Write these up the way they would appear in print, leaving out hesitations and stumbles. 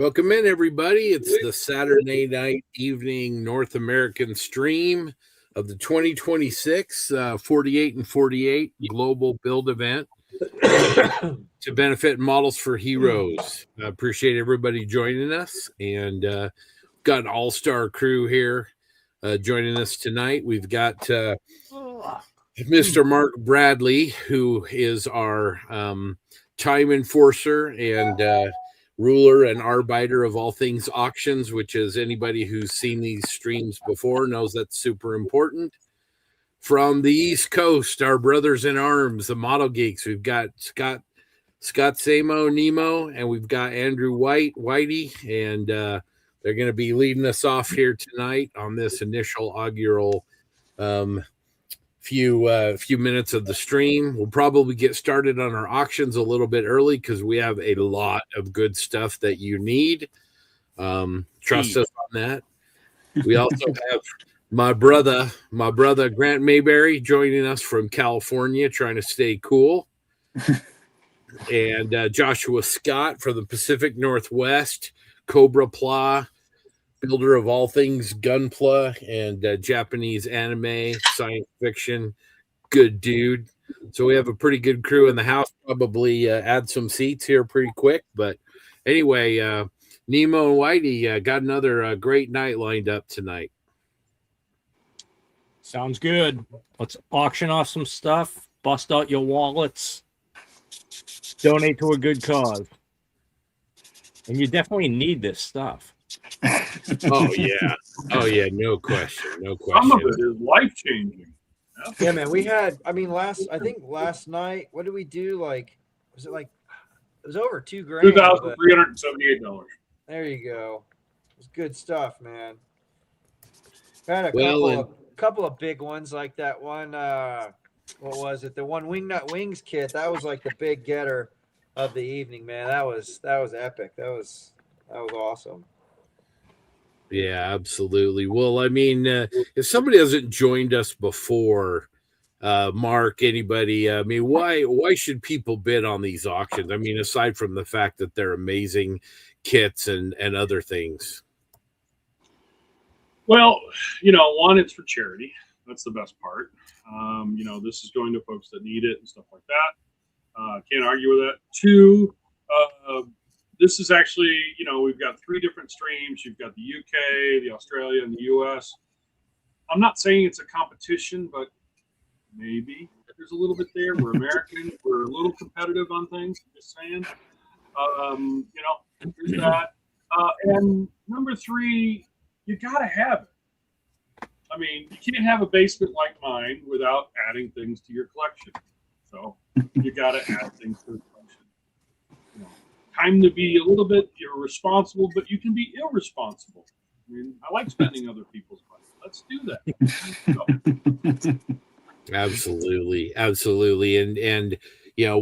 Welcome in, everybody. It's the Saturday night evening North American stream of the 2026 48 and 48 Global Build Event to benefit Models for Heroes. I appreciate everybody joining us, and got an all-star crew here joining us tonight. We've got Mr. Mark Bradley, who is our time enforcer and ruler and arbiter of all things auctions, which is anybody who's seen these streams before knows that's super important. From the East Coast, our brothers in arms, the Model Geeks, we've got Scott Samo, Nemo, and we've got Andrew Whitey, and they're going to be leading us off here tonight on this initial augural few minutes of the stream. We'll probably get started on our auctions a little bit early because we have a lot of good stuff that you need. Trust us on that. We also have my brother Grant Mayberry joining us from California, trying to stay cool, and Joshua Scott from the Pacific Northwest, Cobra Pla, builder of all things Gunpla and Japanese anime, science fiction, good dude. So we have a pretty good crew in the house. Probably add some seats here pretty quick. But anyway, Nemo and Whitey got another great night lined up tonight. Sounds good. Let's auction off some stuff, bust out your wallets, donate to a good cause. And you definitely need this stuff. Oh yeah, no question. Some of it is life changing. Yeah, man. We had, last night, what did we do? It was over $2,000. $2,378. There you go. It was good stuff, man. Had a couple of big ones like that one. What was it? The one Wingnut Wings kit. That was like the big getter of the evening, man. That was epic. That was awesome. Yeah, absolutely. Well, I mean, if somebody hasn't joined us before, Mark, anybody, I mean, why should people bid on these auctions? I mean, aside from the fact that they're amazing kits and other things. Well, one, it's for charity. That's the best part. This is going to folks that need it and stuff like that. Can't argue with that. Two, this is actually, we've got 3 different streams. You've got the UK, the Australia, and the US. I'm not saying it's a competition, but maybe there's a little bit there. We're American. We're a little competitive on things. I'm just saying. There's that. And number 3, you got to have it. I mean, you can't have a basement like mine without adding things to your collection. So you got to add things to the collection. Time to be a little bit irresponsible, but you can be irresponsible. I mean, I like spending other people's money. Let's do that. Absolutely. And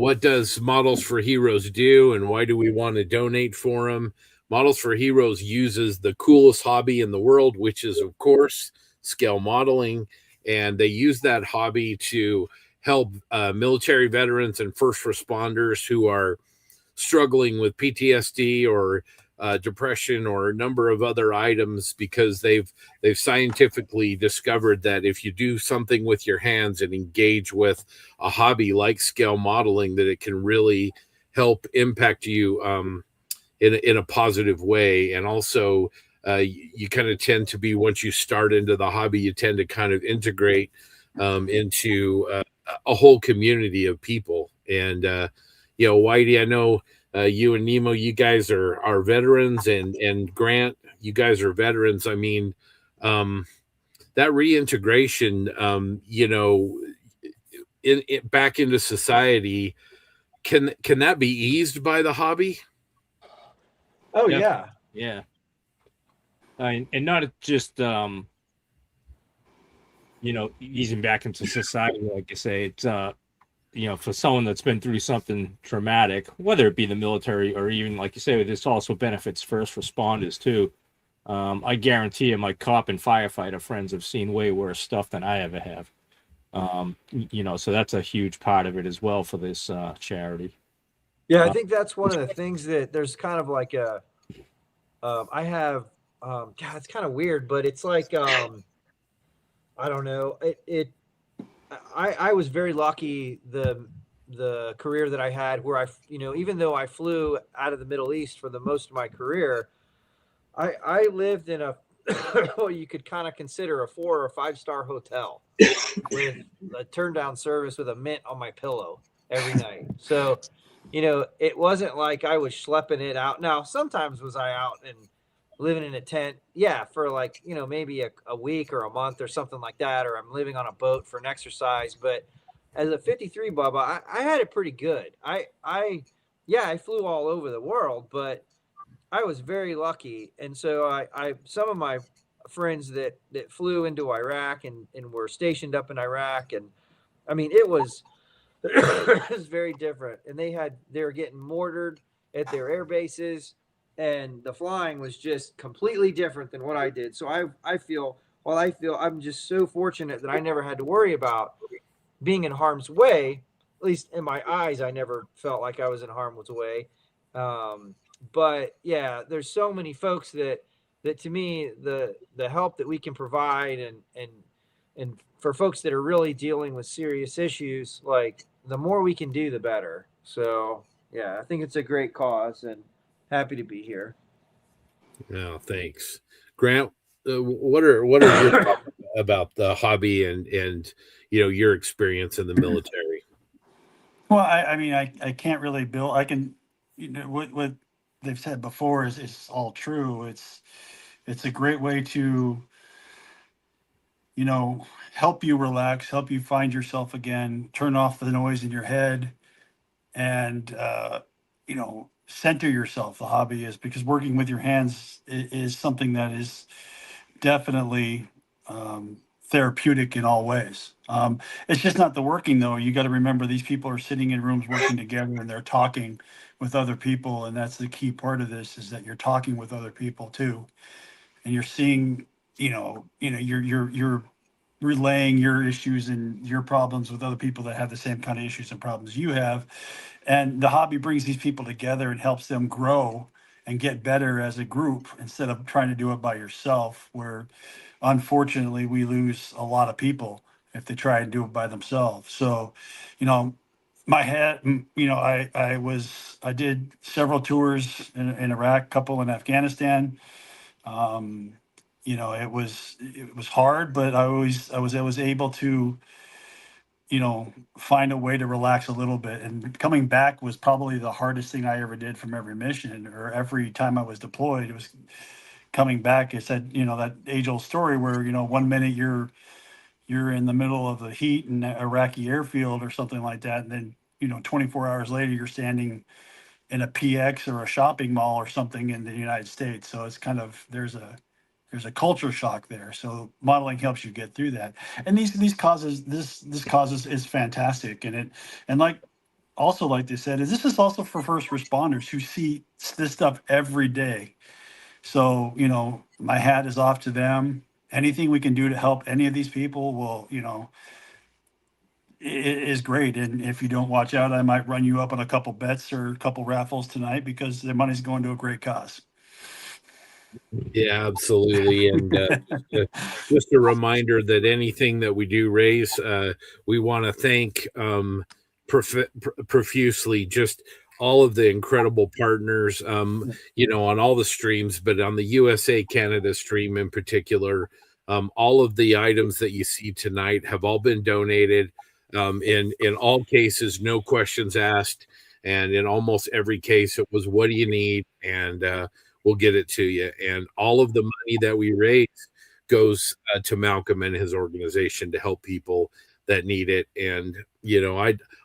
what does Models for Heroes do, and why do we want to donate for them? Models for Heroes uses the coolest hobby in the world, which is, of course, scale modeling, and they use that hobby to help military veterans and first responders who are struggling with PTSD or depression or a number of other items, because they've scientifically discovered that if you do something with your hands and engage with a hobby like scale modeling, that it can really help impact you in a positive way. And also you kind of tend to be, once you start into the hobby, you tend to kind of integrate into a whole community of people. And Whitey, I know you and Nemo, you guys are veterans, and Grant, you guys are veterans. I mean, that reintegration, back into society, can that be eased by the hobby? Oh yeah. And not just easing back into society, like I say, it's for someone that's been through something traumatic, whether it be the military or even, like you say, this also benefits first responders too. I guarantee you my cop and firefighter friends have seen way worse stuff than I ever have. So that's a huge part of it as well for this charity. Yeah, I think that's one of the things that there's kind of like I have, God, it's kind of weird, but it's like, I don't know. I was very lucky the career that I had where even though I flew out of the Middle East for the most of my career, I lived in a what you could kind of consider a 4 or 5 star hotel with a turn down service with a mint on my pillow every night. So, it wasn't like I was schlepping it out. Now, sometimes was I out and living in a tent, yeah, for like, maybe a week or a month or something like that, or I'm living on a boat for an exercise. But as a 53 Bubba, I had it pretty good. Yeah, I flew all over the world, but I was very lucky. And so some of my friends that flew into Iraq and were stationed up in Iraq. And I mean, it was, it was very different. And they were getting mortared at their air bases, and the flying was just completely different than what I did. So I feel I'm just so fortunate that I never had to worry about being in harm's way. At least in my eyes, I never felt like I was in harm's way. But yeah, there's so many folks that to me, the help that we can provide, and for folks that are really dealing with serious issues, like, the more we can do, the better. So yeah, I think it's a great cause, and happy to be here. Oh, thanks, Grant. What are your thoughts about the hobby and your experience in the military? Well, I mean, I can't really build. I can, what they've said before is all true. It's a great way to, help you relax, help you find yourself again, turn off the noise in your head, and center yourself. The hobby is, because working with your hands is something that is definitely therapeutic in all ways. It's just not the working, though. You got to remember, these people are sitting in rooms working together, and they're talking with other people, and that's the key part of this, is that you're talking with other people too, and you're seeing, you're relaying your issues and your problems with other people that have the same kind of issues and problems you have. And the hobby brings these people together and helps them grow and get better as a group, instead of trying to do it by yourself, where unfortunately we lose a lot of people if they try and do it by themselves. So, my head, I did several tours in Iraq, couple in Afghanistan. It was hard, but I was able to, find a way to relax a little bit. And coming back was probably the hardest thing I ever did from every mission, or every time I was deployed. It was coming back. I said, that age old story where, one minute you're in the middle of the heat in the Iraqi airfield or something like that, and then 24 hours later you're standing in a PX or a shopping mall or something in the United States. So it's kind of, there's a culture shock there. So modeling helps you get through that. And these causes, this causes is fantastic. And like they said, is this is also for first responders who see this stuff every day. So, my hat is off to them. Anything we can do to help any of these people will, is great. And if you don't watch out, I might run you up on a couple bets or a couple raffles tonight, because their money's going to a great cause. Yeah, absolutely. And just a reminder that anything that we do raise, we want to thank profusely just all of the incredible partners, on all the streams, but on the USA Canada stream in particular. All of the items that you see tonight have all been donated. In all cases, no questions asked. And in almost every case, it was, what do you need? And we'll get it to you. And all of the money that we raise goes to Malcolm and his organization to help people that need it. And,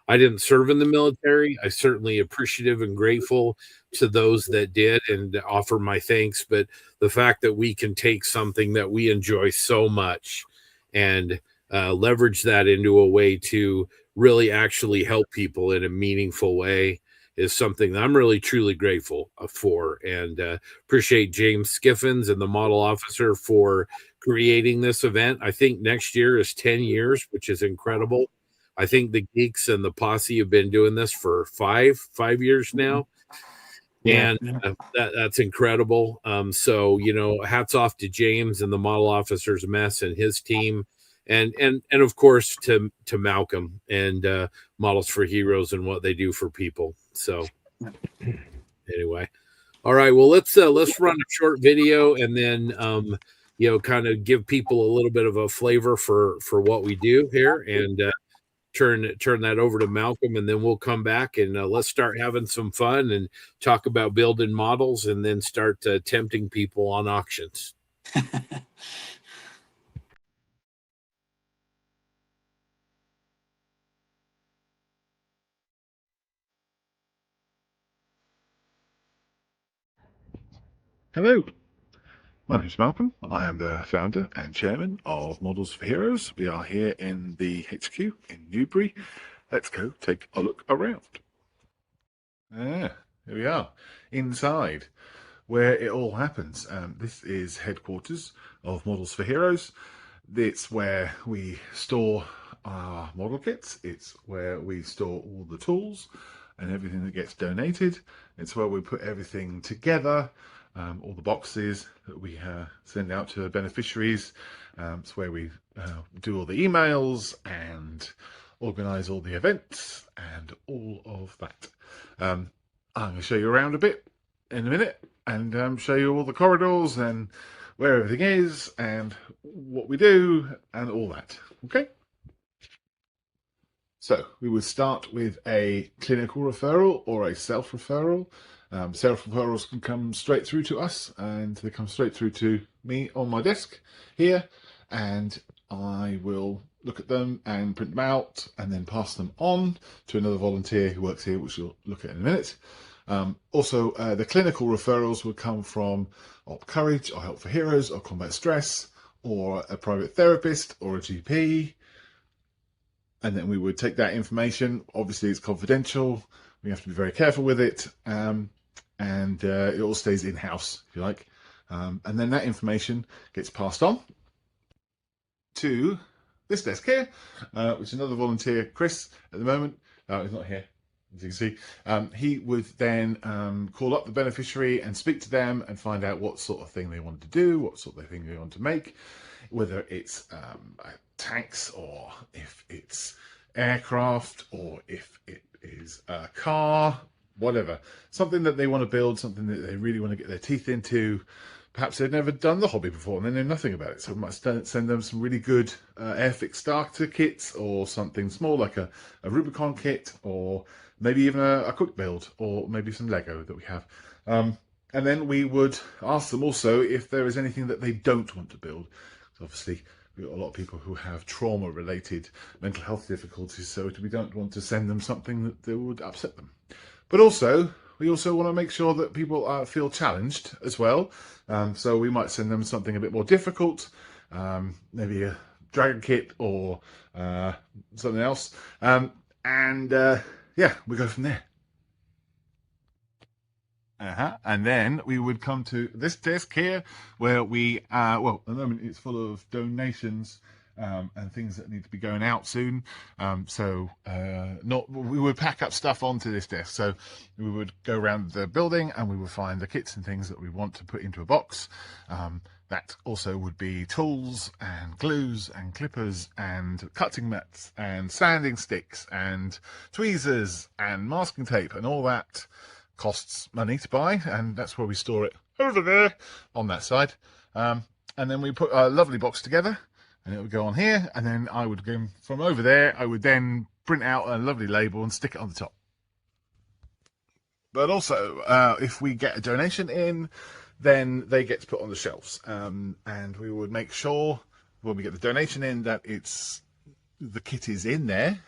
I didn't serve in the military. I certainly appreciative and grateful to those that did, and offer my thanks. But the fact that we can take something that we enjoy so much and leverage that into a way to really actually help people in a meaningful way is something that I'm really truly grateful for, and appreciate James Skiffins and the model officer for creating this event. I think next year is 10 years, which is incredible. I think the geeks and the posse have been doing this for five years now. And that's incredible. So, you know, hats off to James and the model officers mess and his team, and of course to Malcolm and Models for Heroes and what they do for people. So anyway, all right, well, let's run a short video and then you know, kind of give people a little bit of a flavor for what we do here, and turn that over to Malcolm, and then we'll come back and let's start having some fun and talk about building models, and then start tempting people on auctions. Hello, my name is Malcolm. I am the founder and chairman of Models for Heroes. We are here in the HQ in Newbury. Let's go take a look around. Here we are, inside where it all happens. This is headquarters of Models for Heroes. It's where we store our model kits. It's where we store all the tools and everything that gets donated. It's where we put everything together. All the boxes that we send out to beneficiaries. It's where we do all the emails and organise all the events and all of that. I'm going to show you around a bit in a minute and show you all the corridors and where everything is and what we do and all that. Okay? So we would start with a clinical referral or a self-referral. Self-referrals can come straight through to us, and they come straight through to me on my desk here, and I will look at them and print them out and then pass them on to another volunteer who works here, which we'll look at in a minute. Also, the clinical referrals would come from Op Courage or Help for Heroes or Combat Stress or a private therapist or a GP. And then we would take that information. Obviously, it's confidential. We have to be very careful with it. And it all stays in-house, if you like. And then that information gets passed on to this desk here, which is another volunteer, Chris, at the moment. He's not here, as you can see. He would then call up the beneficiary and speak to them and find out what sort of thing they want to do, what sort of thing they want to make, whether it's tanks or if it's aircraft or if it is a car, whatever. Something that they want to build, something that they really want to get their teeth into. Perhaps they've never done the hobby before and they know nothing about it. So we might send them some really good Airfix starter kits or something small like a Rubicon kit, or maybe even a quick build, or maybe some Lego that we have. And then we would ask them also if there is anything that they don't want to build. So obviously, we've got a lot of people who have trauma-related mental health difficulties, so we don't want to send them something that would upset them. But also, we also want to make sure that people feel challenged as well. So we might send them something a bit more difficult, maybe a dragon kit or something else. Yeah, we go from there. And then we would come to this desk here where we, well, at the moment it's full of donations and things that need to be going out soon. We would pack up stuff onto this desk. So we would go around the building and we would find the kits and things that we want to put into a box. That also would be tools and glues and clippers and cutting mats and sanding sticks and tweezers and masking tape, and all that costs money to buy, and that's where we store it, over there on that side. And then we put a lovely box together and it would go on here, and then I would go from over there. I would then print out a lovely label and stick it on the top. But also, if we get a donation in, then they get to put on the shelves, and we would make sure when we get the donation in that the kit is in there,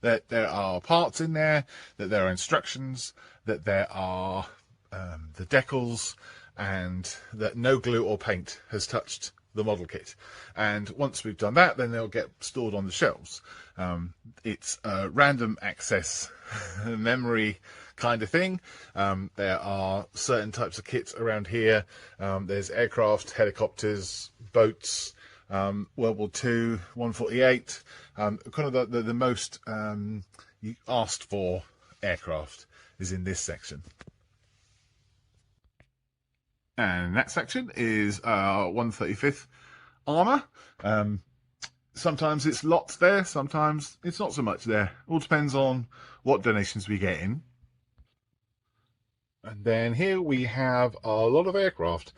that there are parts in there, that there are instructions, that there are the decals, and that no glue or paint has touched the model kit. And once we've done that, then they'll get stored on the shelves. It's a random access memory kind of thing. There are certain types of kits around here. There's aircraft, helicopters, boats, World War II, 148, kind of the most asked for aircraft is in this section. And that section is 135th armor. Sometimes it's lots there, sometimes it's not so much there. All depends on what donations we get in. And then here we have a lot of aircraft.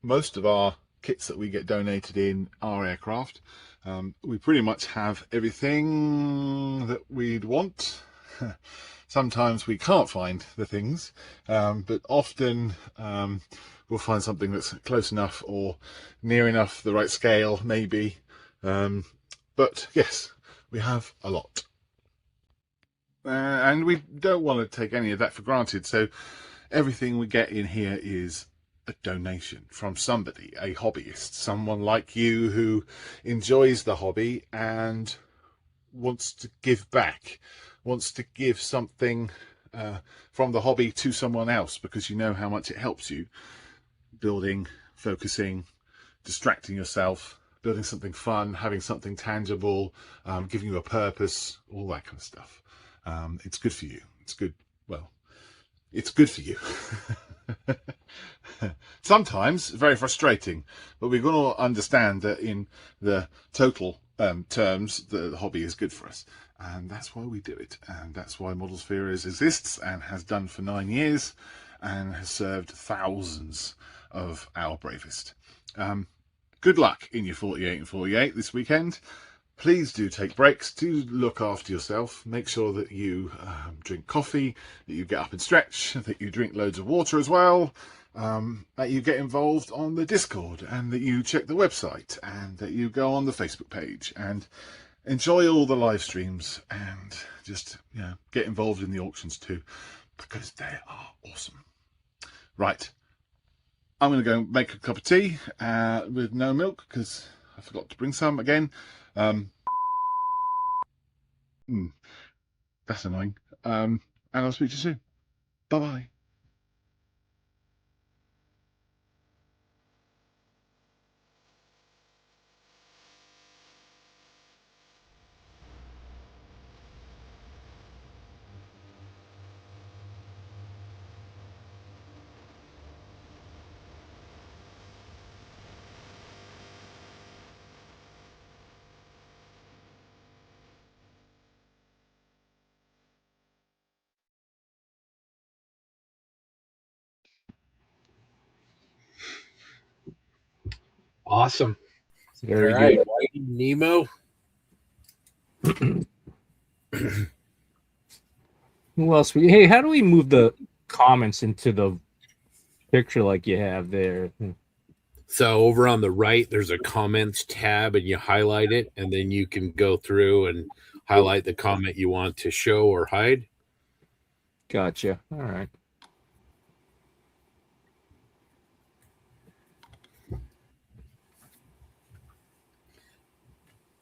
Most of our kits that we get donated in are aircraft. We pretty much have everything that we'd want. Sometimes we can't find the things, but often we'll find something that's close enough or near enough the right scale, maybe. But yes, we have a lot. And we don't want to take any of that for granted. So everything we get in here is a donation from somebody, a hobbyist, someone like you who enjoys the hobby and wants to give back, wants to give something from the hobby to someone else, because you know how much it helps you building, focusing, distracting yourself, building something fun, having something tangible, giving you a purpose, all that kind of stuff. It's good for you. It's good. Well, it's good for you. Sometimes very frustrating, but we've got to understand that in the total terms, the hobby is good for us, and that's why we do it, and that's why Models for Heroes exists and has done for 9 years and has served thousands of our bravest. Good luck in your 48 and 48 this weekend. Please do take breaks, do look after yourself, make sure that you drink coffee, that you get up and stretch, that you drink loads of water as well, that you get involved on the Discord, and that you check the website, and that you go on the Facebook page and enjoy all the live streams, and just get involved in the auctions too, because they are awesome. Right, I'm going to go make a cup of tea with no milk because I forgot to bring some again. That's annoying. And I'll speak to you soon. Bye bye. Awesome. Very All right. good. Nemo. Who else? Hey, how do we move the comments into the picture like you have there? So over on the right, there's a comments tab, and you highlight it, and then you can go through and highlight the comment you want to show or hide. Gotcha. All right.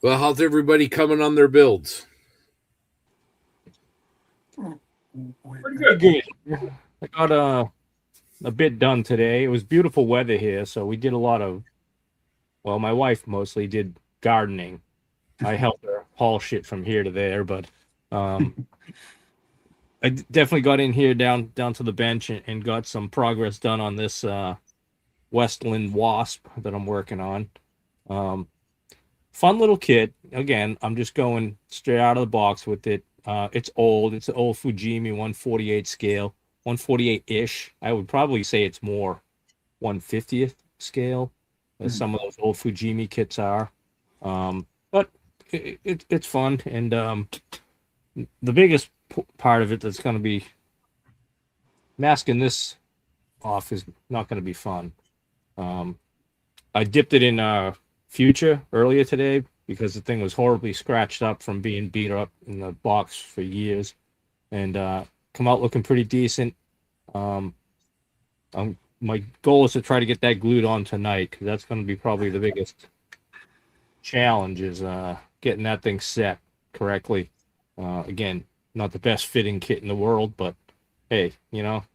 Well, how's everybody coming on their builds? Pretty good. Good. I got a bit done today. It was beautiful weather here, so we did a lot of. Well, my wife mostly did gardening. I helped her haul shit from here to there, but I definitely got in here down to the bench and got some progress done on this Westland Wasp that I'm working on. Fun little kit. Again, I'm just going straight out of the box with it. It's old. It's an old Fujimi 148 scale, 148-ish. I would probably say it's more 150th scale, as some of those old Fujimi kits are. But it's fun, and the biggest part of it that's going to be masking this off is not going to be fun. I dipped it in Future earlier today because the thing was horribly scratched up from being beat up in the box for years, and come out looking pretty decent. My goal is to try to get that glued on tonight, because that's going to be probably the biggest challenge, is getting that thing set correctly. Again, not the best fitting kit in the world, but hey, it'll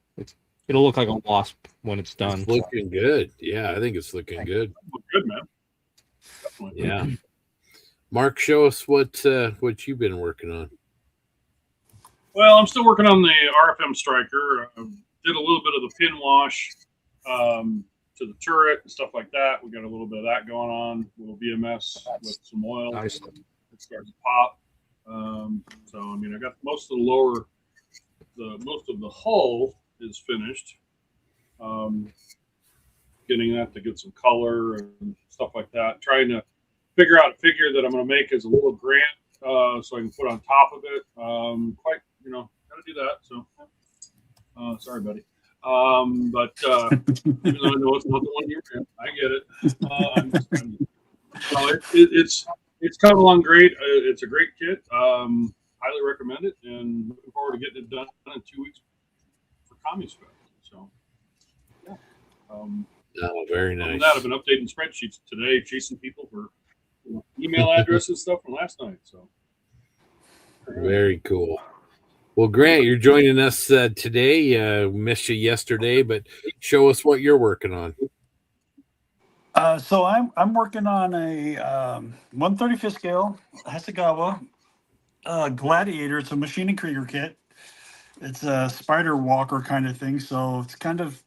look like a Wasp when it's done. It's looking good. Yeah, I think it's looking good. Look good, man. Definitely. Yeah. Mark, show us what you've been working on. Well, I'm still working on the RFM Striker. Did a little bit of the pin wash to the turret and stuff like that. We got a little bit of that going on, a little VMS with some oil. Nice. It starts to pop. So I mean, I got most of the lower, most of the hull is finished. Getting that to get some color and stuff like that. Trying to figure out a figure that I'm going to make as a little grant, so I can put on top of it. Quite, you know, got to do that. So, sorry, buddy. But even though I know it's not the one you're in, I get it. So it's come along great. It's a great kit. Highly recommend it, and looking forward to getting it done in 2 weeks for Communist Fest. So, yeah. Oh, very Other than nice. that, I've been updating spreadsheets today, chasing people for email addresses stuff from last night. So, Very cool. Well, Grant, you're joining us today. Missed you yesterday, but show us what you're working on. So I'm working on a 135th scale Hasegawa Gladiator. It's a Machine Krieger kit. It's a spider walker kind of thing, so it's kind of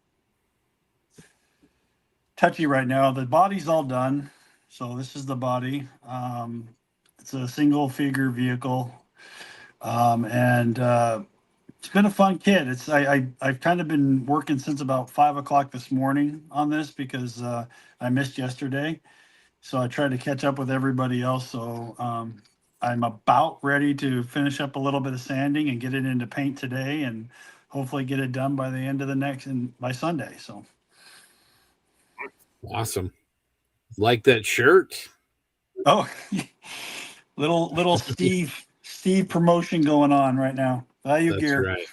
touchy right now. The body's all done, so this is the body. It's a single figure vehicle, and it's been a fun kit. I've kind of been working since about 5 o'clock this morning on this because I missed yesterday, so I tried to catch up with everybody else. So I'm about ready to finish up a little bit of sanding and get it into paint today, and hopefully get it done by the end of the next and by Sunday. So Awesome. Like that shirt? oh, little Steve promotion going on right now. Value That's gear. right.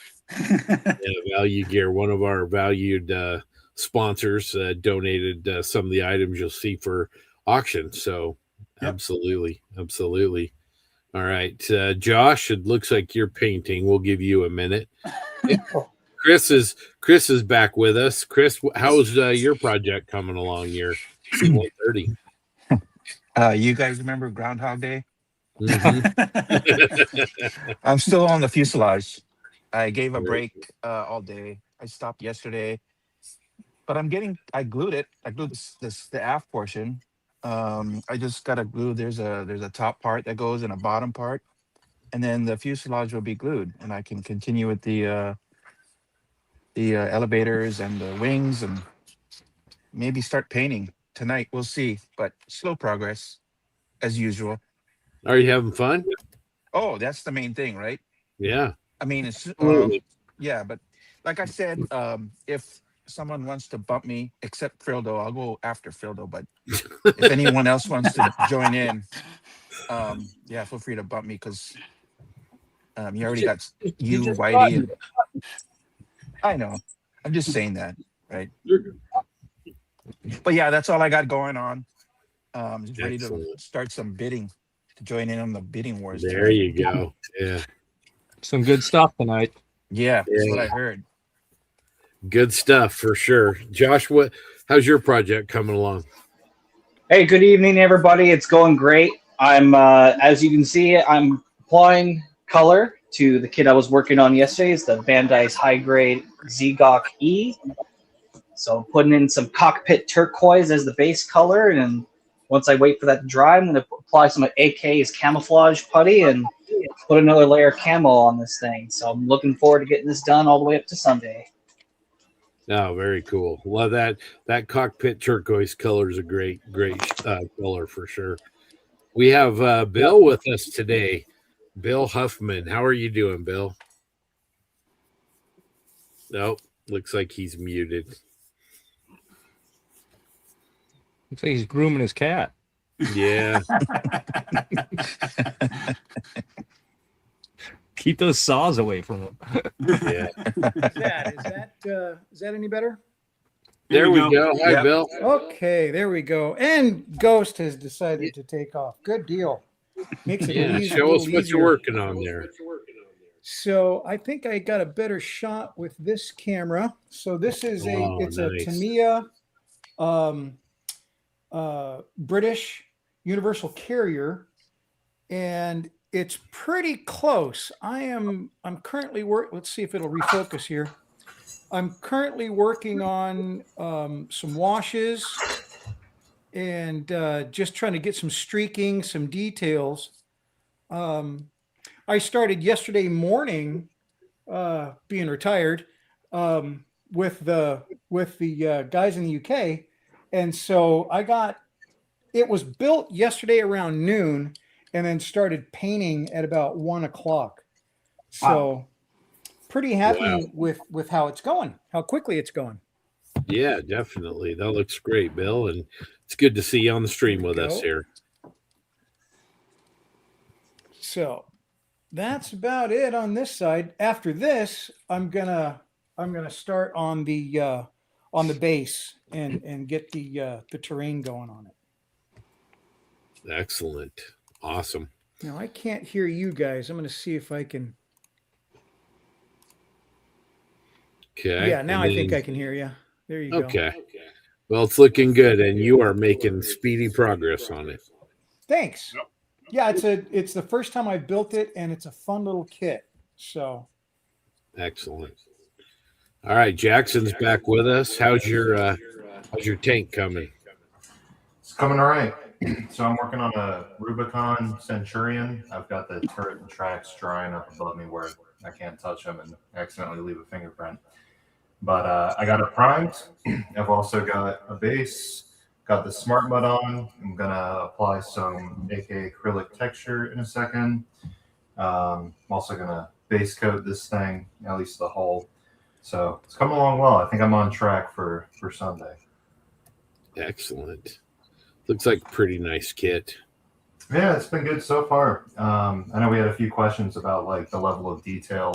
Yeah, Value Gear, one of our valued sponsors, donated some of the items you'll see for auction. So, Yep. absolutely. All right, Josh, it looks like you're painting. We'll give you a minute. Chris is back with us. Chris, how's your project coming along? Your C-130. You guys remember Groundhog Day? Mhm. I'm still on the fuselage. I gave a break all day. I stopped yesterday, but I glued it. I glued the aft portion. I just got to glue. There's a top part that goes and a bottom part, and then the fuselage will be glued, and I can continue with the elevators and the wings, and maybe start painting tonight. We'll see, but slow progress as usual. Are you having fun? Oh, that's the main thing, right? Yeah. I mean, it's yeah, but like I said, if someone wants to bump me, except Frildo, I'll go after Frildo. But if anyone else wants to join in, yeah, feel free to bump me because you already got you, Whitey. And, I know. I'm just saying that, right? you're good. But yeah, that's all I got going on. Just ready to Excellent. start some bidding, to join in on the bidding wars. There you go. Yeah. Some good stuff tonight. Yeah, that's what Yeah. I heard. Good stuff for sure. Josh, how's your project coming along? Hey, good evening, everybody. It's going great. I'm, as you can see, I'm applying color to the kit I was working on yesterday. It's the Van Dyke's High Grade ZGOC E. So putting in some cockpit turquoise as the base color, and once I wait for that to dry, I'm going to apply some AK's camouflage putty and put another layer of camo on this thing. So I'm looking forward to getting this done all the way up to Sunday. Oh, very cool. Love that. That cockpit turquoise color is a great color for sure. We have Bill with us today. Bill Huffman. How are you doing, Bill? Nope. Looks like he's muted. Looks like he's grooming his cat. Yeah. Keep those saws away from him. Yeah. Is that any better? There we go. Hi, Yeah. Bill. Okay, there we go. And Ghost has decided to take off. Good deal. Makes it Yeah. easy, Show us little what easier. you're working on there. So I think I got a better shot with this camera. So this is Oh, a nice. Tamiya British Universal Carrier, and it's pretty close. I'm currently let's see if it'll refocus here. I'm currently working on some washes and just trying to get some streaking, some details. I started yesterday morning, being retired, with the guys in the UK, and so it was built yesterday around noon, and then started painting at about 1 o'clock. So pretty happy with how it's going, how quickly it's going. Yeah, definitely. That looks great, Bill, and it's good to see you on the stream with us here. So that's about it on this side. After this, I'm gonna start on the base and get the terrain going on it. Excellent. Awesome. Now I can't hear you guys. I'm gonna see if I can. Okay. Yeah, now I think I can hear you. There you go. Okay. Well, it's looking good, and you are making speedy progress on it. Thanks. Yep. Yeah, it's the first time I built it, and it's a fun little kit. So Excellent. All right, Jackson's back with us. How's your tank coming? It's coming all right. So I'm working on a Rubicon Centurion. I've got the turret and tracks drying up above me where I can't touch them and accidentally leave a fingerprint. But I got it primed. I've also got a base, got the smart mud on. I'm going to apply some AK acrylic texture in a second. I'm also going to base coat this thing, at least the hull. So it's coming along well. I think I'm on track for Sunday. Excellent. Looks like a pretty nice kit. Yeah, it's been good so far. I know we had a few questions about like the level of detail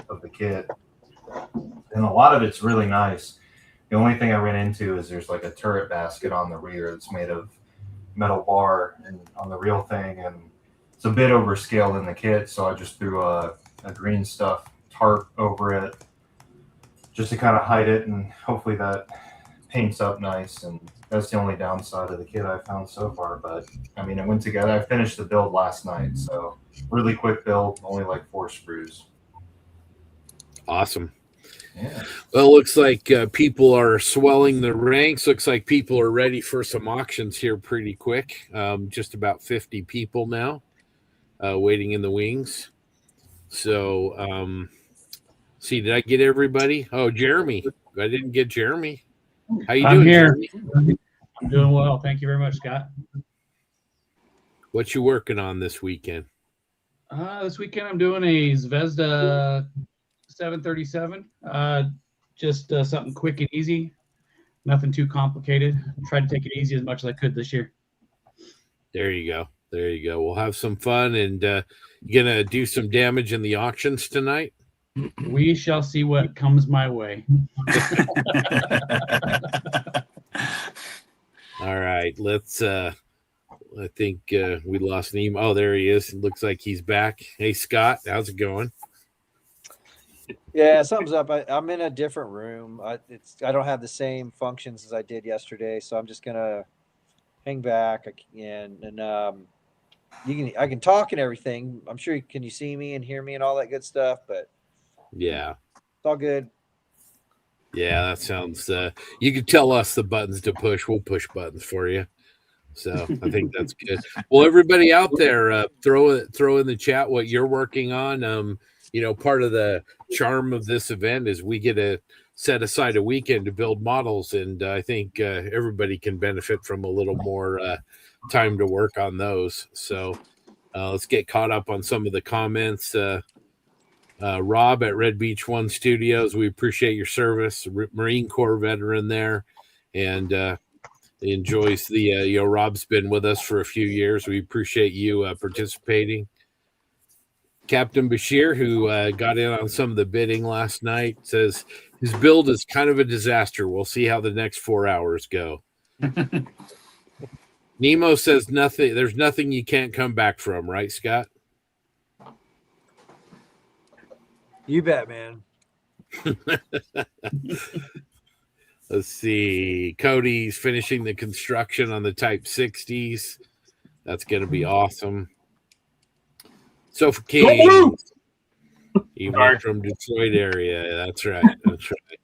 of the kit. And a lot of it's really nice. The only thing I ran into is there's like a turret basket on the rear that's made of metal bar and on the real thing, and it's a bit overscaled in the kit, so I just threw a green stuff tarp over it just to kind of hide it, and hopefully that paints up nice. And that's the only downside of the kit I've found so far. But I mean, it went together. I finished the build last night, so really quick build, only like 4 screws. Awesome. Yeah. Well, it looks like people are swelling the ranks. Looks like people are ready for some auctions here pretty quick. Just about 50 people now waiting in the wings. So, see, did I get everybody? Oh, Jeremy. I didn't get Jeremy. How you doing, here. Jeremy? I'm doing well. Thank you very much, Scott. What you working on this weekend? This weekend I'm doing a Zvezda 737. Just something quick and easy. Nothing too complicated. Tried to take it easy as much as I could this year. There you go. There you go. We'll have some fun, and you gonna do some damage in the auctions tonight? We shall see what comes my way. All right, let's I think we lost Neem. Oh, there he is. It looks like he's back. Hey, Scott, how's it going? Yeah, something's up. I'm in a different room. I don't have the same functions as I did yesterday, so I'm just gonna hang back and I can talk and everything. I'm sure can you see me and hear me and all that good stuff, but Yeah. it's all good. Yeah, that sounds you can tell us the buttons to push. We'll push buttons for you. So I think that's good. Well, everybody out there, throw in the chat what you're working on. Part of the charm of this event is we get to set aside a weekend to build models, and I think everybody can benefit from a little more time to work on those. So let's get caught up on some of the comments. Rob at Red Beach One Studios, we appreciate your service. Marine Corps veteran there, and enjoys the Rob's been with us for a few years. We appreciate you participating. Captain Bashir, who got in on some of the bidding last night, says his build is kind of a disaster. We'll see how the next 4 hours go. Nemo says nothing. There's nothing you can't come back from, right, Scott? You bet, man. Let's see. Cody's finishing the construction on the Type 60s. That's going to be awesome. Sofa King, even from Detroit area. That's right. That's right.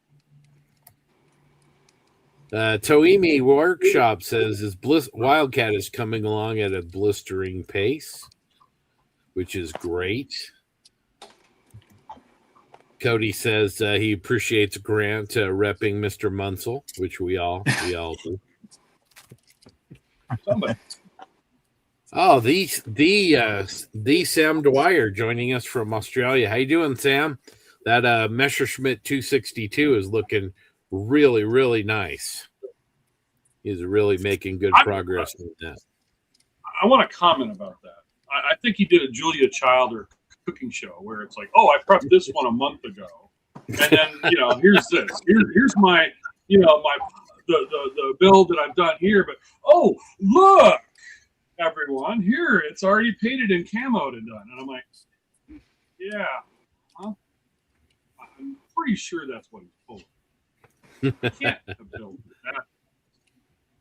Toimi Workshop says Wildcat is coming along at a blistering pace, which is great. Cody says he appreciates Grant repping Mr. Munsell, which we all do. Somebody. Oh, the Sam Dwyer joining us from Australia. How you doing, Sam? That Messerschmitt 262 is looking really, really nice. He's really making good progress with that. I want to comment about that. I think he did a Julia Child or cooking show where it's like, oh, I prepped this one a month ago, and then here's this. Here's my the build that I've done here. But oh, look, everyone, here it's already painted and camoed and done. And I'm like, yeah, huh? I'm pretty sure that's what he's pulling. He can't have built that.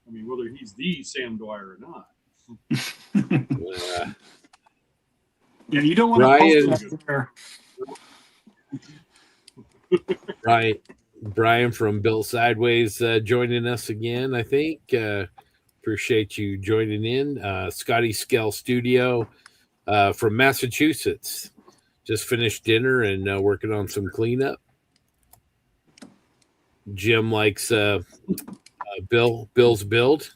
I mean, whether he's the Sam Dwyer or not. Yeah, you don't want to post that there. Brian from Built Sideways joining us again, I think. Appreciate you joining in. Scotty Scale Studio from Massachusetts. Just finished dinner and working on some cleanup. Jim likes Bill's build.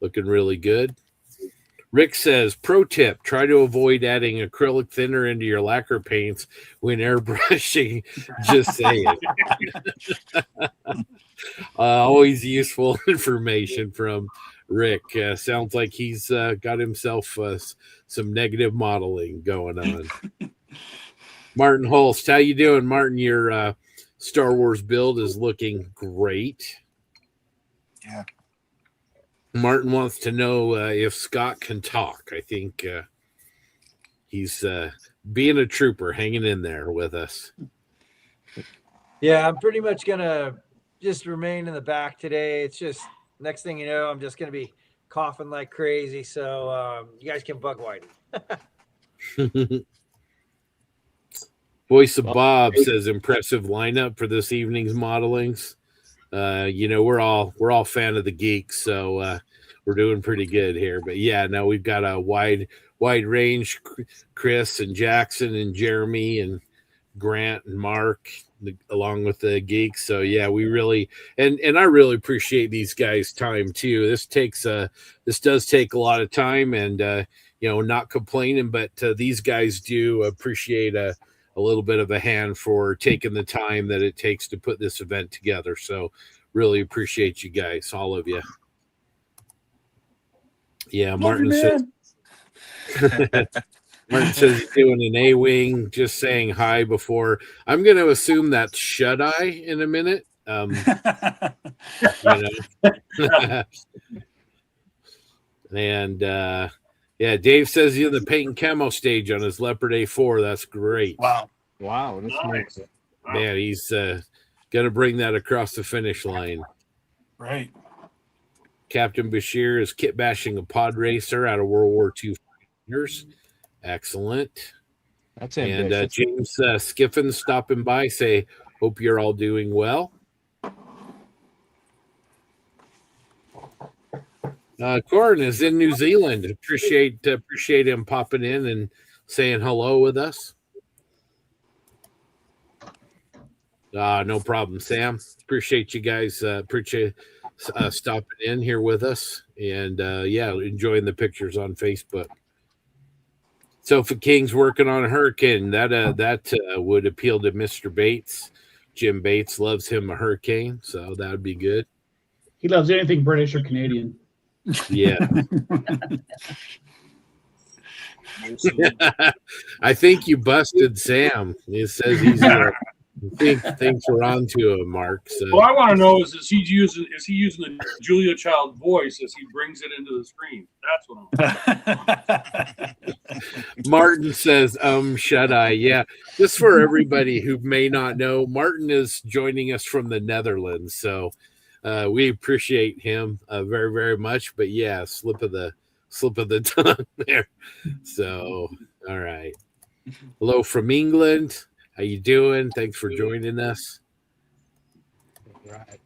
Looking really good. Rick says, pro tip, try to avoid adding acrylic thinner into your lacquer paints when airbrushing. Just saying. Always useful information from Rick. Sounds like he's got himself some negative modeling going on. Martin Holst, how you doing, Martin? Your Star Wars build is looking great. Yeah. Martin wants to know if Scott can talk. I think he's being a trooper, hanging in there with us. Yeah, I'm pretty much going to just remain in the back today. It's just next thing you know, I'm just going to be coughing like crazy. So you guys can bug Whitey. Voice of Bob says impressive lineup for this evening's modelings. We're all fan of the geeks, so we're doing pretty good here. But yeah, no, we've got a wide range. Chris and Jackson and Jeremy and Grant and Mark, along with the geeks. So yeah, we really and I really appreciate these guys' time too. This does take a lot of time, and not complaining, but these guys do appreciate a little bit of a hand for taking the time that it takes to put this event together. So really appreciate you guys, all of you. Yeah, Martin says he's doing an A-wing, just saying hi before. I'm going to assume that's shut-eye in a minute. And Dave says he's in the paint and camo stage on his Leopard A4. That's great. Wow, that's Nice. nice. Man, he's going to bring that across the finish line. Right. Captain Bashir is kit bashing a pod racer out of World War II fighters. Excellent. That's and ambitious. James Skiffin stopping by, say, hope you're all doing well. Corin is in New Zealand. Appreciate him popping in and saying hello with us. No problem, Sam. Appreciate you guys. Appreciate stopping in here with us, and enjoying the pictures on Facebook. Sofa King's working on a Hurricane. That would appeal to Mr. Bates. Jim Bates loves him a Hurricane, so that would be good. He loves anything British or Canadian. Yeah. I think you busted Sam. It says he's thinks we're on to him, Mark. So. What I want to know is he using the Julia Child voice as he brings it into the screen? That's what I want. Martin says, shut eye. Yeah. Just for everybody who may not know, Martin is joining us from the Netherlands. So we appreciate him very, very much. But yeah, slip of the tongue there. So, all right. Hello from England. How you doing? Thanks for joining us. Right.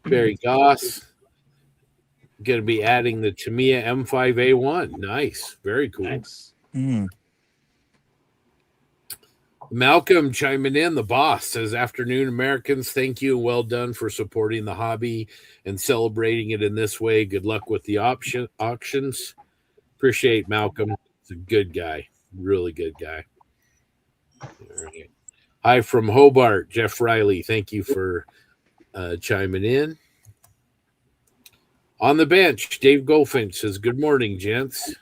Barry Goss. Going to be adding the Tamiya M5A1. Nice. Very cool. Nice. Malcolm chiming in, the boss says, afternoon, Americans. Thank you and well done for supporting the hobby and celebrating it in this way. Good luck with the auctions. Appreciate Malcolm. He's a good guy. Really good guy. All right. Hi from Hobart, Jeff Riley. Thank you for chiming in. On the bench, Dave Goldfinch says, good morning, gents.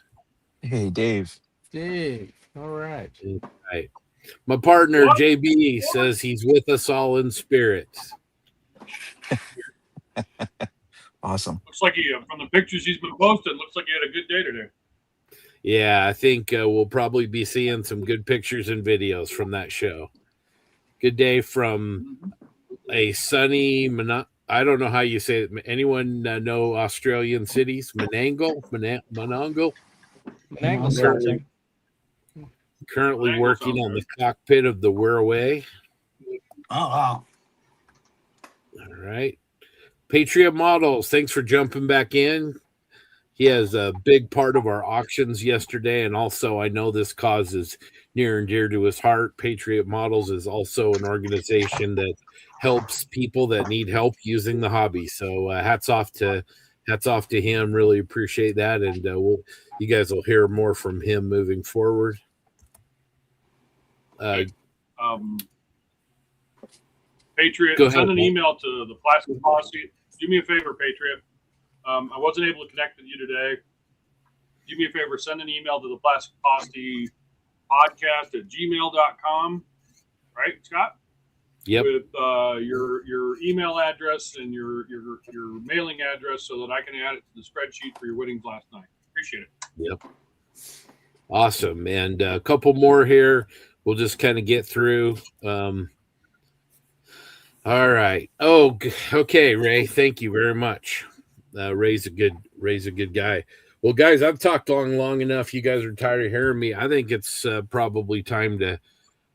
Hey, Dave. Dave. All right. All right. My partner, JB, says he's with us all in spirit. Awesome. Looks like from the pictures he's been posting, looks like he had a good day today. Yeah, I think we'll probably be seeing some good pictures and videos from that show. Good day from a sunny, I don't know how you say it. Anyone know Australian cities? Menangle? Currently working on the cockpit of the Wirraway. Oh, wow. All right. Patriot Models, thanks for jumping back in. He has a big part of our auctions yesterday, and also I know this cause is near and dear to his heart. Patriot Models is also an organization that helps people that need help using the hobby. So hats off to him. Really appreciate that, and you guys will hear more from him moving forward. Patriot, send an email to the Plastic Posse. Do me a favor, Patriot. I wasn't able to connect with you today. Do me a favor, send an email to the Plastic Posse podcast at gmail.com. Right, Scott? Yep. With your email address and your mailing address so that I can add it to the spreadsheet for your winnings last night. Appreciate it. Yep. Awesome. And a couple more here. We'll just kind of get through. All right. Oh, okay, Ray. Thank you very much. Ray's a good guy. Well, guys, I've talked long enough. You guys are tired of hearing me. I think it's probably time to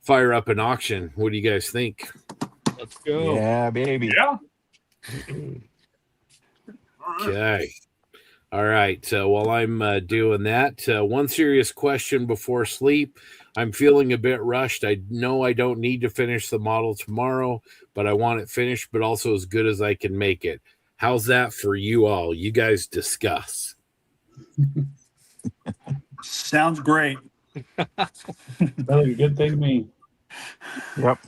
fire up an auction. What do you guys think? Let's go. Yeah, baby. Yeah. Okay. All right. While I'm doing that, one serious question before sleep. I'm feeling a bit rushed. I know I don't need to finish the model tomorrow, but I want it finished, but also as good as I can make it. How's that for you all? You guys discuss. Sounds great. That's a good thing to me. Yep.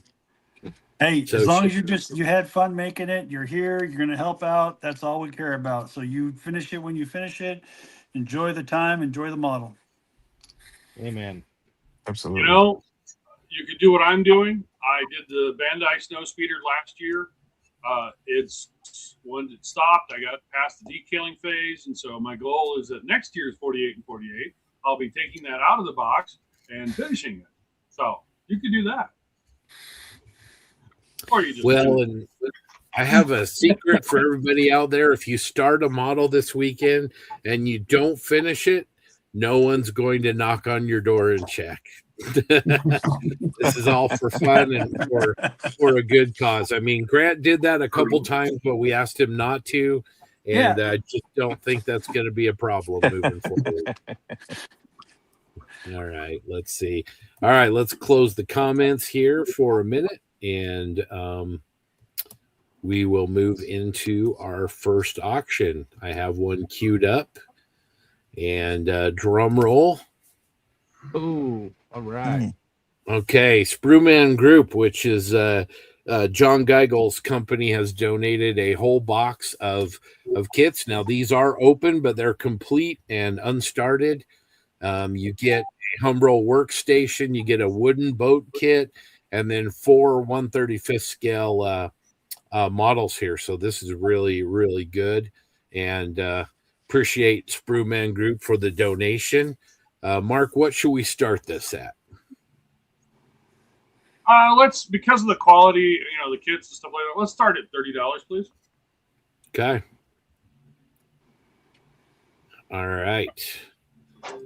Hey, So as long as you had fun making it, you're here, you're going to help out. That's all we care about. So you finish it when you finish it. Enjoy the time. Enjoy the model. Amen. Absolutely. You know, you could do what I'm doing. I did the Bandai Snow Speeder last year. It's when it stopped, I got past the decaling phase. And so my goal is that next year's 48 and 48, I'll be taking that out of the box and finishing it. So you could do that. Or you just And I have a secret for everybody out there. If you start a model this weekend and you don't finish it, no one's going to knock on your door and check. This is all for fun and for a good cause. I mean, Grant did that a couple times, but we asked him not to, and I just don't think that's going to be a problem moving forward. All right, let's see. All right, let's close the comments here for a minute, and we will move into our first auction. I have one queued up, and drum roll. Ooh, all right. Okay, Sprueman Group, which is John Geigel's company, has donated a whole box of kits. Now, these are open, but they're complete and unstarted. You get a Humbrol workstation, you get a wooden boat kit, and then 4 1/35th scale models here. So this is really, really good, and appreciate Sprueman Group for the donation. Mark, what should we start this at? Let's, because of the quality, you know, the kits and stuff like that, let's start at $30, please. Okay. All right.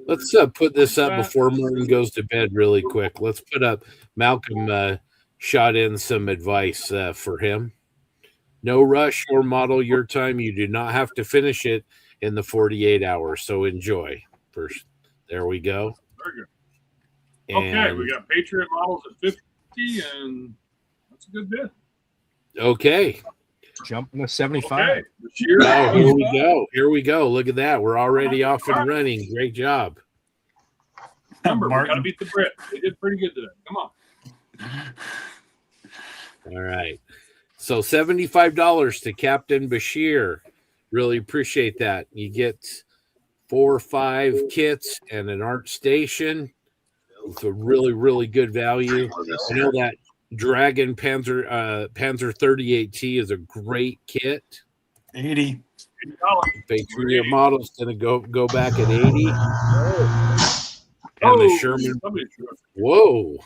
Let's put this up before Martin goes to bed really quick. Let's put up, Malcolm shot in some advice for him. No rush or model your time. You do not have to finish it in the 48 hours. So enjoy. First, there we go. Very good. And, okay, we got Patriot models at 50, and that's a good bid. Okay. Jumping to 75. Okay. Bashir, Oh, here we go. Here we go. Look at that. We're already off and running. Great job. Remember, we got to beat the Brit. They did pretty good today. Come on. All right. So $75 to Captain Bashir. Really appreciate that. You get 4 or 5 kits and an art station. It's a really, really good value. I know that Dragon Panzer 38T is a great kit. 80. Patriot model's going to go back at 80. And the Sherman. Whoa.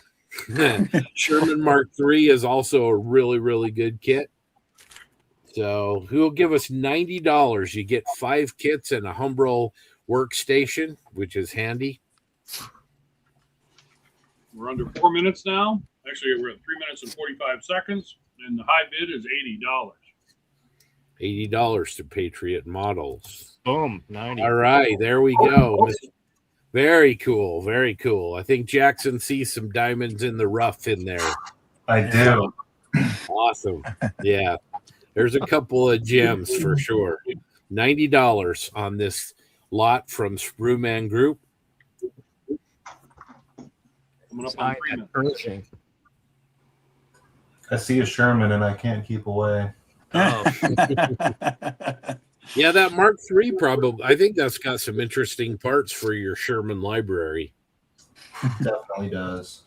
Sherman Mark III is also a really, really good kit. So who will give us $90? You get 5 kits and a Humbrol workstation, which is handy. We're under 4 minutes now. Actually, we're at 3 minutes and 45 seconds, and the high bid is $80. $80 to Patriot models. Boom, 90. All right, there we go. Very cool, very cool. I think Jackson sees some diamonds in the rough in there. I do. Awesome. Yeah, there's a couple of gems for sure. $90 on this lot from Sprewman Group. Coming up on 3 minutes. I see a Sherman and I can't keep away. Oh. Yeah, that Mark III probably, I think that's got some interesting parts for your Sherman library. Definitely does.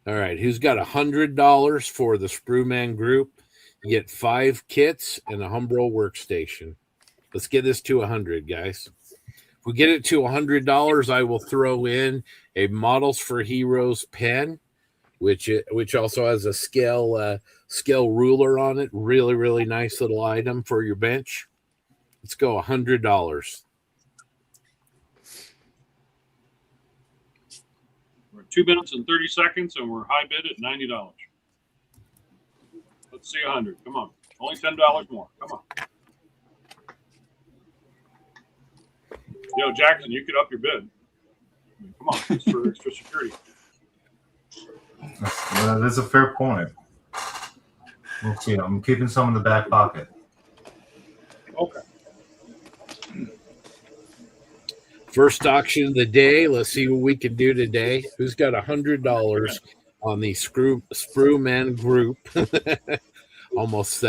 All right, who's got $100 for the Sprewman Group? You get 5 kits and a Humbrol workstation. Let's get this to 100, guys. If we get it to $100, I will throw in a Models for Heroes pen, which also has a scale ruler on it. Really, really nice little item for your bench. Let's go $100. We're at 2 minutes and 30 seconds, and we're high bid at $90. Let's see 100. Come on. Only $10 more. Come on. Yo, Jackson, you could up your bid. I mean, come on. It's for extra security. That's a fair point. We'll see. I'm keeping some in the back pocket. Okay. First auction of the day. Let's see what we can do today. Who's got $100 on the Sprewman Group? Almost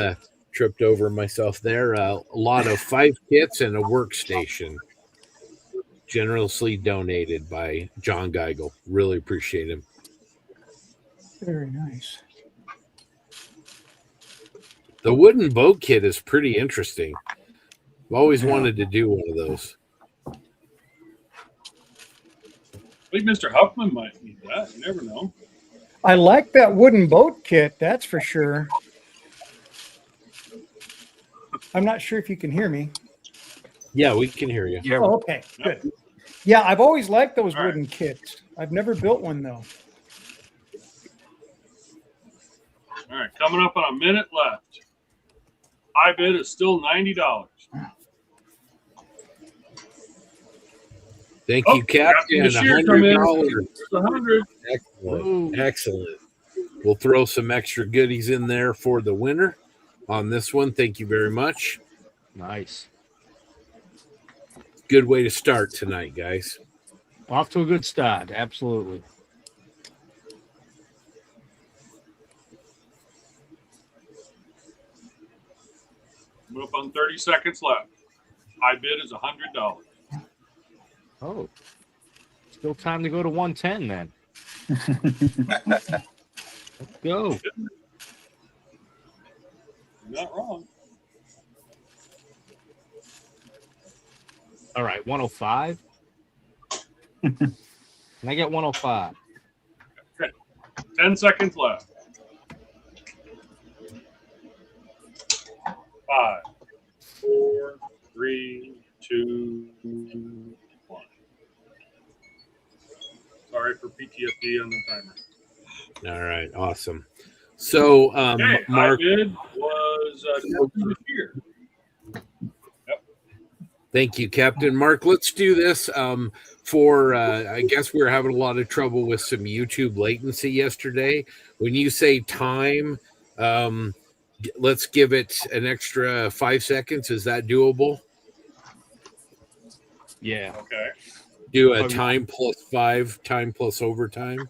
tripped over myself there. A lot of 5 kits and a workstation. Generously donated by John Geigel. Really appreciate him. Very nice. The wooden boat kit is pretty interesting. I've always wanted to do one of those. I think Mr. Huffman might need that. You never know. I like that wooden boat kit, that's for sure. I'm not sure if you can hear me. Yeah, we can hear you. Yeah. Oh, okay, good. Yeah, I've always liked those wooden kits. I've never built one, though. All right, coming up on a minute left. High bid is still $90. Thank you, Captain. $100. $100. Excellent. Excellent. We'll throw some extra goodies in there for the winner on this one. Thank you very much. Nice. Good way to start tonight, guys. Off to a good start. Absolutely. We're up on 30 seconds left. High bid is $100. Oh, still time to go to 110 then. Let's go. You're not wrong. All right, 105. Can I get 105? Okay. 10 seconds left. 5, 4, 3, 2, 1. Sorry for PTSD on the timer. All right, awesome. So, Okay, Mark, high bid was this year. thank you, Captain. Mark, let's do this. I guess we were having a lot of trouble with some YouTube latency yesterday. When you say time, let's give it an extra 5 seconds. Is that doable? Yeah. Okay. Do a time plus 5, time plus overtime.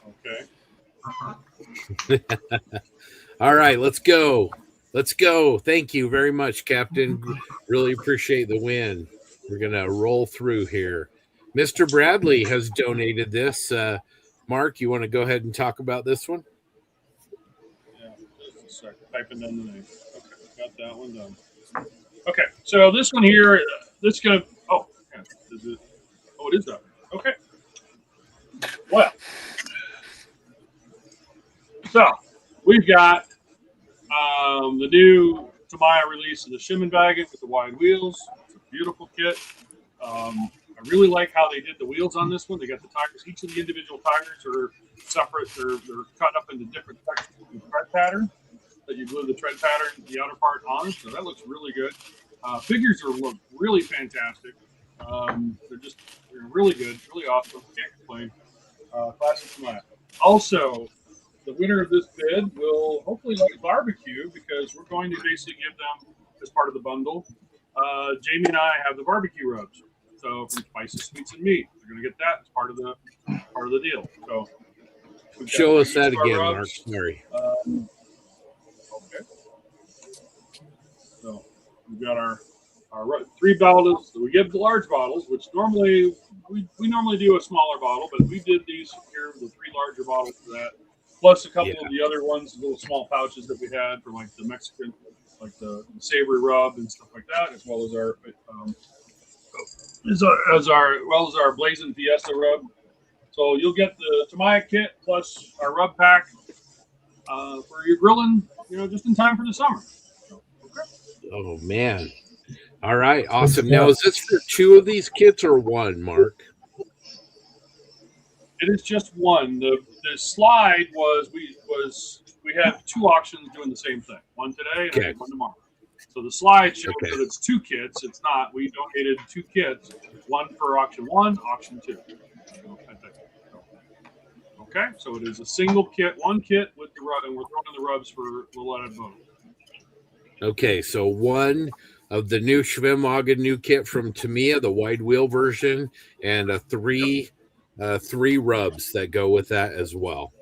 Okay. All right, let's go. Let's go. Thank you very much, Captain. Really appreciate the win. We're going to roll through here. Mr. Bradley has donated this. Mark, you want to go ahead and talk about this one? Yeah, just a second. Typing in the name. Okay, got that one done. Okay, so this one here, this is going to, it is up. Okay. Well, so we've got the new Tamiya release of the Shimmenwagen with the wide wheels. It's a beautiful kit. I really like how they did the wheels on this one. They got the tires. Each of the individual tires are separate. They're cut up into different sections of the tread pattern that you glue the tread pattern, the outer part on. So that looks really good. Figures look really fantastic. They're really good, really awesome. Can't complain. Classic Tamiya. Also, the winner of this bid will hopefully like barbecue because we're going to basically give them, as part of the bundle, Jamie and I have the barbecue rubs. So from Spices, Sweets, and Meat, they're going to get that as part of the deal. So show us that again, Mark. Sorry. Okay. So we've got our 3 bottles. We give the large bottles, which normally we normally do a smaller bottle, but we did these here, the 3 larger bottles for that. Plus a couple of the other ones, little small pouches that we had for like the Mexican, like the savory rub and stuff like that, as well as our Blazing Fiesta rub. So you'll get the Tamiya kit plus our rub pack for your grilling, just in time for the summer. Okay. Oh man! All right, awesome. Now, is this for 2 of these kits or 1, Mark? It is just 1. The slide was we had 2 auctions doing the same thing. 1 today and 1 tomorrow. So the slide shows that it's 2 kits. It's not. We donated 2 kits. 1 for auction 1, auction 2. Okay, so it is a single kit, 1 kit with the rub, and we're throwing the rubs for a little added bonus. Okay, so 1 of the new Schwimmwagen new kit from Tamiya, the wide wheel version, and 3 rubs that go with that as well.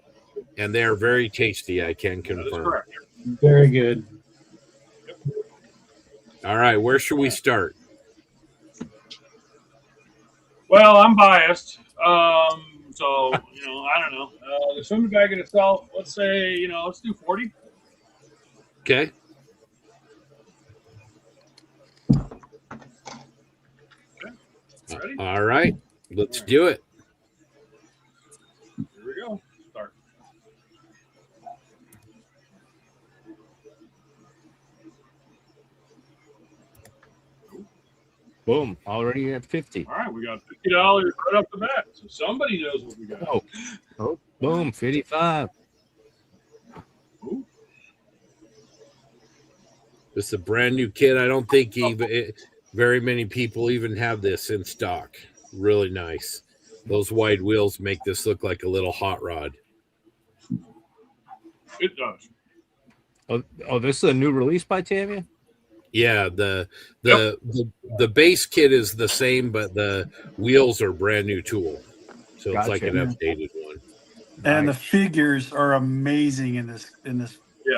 And they're very tasty, I can confirm. That is correct. Very good. All right, where should we start? Well, I'm biased. So, I don't know. The Schwimmwagen itself, let's say, let's do 40. Okay. Ready? All right, let's do it. Here we go. Start. Boom. Already at 50. All right, we got $50 right off the bat. So somebody knows what we got. Oh, boom. 55. Ooh. This is a brand new kit. I don't think very many people even have this in stock. Really nice. Those wide wheels make this look like a little hot rod. It does. Oh, this is a new release by Tamiya? Yeah, the base kit is the same, but the wheels are brand new tool. So it's like an updated one. And the figures are amazing in this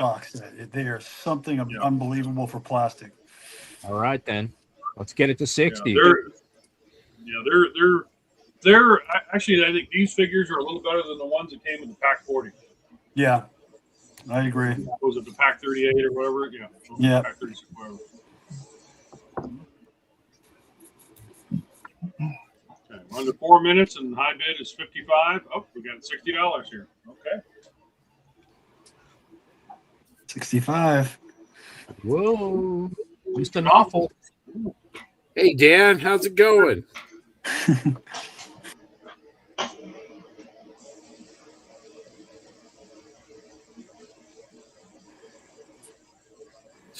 box set. They are something unbelievable for plastic. All right, then. Let's get it to 60. They're actually, I think these figures are a little better than the ones that came in the Pack 40. Yeah, I agree. Was it the Pack 38 or whatever? Yeah. Yeah. Pack 36, whatever. Okay, we're under 4 minutes and high bid is 55. Oh, we got $60 here. Okay. 65. Whoa. Just an awful. Hey, Dan, how's it going?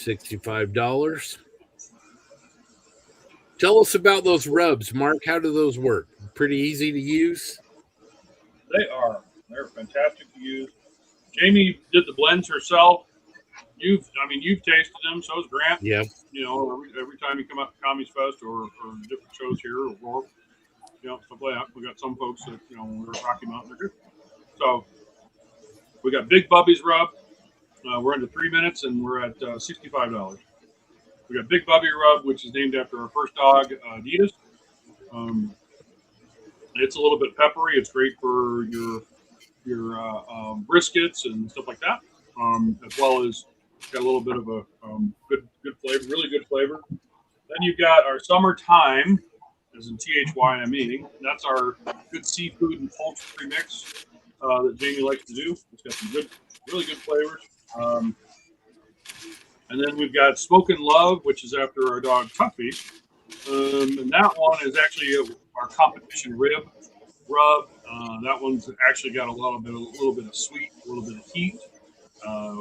$65. Tell us about those rubs, Mark. How do those work? Pretty easy to use? They are. They're fantastic to use. Jamie did the blends herself. You've tasted them. So has Grant. Yep. You know, every time you come up to Commies Fest or different shows here or Rourke, you know, stuff like that. We got some folks that, you know, when we're at Rocky Mountain, they're good. So we got Big Bubby's rub. We're under 3 minutes and we're at $65. We got Big Bubby rub, which is named after our first dog, Adidas. It's a little bit peppery. It's great for your briskets and stuff like that, as well as got a little bit of a good flavor, really good flavor. Then you've got our Summertime, as in THYME. That's our good seafood and poultry mix that Jamie likes to do. It's got some really good flavors. And then we've got Smokin' Love, which is after our dog Tuffy. And that one is actually our competition rib rub. That one's actually got a little bit of sweet, a little bit of heat.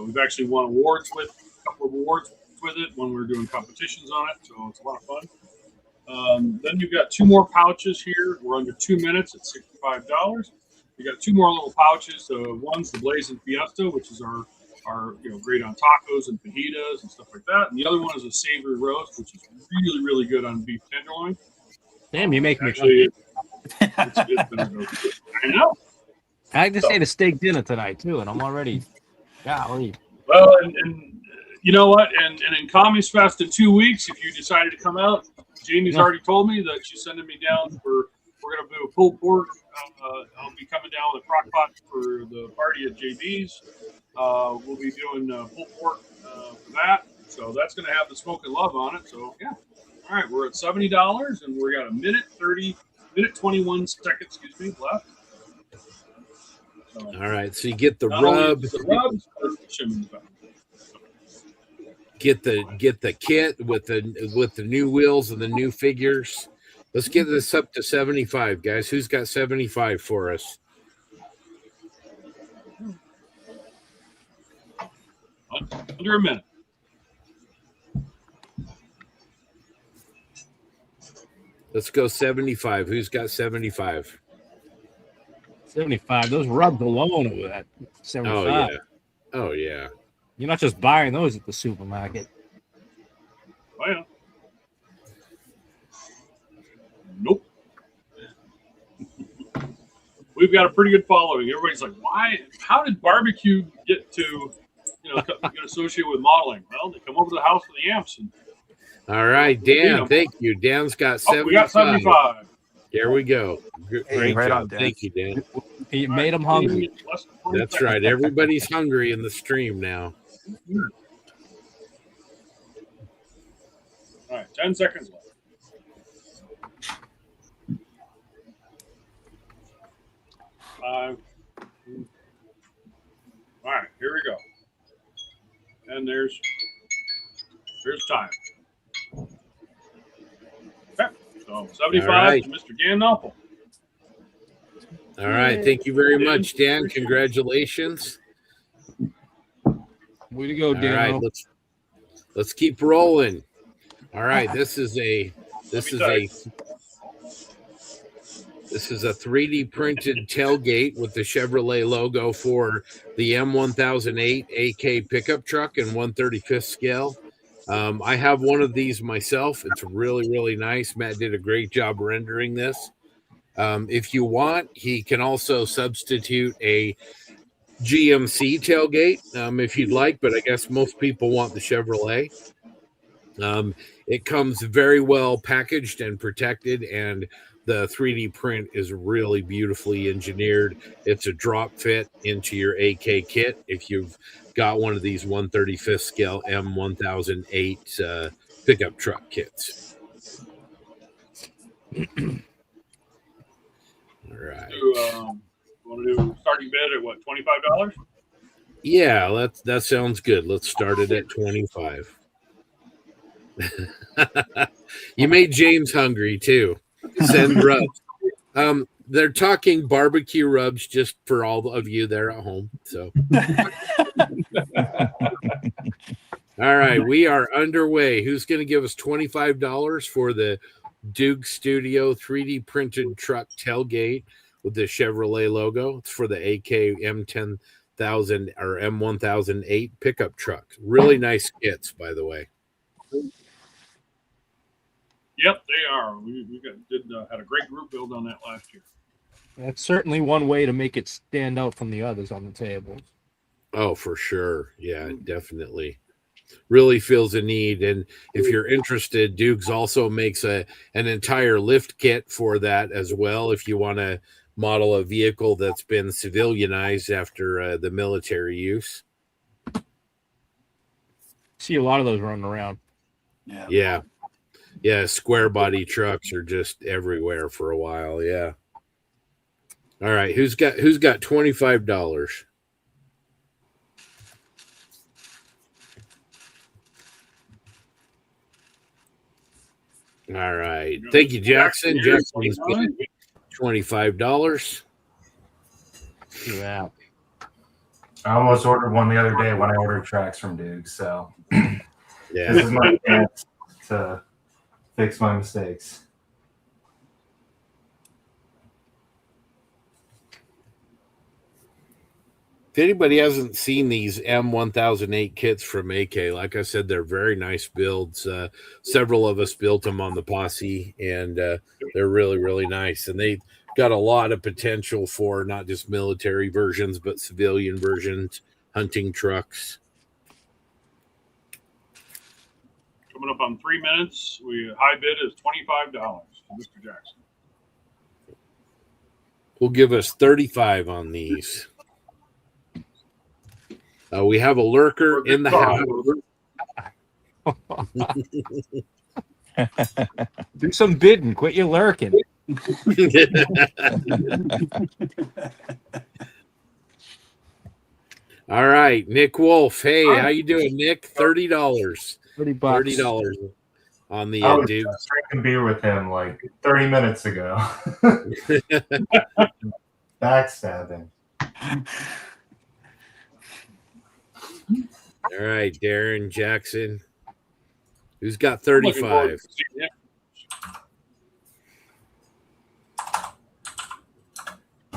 We've actually won awards with a couple of awards with it when we were doing competitions on it, so it's a lot of fun. Then you've got 2 more pouches here. We're under 2 minutes at $65. You got 2 more little pouches. One's the Blazing Fiesta, which is our great on tacos and fajitas and stuff like that. And the other one is a savory roast, which is really, really good on beef tenderloin. Damn, you make me. Actually, it's been a I know. I just ate a steak dinner tonight too, and I'm already. Golly. Well, and you know what? And in Commies Fest in 2 weeks, if you decided to come out, Jamie's already told me that she's sending me down for. We're going to do a pulled pork. I'll be coming down with a crock pot for the party at JB's. We'll be doing pulled pork for that. So that's going to have the Smokin' Love on it. So, yeah. All right, we're at $70, and we got a minute 21 seconds, left. So, all right, so you get the rub. Get the kit with the new wheels and the new figures. Let's get this up to 75, guys. Who's got 75 for us? Under a minute. Let's go 75. Who's got 75? 75. Those rubs alone over that. 75. Oh, yeah. Oh, yeah. You're not just buying those at the supermarket. Oh, yeah. Nope. We've got a pretty good following. Everybody's like, why? How did barbecue get to, get associated with modeling? Well, they come over to the house for the amps. And, all right, Dan, thank you. Dan's got 75. We got 75. There we go. Great right job. on, Dan. Thank you, Dan. You made them hungry. That's right. Everybody's hungry in the stream now. All right, 10 seconds left. 5. All right, here we go. And there's time. Okay, so 75 right. to Mr. Dan Noppel. All right. Thank you very much, Dan. Congratulations. Way to go, All Dan. right, let's keep rolling. All right, this is a 3D printed tailgate with the Chevrolet logo for the M1008 AK pickup truck in 1/35th scale. I have one of these myself. It's really, really nice. Matt did a great job rendering this. If you want, he can also substitute a GMC tailgate if you'd like, but I guess most people want the Chevrolet. It comes very well packaged and protected, and the 3D print is really beautifully engineered. It's a drop fit into your AK kit if you've got one of these 1/35th scale M1008 pickup truck kits. All right. Want to do starting bid at what, $25? Yeah, that sounds good. Let's start it at 25. You made James hungry too. Send rubs. They're talking barbecue rubs just for all of you there at home. So All right, we are underway. Who's going to give us $25 for the Duke Studio 3D printed truck tailgate with the Chevrolet logo? It's for the AK M10,000 or M1008 pickup truck. Really nice kits, by the way. Yep, they are. We had a great group build on that last year. That's certainly one way to make it stand out from the others on the table. Oh, for sure. Yeah, definitely. Really feels a need. And if you're interested, Dukes also makes an entire lift kit for that as well. If you want to model a vehicle that's been civilianized after the military use. See a lot of those running around. Yeah. Square body trucks are just everywhere for a while. Yeah. All right. Who's got $25? All right. Thank you, Jackson. Jackson's $25. Yeah. I almost ordered one the other day when I ordered tracks from Duke. So yeah, this is my chance to fix my mistakes. If anybody hasn't seen these M1008 kits from AK, like I said, they're very nice builds. Several of us built them on the posse, and they're really, really nice. And they got a lot of potential for not just military versions, but civilian versions, hunting trucks. Coming up on 3 minutes. High bid is $25 for Mr. Jackson. Will give us 35 on these. We have a lurker in the house. Do some bidding. Quit your lurking. All right, Nick Wolf. Hey, how you doing, Nick? $30. $30 on the I was Duke. just drinking beer with him like 30 minutes ago. Backstabbing. All right, Darren Jackson. Who's got 35?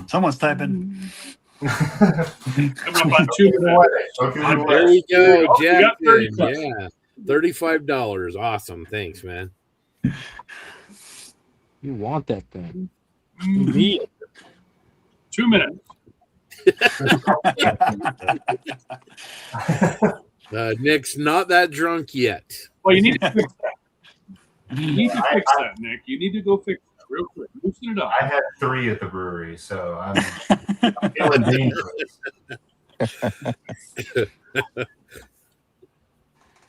Someone's typing. Coming up on 2 minutes. There we go, Oh, Jackson. Yeah, $35. Awesome. Thanks, man. You want that thing. You need it. 2 minutes. Nick's not that drunk yet. Well, you need to fix that. You need to fix that, Nick. You need to go fix that real quick. Loosen it up. I had 3 at the brewery, so I'm feeling dangerous.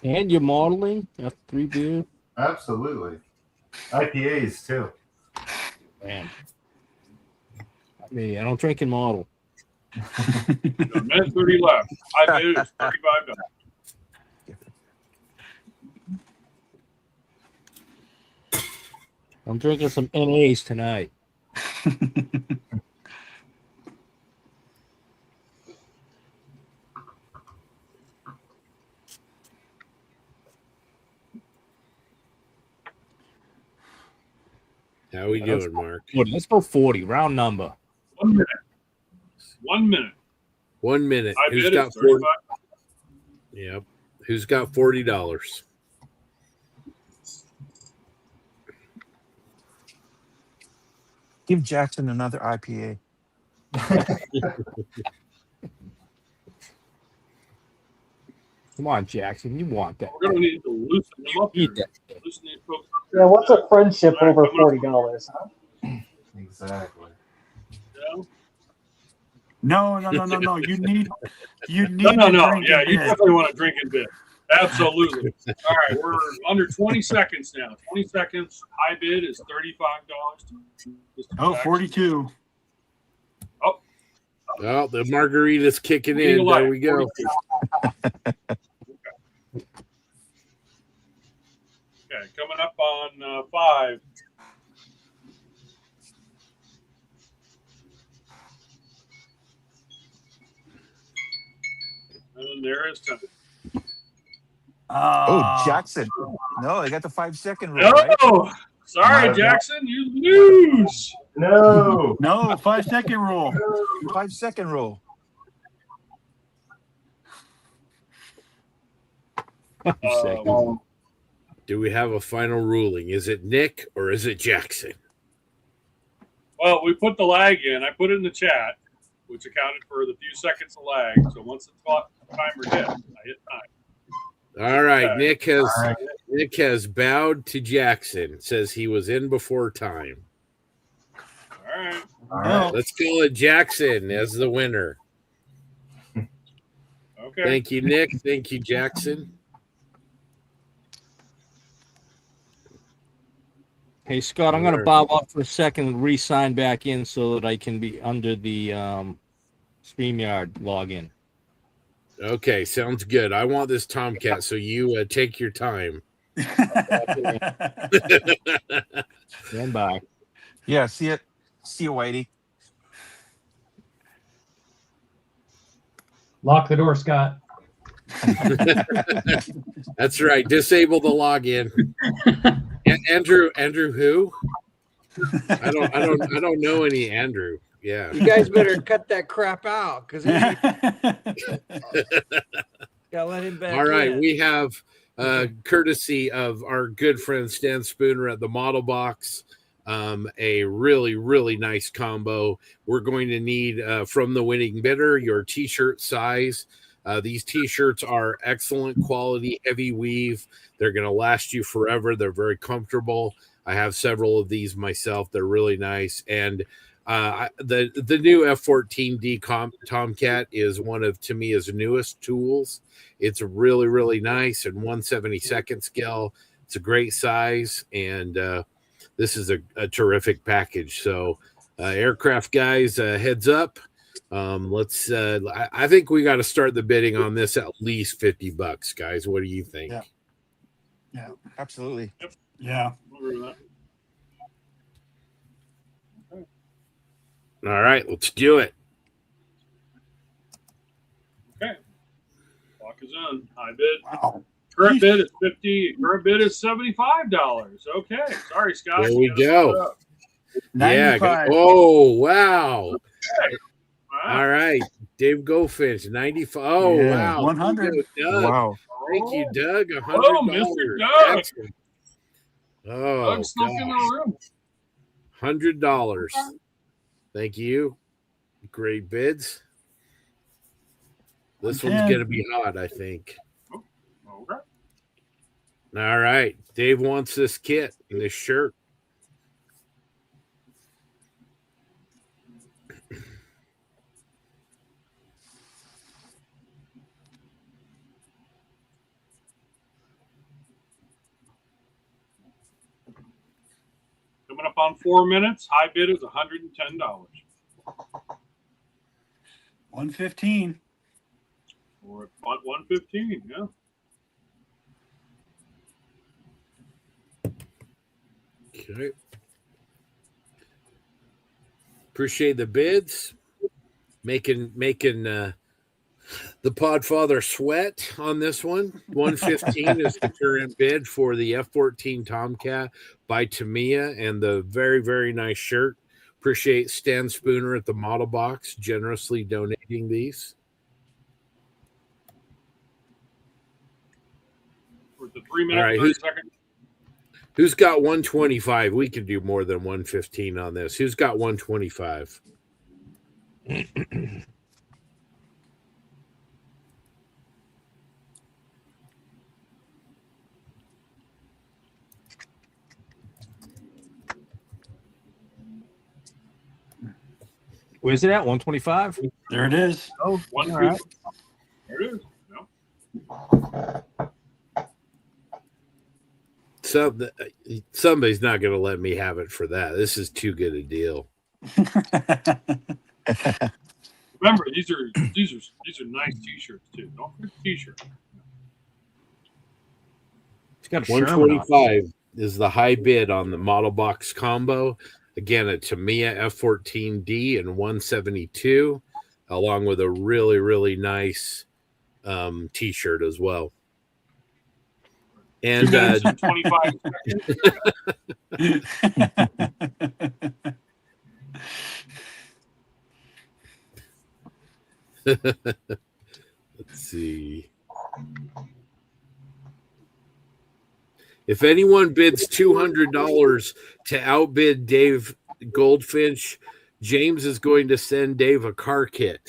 And you're modeling after 3 beers? Absolutely. IPAs, too. Man. I don't drink and model. A minute 30 left. High bid is $35. I'm drinking some NAs tonight. How we doing, Mark? Let's go 40. Round number. 1 minute. 1 minute. 1 minute. High Who's bid got is 40? 35. Yep. Who's got $40? Give Jackson another IPA. Come on, Jackson. You want that. We're going to need to loosen them up here. Loosen these folks up. Yeah, what's a friendship over $40? Huh? Exactly. Yeah. No. You need No. to drink Yeah, it you in. definitely want to drink and bid. Absolutely. All right, we're under 20 seconds now. 20 seconds. High bid is $35. Oh, 42. Oh, the margarita's kicking in. There we go. Okay, coming up on 5. And there is 10. Oh, Jackson. No, I got the 5-second rule, right? No, sorry, Jackson, you lose. No. No, 5-second rule. 5-second rule. Do we have a final ruling? Is it Nick or is it Jackson? Well, we put the lag in. I put it in the chat, which accounted for the few seconds of lag. So once the timer hit, I hit time. All right, Okay. Nick has bowed to Jackson. Says he was in before time. All right. All right. Let's call it Jackson as the winner. Okay. Thank you, Nick. Thank you, Jackson. Hey, Scott, I'm going to bob off for a second and re-sign back in so that I can be under the StreamYard login. Okay, sounds good. I want this Tomcat, so you take your time. Stand by. Yeah, see you, Whitey. Lock the door, Scott. That's right. Disable the login. Andrew who? I don't know any Andrew. Yeah. You guys better cut that crap out because gotta let him back. All right, in. we have courtesy of our good friend Stan Spooner at the Model Box, a really, really nice combo. We're going to need from the winning bidder your t-shirt size. These t-shirts are excellent quality, heavy weave. They're going to last you forever. They're very comfortable. I have several of these myself. They're really nice. And the new F-14D Tomcat is one of Tamiya's newest tools. It's really, really nice and 1/72 scale. It's a great size, and this is a terrific package. So, aircraft guys, heads up. Let's. I think we got to start the bidding on this at least $50, guys. What do you think? Yeah, absolutely. Yeah. All right, let's do it. Okay. Clock is on. High bid. Wow. Current bid is $50. Current bid is $75. Okay. Sorry, Scott. There we go. Yeah. 95. Oh, wow. Wow. All right. Dave Goldfinch, 95. Oh, Yeah, wow. 100. Doug. Wow. Thank you, Doug. $100. Oh, Mr. Doug. Excellent. Oh, Doug snuck in the room. $100. Thank you. Great bids. This one's going to be hot, I think. Okay. All right. Dave wants this kit and this shirt. Coming up on 4 minutes. High bid is $110. 115. Or at 115, yeah. Okay. Appreciate the bids. Making the Podfather sweat on this one. 115 is the current bid for the F-14 Tomcat by Tamiya and the very, very nice shirt. Appreciate Stan Spooner at the Model Box generously donating these. For the 3 minutes, All right, 30 seconds. Who's got 125? We can do more than 115 on this. Who's got 125? Where's it at? 125? There it is. Oh, 150. right. There it is. No. Somebody's not going to let me have it for that. This is too good a deal. Remember, these are nice T-shirts too. Don't forget the T-shirt. It's got a Sherman on it. 125 is the high bid on the Model Box combo. Again, a Tamiya F-14D and 172, along with a really, really nice T-shirt as well. And 2 minutes and 25 seconds. let's see. If anyone bids $200 to outbid Dave Goldfinch, James is going to send Dave a car kit.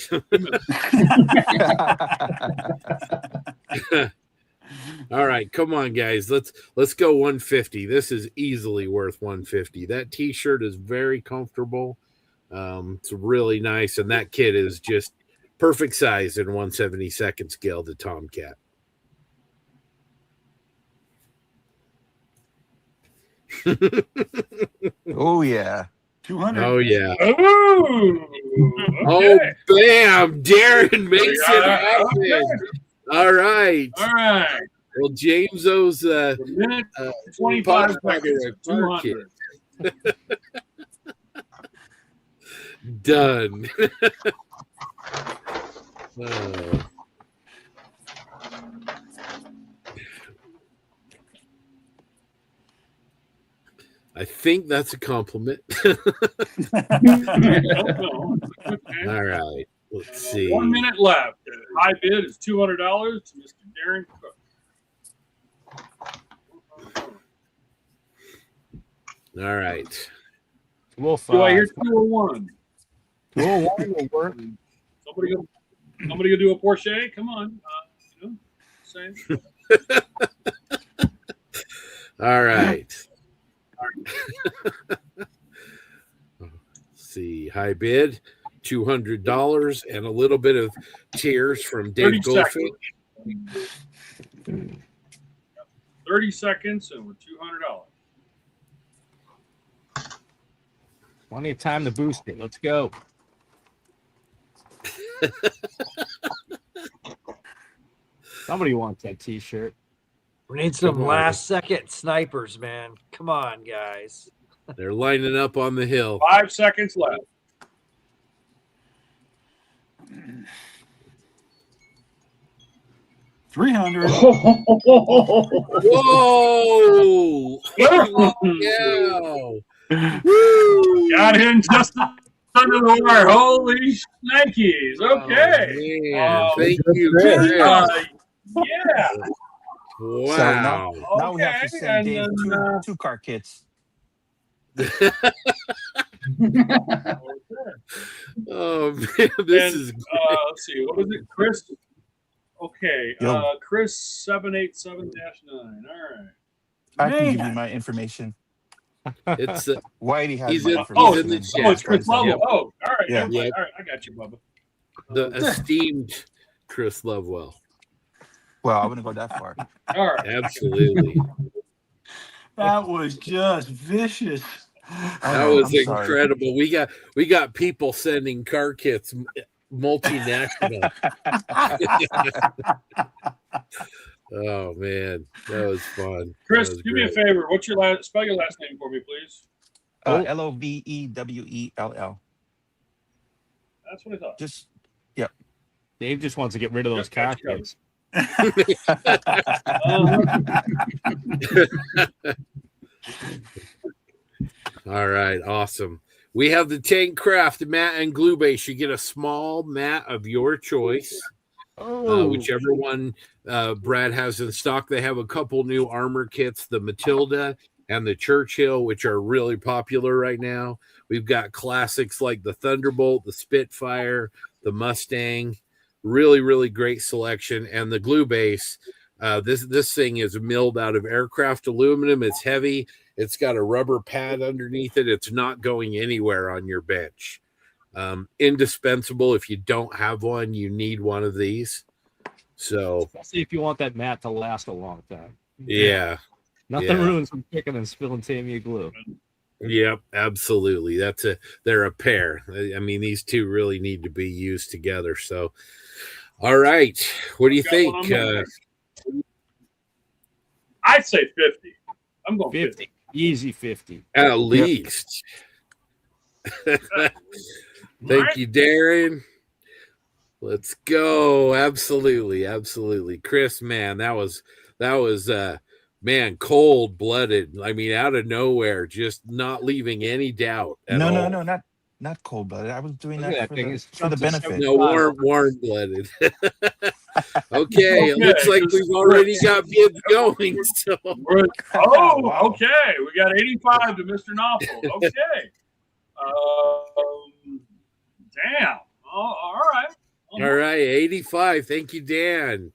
All right, come on, guys. Let's go 150. This is easily worth 150. That T-shirt is very comfortable. It's really nice, and that kit is just perfect size in 1/72 scale to Tomcat. Oh yeah. 200. Oh yeah. Oh, Oh, bam! Darren makes it happen. All right. All right. Well, James owes A minute, 25 seconds, 200. Done. I think that's a compliment. Okay. All right. Let's see. 1 minute left. High bid is $200 to Mr. Darren Cook. All right. We'll Do I hear 201? 201 will work. Somebody go do a Porsche? Come on. Same. All right. Let's see. High bid, $200, and a little bit of tears from Dave 30 Goldfish. seconds. 30 seconds, and we're $200. Plenty of time to boost it. Let's go. Somebody wants that T-shirt. We need some last second snipers, man. Come on, guys. They're lining up on the hill. 5 seconds left. $300. Whoa! Yeah. Woo! Got in just under the wire. Holy shnikes. Okay. Oh, man. Thank you, Chris. Chris. Yeah. Wow. So now we have to Okay, send Dave and then, two car kits. Oh man, this is great. Let's see. What is it? Chris. Okay. Yo. Chris 787-9. All right. I can give Man. you my information. It's Whitey has He's my in- information. in the and chat. Oh, it's Chris Lovell. Yep. Oh, all right. Yeah. Never mind. Yep. All right. I got you, Bubba. the esteemed Chris Lovewell. Well, I wouldn't go that far. All right. Absolutely. That was just vicious. That was I'm sorry. incredible. We got people sending car kits, multinational. Oh man, that was fun. Chris, That was do me a great. favor. What's your last? Spell your last name for me, please. Lovewell. That's what I thought. Just Dave just wants to get rid of those car Yep, kits. All right, awesome. We have the Tank Craft mat and glue base. You get a small mat of your choice, whichever one Brad has in stock. They have a couple new armor kits, the Matilda and the Churchill, which are really popular right now. We've got classics like the Thunderbolt, the Spitfire, the Mustang. Really, really great selection. And the glue base, this thing is milled out of aircraft aluminum. It's heavy. It's got a rubber pad underneath it. It's not going anywhere on your bench. Indispensable. If you don't have one, you need one of these. So, Especially if you want that mat to last a long time. yeah. Nothing Yeah. ruins from kicking and spilling Tamiya glue. Yep, absolutely. They're a pair. I mean, these two really need to be used together. So, all right. What do you Got think? one on there. I'd say 50. I'm going 50. 50. Easy 50. At least. Thank Right. you, Darren. Let's go. Absolutely, absolutely. Chris, man, that was Man, cold-blooded. I mean, out of nowhere, just not leaving any doubt at No, all. no, no, not cold blooded. I was doing Look at that that thing. It's for the jumped to benefit. No, warm-blooded. Okay, it looks like we've already got bids going. So Wow. Okay. We got 85 to Mr. Knopfel. Okay. Damn. Oh, all right. all right, 85. Thank you, Dan.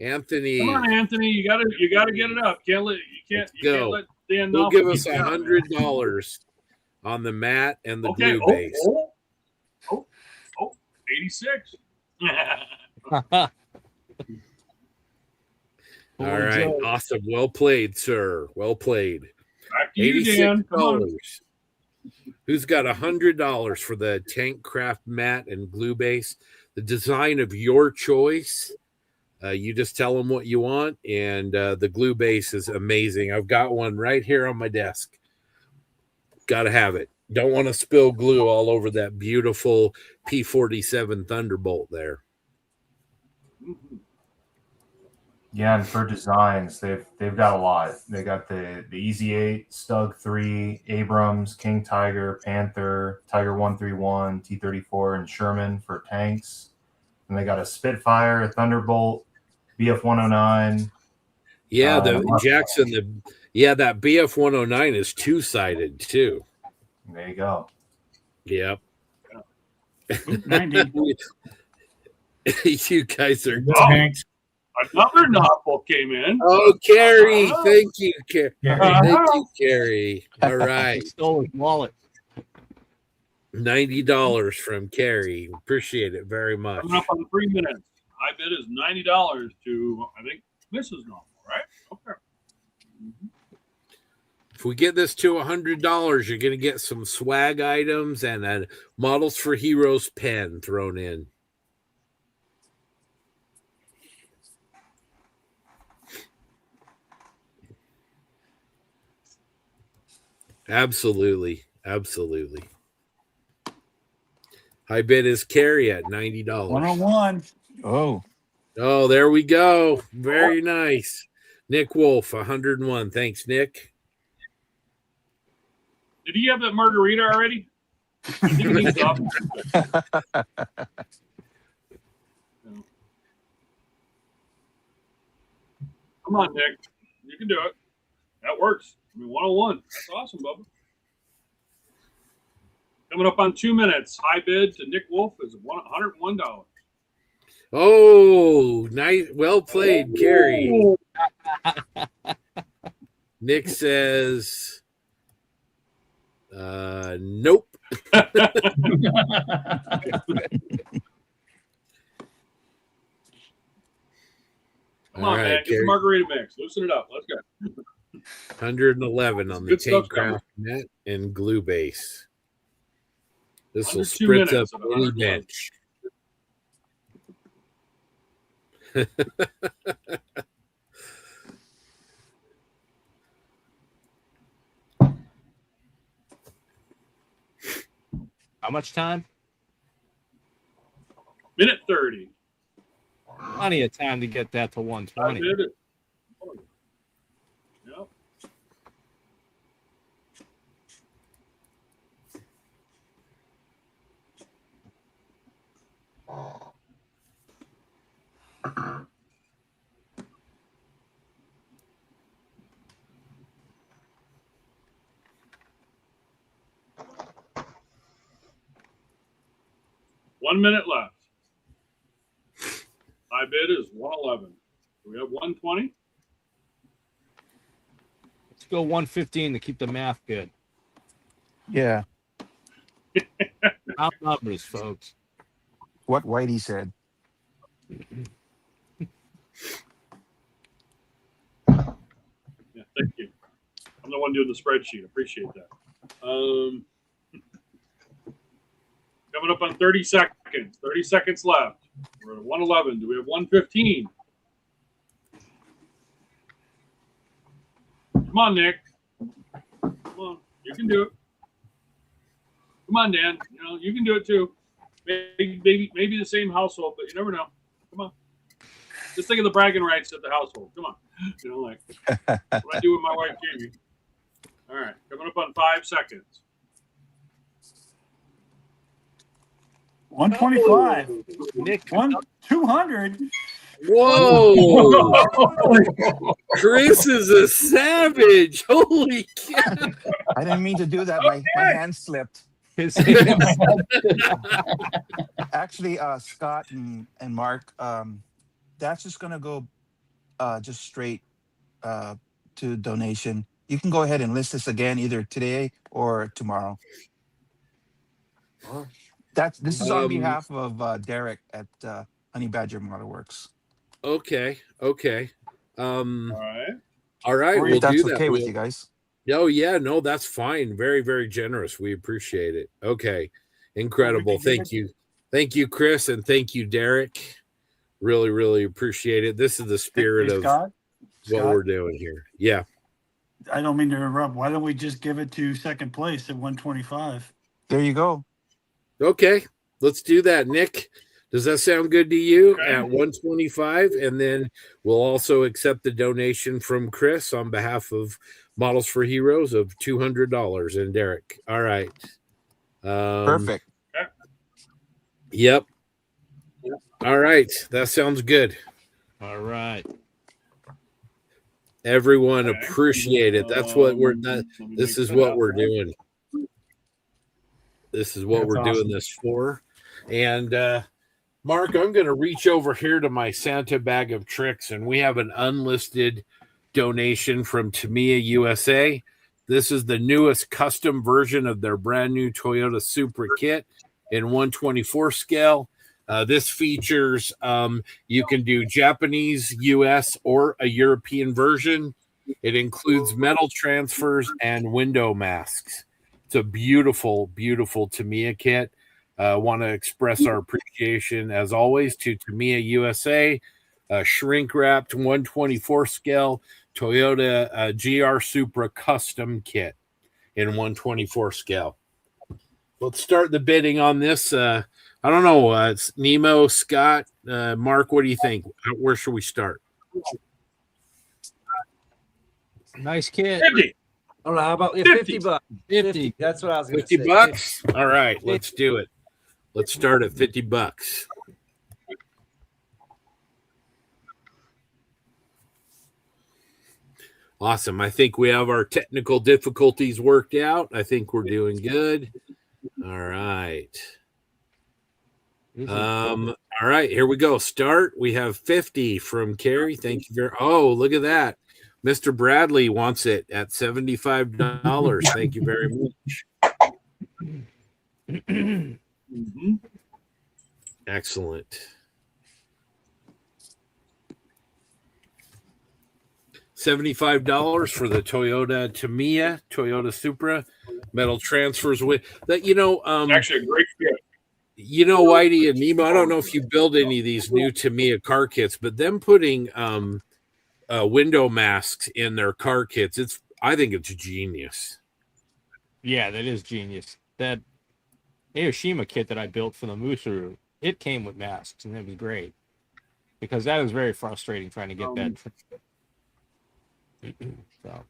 Anthony, Come on, Anthony. You gotta get it up. You can't go. let Dan Who'll Knopfel give us keep down, man. $100 on the mat and the Okay. glue base? 86. All right, awesome. Well played, sir. Well played. Back to you, Dan. Come on. $86. Who's got $100 for the tank craft mat and glue base? The design of your choice. You just tell them what you want, and the glue base is amazing. I've got one right here on my desk. Got to have it. Don't want to spill glue all over that beautiful P-47 Thunderbolt there. Yeah, and for designs, they've got a lot. They got the Easy 8, Stug 3, Abrams, King Tiger, Panther, Tiger 131, T-34, and Sherman for tanks. And they got a Spitfire, a Thunderbolt, BF 109. Yeah, the Jackson, that BF 109 is two-sided too. There you go. Yep. 90. You guys are Another Knopfel came in. Oh, Carrie. Thank you, Carrie. Thank you, Carrie. All right. Stole his wallet. $90 from Carrie. Appreciate it very much. Coming up on 3 minutes. High bid is $90 to, I think, Mrs. Knopfel, right? Okay. If we get this to $100, you're going to get some swag items and a Models for Heroes pen thrown in. Absolutely. Absolutely. High bid is Carrie at $90. 101. Oh, there we go. Very nice. Nick Wolf, 101. Thanks, Nick. Did he have that margarita already? I think he's up. Come on, Nick. You can do it. That works. I mean, 101. That's awesome, Bubba. Coming up on 2 minutes. High bid to Nick Wolf is $101. Oh, nice. Well played, Carrie. Nick says, nope. Come on, man. Get the margarita mix. Loosen it up. Let's go. 111 on the Good tank stuff coming. craft net and glue base. This will Under 2 spritz up minutes of any 111. bench. How much time? Minute 30. Plenty of time to get that to 120. I did it. Yep. One minute left. High bid is 111. Do we have 120? Let's go 115 to keep the math good. Yeah. Out numbers, folks. What Whitey said. Yeah, thank you. I'm the one doing the spreadsheet. Appreciate that. Coming up on 30 seconds. 30 seconds left. We're at 111. Do we have 115? Come on, Nick. Come on. You can do it. Come on, Dan. You know, you can do it too. Maybe the same household, but you never know. Come on. Just think of the bragging rights at the household. Come on. You know, like what I do with my wife, Jamie. All right. Coming up on 5 seconds. 125. Nick, 200. Whoa! Chris is a savage. Holy cow! I didn't mean to do that. My hand slipped. his hands. Actually, Scott and Mark, that's just gonna go just straight to donation. You can go ahead and list this again either today or tomorrow. This is on behalf of Derek at Honey Badger Model Works. Okay. All right. All right. Or We'll if that's do that. okay with you guys. Oh yeah, no, that's fine. Very, very generous. We appreciate it. Okay. Incredible. Thank you. Thank you, Chris, and thank you, Derek. Really, really appreciate it. This is the spirit Hey, of Scott, what we're doing here. Yeah. I don't mean to interrupt. Why don't we just give it to second place at 125? There you go. Okay. Let's do that. Nick, does that sound good to you Okay. at 125? And then we'll also accept the donation from Chris on behalf of Models for Heroes of $200 and Derek. All right. Perfect. Yep. All right. That sounds good. All right. Everyone Okay. appreciate it. That's what we're Let me this make is that what happen. we're doing. This is what That's we're doing awesome. this for. And Mark, I'm going to reach over here to my Santa bag of tricks, and we have an unlisted donation from Tamiya USA. This is the newest custom version of their brand new Toyota Supra kit in 124 scale. This features you can do Japanese, US, or a European version. It includes metal transfers and window masks. It's a beautiful, beautiful Tamiya kit. I want to express our appreciation, as always, to Tamiya USA, shrink wrapped 124 scale Toyota GR Supra custom kit in 124 scale. Let's start the bidding on this. I don't know. It's Nemo, Scott, Mark. What do you think? Where should we start? Nice kid. 50. I don't know. How about 50. 50 bucks? 50. That's what I was going to 50 say. bucks? All right, let's do it. Let's start at 50 bucks. Awesome. I think we have our technical difficulties worked out. I think we're doing good. All right. All right, here we go. Start. We have 50 from Carrie. Thank you very Oh, look at that. Mr. Bradley wants it at $75. Thank you very much. Mm-hmm. Excellent. $75 for the Toyota Tamiya, Toyota Supra, metal transfers with that. Actually, a great fit. Whitey and Nemo, I don't know if you build any of these new Tamiya car kits, but them putting window masks in their car kits, I think it's genius. Yeah, that is genius. That Aoshima kit that I built for the Musaru, it came with masks, and it was great. Because that was very frustrating trying to get that. So.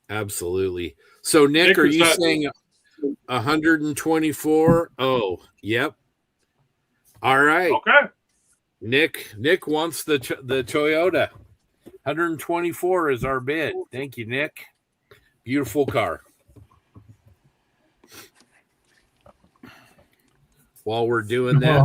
Absolutely. So, Nick, are you saying 124? Oh, yep. All right. Okay. Nick wants the Toyota. 124 is our bid. Thank you, Nick. Beautiful car. While we're doing that,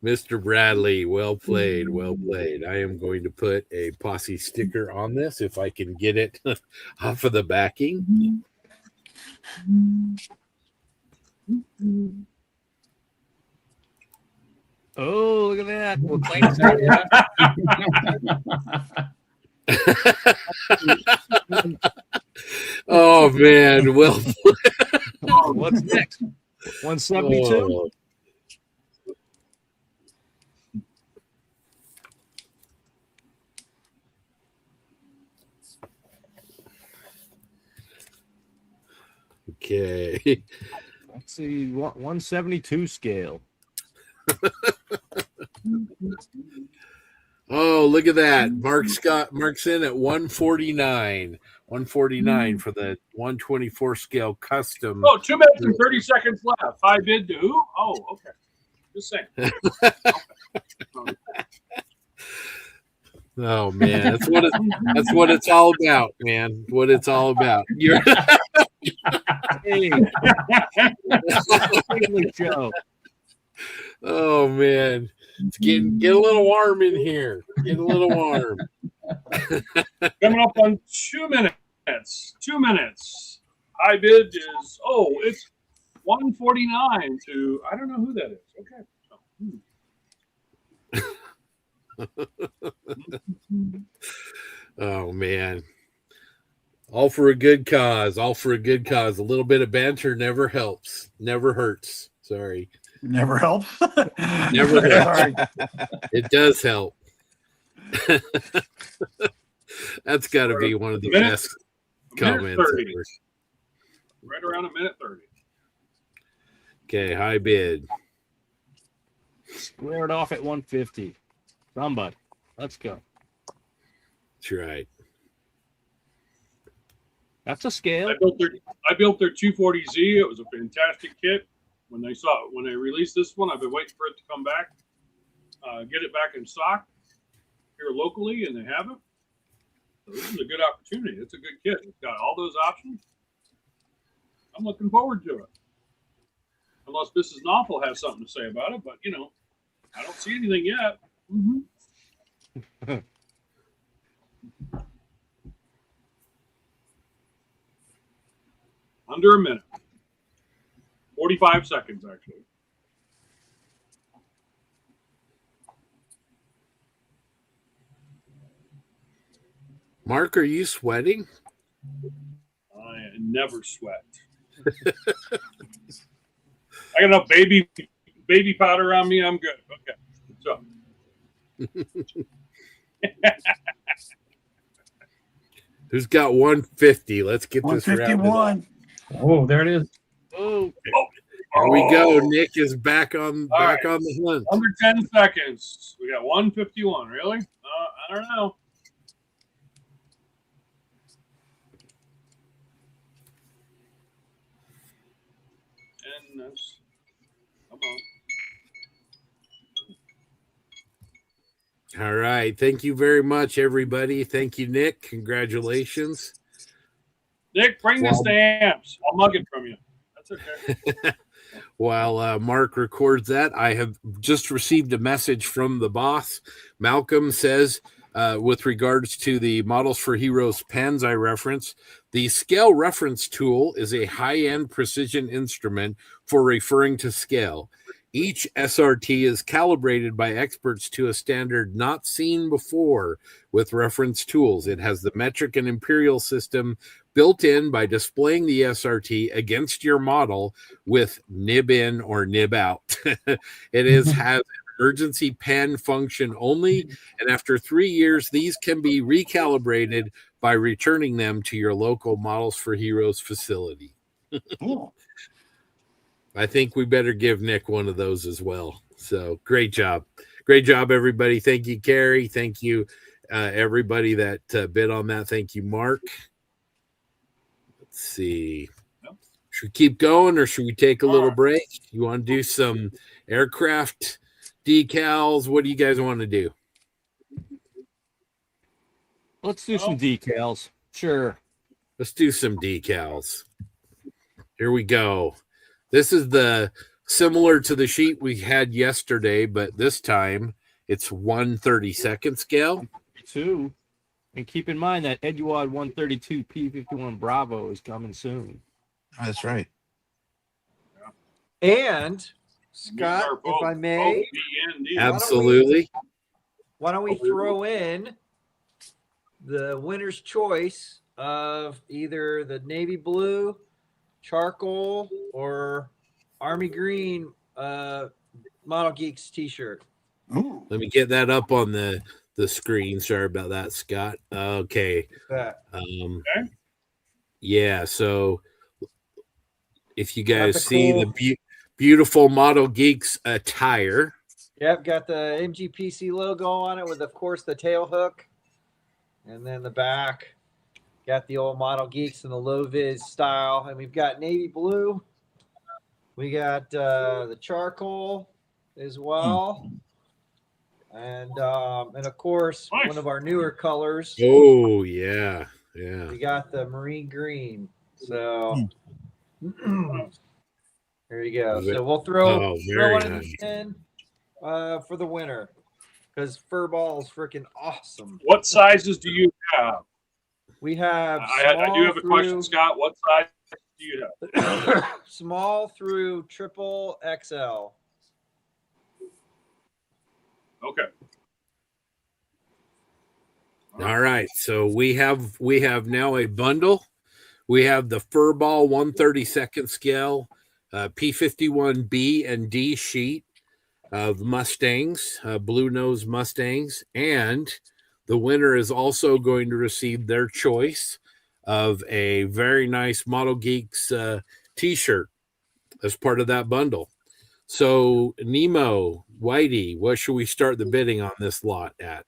Mr. Bradley, well played, well played. I am going to put a posse sticker on this if I can get it off of the backing. Oh, look at that. We'll claim Oh, man. Well, what's next? 172? Oh. Okay. Let's see, 172 scale. Oh, look at that. Mark's in at 149. 149 for the 124 scale custom. Oh, 2 minutes and 30 seconds left. High bid to who? Oh, okay. Just saying. Okay. Oh man, that's what it's all about, man. What it's all about. You're Hey. Joe. Oh man, it's get a little warm in here. Get a little warm. Coming up on 2 minutes. 2 minutes. High bid is it's 149 to I don't know who that is. Okay. Oh man. All for a good cause. All for a good cause. A little bit of banter never helps. Never hurts. Sorry. Never helps. Never helps. It does help. That's got to be one of the best comments ever. Right around a minute 30. Okay, high bid. Square it off at 150. Somebody. Let's go. That's right. That's a scale. I built their 240Z. It was a fantastic kit. When they released this one, I've been waiting for it to come back, get it back in stock here locally, and they haven't. So this is a good opportunity. It's a good kit. It's got all those options. I'm looking forward to it. Unless Mrs. Knopfel has something to say about it, but I don't see anything yet. Mm-hmm. Under a minute. 45 seconds, actually. Mark, are you sweating? I never sweat. I got enough baby powder on me. I'm good. Okay. So. Who's got 150? Let's get this rounded up. 151. Oh, there it is. Oh, here we go. Nick is back on the hunt. Under 10 seconds. We got 151. Really? I don't know. And that's come on. All right. Thank you very much, everybody. Thank you, Nick. Congratulations. Nick, bring the stamps. I'll mug it from you. That's okay. While Mark records that, I have just received a message from the boss. Malcolm says, with regards to the Models for Heroes pens I reference, the scale reference tool is a high-end precision instrument for referring to scale. Each SRT is calibrated by experts to a standard not seen before with reference tools. It has the metric and imperial system built in by displaying the SRT against your model with nib in or nib out. It has an emergency pen function only, and after 3 years, these can be recalibrated by returning them to your local Models for Heroes facility. Cool. I think we better give Nick one of those as well. So great job. Great job, everybody. Thank you, Carrie. Thank you, everybody that bid on that. Thank you, Mark. Let's see. Should we keep going or should we take a little break? You want to do some aircraft decals? What do you guys want to do? let's do some decals. Sure. Let's do some decals. Here we go. This is similar to the sheet we had yesterday, but this time it's 1/32 scale. 2. And keep in mind that Eduard 132 P51 Bravo is coming soon. Oh, that's right. And Scott, if I may, Absolutely. Why don't we throw in the winner's choice of either the navy blue, charcoal, or army green Model Geeks t-shirt. Ooh. Let me get that up on the screen. Sorry about that, Scott. Okay. Okay. Yeah, so if you guys see the beautiful Model Geeks attire. Yep, got the MGPC logo on it with, of course, the tail hook. And then the back, got the old Model Geeks in the low vis style. And we've got navy blue. We got the charcoal as well. And of course, one of our newer colors. Oh, yeah. Yeah. We got the marine green. So there you go. So we'll throw one in the bin for the winner, because fur ball is freaking awesome. What sizes do you have? We have. I do have a question, Scott. What size do you have? Small through triple XL. Okay. All right. So we have now a bundle. We have the fur ball 1/32 scale P51B and D sheet of Mustangs, blue nose Mustangs, and the winner is also going to receive their choice of a very nice Model Geeks t-shirt as part of that bundle. So Nemo, Whitey, what should we start the bidding on this lot at?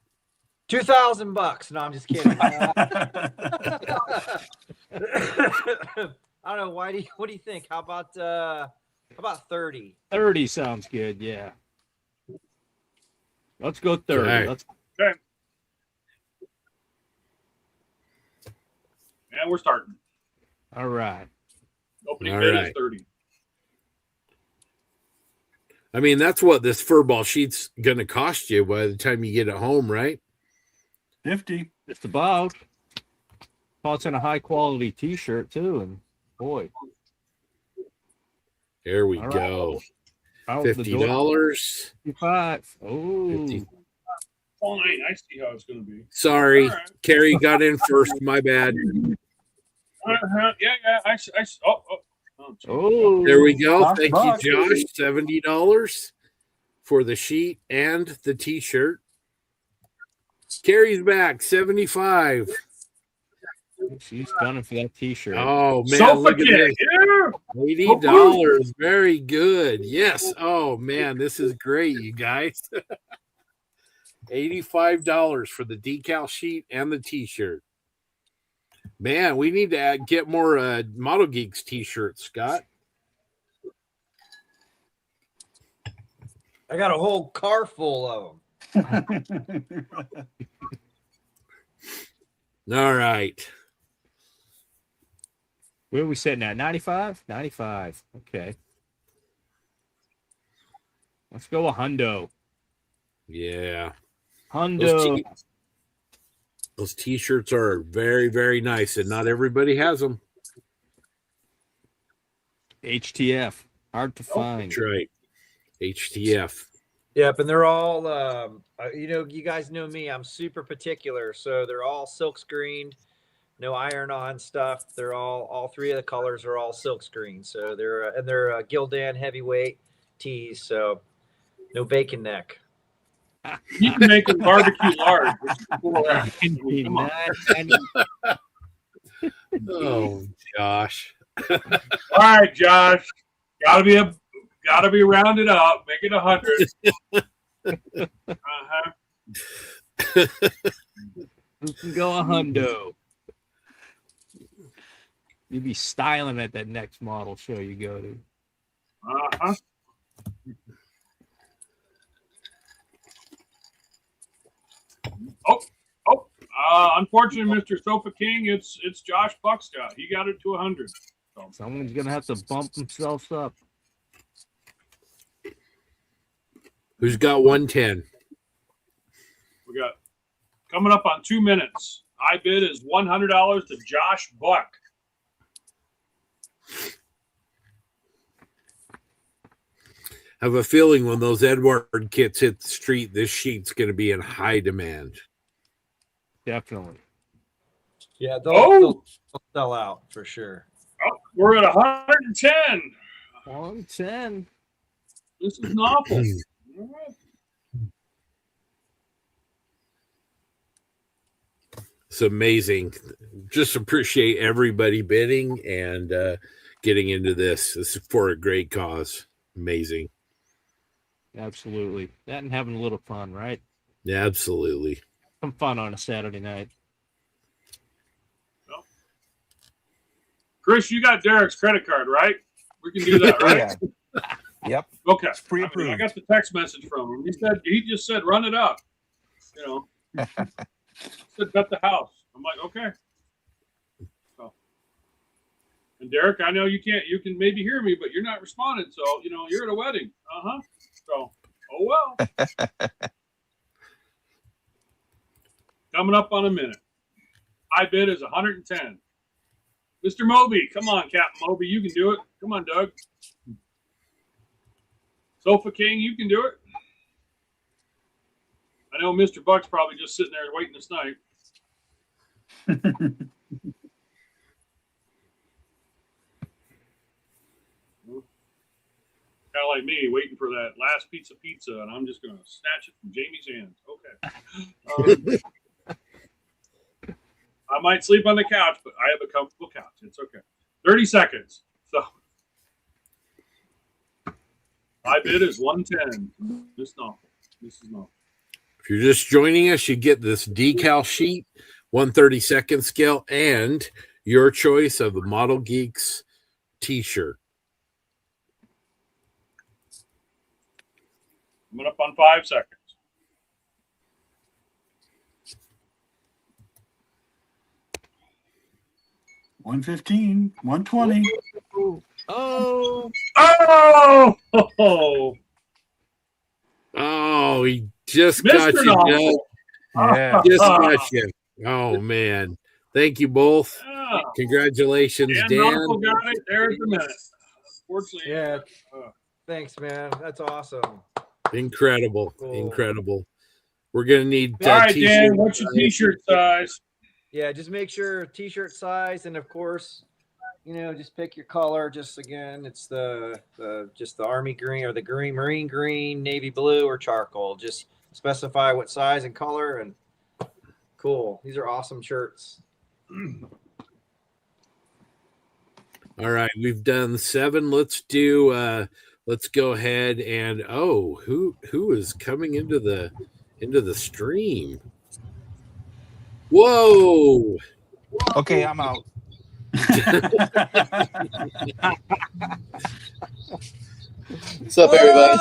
$2,000. No, I'm just kidding. I don't know. What do you think? How about 30? 30 sounds good. Yeah. Let's go 30. Okay. Okay. And we're starting. All right. Opening bid is 30. I mean, that's what this fur ball sheet's going to cost you by the time you get it home, right? 50. Just about. Oh, it's in a high quality t-shirt too, and boy. There we All go. Out $50. the door. 55. Oh. 50. Fine. I see how it's going to be. Sorry, All right. Carrie got in first. My bad. Yeah. Oh. There we go. Josh Thank Buck. you, Josh. $70 for the sheet and the t-shirt. Carrie's back. 75. She's gunning for that t-shirt. Oh man, Sofa look at kit, this. yeah. $80. Very good. Yes. Oh man, this is great, you guys. $85 for the decal sheet and the t-shirt. Man, we need to get more Model Geeks t-shirts, Scott. I got a whole car full of them. All right. Where are we sitting at? 95? 95. Okay. Let's go a hundo. Yeah. Hundo. Those t-shirts are very, very nice, and not everybody has them. HTF. Hard to find. That's right. HTF. Yep, and they're all, you guys know me. I'm super particular, so they're all silk screened, no iron-on stuff. They're all three of the colors are all silk screened. So they're Gildan heavyweight tees, so no bacon neck. You can make them barbecue large. Come on. Oh, Josh. All right, Josh. Gotta be rounded up. Make it 100. You can go a hundo. You'll be styling at that next model show you go to. Unfortunately, Mr. Sofa King, it's Josh Buckscott. He got it to 100. So. Someone's gonna have to bump themselves up. Who's got 110? We got coming up on 2 minutes. High bid is $100 to Josh Buck. I have a feeling when those Edward kits hit the street, this sheet's going to be in high demand. Definitely. Yeah, they'll sell out for sure. Oh, we're at 110. 110. This is novel. It's amazing. Just appreciate everybody bidding and getting into this. This is for a great cause. Amazing. Absolutely. That and having a little fun, right? Yeah, absolutely. Some fun on a Saturday night. Well, Chris, you got Derek's credit card, right? We can do that, right? Yeah. Yep. Okay. It's pre-approved. I got the text message from him. He just said, run it up. You know, said bet the house. I'm like, okay. So, and Derek, I know you can maybe hear me, but you're not responding. So, you know, you're at a wedding. So, oh well. Coming up on a minute. High bid is 110. Mr. Moby, come on, Captain Moby, you can do it. Come on, Doug. Sofa King, you can do it. I know Mr. Buck's probably just sitting there waiting to snipe. Kind of like me, waiting for that last pizza, and I'm just going to snatch it from Jamie's hands. Okay. I might sleep on the couch, but I have a comfortable couch. It's okay. 30 seconds. So, my bid is 110. This is not. If you're just joining us, you get this decal sheet, 1/32 scale, and your choice of the Model Geeks t-shirt. Coming up on 5 seconds. $115, $120. Oh, he just Mr. got you, Novel. Doug. Yeah. Just got you. Oh, man. Thank you both. Yeah. Congratulations, Dan. Dan. Nautical got it. There's a minute. Unfortunately, Yeah. Thanks, man. That's awesome. Incredible. Cool. Incredible. We're going to need all right, t-shirt Dan, what's your t-shirt size? Yeah, just make sure t-shirt size, and of course, just pick your color. Just again, it's the army green or the green, marine green, navy blue, or charcoal. Just specify what size and color, and cool. These are awesome shirts. All right, we've done 7. Let's do let's go ahead and who is coming into the stream? Whoa! Okay, I'm out. What's up, everybody?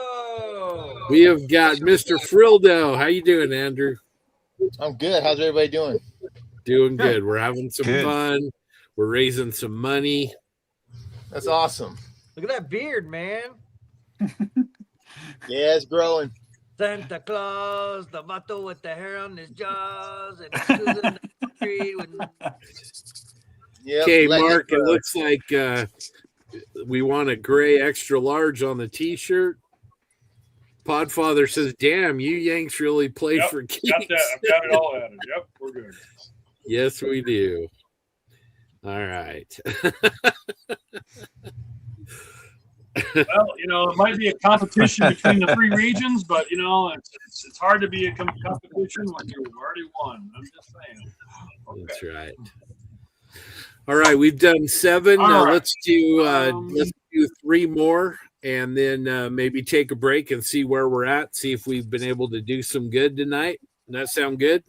Whoa! We have got Mr. Frildo. How you doing, Andrew? I'm good. How's everybody doing? Doing good. We're having some Good. fun. We're raising some money. That's awesome. Look at that beard, man. Yeah, it's growing. Santa Claus, the vato with the hair on his jaws, and he's cruising in the street with... Yep, Okay, letting Mark, it grow. looks like we want a gray extra large on the t-shirt. Podfather says, damn, you Yanks really played Yep, for got keeps. that. I've got it all added. Yep, we're good. Yes, we do. All right. Well, it might be a competition between the 3 regions, but it's hard to be a competition when you've already won. I'm just saying. Okay. That's right. All right, we've done 7. All right. Let's do 3 more, and then maybe take a break and see where we're at. See if we've been able to do some good tonight. Does that sound good?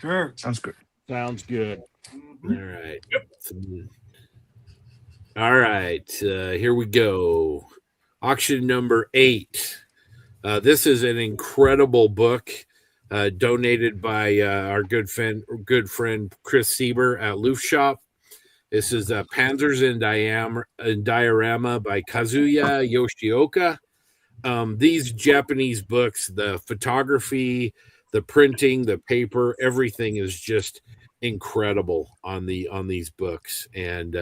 Sure. Sounds good. sounds good. All right. All right. Here we go. Auction number 8. This is an incredible book donated by our good friend Chris Sieber at Loof Shop. This is Panzers in Diorama by Kazuya Yoshioka. These Japanese books, the photography, the printing, the paper, everything is just incredible on these books, and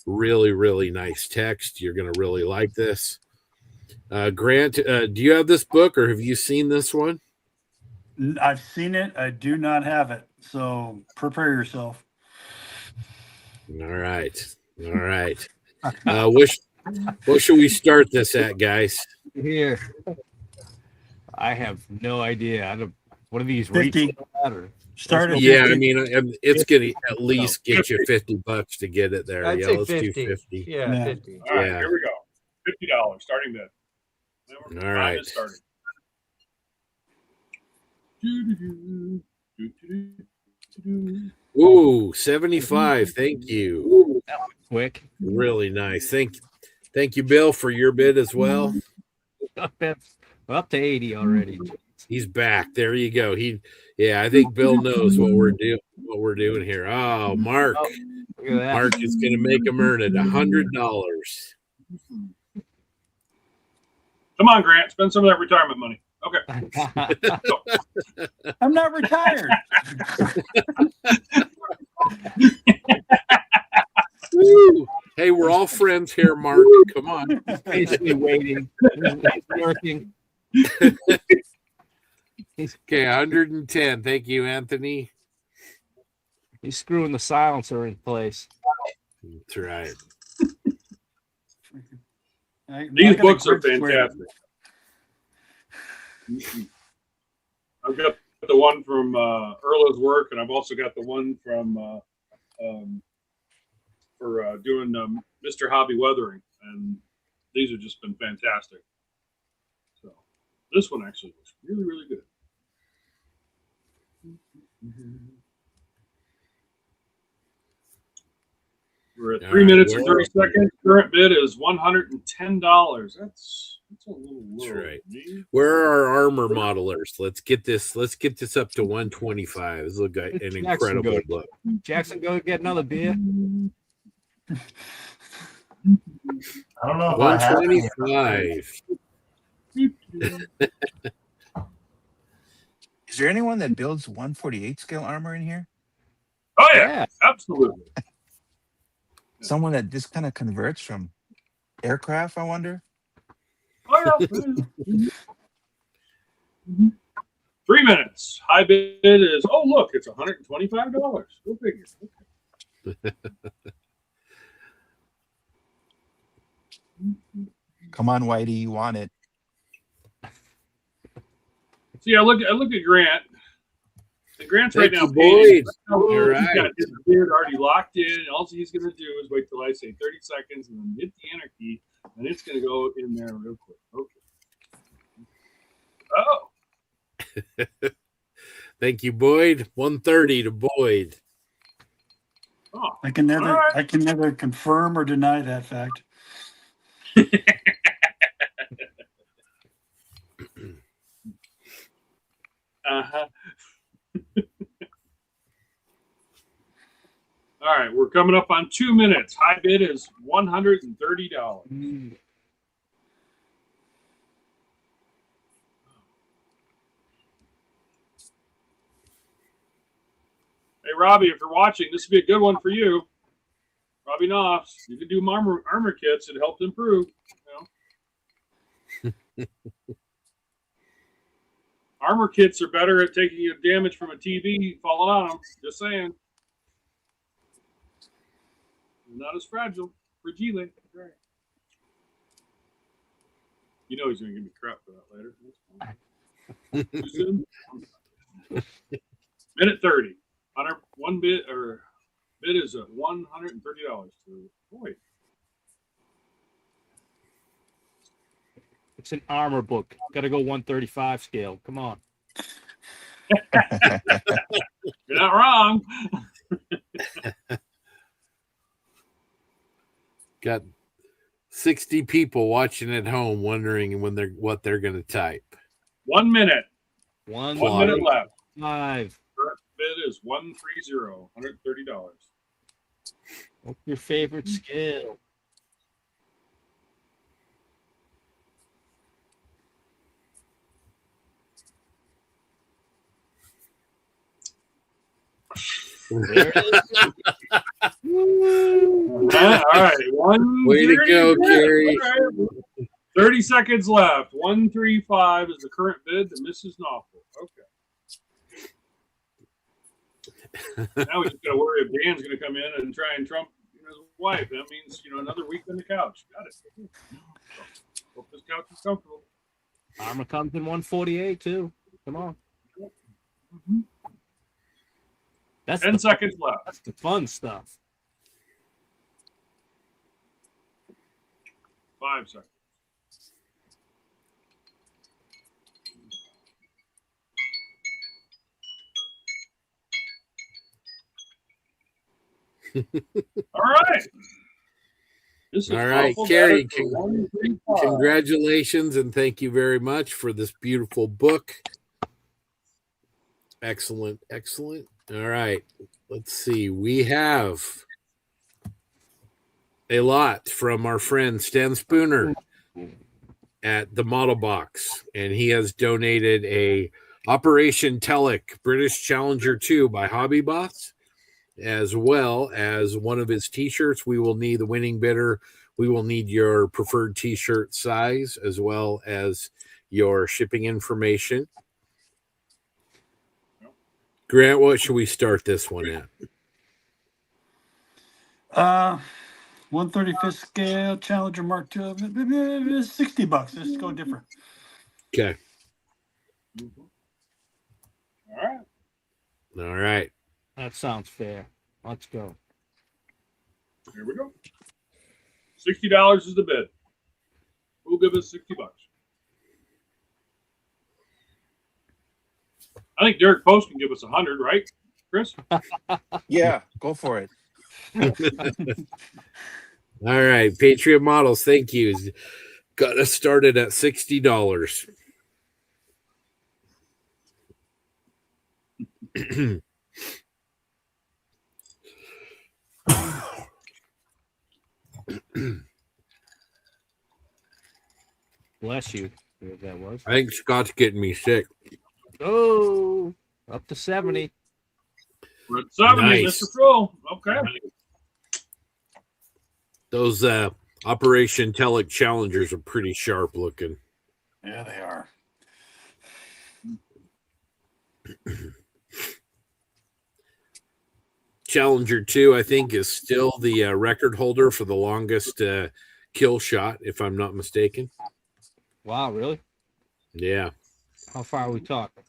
really, really nice text. You're going to really like this. Grant, do you have this book, or have you seen this one? I've seen it. I do not have it. So prepare yourself. All right. All right. What should we start this at, guys? Here. I have no idea. What are these 50. rates? Start at Yeah, 50. I mean, it's gonna at least get you $50 to get it there. I'd Yeah, say let's 50. do 50. Yeah, Yeah. 50. All right, Yeah. here we go. $50 starting bid. All Time right. is starting. Ooh, 75. Thank you. Quick. Really nice. Thank you, Bill, for your bid as well. We're up to 80 already. He's back. There you go. I think Bill knows what we're doing here. Oh, Mark. Look at that. Mark is gonna make him earn it $100. Come on, Grant. Spend some of that retirement money. Okay. I'm not retired. Woo. Hey, we're all friends here, Mark. Come on. Basically waiting. He's working. Okay, 110. Thank you, Anthony. He's screwing the silencer in place. That's right. These books are fantastic. I've got the one from Erla's work, and I've also got the one from for doing Mr. Hobby Weathering, and these have just been fantastic. So this one actually looks really, really good. We're at 3 minutes and 30 seconds. Current bid is $110. That's a little low. That's right. Where are our armor modelers? Let's get this up to 125. This looks like an incredible book. Jackson, go get another beer. I don't know if 125. Is there anyone that builds 148 scale armor in here? Oh yeah. Absolutely. Someone that just kind of converts from aircraft, I wonder. Oh, yeah. 3 minutes. High bid is, oh, look, it's $125. Go figure. Come on, Whitey, you want it. See, I look at Grant. And Grant's right now Boyd. paid. You're He's right. got his beard already locked in. All he's going to do is wait till I say 30 seconds and then hit the enter key, and it's going to go in there real quick. Okay. Oh. Thank you, Boyd. 130 to Boyd. Oh. I can never confirm or deny that fact. Uh-huh. All right, we're coming up on 2 minutes. High bid is $130. Hey, Robbie, if you're watching, this would be a good one for you. Robbie Knopf, you can do armor kits. It helped improve. You know? Armor kits are better at taking you damage from a TV falling on them. Just saying. Not as fragile. Fragile. Right. You know he's going to give me crap for that later. Too soon? Minute 30. One bid is at $130 to Boyd. It's an armor book. Got to go 135 scale. Come on. You're not wrong. Got 60 people watching at home wondering what they're going to type. 1 minute. One minute left. 5. Current bid is $130, $130. What's your favorite scale? There it is. All right. Way to go, Gary. 30 seconds left. 135 is the current bid to Mrs. Knopfler. Okay. Now we just got to worry if Dan's going to come in and try and trump his wife. That means, another week on the couch. Got it. Hope this couch is comfortable. Armor comes in 148 too. Come on. That's 10 seconds left. That's the fun stuff. 5 seconds. All right. This is All right, awful Carrie, bad for 1, 3, 5. congratulations and thank you very much for this beautiful book. Excellent, excellent. All right, let's see. We have a lot from our friend Stan Spooner at the Model Box, and he has donated a Operation Telic British Challenger 2 by Hobby Boss, as well as one of his t-shirts. We will need the winning bidder. We will need your preferred t-shirt size, as well as your shipping information. Grant, what should we start this one at? 135th scale Challenger Mark II, $60. Let's go different. Okay. All right. All right. That sounds fair. Let's go. Here we go. $60 is the bid. Who'll give us $60? I think Derek Post can give us 100, right, Chris? Yeah, go for it. All right, Patriot Models, thank you. Got us started at $60. Bless you. Whoever that was. I think Scott's getting me sick. Oh, up to 70. We're at 70, Nice. Mr. Phil. Okay. Those Operation Telic Challengers are pretty sharp looking. Yeah, they are. Challenger 2, I think, is still the record holder for the longest kill shot, if I'm not mistaken. Wow, really? Yeah. How far are we talking?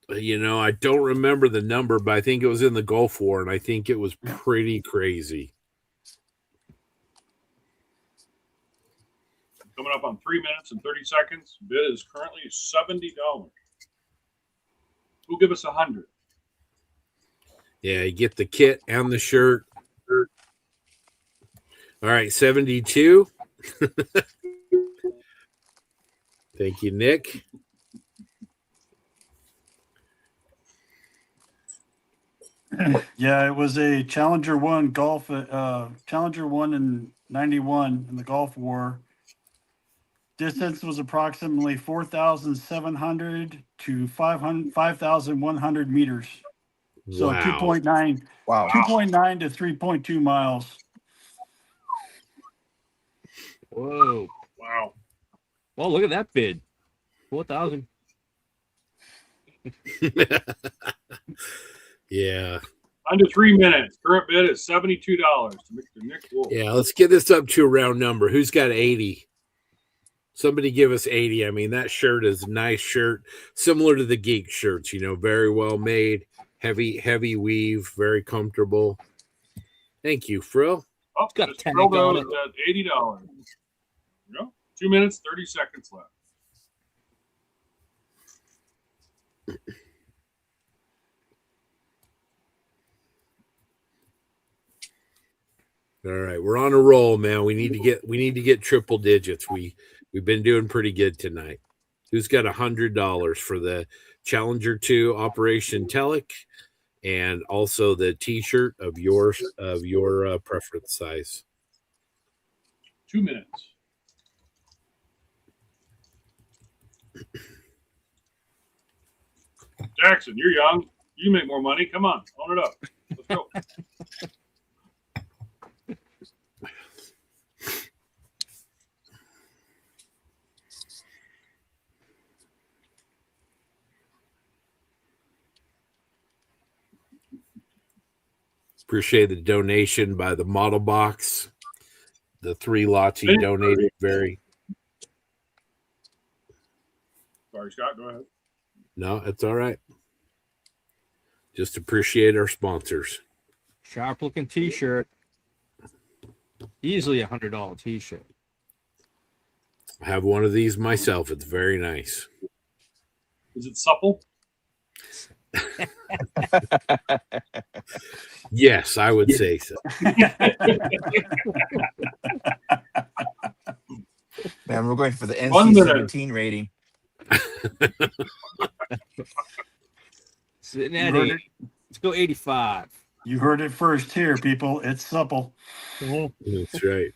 You know, I don't remember the number, but I think it was in the Gulf War, and I think it was pretty crazy. Coming up on 3 minutes and 30 seconds. Bid is currently $70. Who'll give us 100? Yeah, you get the kit and the shirt. All right, 72. Thank you, Nick. Yeah, it was a Challenger 1 Gulf, Challenger 1 in 91 in the Gulf War. Distance was approximately 4,700 to 5,100 meters. So Wow. 2.9, Wow. 2.9 to 3.2 miles. Whoa. Wow. Well, look at that bid. 4,000. Yeah. Under 3 minutes. Current bid is $72 to Mr. Nick Wolf. Yeah, let's get this up to a round number. Who's got 80? Somebody give us 80. I mean, that shirt is a nice shirt, similar to the Geek shirts, you know, very well made, heavy weave, very comfortable. Thank you, Frill. Oh, got Mr. 10 Frildo on is it. at $80. There you go. 2 minutes, 30 seconds left. All right, we're on a roll, man. We need to get triple digits. We've been doing pretty good tonight. Who's got $100 for the Challenger 2 Operation Telic, and also the T-shirt of your preference size? 2 minutes. Jackson, you're young. You make more money. Come on, own it up. Let's go. Appreciate the donation by the Model Box. The 3 lots he donated. Very. Sorry, Scott. Go ahead. No, it's all right. Just appreciate our sponsors. Sharp looking t-shirt. Easily $100 t-shirt. I have one of these myself. It's very nice. Is it supple? Yes, I would say so. Man, we're going for the 1 minute. NC-17 rating. Sitting at 80. Let's go 85. You heard it first here, people. It's supple. That's right.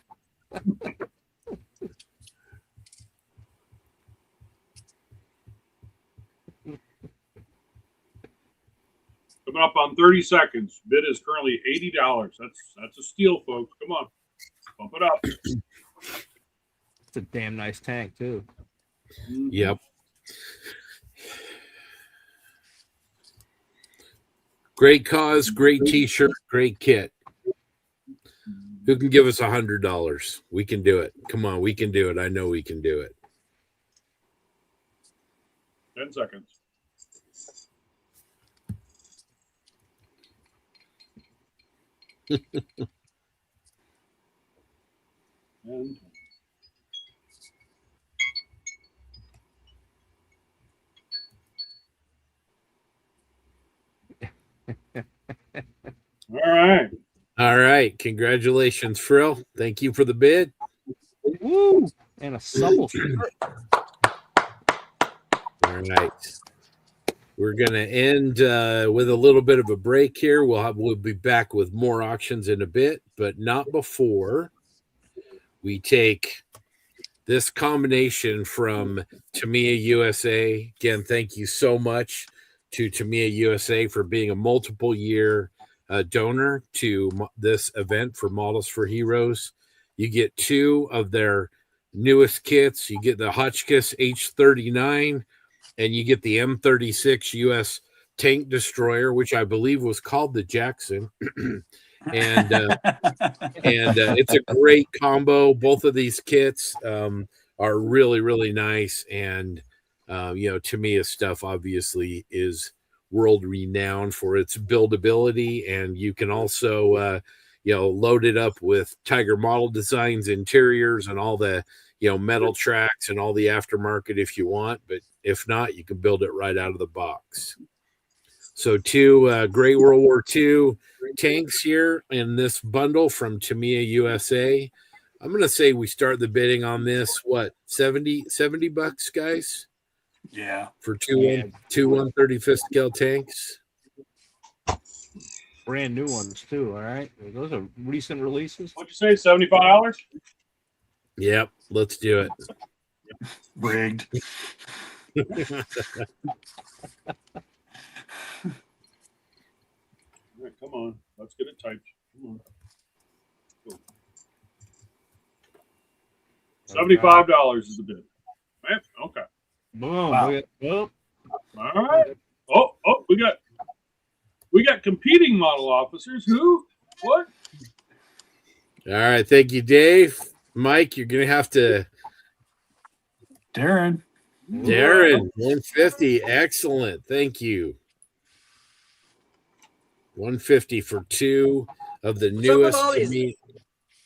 Coming up on 30 seconds. Bid is currently $80. That's a steal, folks. Come on. Bump it up. It's a damn nice tank, too. Yep. Great cause, great t-shirt, great kit. Who can give us $100? We can do it. Come on, we can do it. I know we can do it. 10 seconds. And all right. All right. Congratulations, Frill. Thank you for the bid. Woo! And a supple shirt. All right. We're going to end with a little bit of a break here. We'll be back with more auctions in a bit, but not before we take this combination from Tamiya USA. Again, thank you so much to Tamiya USA for being a multiple year donor to this event for Models for Heroes. You get 2 of their newest kits. You get the Hotchkiss H39 and you get the M36 US tank destroyer, which I believe was called the Jackson. and it's a great combo. Both of these kits are really, really nice. And, Tamiya stuff obviously is world renowned for its buildability. And you can also, load it up with Tiger model designs, interiors, and all the, metal tracks and all the aftermarket if you want. But if not, you can build it right out of the box. So 2 Great World War II tanks here in this bundle from Tamiya USA. I'm going to say we start the bidding on this, what, $70 guys? Yeah. For two 135th scale tanks. Brand new ones, too, all right? Those are recent releases. What'd you say, $75? Yep, let's do it. Rigged. All right, come on. Let's get it typed. Come on. Go. $75 is the bid. Right? Okay. Boom. Wow. Oh, All right. Oh, we got competing model officers. Who? What? All right, thank you, Dave. Mike, you're going to have to. Darren, 150. Excellent. Thank you. 150 for 2 of the newest.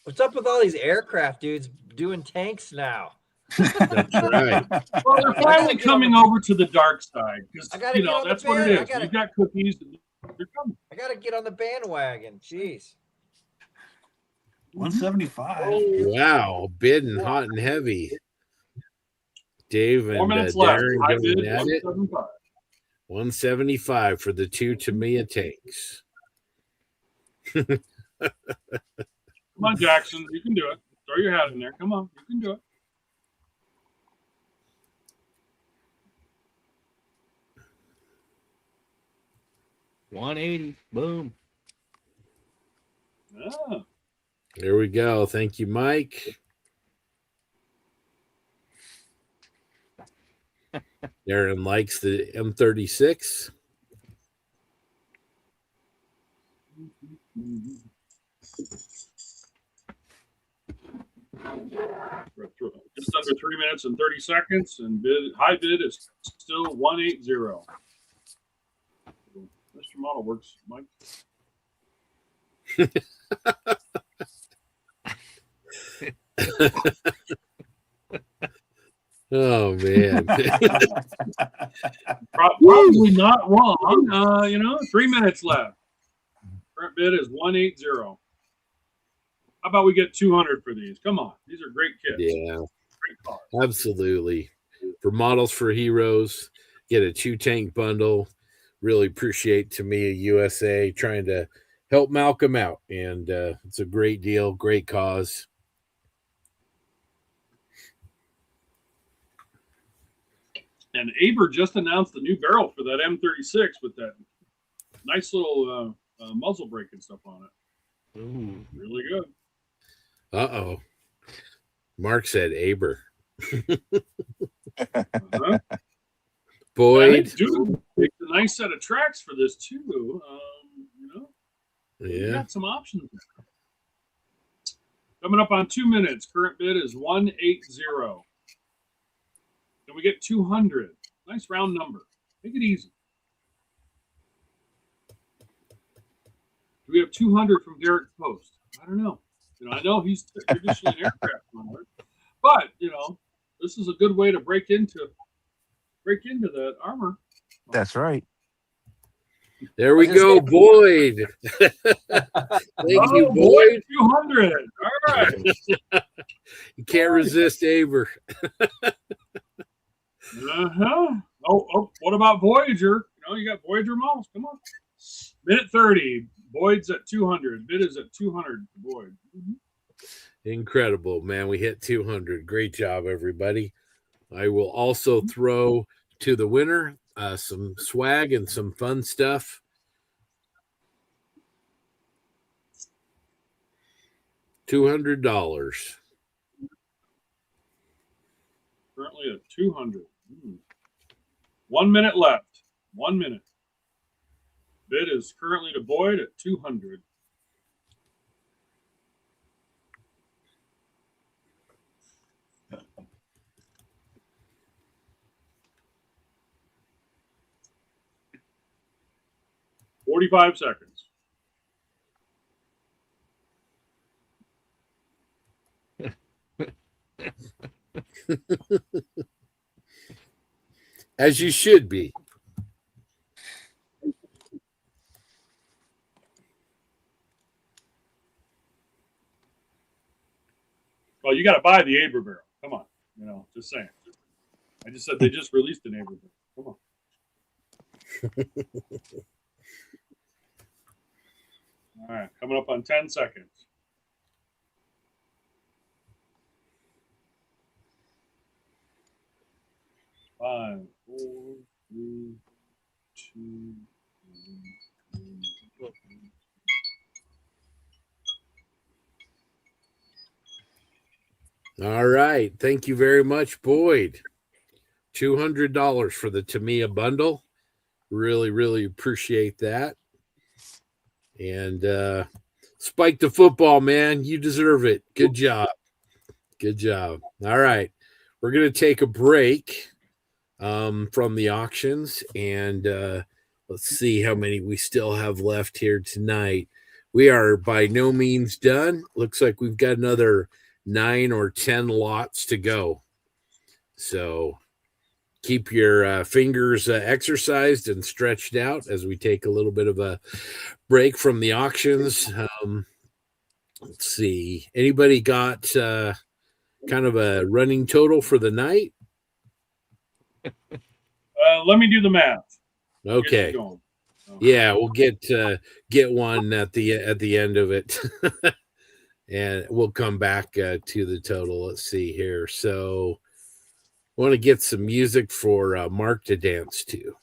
What's up with all these aircraft dudes doing tanks now? That's right. Well, they're finally coming over to the dark side because that's what it is. We've got cookies. They're coming. I gotta get on the bandwagon. Jeez. 175. Wow, bidding hot and heavy. Dave and 4 minutes left. Darren I going bid at it. 175. 175 for the 2 Tamiya tanks. Come on, Jackson. You can do it. Throw your hat in there. Come on. You can do it. $180. Boom. Yeah. There we go. Thank you, Mike. Darren likes the M36. Just under 3 minutes and 30 seconds, and high bid is still 180. Mr. Model works, Mike. Oh man. Probably not wrong. 3 minutes left. Current bid is 180. How about we get 200 for these? Come on, these are great kits. Yeah, Great cars. absolutely. For Models for Heroes, get a 2-tank bundle. Really appreciate Tamiya USA trying to help Malcolm out, and it's a great deal, great cause. And Aber just announced the new barrel for that M36 with that nice little muzzle brake and stuff on it. Ooh. Really good. Uh-oh. Mark said Aber. Uh-huh. Boyd. They do make a nice set of tracks for this too. You Yeah. got some options there. Coming up on 2 minutes. Current bid is 180. Can we get 200? Nice round number. Make it easy. Do we have 200 from Derek Post? I don't know. I know he's traditionally an aircraft owner, but this is a good way to break into that armor. That's right. There we go, Boyd. Thank you, Boyd. 200. All right. You can't resist Aber. Oh, what about Voyager? You got Voyager models. Come on. Minute 30. Boyd's at 200. Bid is at 200 for Boyd. Incredible, man. We hit 200. Great job, everybody. I will also throw to the winner some swag and some fun stuff. $200. Currently at 200. 1 minute left. 1 minute. Bid is currently to Boyd at 200. $45 seconds. As you should be. Well, you got to buy the Aber barrel. Come on. Just saying. I just said they just released an Aber barrel. Come on. All right. Coming up on 10 seconds. 5, 4, 3, 2, 1. All right. Thank you very much, Boyd. $200 for the Tamiya bundle. Really, really appreciate that. And Spike the football, man. You deserve it. Good job. Good job. All right. We're going to take a break from the auctions, and let's see how many we still have left here tonight. We are by no means done. Looks like we've got another 9 or 10 lots to go. So keep your fingers exercised and stretched out as we take a little bit of a break from the auctions. Let's see. Anybody got kind of a running total for the night? Let me do the math. Okay. Yeah, we'll get one at the end of it. And we'll come back to the total. Let's see here. So I want to get some music for Mark to dance to.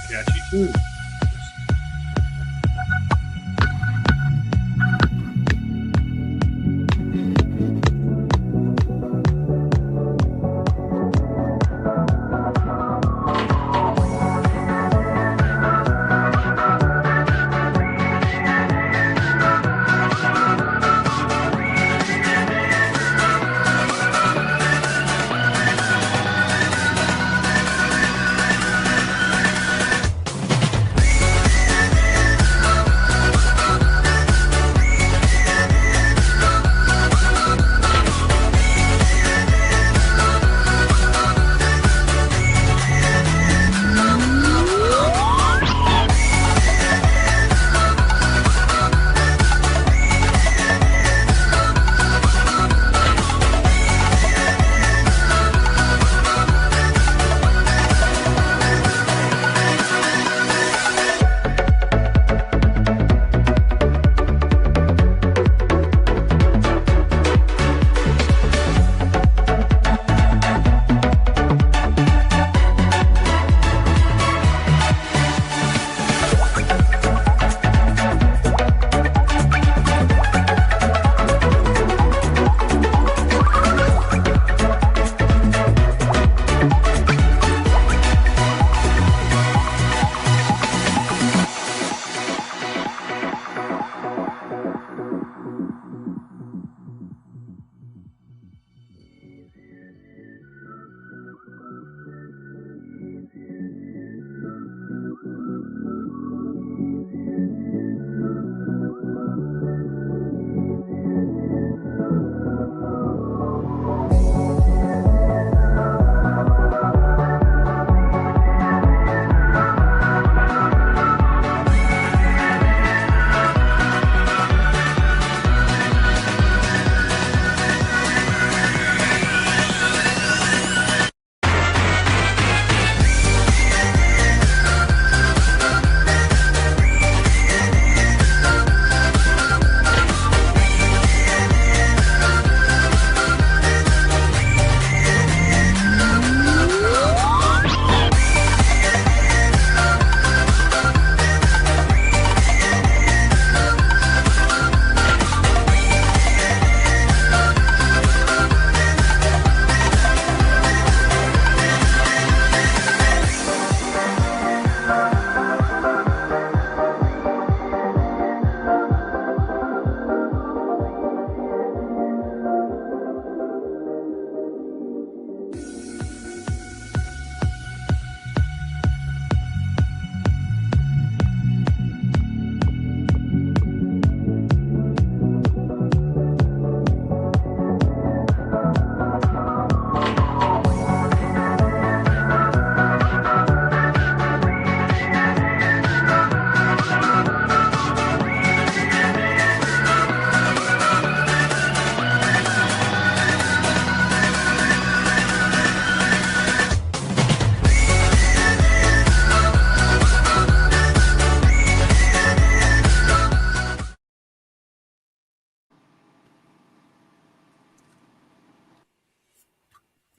Catchy tune.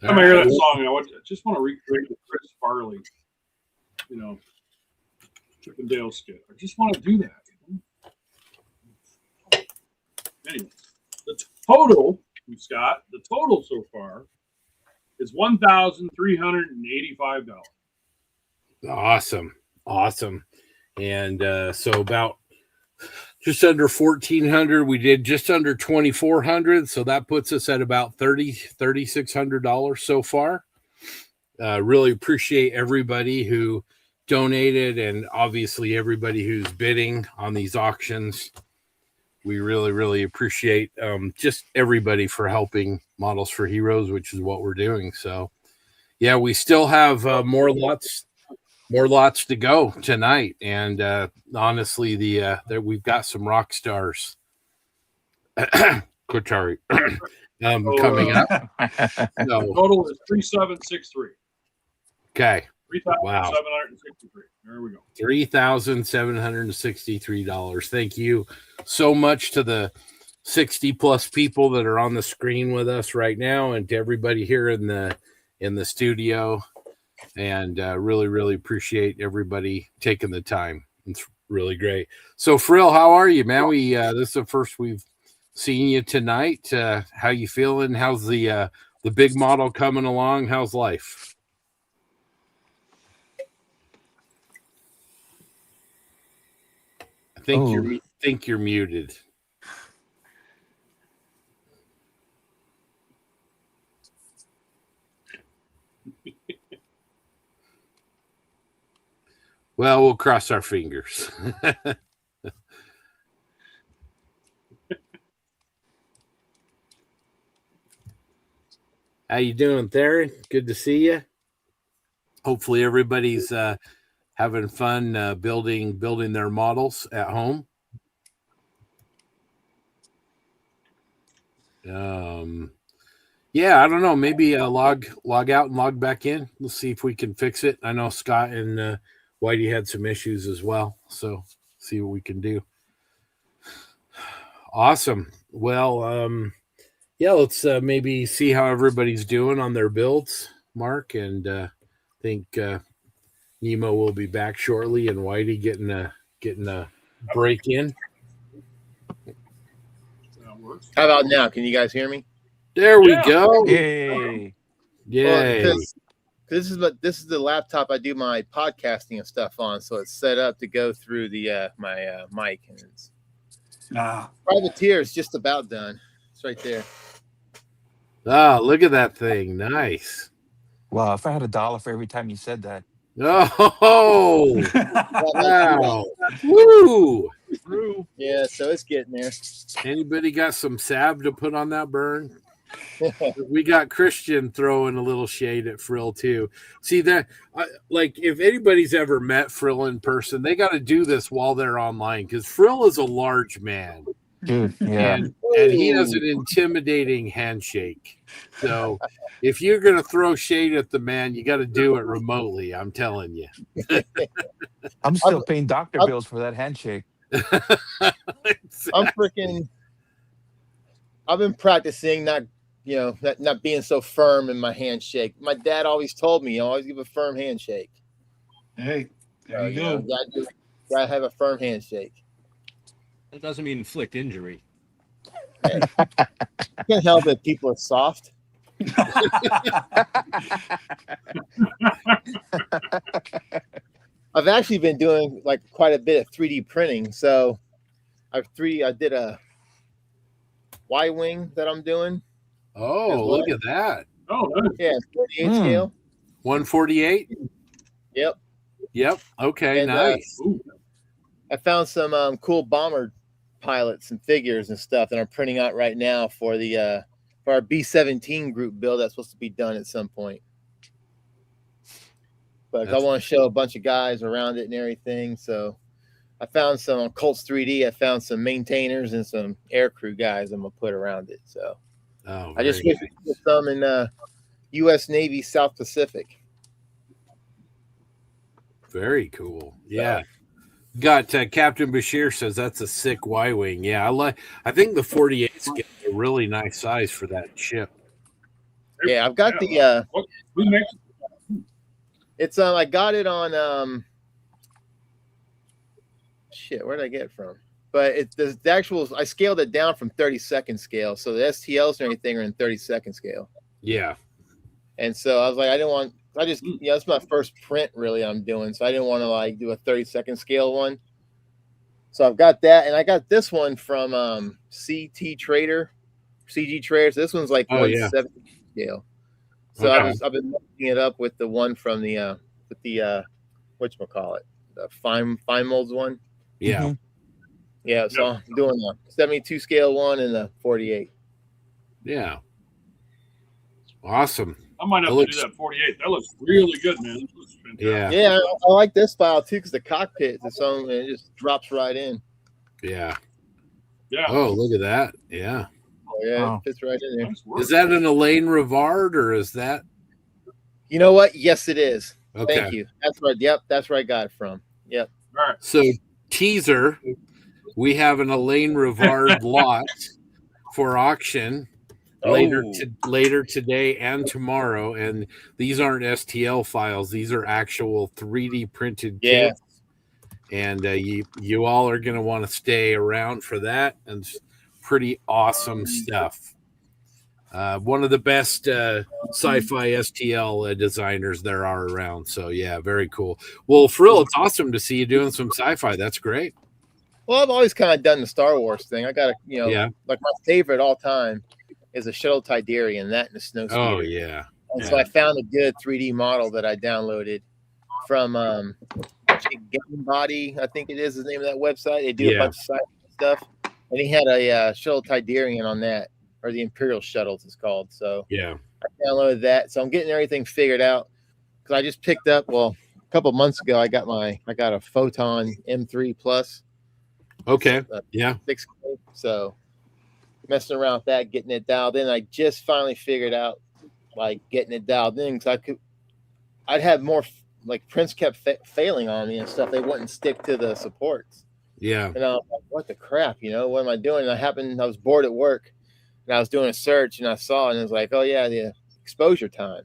Time I hear that song, I just want to recreate the Chris Farley, Chippendale skit. I just want to do that. Anyway, the total, Scott, the total so far is $1,385. Awesome. And so about just under 1,400. We did just under 2,400. So that puts us at about $3,600 so far. Really appreciate everybody who donated and obviously everybody who's bidding on these auctions. We really, really appreciate just everybody for helping Models for Heroes, which is what we're doing. So, yeah, we still have more lots to go tonight. And honestly, we've got some rock stars. Kotari coming up. No. Total is 3,763. Okay. Wow. $3,763. There we go. $3,763. Thank you so much to the 60 plus people that are on the screen with us right now, and to everybody here in the studio. And really, really appreciate everybody taking the time. It's really great. So, Frill, how are you, man? This is the first we've seen you tonight. How you feeling? How's the big model coming along? How's life? I think you're muted. Well, we'll cross our fingers. How you doing, Theron? Good to see you. Hopefully everybody's having fun building their models at home. Yeah, I don't know. Maybe log out and log back in. We'll see if we can fix it. I know Scott and Whitey had some issues as well, so see what we can do. Awesome. Well, yeah, let's maybe see how everybody's doing on their builds, Mark, and I think Nemo will be back shortly, and Whitey getting a break in. How about now? Can you guys hear me? There we go. Yay! Yay! Well, this is the laptop I do my podcasting and stuff on, so it's set up to go through the my mic. And it's Privateer is just about done. It's right there. Ah, look at that thing! Nice. Wow! If I had $1 for every time you said that. Oh! Wow! Woo! Yeah, so it's getting there. Anybody got some salve to put on that burn? We got Christian throwing a little shade at Frill too. See that, like, if anybody's ever met Frill in person, they got to do this while they're online, because Frill is a large man, dude. Yeah, and he has an intimidating handshake. So if you're gonna throw shade at the man, you got to do it remotely. I'm telling you. I'm still paying doctor bills for that handshake. I've been practicing not being so firm in my handshake. My dad always told me, always give a firm handshake. Hey, there you go. Gotta have a firm handshake. That doesn't mean inflict injury. Hey, can't help it. People are soft. I've actually been doing like quite a bit of 3D printing. So I did a Y-wing that I'm doing. Oh, look at that. Oh, yeah, 48 scale. 148? Yep. Okay, and, nice. I found some cool bomber pilots and figures and stuff that I'm printing out right now for our B-17 group build that's supposed to be done at some point. But I want to show a bunch of guys around it and everything. So I found some on Colts 3D. I found some maintainers and some aircrew guys I'm going to put around it. So I just wish we could put some in U.S. Navy South Pacific. Very cool. Yeah. Got Captain Bashir says that's a sick Y-wing. Yeah, I think the 48 scale is a really nice size for that ship. Yeah, I've got the who makes it's I got it on shit, where did I get it from? But the actual, I scaled it down from 32nd scale, so the STLs and everything are in 32nd scale. Yeah. And so I was like, it's my first print really I'm doing, so I didn't want to like do a 32nd scale one. So I've got that, and I got this one from CG Trader. So this one's like 170 scale. So I've been looking it up with the one from the whatchamacallit, the fine molds one. Yeah. Mm-hmm. Yeah, so I'm doing a 72 scale one and a 48. Yeah. Awesome. I might have to do that 48. That looks really good, man. That looks fantastic. Yeah, I like this file too because the cockpit is its own and it just drops right in. Yeah. Yeah. Oh, look at that. Yeah. Oh, yeah, it fits right in there. Nice Is that an Elaine Rivard or is that? You know what? Yes, it is. Okay. Thank you. That's right. Yep, that's where I got it from. Yep. All right. So teaser, we have an Elaine Rivard lot for auction later today and tomorrow, and these aren't STL files; these are actual 3D printed kits. And you all are going to want to stay around for that, and it's pretty awesome stuff. One of the best sci-fi STL designers there are around. So yeah, very cool. Well, Frill, it's awesome to see you doing some sci-fi. That's great. Well, I've always kind of done the Star Wars thing. I got like my favorite all time is a shuttle Tidarian, that and the Snow Speeder. Oh yeah. And so I found a good 3D model that I downloaded from Game Body, I think it is the name of that website. They do a bunch of sci-fi stuff, and he had a shuttle Tidarian on that, or the Imperial Shuttles it's called. So yeah, I downloaded that. So I'm getting everything figured out because I just picked up. Well, a couple of months ago, I got a Photon M3 Plus. Okay. Yeah. 6K. So messing around with that, getting it dialed in. I just finally figured out like getting it dialed in because I'd have more like prints kept failing on me and stuff. They wouldn't stick to the supports. Yeah. And I was like, what the crap, what am I doing? And I was bored at work and I was doing a search and I saw it and it was like, oh yeah, the exposure time.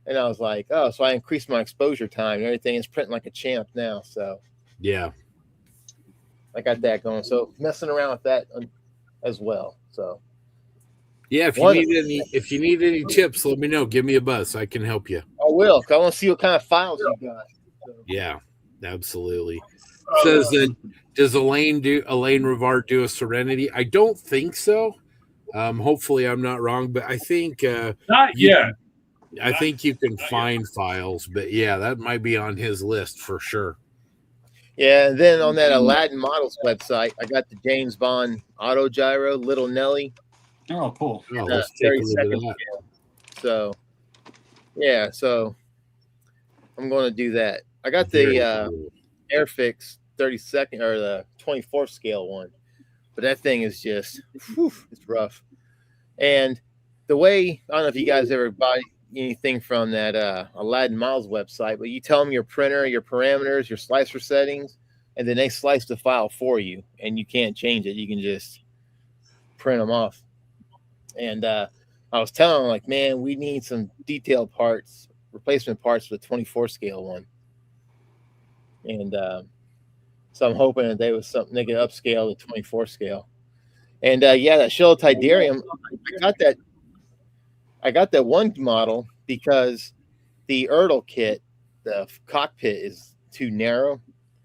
And I was like, oh, so I increased my exposure time and everything is printing like a champ now. So yeah, I got that going. So messing around with that as well. So yeah, if you need any tips, let me know. Give me a buzz. I can help you. I will. I want to see what kind of files you got. So. Yeah, absolutely. Says that does Elaine Rivard do a Serenity? I don't think so. Hopefully I'm not wrong, but I think not yet. I think you can find files, but yeah, that might be on his list for sure. Yeah, and then on that Aladdin Models website, I got the James Bond Auto Gyro, Little Nelly. Oh, cool. Oh, let's take a look at that. So, yeah, so I'm going to do that. I got the Airfix 32nd or the 24th scale one, but that thing is just, it's rough. And the way, I don't know if you guys ever buy anything from that Aladdin Models website, but you tell them your printer, your parameters, your slicer settings, and then they slice the file for you, and you can't change it. You can just print them off. And I was telling them, like, man, we need some detailed parts, replacement parts for the 24 scale one. And so I'm hoping that they was something they could upscale the 24 scale. And yeah, that shuttle Tidarium, I got that one model because the Erdl kit, the cockpit is too narrow.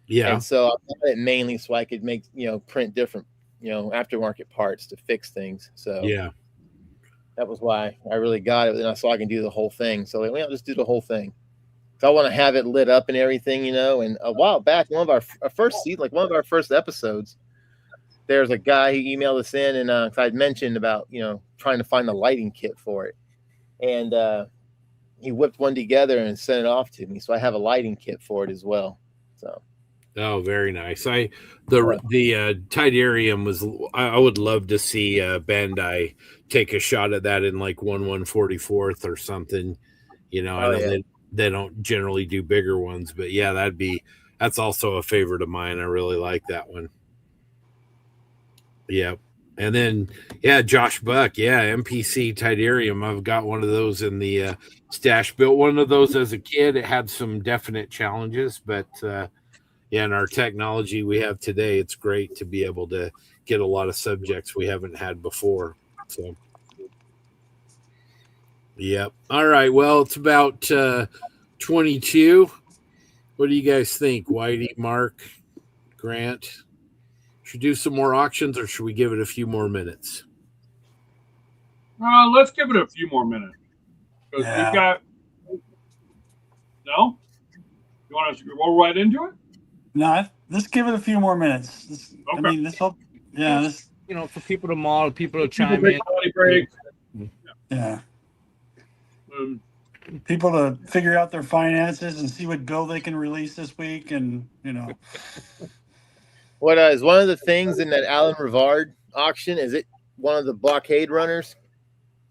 Yeah. And so I got it mainly so I could make, print different, aftermarket parts to fix things. So yeah, that was why I really got it. And so I can do the whole thing. So like, I'll just do the whole thing. So I want to have it lit up and everything, And a while back, one of our first episodes, there's a guy who emailed us in, and I'd mentioned about trying to find the lighting kit for it, and he whipped one together and sent it off to me. So I have a lighting kit for it as well. So. Oh, very nice. The Tidarium was. I would love to see Bandai take a shot at that in like 1/144th or something. I know they don't generally do bigger ones, but yeah, that's also a favorite of mine. I really like that one. Yeah, And then, yeah, Josh Buck, yeah, MPC Tidarium. I've got one of those in the stash. Built one of those as a kid. It had some definite challenges, but yeah, in our technology we have today, it's great to be able to get a lot of subjects we haven't had before. So, yep. All right. Well, it's about 22. What do you guys think, Whitey, Mark, Grant? Should we do some more auctions, or should we give it a few more minutes? Let's give it a few more minutes. Because we've got. No? You want us to roll right into it? No, let's give it a few more minutes. Okay. I mean, this whole, this. You know, for people to model, people to chime in. Breaks. Yeah. People to figure out their finances and see what build they can release this week, and What is one of the things in that Alan Rivard auction? Is it one of the blockade runners?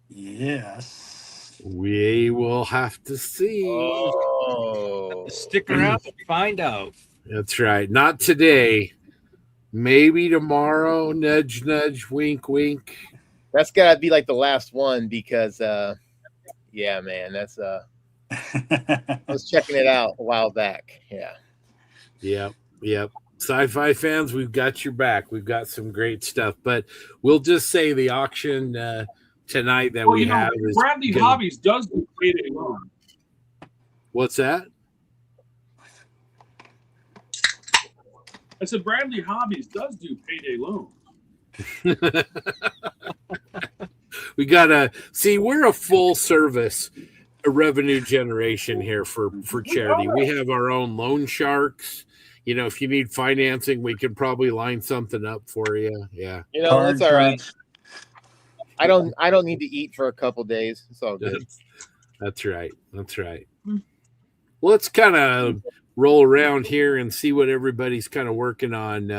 Yes. We will have to see. Oh. Stick around and find out. That's right. Not today. Maybe tomorrow. Nudge, nudge, wink, wink. That's gotta be like the last one because yeah, man, that's I was checking it out a while back. Yeah. Yep. Sci-fi fans, we've got your back. We've got some great stuff, but we'll just say the auction tonight that we have is Bradley Hobbies does do payday loan. What's that? I said Bradley Hobbies does do payday loans. We gotta see. We're a full service revenue generation here for charity. We have our own loan sharks. You know, if you need financing, we can probably line something up for you. Yeah. You know, that's all right. I don't need to eat for a couple days. It's all good. That's right. That's right. Well, let's kind of roll around here and see what everybody's kind of working on.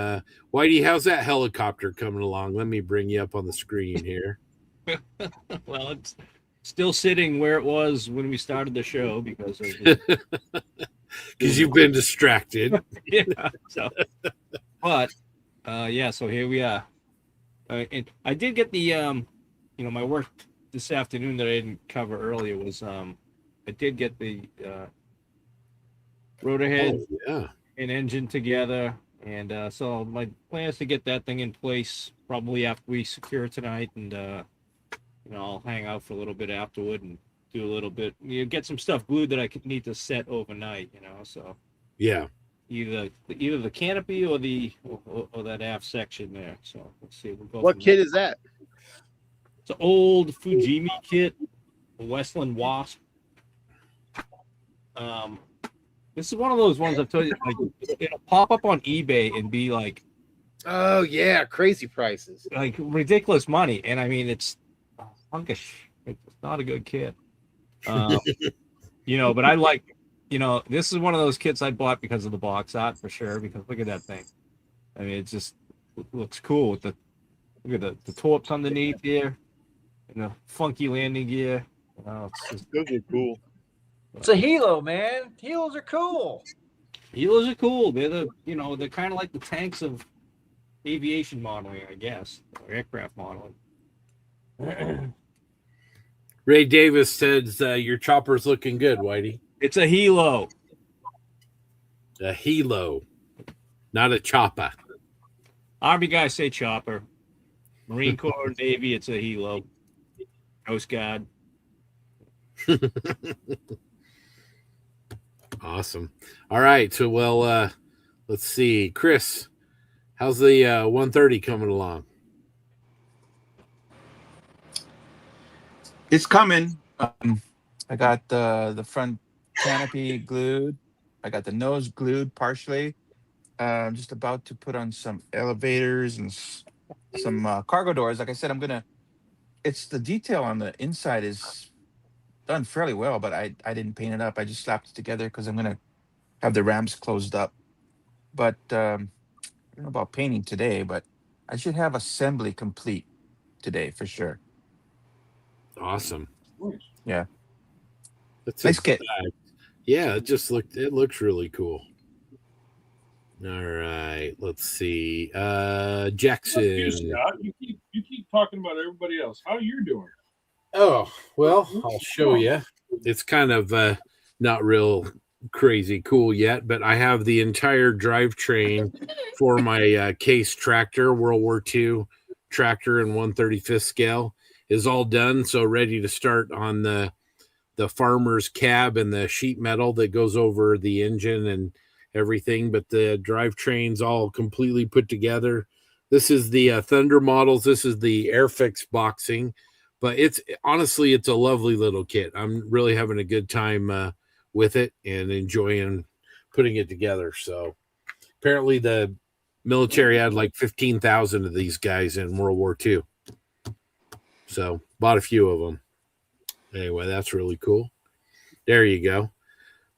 Whitey, how's that helicopter coming along? Let me bring you up on the screen here. Well, it's still sitting where it was when we started the show because you've been distracted. Yeah. So, but yeah. So here we are. And I did get the my work this afternoon that I didn't cover earlier was I did get the rotor head and engine together, and so my plan is to get that thing in place probably after we secure it tonight, and I'll hang out for a little bit afterward and do a little bit, get some stuff glued that I could need to set overnight, so yeah, either the canopy or that aft section there. So let's see. We'll go. What kit is that? It's an old Fujimi kit, a Westland Wasp. This is one of those ones I've told you, like it'll pop up on eBay and be like, oh yeah, crazy prices, like ridiculous money, and I mean it's hunkish. It's not a good kit, but I like, this is one of those kits I bought because of the box art for sure. Because look at that thing. I mean, it just looks cool with look at the torps underneath here and the funky landing gear. Those are cool. It's a helo, man. Helos are cool. Helos are cool. They're they're kind of like the tanks of aviation modeling, I guess, or aircraft modeling. Ray Davis says your chopper's looking good, Whitey. It's a helo. A helo, not a chopper. Army guys say chopper. Marine Corps, Navy, it's a helo. Coast Guard. Awesome. All right. So, let's see. Chris, how's the 130 coming along? It's coming. I got the front canopy glued. I got the nose glued partially. I'm just about to put on some elevators and some cargo doors. Like I said, it's the detail on the inside is done fairly well, but I didn't paint it up. I just slapped it together because I'm going to have the ramps closed up. But I don't know about painting today, but I should have assembly complete today for sure. Awesome. Yeah. That's nice kit. Yeah, it looks really cool. All right, let's see. Jackson. You keep talking about everybody else. How you doing? Oh, well, I'll show you. It's kind of not real crazy cool yet, but I have the entire drivetrain for my case tractor, World War II tractor in 1/35th scale is all done. So ready to start on the farmer's cab and the sheet metal that goes over the engine and everything. But the drivetrain's all completely put together. This is the Thunder models. This is the Airfix boxing. But it's honestly, it's a lovely little kit. I'm really having a good time with it and enjoying putting it together. So apparently the military had like 15,000 of these guys in World War II. So bought a few of them. Anyway, that's really cool. There you go.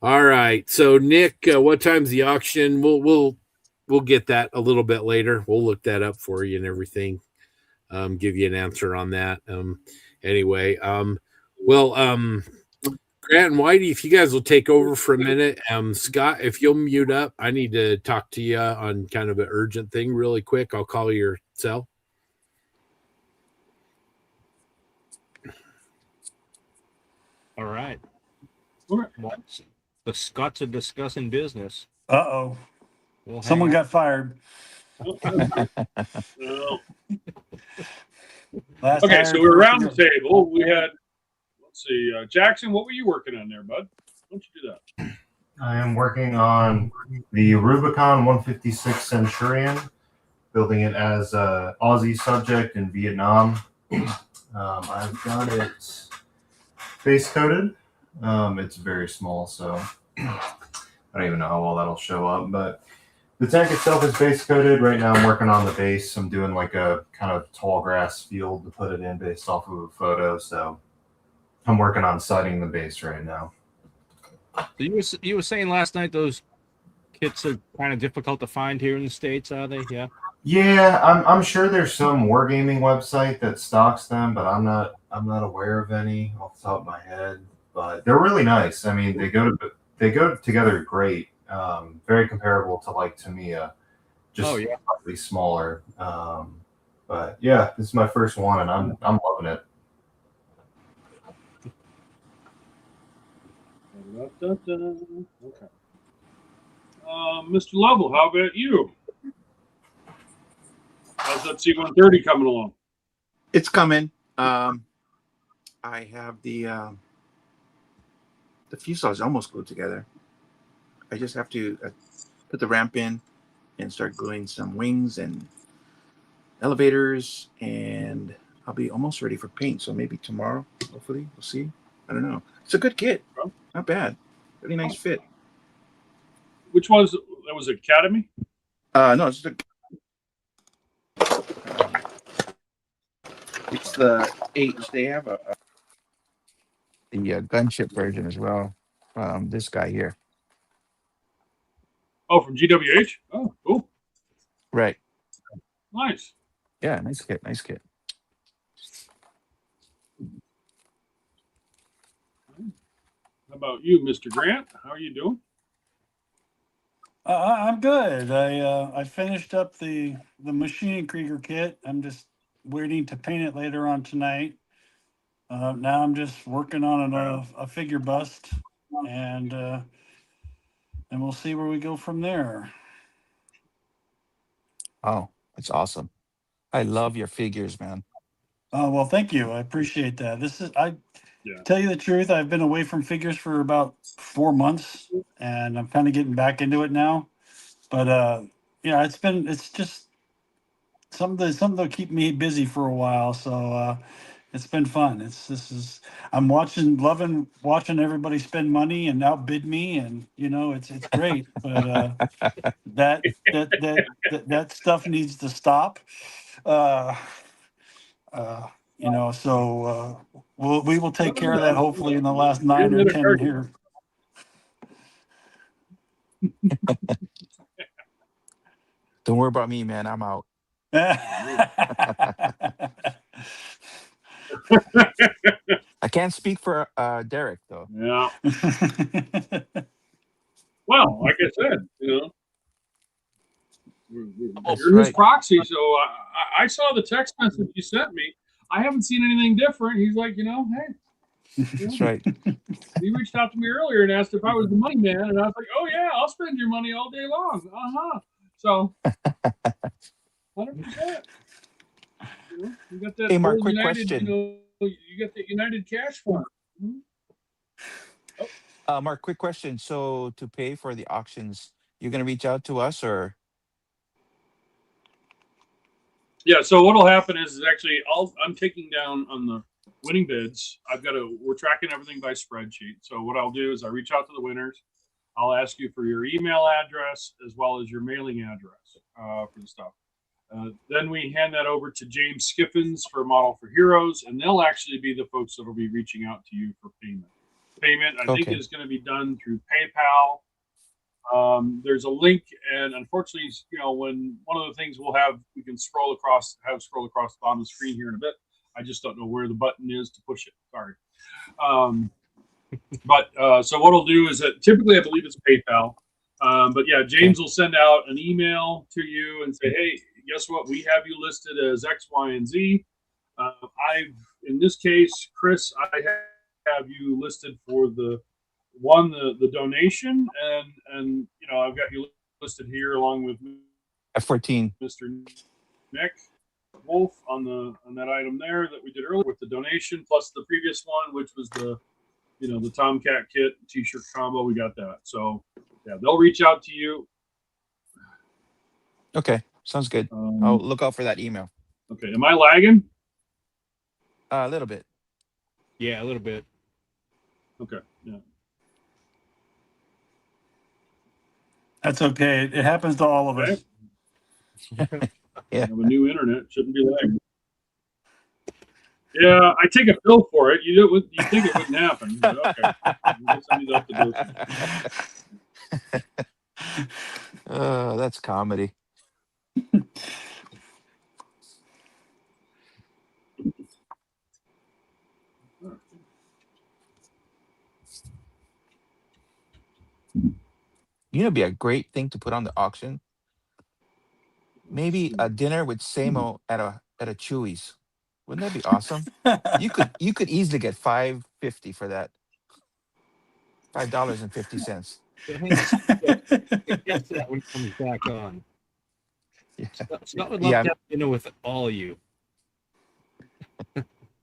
All right. So Nick, what time's the auction? We'll get that a little bit later. We'll look that up for you and everything. Give you an answer on that. Anyway, Grant and Whitey, if you guys will take over for a minute. Scott, if you'll mute up, I need to talk to you on kind of an urgent thing really quick. I'll call your cell. All right. The Scots are discussing business. Uh-oh. Someone got fired. Okay, so we're around the table. We had, let's see, Jackson, what were you working on there, bud? Why don't you do that? I am working on the Rubicon 156 Centurion, building it as a Aussie subject in Vietnam. I've got it base coated. It's very small, so I don't even know how well that'll show up, but the tank itself is base coated. Right now I'm working on the base. I'm doing like a kind of tall grass field to put it in based off of a photo. So I'm working on sighting the base right now. So you were saying last night those kits are kind of difficult to find here in the States, are they? Yeah. Yeah, I'm sure there's some wargaming website that stocks them, but I'm not aware of any off the top of my head. But they're really nice. I mean, they go together great. Very comparable to like Tamiya, just slightly smaller. But yeah, this is my first one, and I'm loving it. Okay. Mr. Lovell, how about you? How's that C-130 coming along? It's coming. I have the fuselage almost glued together. I just have to put the ramp in and start gluing some wings and elevators, and I'll be almost ready for paint. So maybe tomorrow, hopefully, we'll see. I don't know. It's a good kit. Not bad. Really nice fit. Which one's that? Was it Academy? No, it's the H. They have the gunship version as well. This guy here. Oh, from GWH? Oh, cool. Right. Nice. Yeah, nice kit. Nice kit. How about you, Mr. Grant? How are you doing? I'm good. I finished up the Machine Krieger kit. I'm just waiting to paint it later on tonight. Now I'm just working on a figure bust, and we'll see where we go from there. Oh, that's awesome. I love your figures, man. Oh, well, thank you. I appreciate that. Tell you the truth, I've been away from figures for about 4 months, and I'm kind of getting back into it now. But it's just something that'll keep me busy for a while. So it's been fun. I'm loving watching everybody spend money and outbid me, and it's great. But that stuff needs to stop. So we will take care of that hopefully in the last 9 or 10 here. Don't worry about me, man. I'm out. I can't speak for Derek, though. Yeah. Well, like I said, You're his proxy. So I saw the text message you sent me. I haven't seen anything different. He's like, hey. That's right. He reached out to me earlier and asked if I was the money man, and I was like, "Oh yeah, I'll spend your money all day long." So, 100%. You got that. Hey, Mark, old quick United, question. You got the United Cash Fund. Mark, quick question. So, to pay for the auctions, you're going to reach out to us, or? Yeah. So what'll happen is actually I'm taking down on the winning bids. We're tracking everything by spreadsheet. So what I'll do is I reach out to the winners. I'll ask you for your email address as well as your mailing address for the stuff. Then we hand that over to James Skiffins for Model for Heroes, and they'll actually be the folks that will be reaching out to you for payment. Payment, I think, is going to be done through PayPal. There's a link, and unfortunately, when one of the things we can scroll across the bottom of the screen here in a bit. I just don't know where the button is to push it. Sorry. So what I'll do is that typically I believe it's PayPal. But yeah, James will send out an email to you and say, hey, guess what? We have you listed as X, Y, and Z. In this case, Chris, I have you listed for the donation, and I've got you listed here along with F14, Mr. Nick Wolf on that item there that we did earlier with the donation, plus the previous one, which was the Tomcat kit t-shirt combo. We got that. So yeah, they'll reach out to you. Okay, sounds good. I'll look out for that email. Okay, am I lagging? A little bit. Yeah, a little bit. Okay, yeah. That's okay. It happens to all of us. Yeah. I have a new internet. Shouldn't be lagging. Yeah, I take a bill for it. You think it wouldn't happen, but okay. I guess I need to Oh, that's comedy. It'd be a great thing to put on the auction. Maybe a dinner with Samo at a Chewy's. Wouldn't that be awesome? You could easily get $5.50 for that. $5.50. Gets that when it comes back on. Yeah. Scott would love to have dinner with all of you.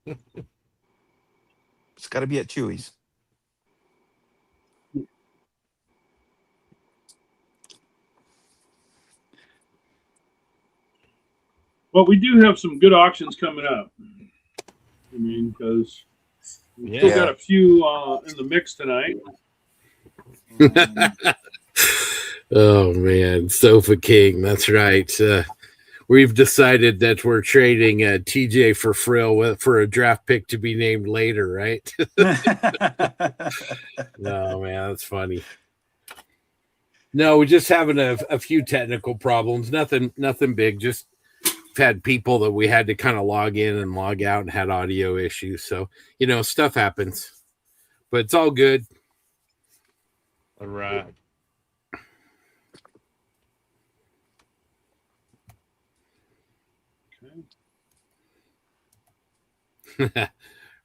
It's got to be at Chewy's. Well, we do have some good auctions coming up. I mean, because we still got a few in the mix tonight. Oh man, Sofa King, that's right. We've decided that we're trading TJ for Frill for a draft pick to be named later, right? No, man, that's funny. No, we're just having a few technical problems. Nothing big. Just had people that we had to kind of log in and log out and had audio issues. So, stuff happens. But it's all good. All right.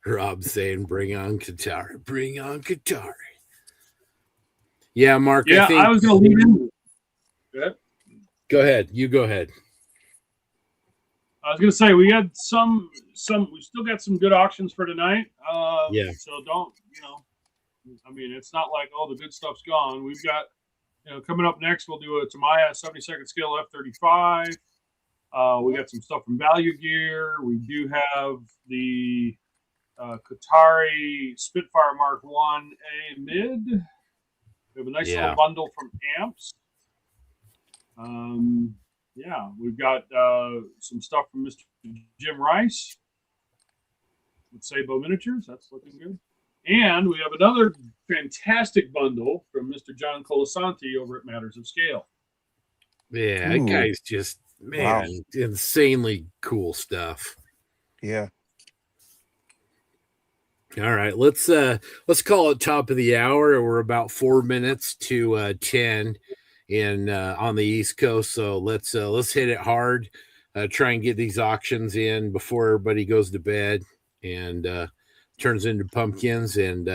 Rob saying, bring on Qatari. Bring on Qatari. Yeah, Mark. Yeah, I was going to lead in. Go ahead. You go ahead. I was going to say, we got we still got some good auctions for tonight. Yeah. So don't, I mean, it's not like, the good stuff's gone. We've got, coming up next, we'll do a Tamiya 72nd scale F-35. We got some stuff from Value Gear. We do have the Qatari Spitfire Mark 1A mid. We have a nice little bundle from Amps. Yeah, we've got some stuff from Mr. Jim Rice with Sabo Miniatures. That's looking good. And we have another fantastic bundle from Mr. John Colasanti over at Matters of Scale. Yeah, that guy's just, insanely cool stuff. Yeah. All right, let's call it top of the hour. We're about 4 minutes to 10. in on the East Coast. So let's hit it hard. Try and get these auctions in before everybody goes to bed and turns into pumpkins, and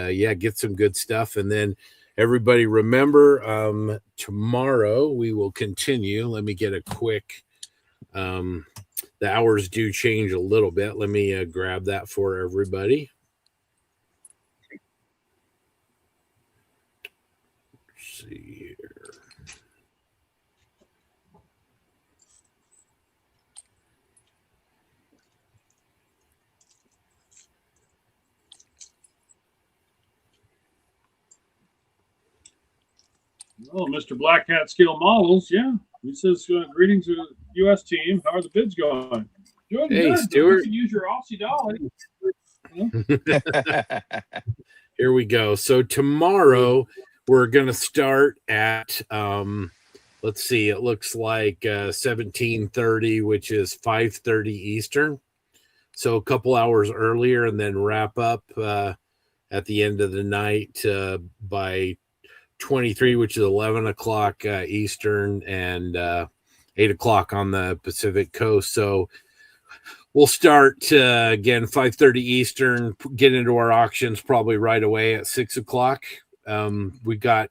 get some good stuff. And then everybody remember, tomorrow we will continue. Let me get a quick, the hours do change a little bit. Let me grab that for everybody. Let's see here. Oh, Mr. Black Hat Scale Models, yeah. He says, greetings to the U.S. team. How are the bids going? Doing Hey, good. Stuart. You can use your Aussie dollar. Here we go. So tomorrow we're going to start at, let's see, it looks like 17:30, which is 5:30 Eastern. So a couple hours earlier, and then wrap up at the end of the night by 23, which is 11 o'clock Eastern, and 8 o'clock on the Pacific Coast. So we'll start again 5:30 Eastern, get into our auctions probably right away at 6 o'clock. We got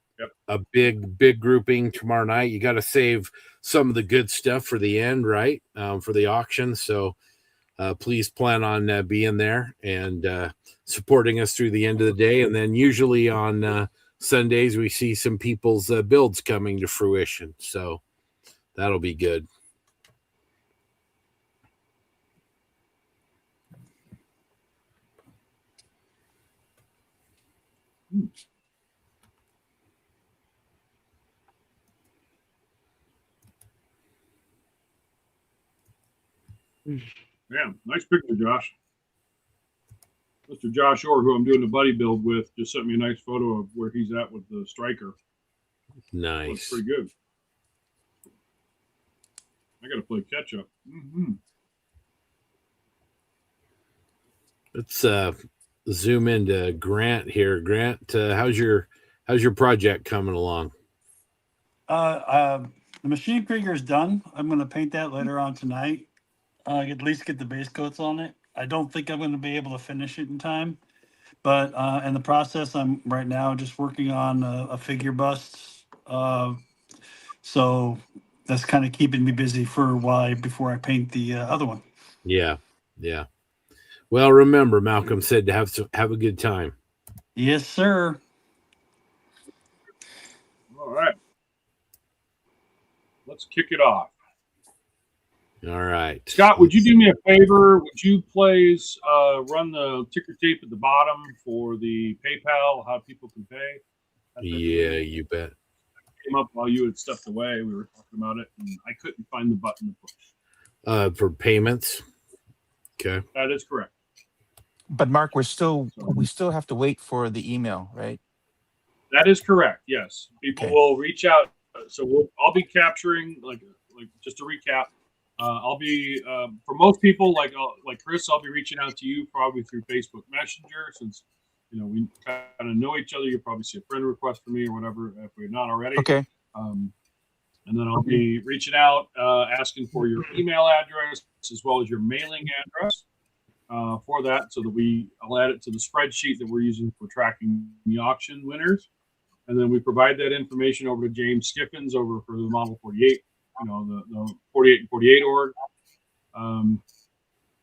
a big grouping tomorrow night. You got to save some of the good stuff for the end, right? For the auction. So please plan on being there and supporting us through the end of the day. And then usually on Sundays, we see some people's builds coming to fruition. So that'll be good. Yeah, nice picture, Josh. Mr. Josh Orr, who I'm doing the buddy build with, just sent me a nice photo of where he's at with the striker. Nice. Looks pretty good. I got to play catch up. Mm-hmm. Let's zoom into Grant here. Grant, how's your project coming along? The machine figure is done. I'm going to paint that later on tonight. At least get the base coats on it. I don't think I'm going to be able to finish it in time, but in the process, I'm right now just working on a figure bust. So that's kind of keeping me busy for a while before I paint the other one. Yeah. Well, remember, Malcolm said to have a good time. Yes, sir. All right. Let's kick it off. All right. Scott, would you do me a favor? Would you please run the ticker tape at the bottom for the PayPal, how people can pay? Yeah, you bet. Came up while you had stepped away. We were talking about it, and I couldn't find the button to push. For payments. Okay. That is correct. But Mark, we still have to wait for the email, right? That is correct. Yes, people Okay. will reach out. So I'll be capturing like just to recap. I'll be for most people like Chris. I'll be reaching out to you probably through Facebook Messenger, since we kind of know each other. You'll probably see a friend request from me or whatever if we're not already. Okay. And then I'll be reaching out, asking for your email address as well as your mailing address for that, so that I'll add it to the spreadsheet that we're using for tracking the auction winners. And then we provide that information over to James Skiffins over for the Model 48, the 48 and 48 org.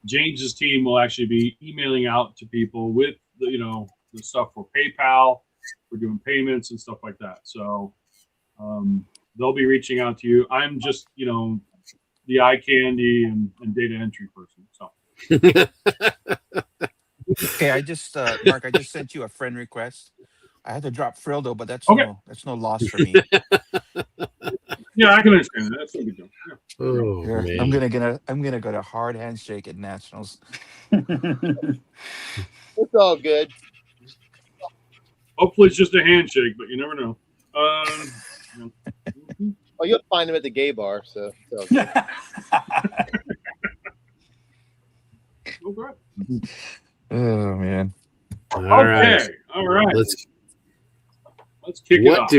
James's team will actually be emailing out to people with the stuff for PayPal. We're doing payments and stuff like that. So they'll be reaching out to you. I'm just, the eye candy and data entry person. So. Okay, I just Mark, I just sent you a friend request. I had to drop Frildo, but that's okay. that's no loss for me. Yeah, I can understand that. That's no big deal. Yeah. Oh, man. I'm gonna go to hard handshake at Nationals. It's all good. Hopefully it's just a handshake, but you never know. Oh, you'll find him at the gay bar. So. It's all good. Okay. Oh man. All right. All right. Let's kick it off.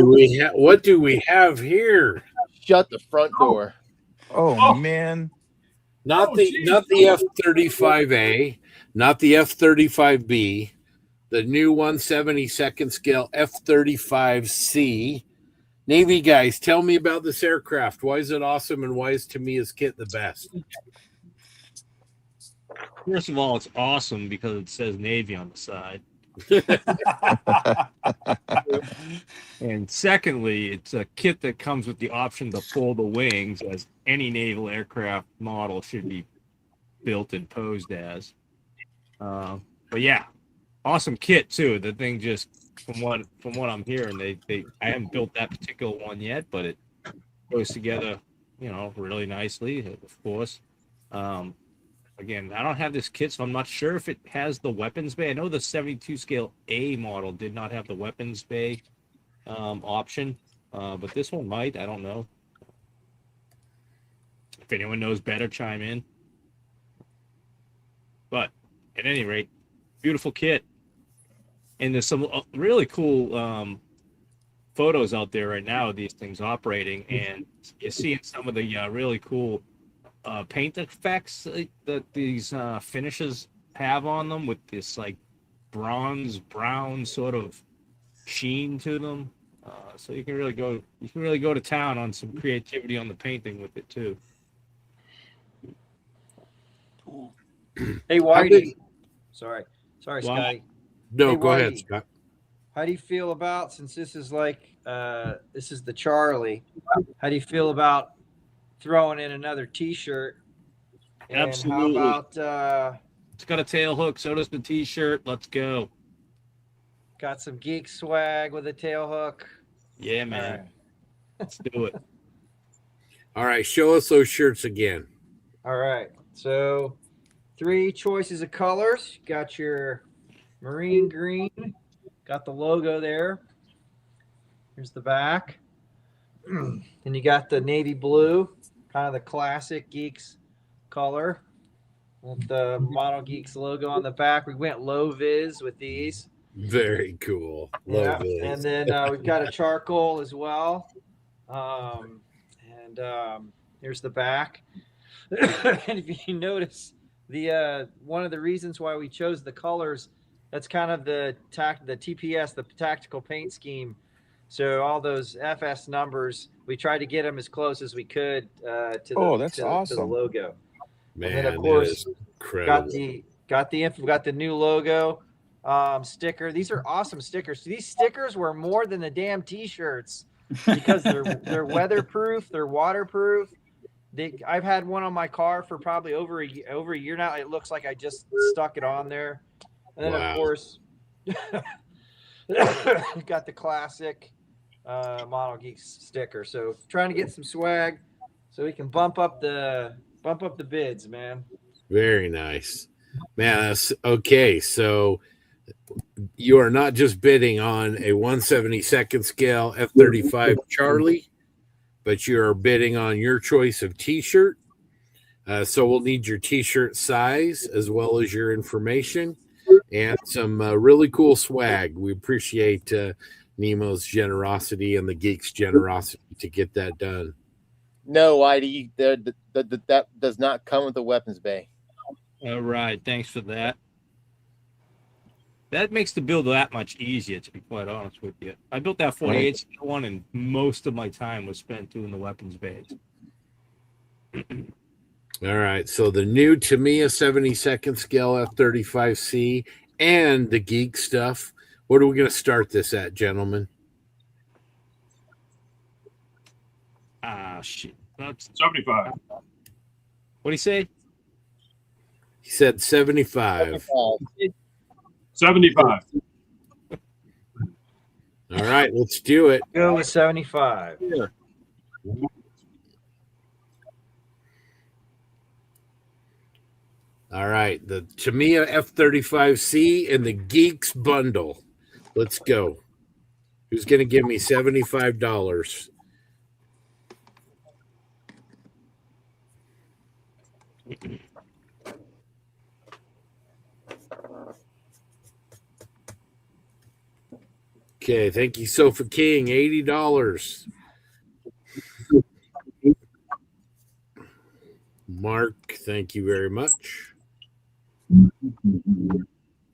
What do we have here? Shut the front door. Oh man. Not the F-35A, not the F-35B, the new 172nd scale F-35C. Navy guys, tell me about this aircraft. Why is it awesome, and why is Tamiya's kit the best? First of all, it's awesome because it says Navy on the side. And secondly, it's a kit that comes with the option to fold the wings, as any naval aircraft model should be built and posed as. But yeah, awesome kit too. The thing just from what I'm hearing, I haven't built that particular one yet, but it goes together, really nicely, of course. Again, I don't have this kit, so I'm not sure if it has the weapons bay. I know the 72 scale A model did not have the weapons bay option, but this one might. I don't know. If anyone knows better, chime in. But at any rate, beautiful kit. And there's some really cool photos out there right now of these things operating, and you're seeing some of the really cool paint effects that these finishes have on them, with this like bronze brown sort of sheen to them. So you can really go to town on some creativity on the painting with it too. Cool. Hey, Whitey. Sorry, Scotty. No, hey, go ahead, Scott. How do you feel about, since this is this is the Charlie, how do you feel about throwing in another T-shirt? And Absolutely. how about it's got a tail hook, so does the T-shirt. Let's go. Got some geek swag with a tail hook. Yeah, man. All right. Let's do it. All right, show us those shirts again. All right. So 3 choices of colors. Got your marine green. Got the logo there. Here's the back. Then you got the navy blue, kind of the classic Geeks color, with the Model Geeks logo on the back. We went low vis with these. Very cool. Yeah. Love it. And then we've got a charcoal as well. Here's the back. And if you notice, the one of the reasons why we chose the colors, that's kind of the TPS, the tactical paint scheme. So all those FS numbers, we tried to get them as close as we could to the logo. Man, and then of course, incredible. got the new logo sticker. These are awesome stickers. These stickers were more than the damn T-shirts because they're weatherproof, they're waterproof. I've had one on my car for probably over a year now. It looks like I just stuck it on there. And then of course, got the classic Model Geeks sticker. So trying to get some swag so we can bump up the bids, man. Very nice, man. That's okay. So you are not just bidding on a 172nd scale F-35 Charlie, but you are bidding on your choice of T-shirt. So we'll need your T-shirt size as well as your information and some really cool swag. We appreciate Nemo's generosity and the Geeks' generosity to get that done. No, Whitey, that does not come with the weapons bay. All right, thanks for that. That makes the build that much easier, to be quite honest with you. I built that 48 one, and most of my time was spent doing the weapons bays. All right, so the new Tamiya 72nd scale F-35C and the Geek stuff. What are we going to start this at, gentlemen? Shit. That's 75. What do you say? He said 75. 75. All right, let's do it. Go with 75. Sure. All right, the Tamiya F-35C and the Geeks bundle. Let's go. Who's going to give me $75? Okay, thank you, Sofa King, $80. Mark, thank you very much.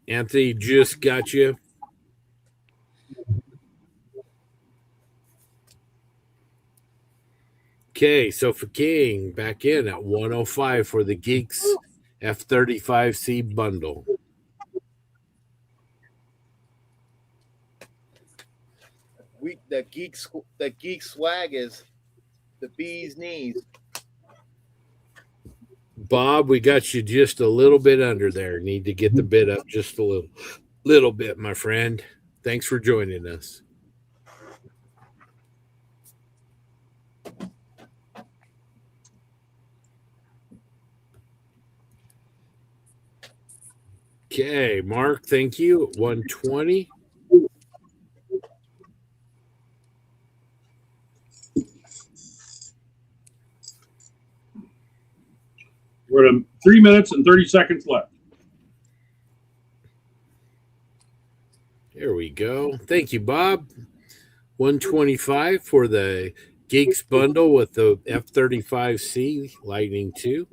Anthony just got you. Okay, Sofa King back in at 105 for the Geeks F-35C bundle. The geek swag is the bee's knees. Bob, we got you just a little bit under there. Need to get the bid up just a little bit, my friend. Thanks for joining us. Okay, Mark, thank you. 120. We're at 3 minutes and 30 seconds left. There we go. Thank you, Bob. 125 for the Geeks bundle with the F-35C Lightning II.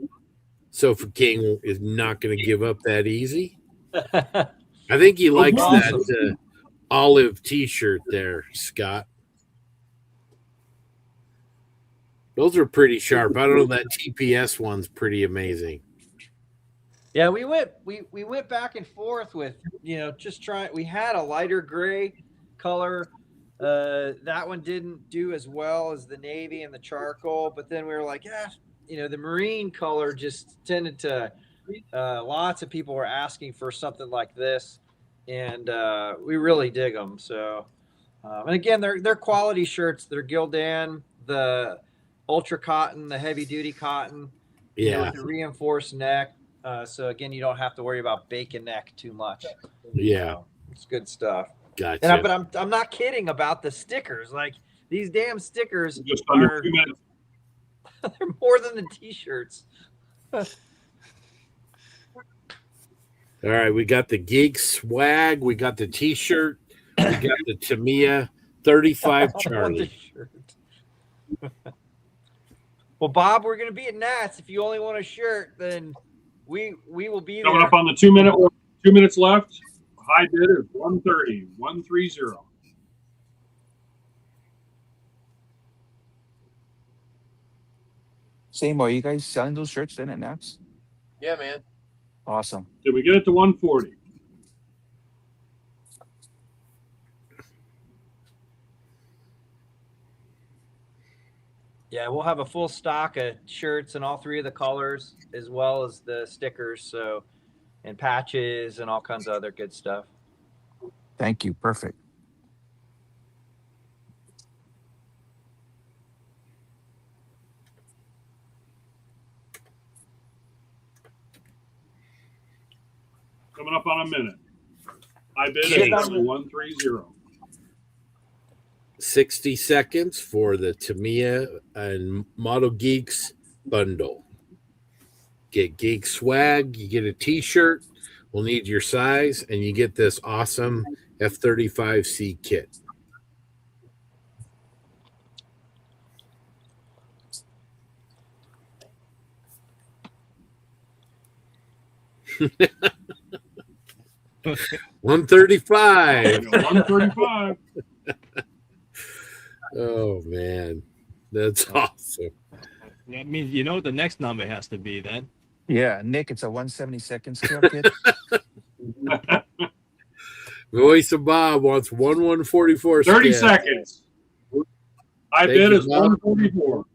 Sofa King is not going to give up that easy. I think he likes that olive T-shirt there, Scott. Those are pretty sharp. I don't know, that TPS one's pretty amazing. Yeah, we went back and forth with, just trying. We had a lighter gray color. That one didn't do as well as the navy and the charcoal, but then we were like, the marine color just tended to. Lots of people were asking for something like this, and we really dig them. So, and again, they're quality shirts. They're Gildan, the ultra cotton, the heavy duty cotton, with the reinforced neck. So again, you don't have to worry about bacon neck too much. Yeah, it's good stuff. Gotcha. But I'm not kidding about the stickers. Like, these damn stickers just under 2 minutes. They're more than the T-shirts. All right, we got the Geek swag, we got the T-shirt, we got the Tamiya 35 Charlie. Well, Bob, we're going to be at Nats. If you only want a shirt, then we will be Coming there. up on the 2 minute, 2 minutes left. High bid is 130, 130. Same, are you guys selling those shirts then at Nats? Yeah, man. Awesome. Did we get it to 140? Yeah, we'll have a full stock of shirts in all three of the colors, as well as the stickers, and patches and all kinds of other good stuff. Thank you. Perfect. Coming up on a minute. High bid is 130. 60 seconds for the Tamiya and Model Geeks bundle. Get Geek swag, you get a T-shirt, we'll need your size, and you get this awesome F-35C kit. $135. 135. Oh man, that's awesome. That means the next number has to be then. Yeah, Nick, it's a 1/72 scale kid. Voice of Bob wants 1/144. 30 seconds. High bid is 144.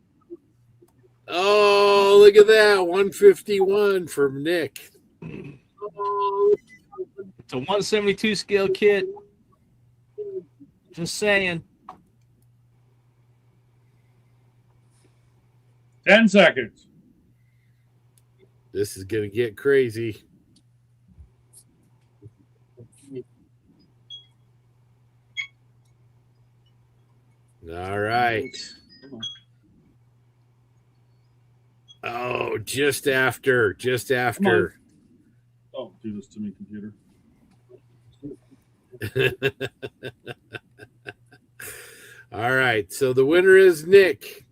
Oh, look at that. 151 from Nick. It's a 172 scale kit. Just saying. 10 seconds. This is going to get crazy. All right. Oh, just after. Don't do this to me, computer. All right. So the winner is Nick.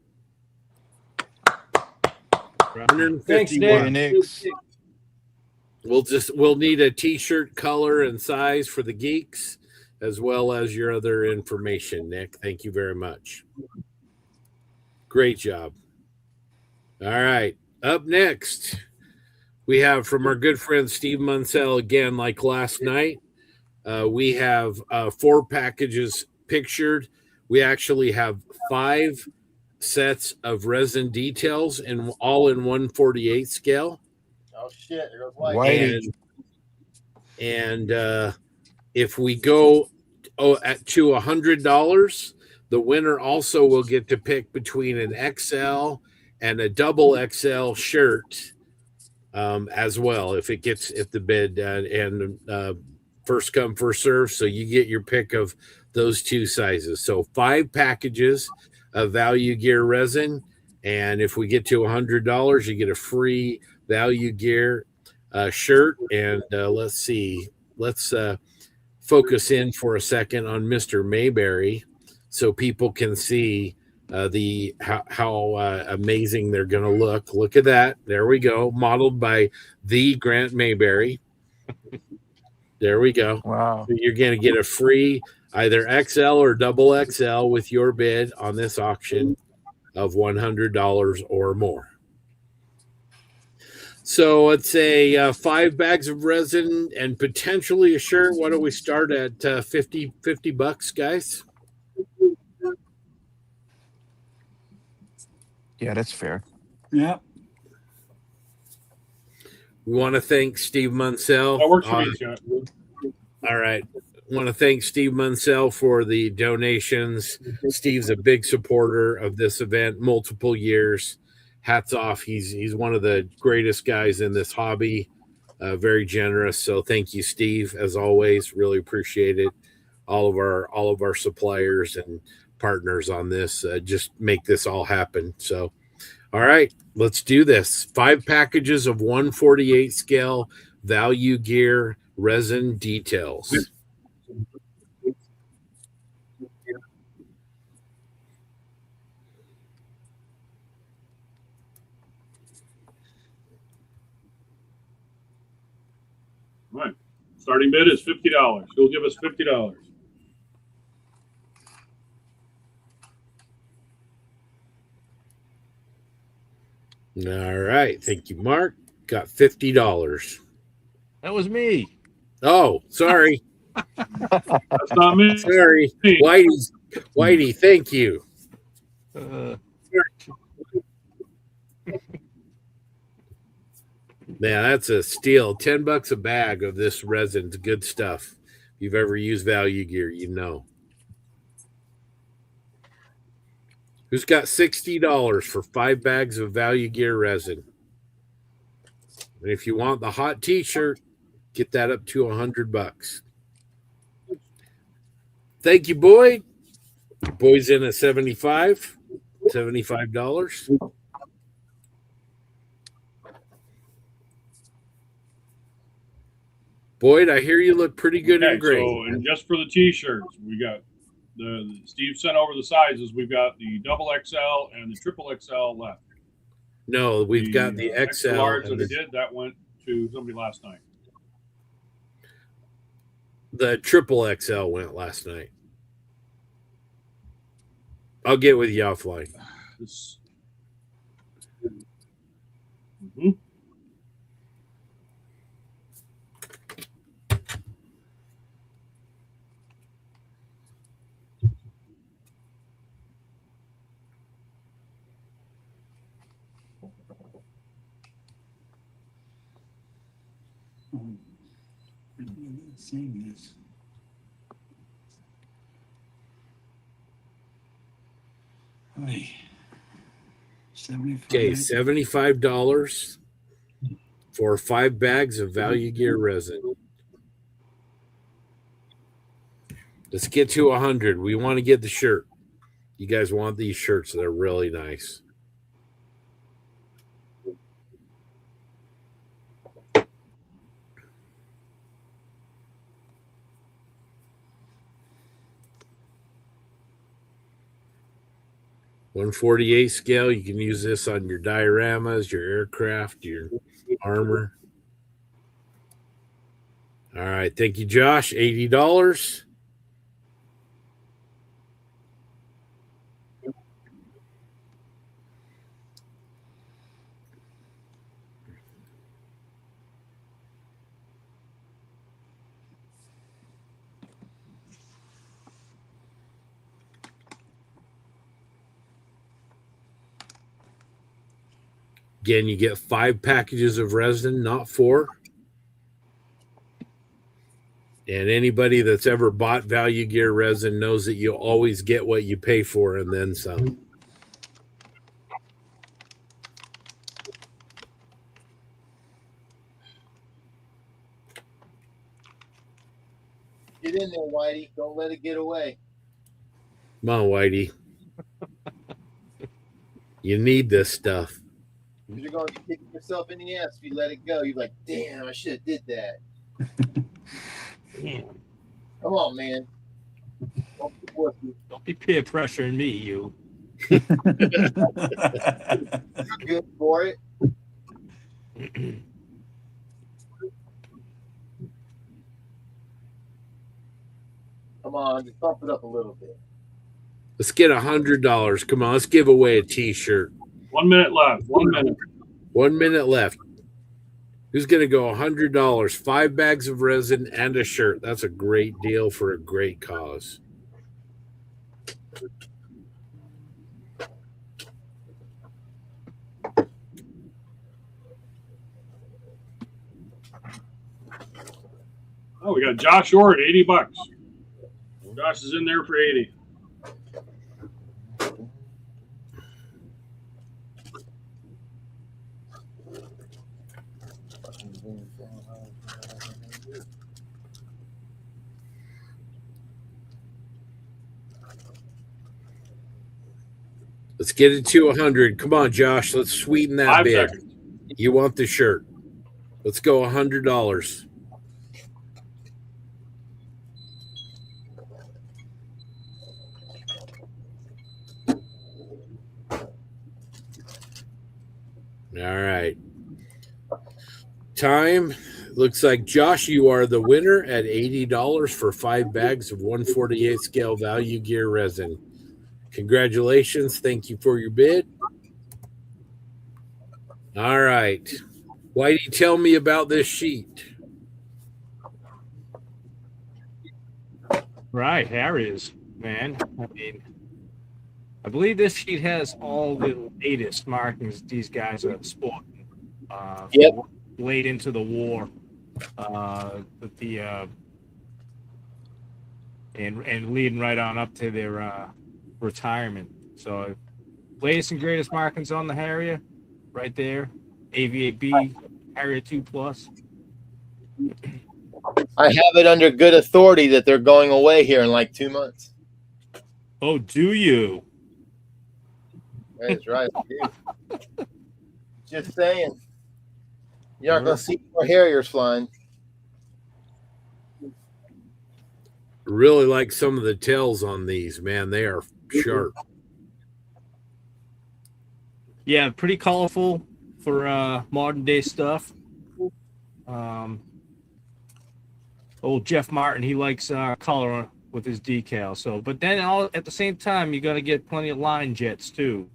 Thanks, Nick. We'll need a t-shirt color and size for the geeks, as well as your other information, Nick. Thank you very much. Great job. All right. Up next, we have from our good friend Steve Munsell again, like last night. We have 4 packages pictured. We actually have 5 sets of resin details and all in 1/48 scale. Oh shit! There goes Whitey. And if we go to $100, the winner also will get to pick between an XL and a double XL shirt as well. If the bid and first come first serve, so you get your pick of those 2 sizes. So 5 packages of Value Gear resin, and if we get to $100, you get a free Value Gear shirt. And let's see, let's focus in for a second on Mr. Mayberry, so people can see how amazing they're going to look. Look at that. There we go. Modeled by the Grant Mayberry. There we go. Wow. So you're going to get a free either XL or double XL with your bid on this auction of $100 or more. So let's say 5 bags of resin and potentially a shirt. Why don't we start at $50, guys? Yeah, that's fair. Yeah. We want to thank Steve Munsell. That works for me, Scott. All right. I want to thank Steve Munsell for the donations. Steve's a big supporter of this event, multiple years. Hats off. He's one of the greatest guys in this hobby. Very generous. So thank you, Steve, as always. Really appreciate it. All of our suppliers and partners on this just make this all happen. So, all right, let's do this. 5 packages of 1/48 scale Value Gear resin details. All right. Starting bid is $50. You'll give us $50. All right. Thank you, Mark. Got $50. That was me. Oh, sorry. That's not me. Sorry. Whitey, thank you. Man, that's a steal. $10 a bag of this resin's good stuff. If you've ever used Value Gear, you know. Who's got $60 for 5 bags of Value Gear resin? And if you want the hot t-shirt, get that up to $100. Thank you, Boyd. Boyd's in at $75. Boyd, I hear you look pretty good in gray. So, and just for the t-shirts, we got Steve sent over the sizes. We've got the double XL and the triple XL left. No, we've got the XL. Large that went to somebody last night. The triple XL went last night. I'll get with you offline. Mm-hmm. Seeing this. Okay, $75 for 5 bags of Value Gear resin. Let's get to 100. We want to get the shirt. You guys want these shirts? They're really nice. 148 scale. You can use this on your dioramas, your aircraft, your armor. All right. Thank you, Josh. $80. Again, you get 5 packages of resin, not 4. And anybody that's ever bought Value Gear resin knows that you'll always get what you pay for and then some. Get in there, Whitey. Don't let it get away. Come on, Whitey. You need this stuff. You're going to be kicking yourself in the ass if you let it go. You're like, damn, I should have did that. Damn. Come on, man. Don't be peer pressuring me, you. You're good for it. Come on, just bump it up a little bit. Let's get $100. Come on, let's give away a T-shirt. 1 minute left. 1 minute. 1 minute left. Who's going to go $100? 5 bags of resin and a shirt. That's a great deal for a great cause. Oh, we got Josh Orr at $80. Josh is in there for 80. Let's get it to 100. Come on, Josh. Let's sweeten that 5 bid. seconds. You want the shirt. Let's go $100. All right. Time. Looks like, Josh, you are the winner at $80 for 5 bags of 148 scale Value Gear resin. Congratulations. Thank you for your bid. All right. Whitey, tell me about this sheet. Right, Harry's, man. I mean, I believe this sheet has all the latest markings these guys are sporting. Yep. Late into the war. And leading right on up to their retirement. So, latest and greatest markings on the Harrier, right there. AVAB, Harrier 2 Plus. I have it under good authority that they're going away here in like 2 months. Oh, do you? That's right. I do. Just saying. You're not going to see more Harriers flying. Really like some of the tails on these, man. They are sharp. Yeah, pretty colorful for modern day stuff. Old Jeff Martin, he likes color with his decal. So, but then at the same time, you got to get plenty of line jets too.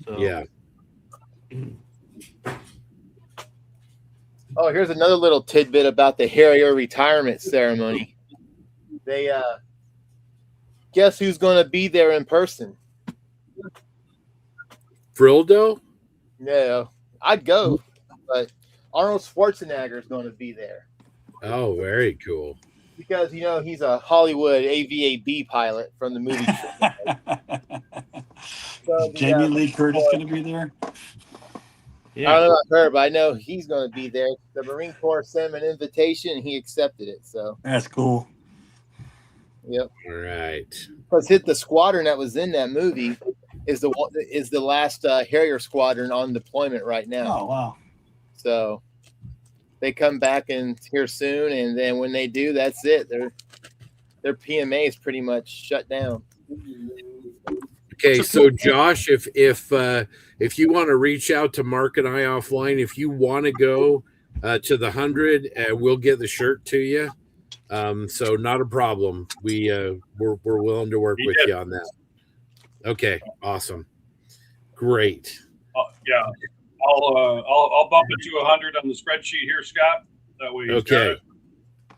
So. Yeah. Oh, here's another little tidbit about the Harrier retirement ceremony. They guess who's going to be there in person? Frildo? No, I'd go, but Arnold Schwarzenegger is going to be there. Oh, very cool. Because, you know, he's a Hollywood AVAB pilot from the movie. So, Jamie Lee Curtis going to be there? Yeah. I don't know about her, but I know he's going to be there. The Marine Corps sent him an invitation, and he accepted it. So that's cool. Yep. All right. Because the squadron that was in that movie is the last Harrier squadron on deployment right now. Oh wow! So they come back in here soon, and then when they do, that's it. Their PMA is pretty much shut down. Okay, so Josh, if you want to reach out to Mark and I offline, if you want to go to the 100, we'll get the shirt to you. So not a problem. We're willing to work with you on that. Okay, awesome, great. Yeah, I'll bump it to 100 on the spreadsheet here, Scott. That way he's got it.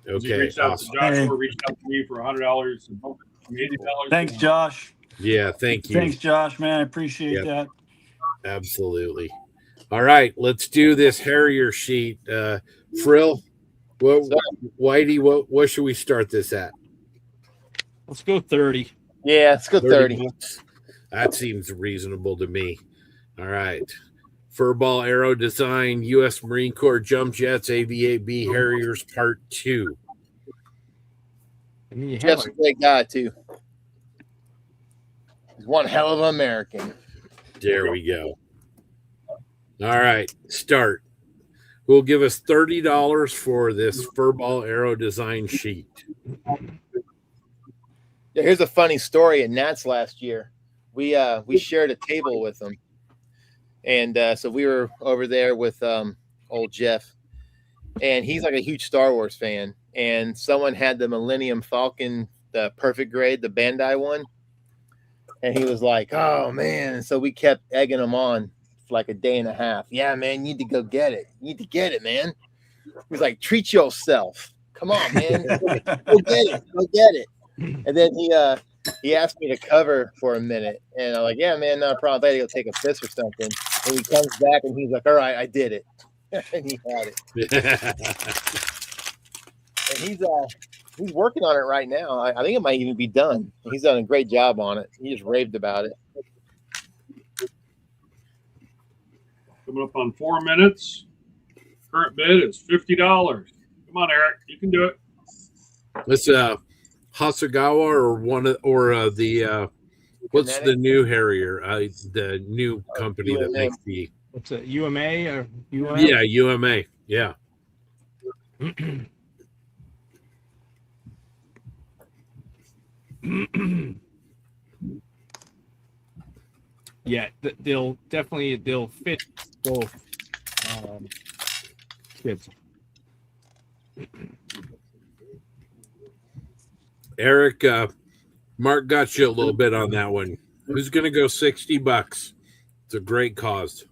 He reached out to Joshua, reached out to me for $100 and bumped it from $80. Thanks, Josh. Yeah, thank you. Thanks, Josh, man. I appreciate that. Absolutely. All right, let's do this Harrier sheet. Frill, Whitey, what should we start this at? Let's go 30. Yeah, let's go 30. Bucks. That seems reasonable to me. All right. Furball Aero Design, U.S. Marine Corps Jump Jets, AV-8B Harriers Part 2. Jeff's a great guy, too. He's one hell of an American. There we go. All right, start. Who'll give us $30 for this Furball Aero Design sheet? Yeah, here's a funny story at Nats last year. We shared a table with them. And so we were over there with old Jeff. And he's like a huge Star Wars fan. And someone had the Millennium Falcon, the perfect grade, the Bandai one. And he was like, oh, man. And so we kept egging him on for like a day and a half. Yeah, man, you need to go get it. You need to get it, man. He was like, treat yourself. Come on, man. Go get it. Go get it. And then he asked me to cover for a minute. And I'm like, yeah, man, not a problem. I had to go take a piss or something. And he comes back and he's like, all right, I did it. And he had it. And he's working on it right now. I think it might even be done. He's done a great job on it. He just raved about it. Coming up on 4 minutes. Current bid is $50. Come on, Eric. You can do it. Let's Hasagawa the what's Kinetic? the new Harrier? The new company that makes the What's it? UMA or UM? Yeah, UMA. Yeah. Yeah, they'll fit both kids. Eric, Mark got you a little bit on that one. Who's going to go $60? It's a great cause.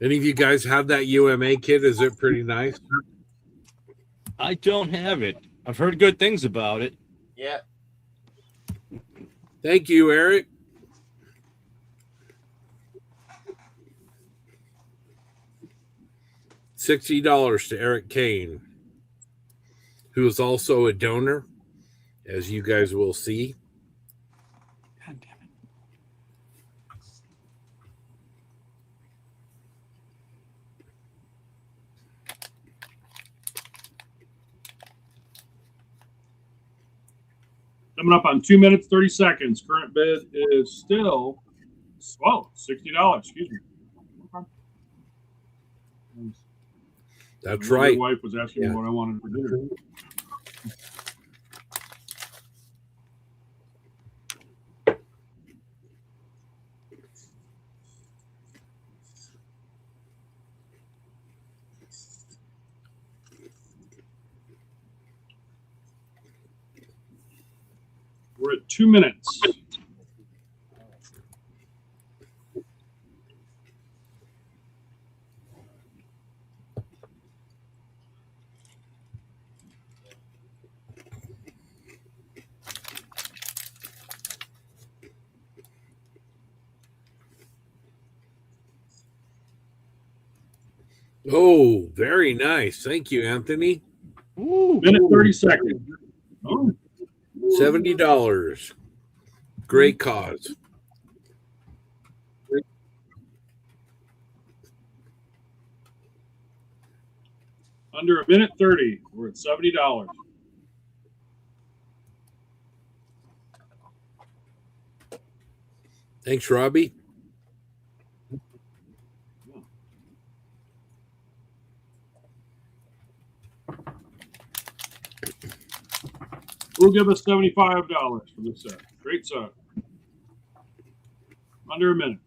Any of you guys have that UMA kit? Is it pretty nice? I don't have it. I've heard good things about it. Yeah. Thank you, Eric. $60 to Eric Kane, who is also a donor, as you guys will see. God damn it. Coming up on 2 minutes, 30 seconds. Current bid is still, $60. Excuse me. Okay. That's My right. wife was asking me what I wanted for dinner. We're at 2 minutes. Oh, very nice. Thank you, Anthony. Ooh, Minute 30 seconds. Oh. $70. Great cause. Under a minute 30. We're at $70. Thanks, Robbie. We'll give us $75 for this set. Great set. Under a minute.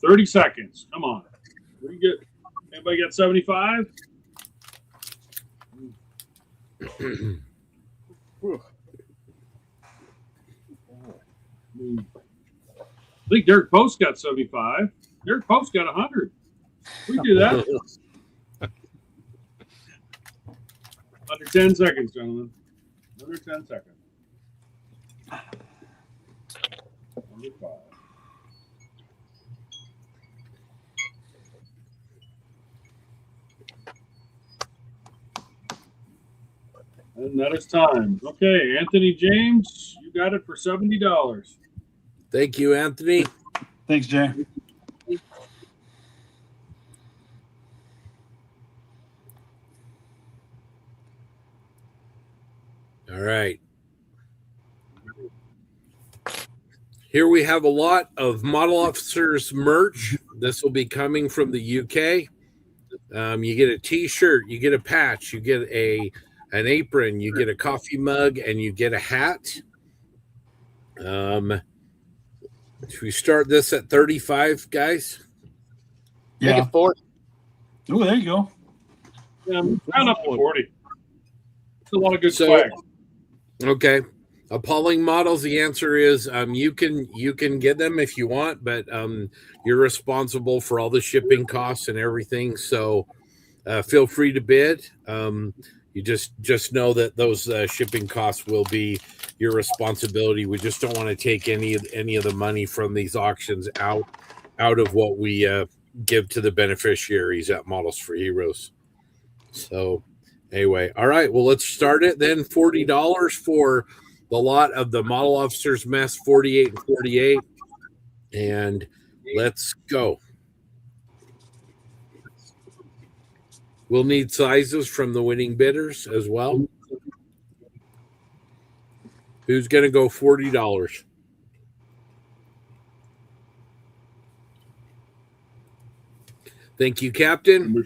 $30 seconds. Come on. We get anybody got 75? I think Derek Post got 75. Derek Post got 100. We do that. Under 10 seconds, gentlemen. Under 10 seconds. Under 5. And that is time. Okay, Anthony James, you got it for $70. Thank you, Anthony. Thanks, Jay. All right. Here we have a lot of model officers merch. This will be coming from the UK. You get a t-shirt, you get a patch, you get an apron, you get a coffee mug, and you get a hat. Should we start this at 35, guys? Make it 40. Oh, there you go. Yeah, round up to 40. It's a lot of good swag. Okay. Appalling models, the answer is you can get them if you want, but you're responsible for all the shipping costs and everything. So feel free to bid. You just know that those shipping costs will be your responsibility. We just don't want to take any of the money from these auctions out of what we give to the beneficiaries at Models for Heroes. So anyway, all right, well, let's start it then. $40 for the lot of the Model Officers Mess 48 and 48. And let's go. We'll need sizes from the winning bidders as well. Who's going to go $40? Thank you, Captain.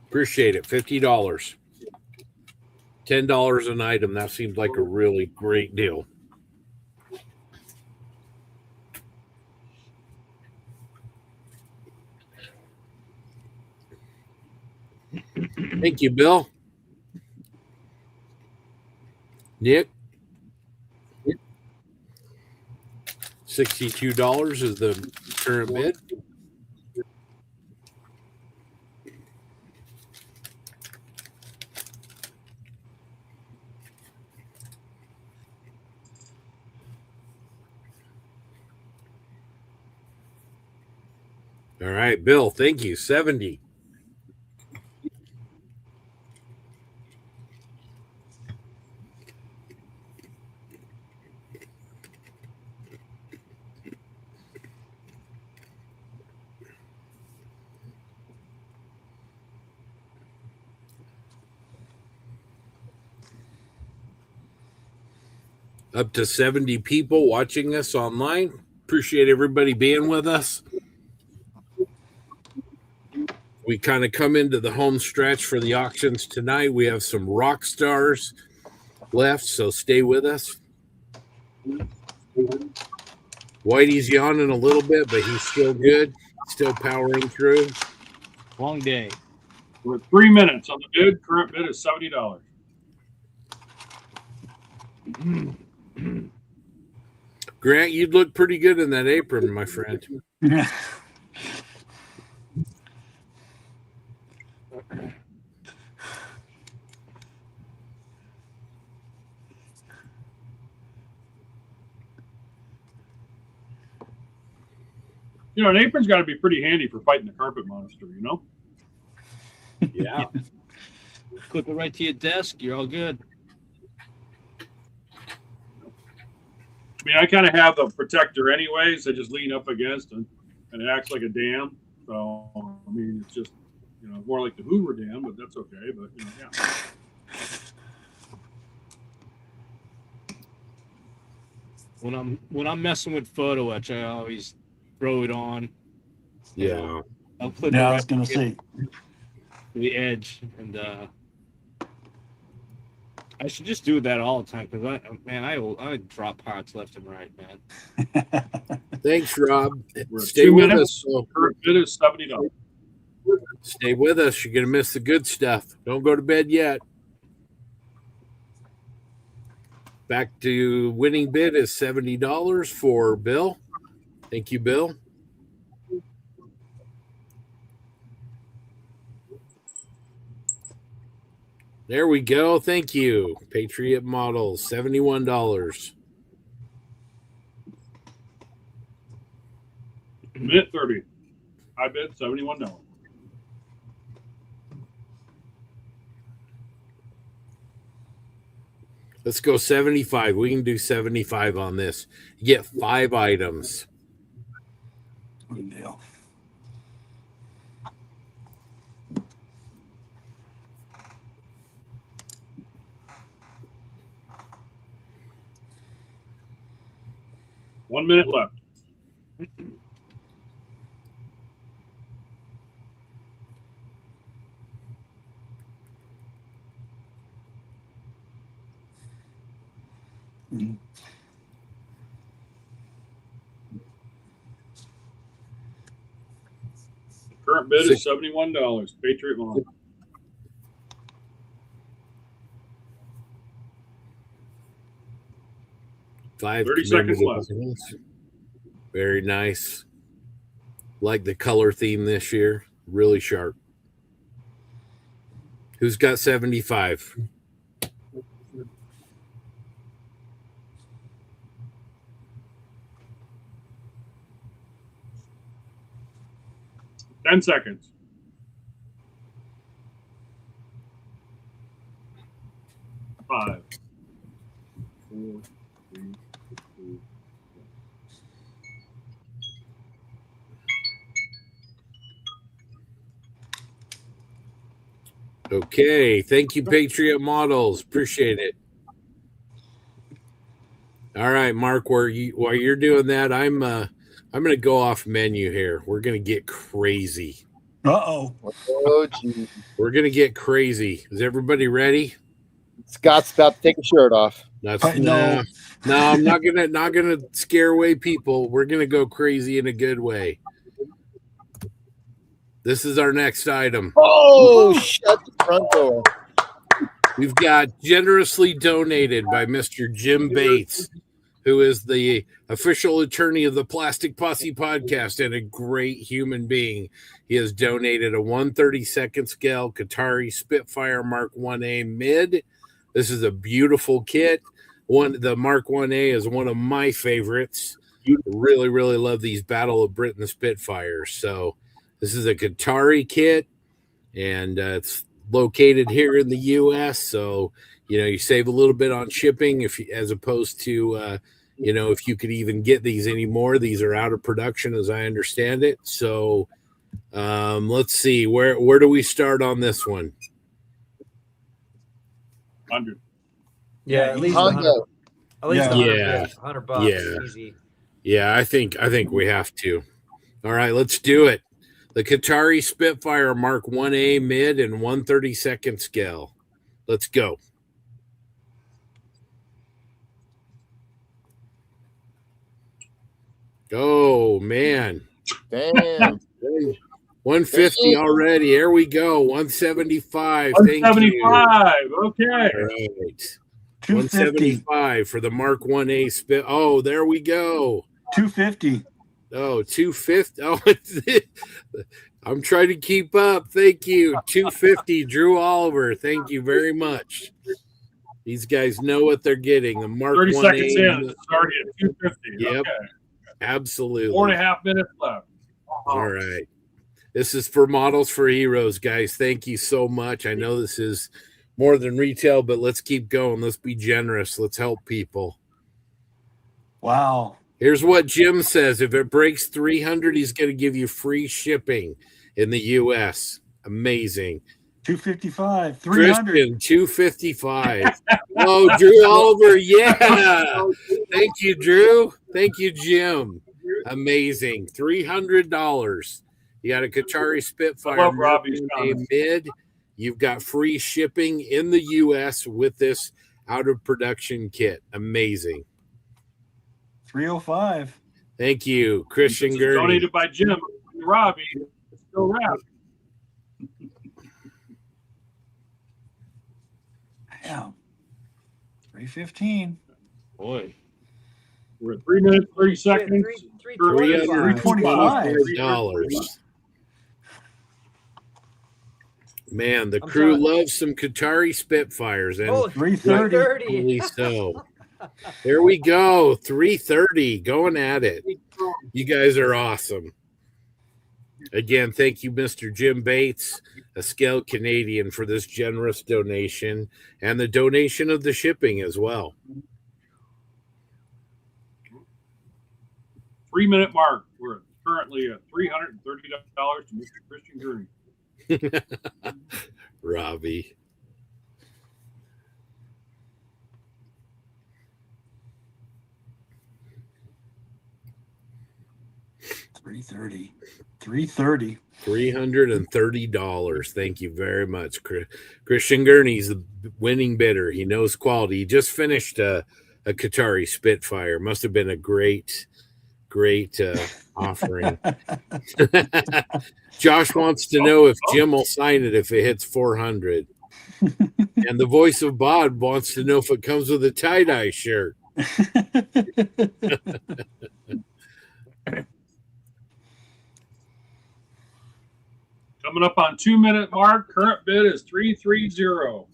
Appreciate it. $50. $10 an item. That seems like a really great deal. Thank you, Bill. Nick? $62 is the current bid. All right, Bill, thank you. 70. Up to 70 people watching us online. Appreciate everybody being with us. We kind of come into the home stretch for the auctions tonight. We have some rock stars left, so stay with us. Whitey's yawning a little bit, but he's still good, still powering through. Long day. We're at 3 minutes on the bid. Current bid is $70. Grant, you'd look pretty good in that apron, my friend. Yeah. You know, an apron's got to be pretty handy for fighting the carpet monster, you know? Yeah. Clip it right to your desk. You're all good. I mean, I kind of have the protector anyways. I just lean up against it, and it acts like a dam. So, I mean, it's just, more like the Hoover Dam, but that's okay. But, yeah. When I'm messing with photo etch, I always throw it on. Yeah. I'll clip Yeah, it I was gonna say. the edge, and I should just do that all the time because I drop parts left and right, man. Thanks, Rob. We're at Stay 2 with minutes. us. So Current bid is $70. stay with us. You're gonna miss the good stuff. Don't go to bed yet. Back to winning bid is $70 for Bill. Thank you, Bill. There we go. Thank you. Patriot Models, $71. Minute 30. I bid $71. Let's go 75. We can do 75 on this. You get 5 items. Good deal. One minute left. Current bid is $71. Patriot Model. Five 30 seconds left. Very nice. Like the color theme this year. Really sharp. Who's got 75? Ten seconds. Five. 4, 3, 2, 1. Okay. Thank you, Patriot Models. Appreciate it. All right, Mark, while you're doing that, I'm going to go off menu here. We're going to get crazy. Uh-oh. Oh, geez. We're going to get crazy. Is everybody ready? Scott's about to take a shirt off. That's No. No, I'm not gonna scare away people. We're gonna go crazy in a good way. This is our next item. Oh, shut the front door. We've got generously donated by Mr. Jim Bates, who is the official attorney of the Plastic Posse podcast and a great human being. He has donated a 1/32 scale Qatari Spitfire Mark 1A mid. This is a beautiful kit. The Mark 1A is one of my favorites. Really, really love these Battle of Britain Spitfires. So this is a Qatari kit, and it's located here in the U.S. So, you save a little bit on shipping as opposed to, if you could even get these anymore. These are out of production as I understand it. So let's see. Where do we start on this one? 100. Yeah, at least Honda. 100. At least Yeah. $100. Yeah. Easy. Yeah, I think we have to. All right, let's do it. The Qatari Spitfire Mark 1A mid and 1/32 scale. Let's go. Oh, man. Damn. 150 already. Here we go. 175. Thank you. 175. Okay. All right. 250. 175 for the Mark 1A Spit. Oh, there we go. 250. Oh, 250. Oh, I'm trying to keep up. Thank you. 250, Drew Oliver. Thank you very much. These guys know what they're getting. The Mark 30 1A. seconds in. It's already at 250. Yep. Okay. Absolutely. 4.5 minutes left. All right. This is for Models for Heroes, guys. Thank you so much. I know this is more than retail, but let's keep going. Let's be generous. Let's help people. Wow. Here's what Jim says. If it breaks 300, he's going to give you free shipping in the U.S. Amazing. 255, 300. Christian, 255. Oh, Drew Oliver. Yeah. Thank you, Drew. Thank you, Jim. Amazing. $300. You got a Qatari Spitfire. I love Robbie's comments. Mid. You've got free shipping in the U.S. with this out of production kit. Amazing. 305. Thank you, Christian Gurney. Donated by Jim and Robbie. It's still wrapped. Yeah. 315. Boy. We're at 3 minutes, 30 seconds. $325. Man, the crew loves some Qatari Spitfires. And 330. rightfully so. There we go. 330. Going at it. You guys are awesome. Again, thank you, Mr. Jim Bates, a Scout Canadian, for this generous donation and the donation of the shipping as well. 3 minute mark. We're currently at $330 to Mr. Christian Gurney. Robbie. $330. Thank you very much. Christian Gurney's the winning bidder. He knows quality. He just finished a Qatari Spitfire. Must have been a great offering. Josh wants to know if Jim will sign it if it hits 400. And the voice of Bob wants to know if it comes with a tie-dye shirt. Coming up on 2 minute mark. Current bid is 330.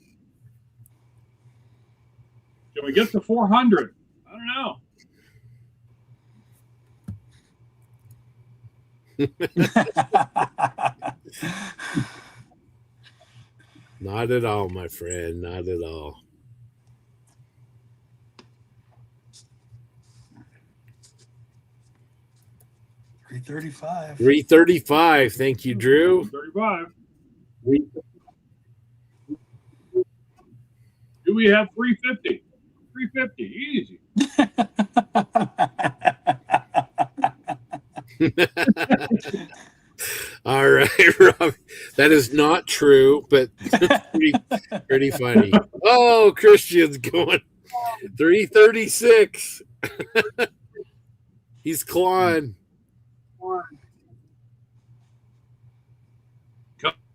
Can we get to 400? I don't know. Not at all, my friend. Not at all. $335. Thank you, Drew. 35. Do we have 350? 350. Easy. All right, Robbie. That is not true, but pretty funny. Oh, Christian's going 336. He's clawing.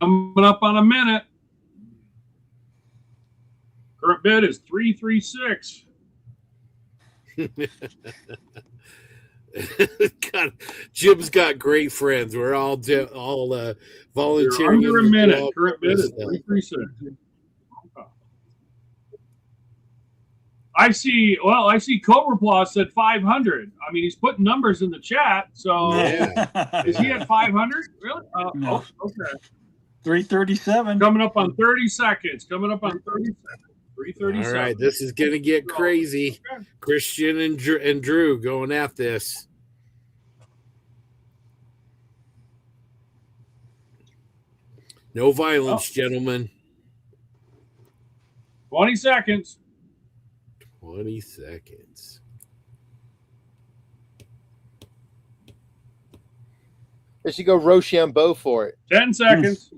Coming up on a minute. Current bid is 336. God, Jim's got great friends. We're all volunteering. Under a minute. Current bid is 336. I see Cobra Paw said 500. I mean, he's putting numbers in the chat. So is he at 500? Really? No. Oh, okay. 337. Coming up on 30 seconds. 337. All right, this is going to get crazy. Christian and Drew going at this. No violence, gentlemen. 20 seconds. 20 seconds. There should go Rochambeau for it. 10 seconds.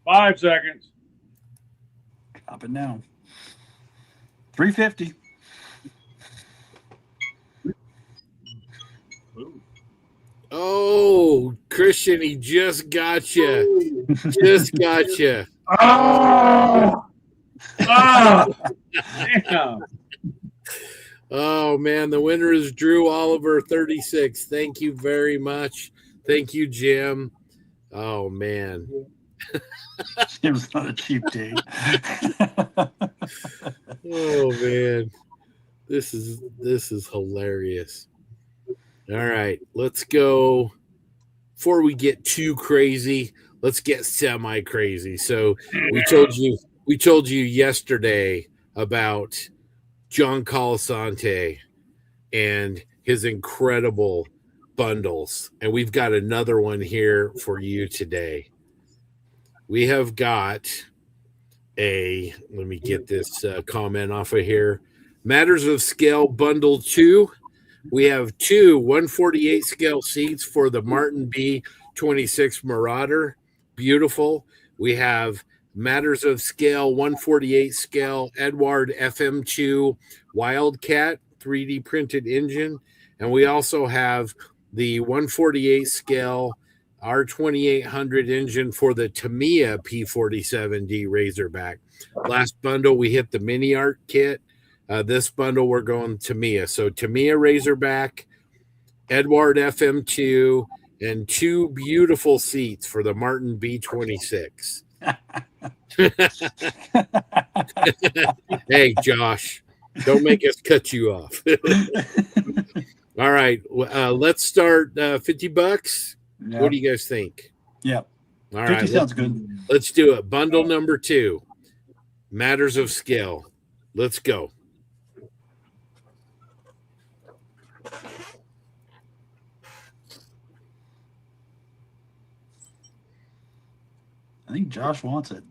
5 seconds. Up and down. 350. Oh, Christian, he just got you. Just got you. Oh, damn. Oh, man, the winner is Drew Oliver, 36. Thank you very much. Thank you, Jim. Oh, man. Jim's not a cheap date. Oh, man. This is hilarious. All right, let's go. Before we get too crazy, let's get semi crazy. So we told you yesterday about John Colasante and his incredible bundles. And we've got another one here for you today. We have got let me get this comment off of here. Matters of Scale Bundle 2. We have 2 148 scale seats for the Martin B26 Marauder. Beautiful. We have Matters of Scale 148 scale Edward FM2 Wildcat 3D printed engine. And we also have the 148 scale R2800 engine for the Tamiya P47D Razorback. Last bundle, we hit the mini art kit. This bundle, we're going Tamiya. So Tamiya Razorback, Edward FM2, and 2 beautiful seats for the Martin B26. Hey, Josh, don't make us cut you off. All right, let's start $50. Yeah. What do you guys think? Yeah. All 50 right, sounds good. Let's do it. Bundle number 2, Matters of Scale. Let's go. I think Josh wants it.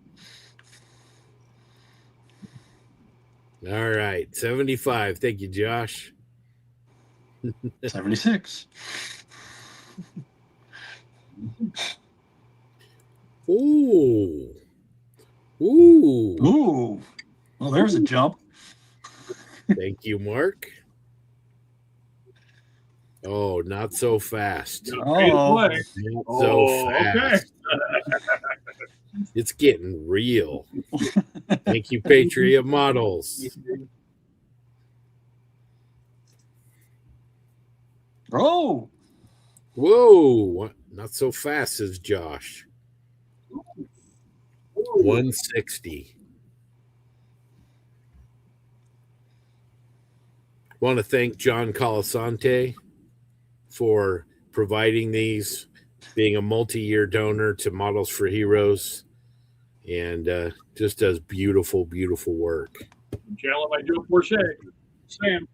All right, 75. Thank you, Josh. 76. Ooh. Ooh. Well, there's a jump. Thank you, Mark. Oh, not so fast. Oh. Not so fast. Okay. It's getting real. Thank you, Patriot Models. Oh. Whoa. Not so fast, says Josh. 160. Want to thank John Colasante for providing these, being a multi-year donor to Models for Heroes, and just does beautiful, beautiful work. Chandler might do a Porsche. Sam.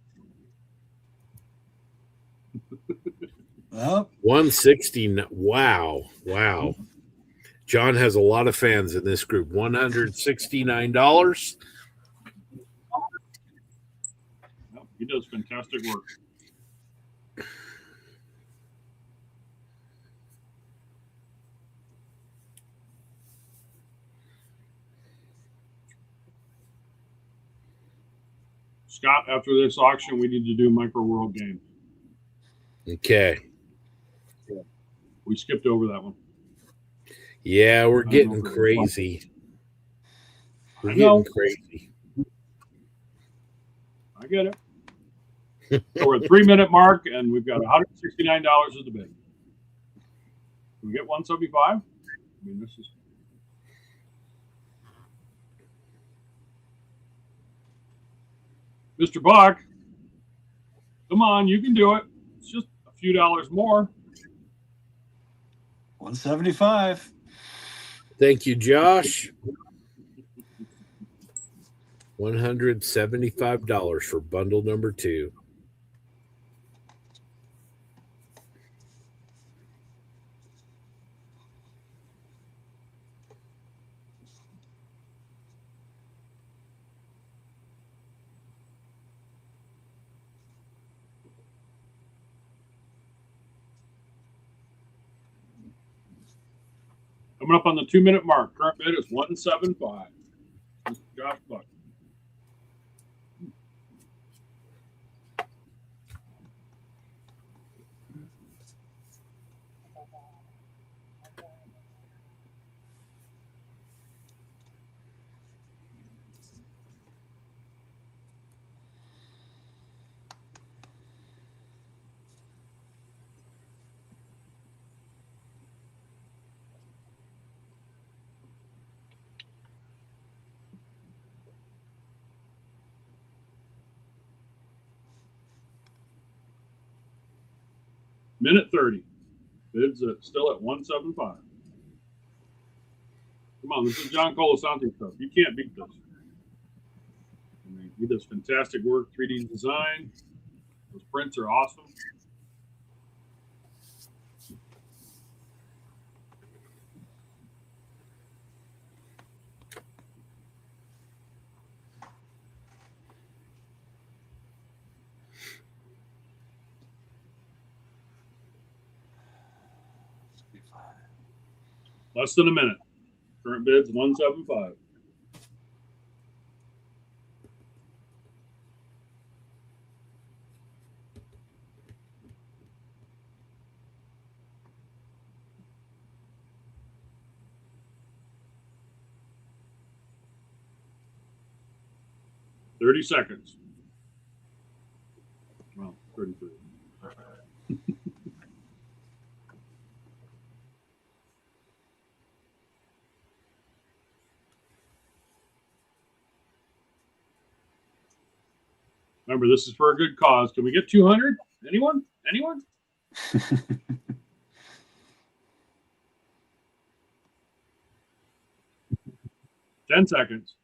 160. Wow. John has a lot of fans in this group. $169. He does fantastic work. Scott, after this auction, we need to do Micro World game. Okay. We skipped over that one. Yeah, we're getting crazy. We're I know. getting crazy. I get it. So we're at 3-minute mark, and we've got $169 at the bid. Can we get 175? I mean, this is. Mr. Buck, come on, you can do it. It's just a few dollars more. 175. Thank you, Josh. $175 for bundle number 2. Coming up on the 2-minute mark. Current bid is 175. Mr. Josh Buck. Minute 30. Bids still at 175. Come on, this is John Colasante stuff. You can't beat this. I mean, he does fantastic work, 3D design. Those prints are awesome. Less than a minute. Current bid's 175. $30 seconds. Well, 33. Remember, this is for a good cause. Can we get 200? Anyone? Anyone? Ten seconds.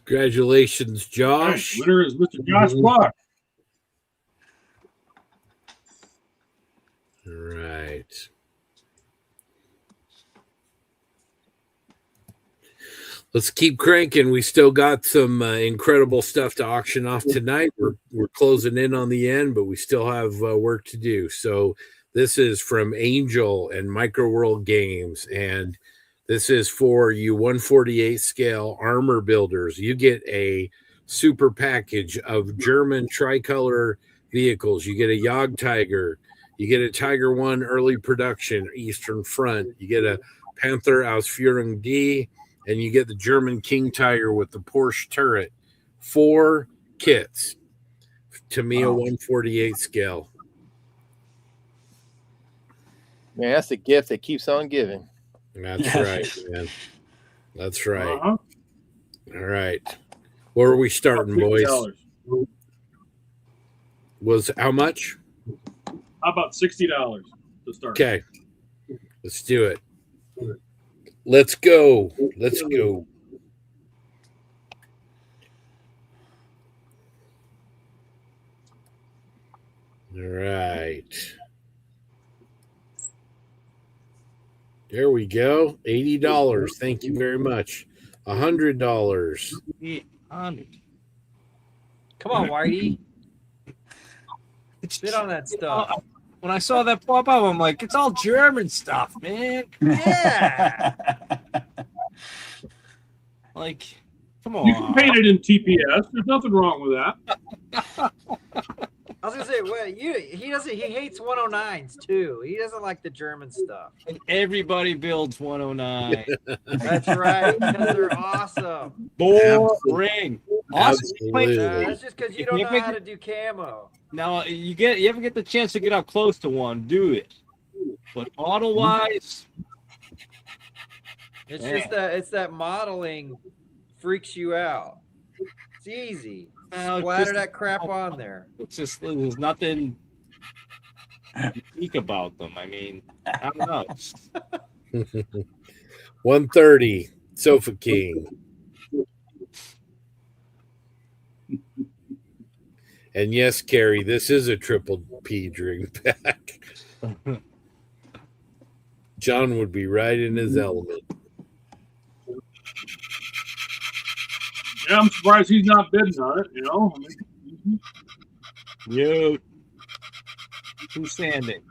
Congratulations, Josh. Right, winner is Mr. Josh Block. All right. Let's keep cranking. We still got some incredible stuff to auction off tonight. We're closing in on the end, but we still have work to do. So this is from Angel and Micro World Games, and this is for you 148 scale armor builders. You get a super package of German tricolor vehicles. You get a Jagd Tiger. You get a Tiger 1 early production Eastern Front. You get a Panther Ausführung D, and you get the German King Tiger with the Porsche turret. 4 kits. Tamiya 148 scale. Man, that's a gift that keeps on giving. That's right, man. That's right. All right. Where are we starting, boys? Was how much? How about $60 to start? Okay. Let's do it. Let's go. Let's go. All right. There we go. $80. Thank you very much. $100. Come on, Whitey. Spit on that stuff. When I saw that pop up, I'm like, it's all German stuff, man. Yeah. Like, come on. You can paint it in TPS. There's nothing wrong with that. I was gonna say, well, he hates 109s too. He doesn't like the German stuff. And everybody builds 109. That's right, because they're awesome. Boring. Absolutely. That's just because you don't know how to do camo. Now you ever get the chance to get up close to one, do it. But model wise, it's just that modeling freaks you out. It's easy. Splatter that crap on there. It's just there's nothing unique about them. I mean, I don't know. 130. Sofa King. And yes, Carrie, this is a triple P drink pack. John would be right in his element. Yeah, I'm surprised he's not bidding on it, you know. You. Who's standing?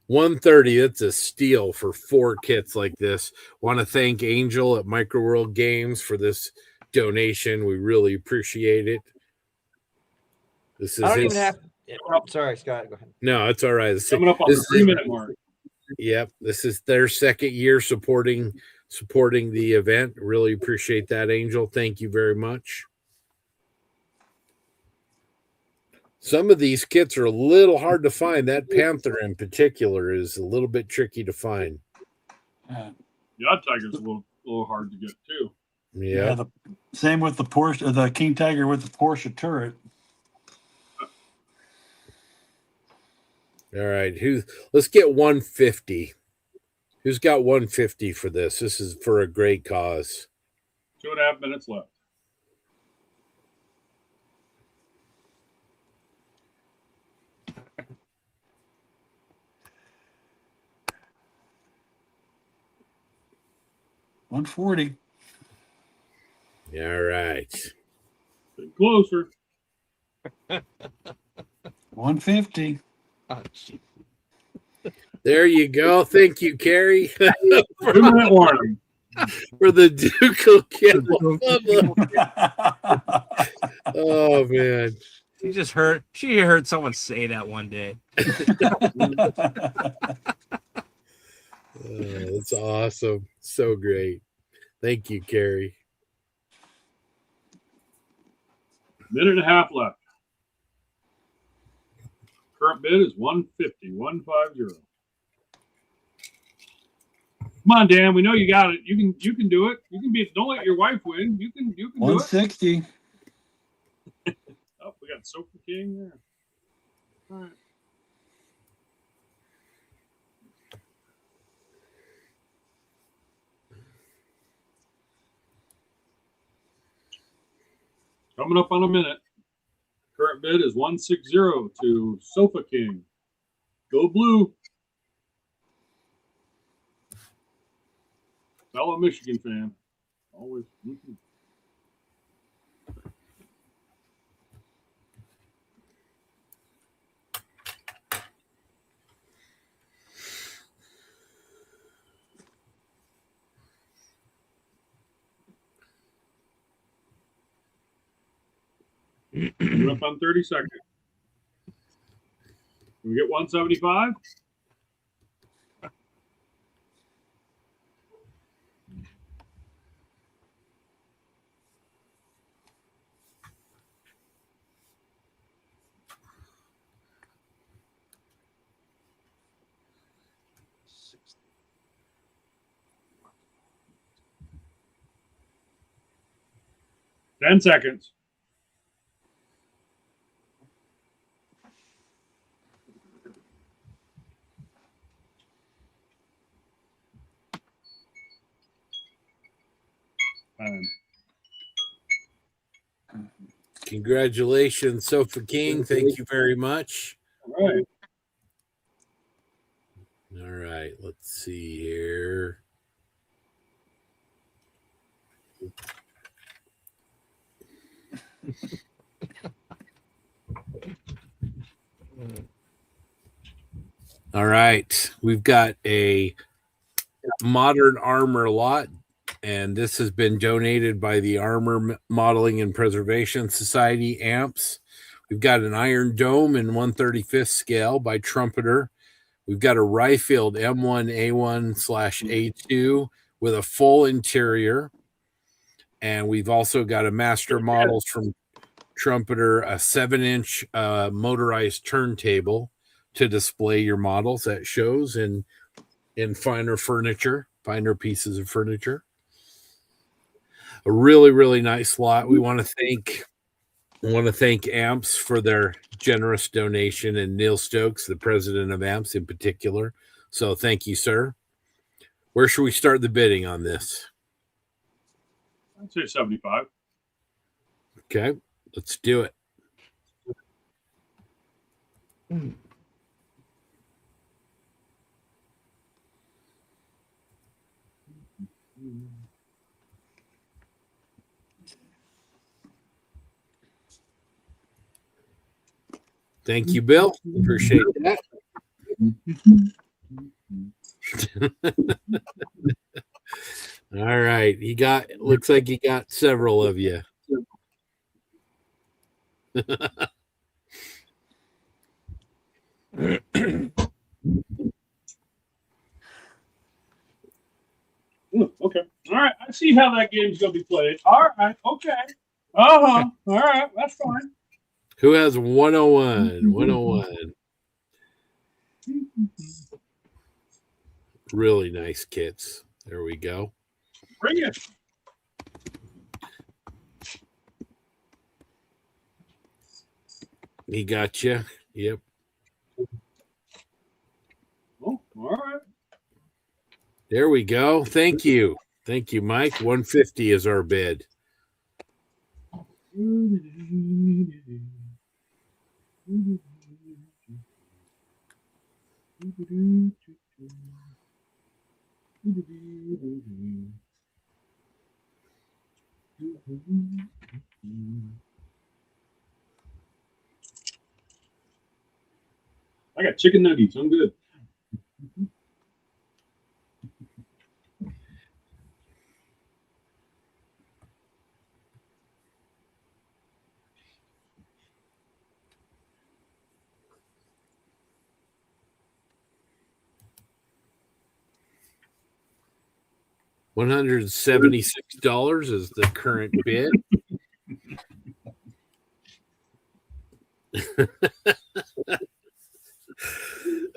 $130. That's a steal for 4 kits like this. Want to thank Angel at Micro World Games for this donation. We really appreciate it. This is I don't even have. Oh, sorry, Scott. Go ahead. No, it's all right. Coming up on the 3-minute mark. Yep, this is their second year supporting the event. Really appreciate that, Angel. Thank you very much. Some of these kits are a little hard to find. That Panther in particular is a little bit tricky to find. The Odd Tiger's a little hard to get too. Yeah. Same with the Porsche, the King Tiger with the Porsche turret. All right. Let's get 150. Who's got 150 for this? This is for a great cause. 2.5 minutes left. $140. All right. Getting closer. 150. Oh, geez. There you go. Thank you, Carrie. 2-minute warning. For the Ducal Camel. Oh man. She heard someone say that one day. That's awesome. So great. Thank you, Carrie. 1.5 minutes left. Current bid is 150. 150. Come on, Dan. We know you got it. You can do it. You can be. Don't let your wife win. You can do it. 160. Oh, we got Sofa King there. All right. Coming up on a minute. Current bid is 160 to Sofa King. Go blue. Fellow Michigan fan. Always. Mm-hmm. We're up on 30 seconds. Can we get 175? Ten seconds. Congratulations, Sofa King. Thank you very much. All right. All right. Let's see here. All right. We've got a modern armor lot, and this has been donated by the Armor Modeling and Preservation Society, AMPS. We've got an Iron Dome in 1/35th scale by Trumpeter. We've got a Ryefield M1A1/A2 with a full interior. And we've also got a Master Models from Trumpeter, a 7-inch motorized turntable to display your models at shows and in finer pieces of furniture. A really, really nice lot. We want to thank AMPS for their generous donation, and Neil Stokes, the president of AMPS in particular. So thank you, sir. Where should we start the bidding on this? I'd say 75. Okay, let's do it. Thank you, Bill. Appreciate that. All right. Looks like he got several of you. Okay. All right. I see how that game's going to be played. All right. Okay. All right. That's fine. Who has 101? 101. Really nice kits. There we go. Bring it. He got you. Yep. Oh, all right. There we go. Thank you. Thank you, Mike. 150 is our bid. I got chicken nuggets. I'm good. $176 is the current bid.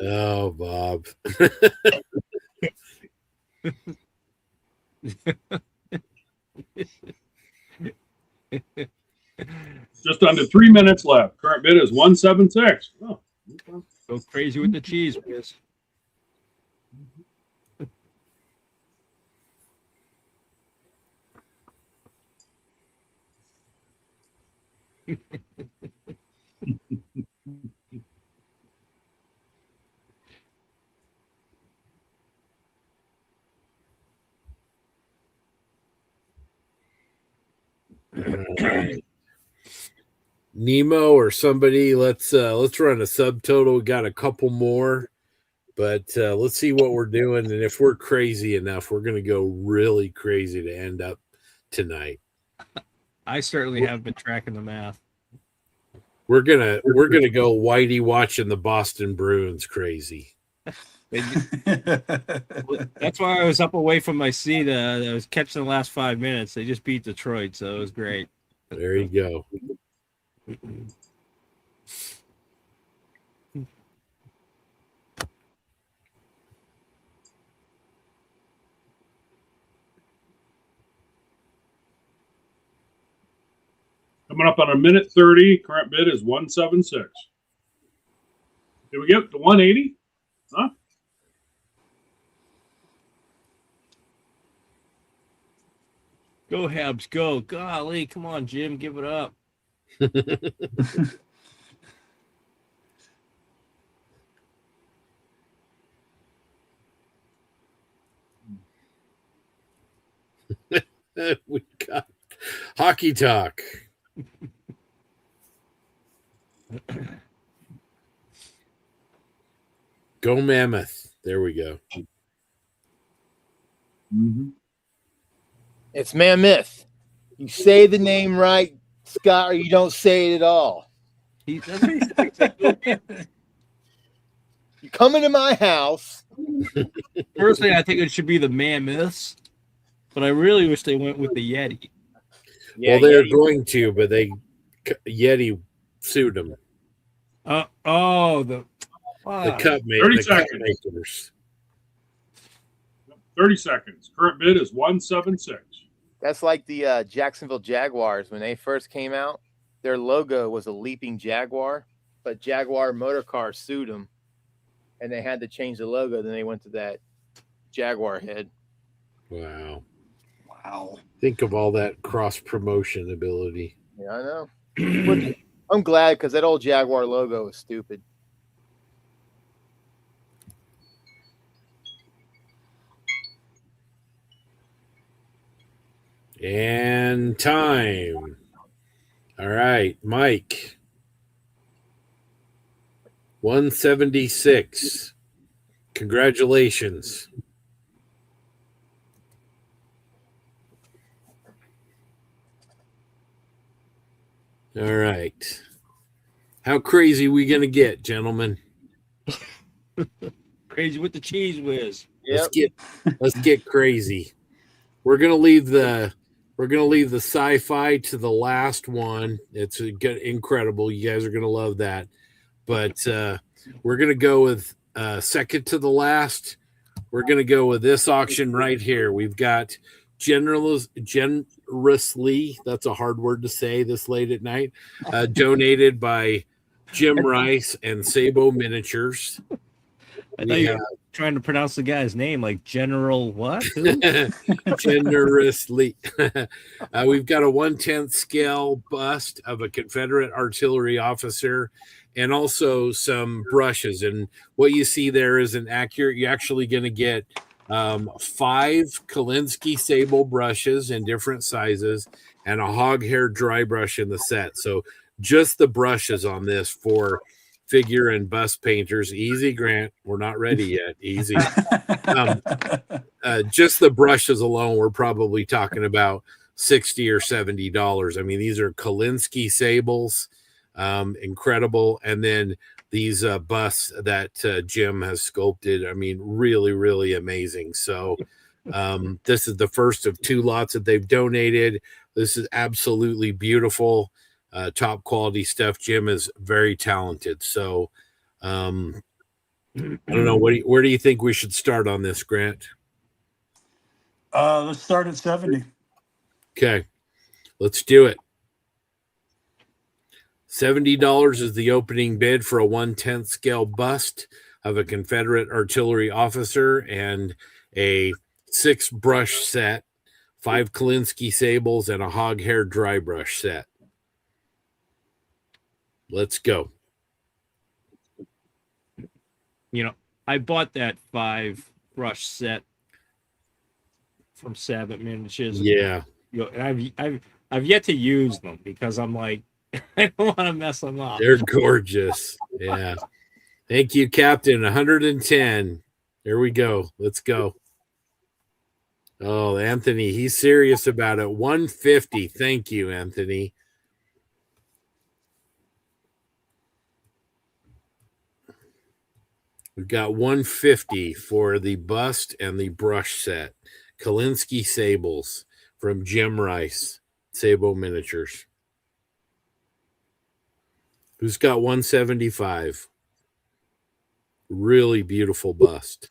Oh, Bob. Just under 3 minutes left. Current bid is 176. Oh, okay. Go crazy with the cheese, Chris. Right. Nemo or somebody, let's run a subtotal. We got a couple more, but let's see what we're doing, and if we're crazy enough, we're gonna go really crazy to end up tonight. I certainly have been tracking the math. We're gonna go Whitey watching the Boston Bruins crazy. That's why I was up away from my seat. I was catching the last 5 minutes. They just beat Detroit, so it was great. There you go. Coming up on a minute 30. Current bid is 176. Did we get to 180? Huh? Go Habs, go. Golly, come on, Jim, give it up. We got hockey talk. Go Mammoth. There we go. Mm-hmm. It's Mammoth. You say the name right, Scott, or you don't say it at all. You come into my house. Personally, I think it should be the Mammoths, but I really wish they went with the Yeti. Yeah, well, they're Yeti. going to, but Yeti sued them. The cup 30 seconds. makers. 30 seconds. Current bid is 176. That's like the Jacksonville Jaguars. When they first came out, their logo was a leaping jaguar, but Jaguar Motor Car sued them, and they had to change the logo. Then they went to that Jaguar head. Wow. Wow. Think of all that cross-promotion ability. Yeah, I know. I'm glad because that old Jaguar logo is stupid. And time. All right, Mike. 176. Congratulations. All right. How crazy we going to get, gentlemen? Crazy with the cheese whiz. Yep. Let's get crazy. We're gonna leave the sci-fi to the last one. It's incredible. You guys are gonna love that. But we're gonna go with second to the last. we're going to go with this auction right here. We've got generously, that's a hard word to say this late at night, donated by Jim Rice and Sabo Miniatures. I thought you were trying to pronounce the guy's name like General what? Generously. We've got a 1/10 scale bust of a Confederate artillery officer and also some brushes. And what you see there is an accurate, you're actually going to get 5 Kolinsky sable brushes in different sizes and a hog hair dry brush in the set. So just the brushes on this for figure and bust painters. Easy, Grant. We're not ready yet. Easy. Just the brushes alone, we're probably talking about $60 or $70. I mean, these are Kolinsky sables, incredible. And then these busts that Jim has sculpted. I mean, really, really amazing. So this is the first of 2 lots that they've donated. This is absolutely beautiful. Top quality stuff. Jim is very talented. So I don't know. Where do you think we should start on this, Grant? Let's start at 70. Okay, let's do it. $70 is the opening bid for a 1/10 scale bust of a Confederate artillery officer and a 6 brush set, 5 Kolinsky sables, and a hog hair dry brush set. Let's go. You know, I bought that 5 brush set from Sabbath Miniatures. Yeah. You know, and I've yet to use them because I'm like, I don't want to mess them up. They're gorgeous. Yeah. Thank you, Captain. 110. There we go. Let's go. Oh, Anthony, he's serious about it. 150. Thank you, Anthony. We've got 150 for the bust and the brush set. Kolinsky sables from Jim Rice, Sabo Miniatures. Who's got 175? Really beautiful bust.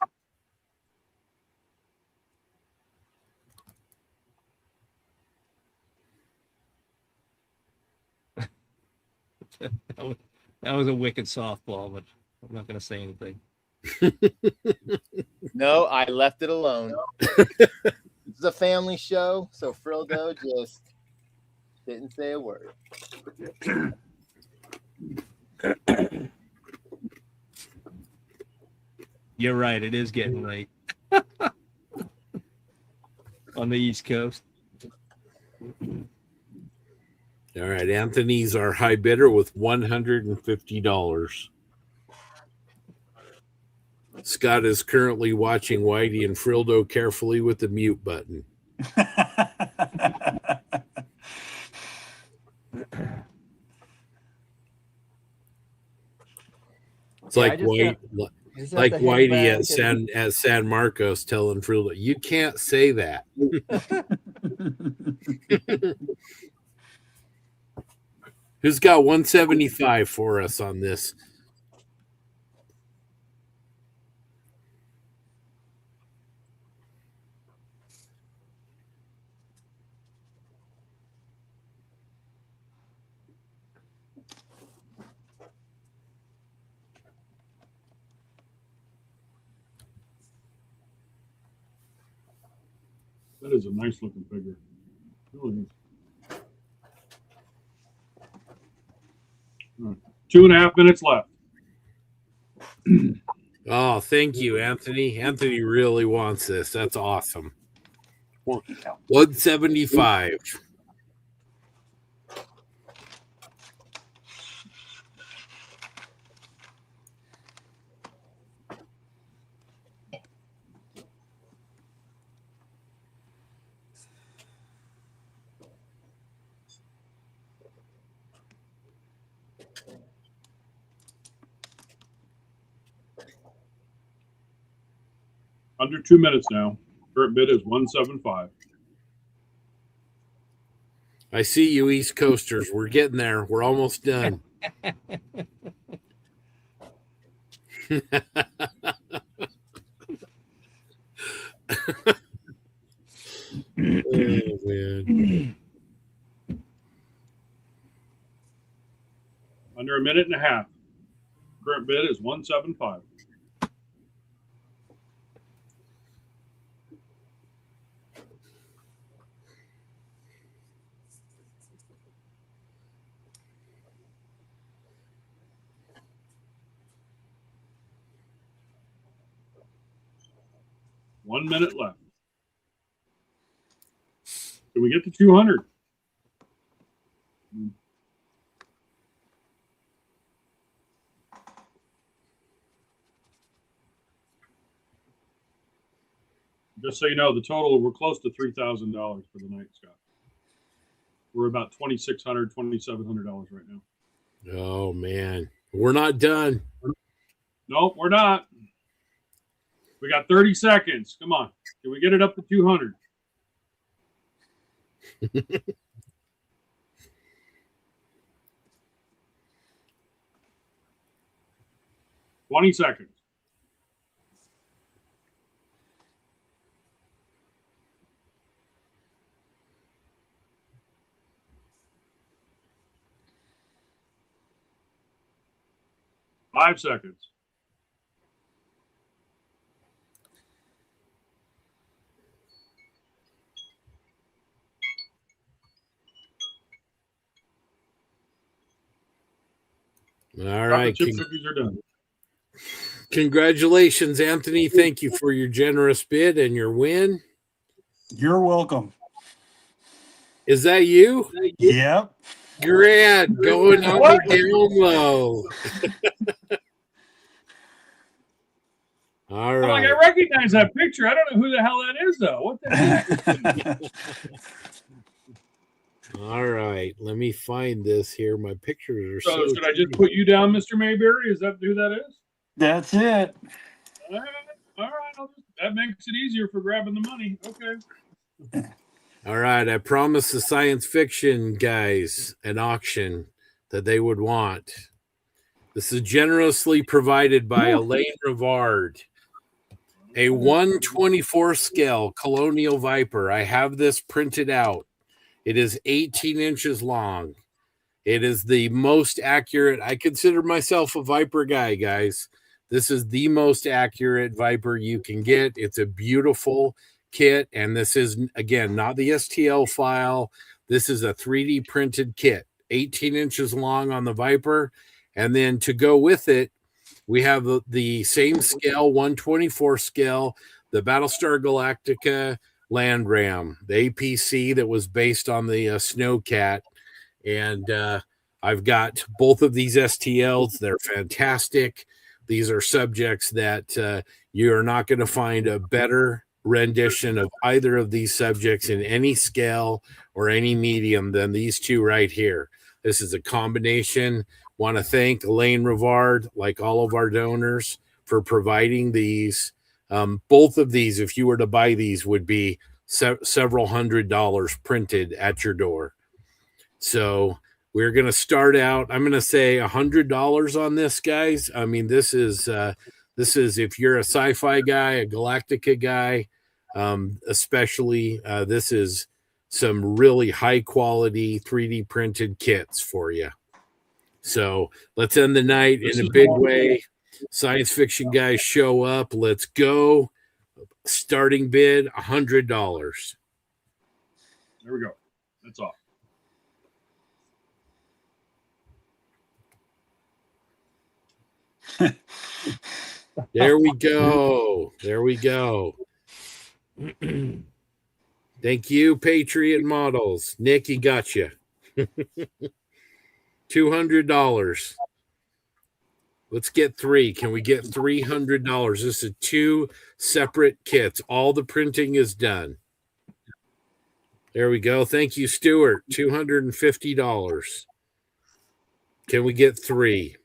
That was a wicked softball, but I'm not going to say anything. No, I left it alone. It's a family show, so Frildo just didn't say a word. You're right. It is getting late on the East Coast. All right, Anthony's our high bidder with $150. Scott is currently watching Whitey and Frildo carefully with the mute button. It's like Whitey at San Marcos telling Frildo, "You can't say that." Who's got 175 for us on this? That is a nice looking figure. Really is. 2.5 minutes left. Oh, thank you, Anthony. Anthony really wants this. That's awesome. 175. Under 2 minutes now. Current bid is 175. I see you, East Coasters. We're getting there. We're almost done. Under a minute and a half. Current bid is 175. One minute left. Can we get to 200? Just so you know, the total, we're close to $3,000 for the night, Scott. We're about $2,600, $2,700 right now. Oh, man. We're not done. No, we're not. We got 30 seconds. Come on. Can we get it up to 200? $20 seconds. Five seconds. All right. Chip cookies are done. Congratulations, Anthony. Thank you for your generous bid and your win. You're welcome. Is that you? Yep. Grant going on the down low. All I'm right. like, I recognize that picture. I don't know who the hell that is, though. What the heck? All right. Let me find this here. My pictures are So should I just put you down, Mr. Mayberry? Is that who that is? That's it. All right. That makes it easier for grabbing the money. Okay. All right. I promised the science fiction guys an auction that they would want. This is generously provided by Elaine Rivard. A 1/24 scale Colonial Viper. I have this printed out. It is 18 inches long. It is the most accurate. I consider myself a Viper guy, guys. This is the most accurate Viper you can get. It's a beautiful kit. And this is, again, not the STL file. This is a 3D printed kit, 18 inches long on the Viper. And then to go with it, we have the same scale, 1/24 scale, the Battlestar Galactica Land Ram, the APC that was based on the Snowcat. And I've got both of these STLs. They're fantastic. These are subjects that you're not going to find a better rendition of either of these subjects in any scale or any medium than these two right here. This is a combination. Want to thank Elaine Rivard, like all of our donors, for providing these. Both of these, if you were to buy these, would be several $100s printed at your door. So we're going to start out. I'm going to say $100 on this, guys. I mean, this is if you're a sci-fi guy, a Galactica guy, especially, this is some really high quality 3D printed kits for you. So let's end the night in a big way. Science fiction guys show up. Let's go. Starting bid $100. There we go. That's all. There we go. There we go. Thank you, Patriot Models. Nick, he got you. $200. Let's get three. Can we get $300? This is two separate kits. All the printing is done. There we go. Thank you, Stuart. $250. Can we get three?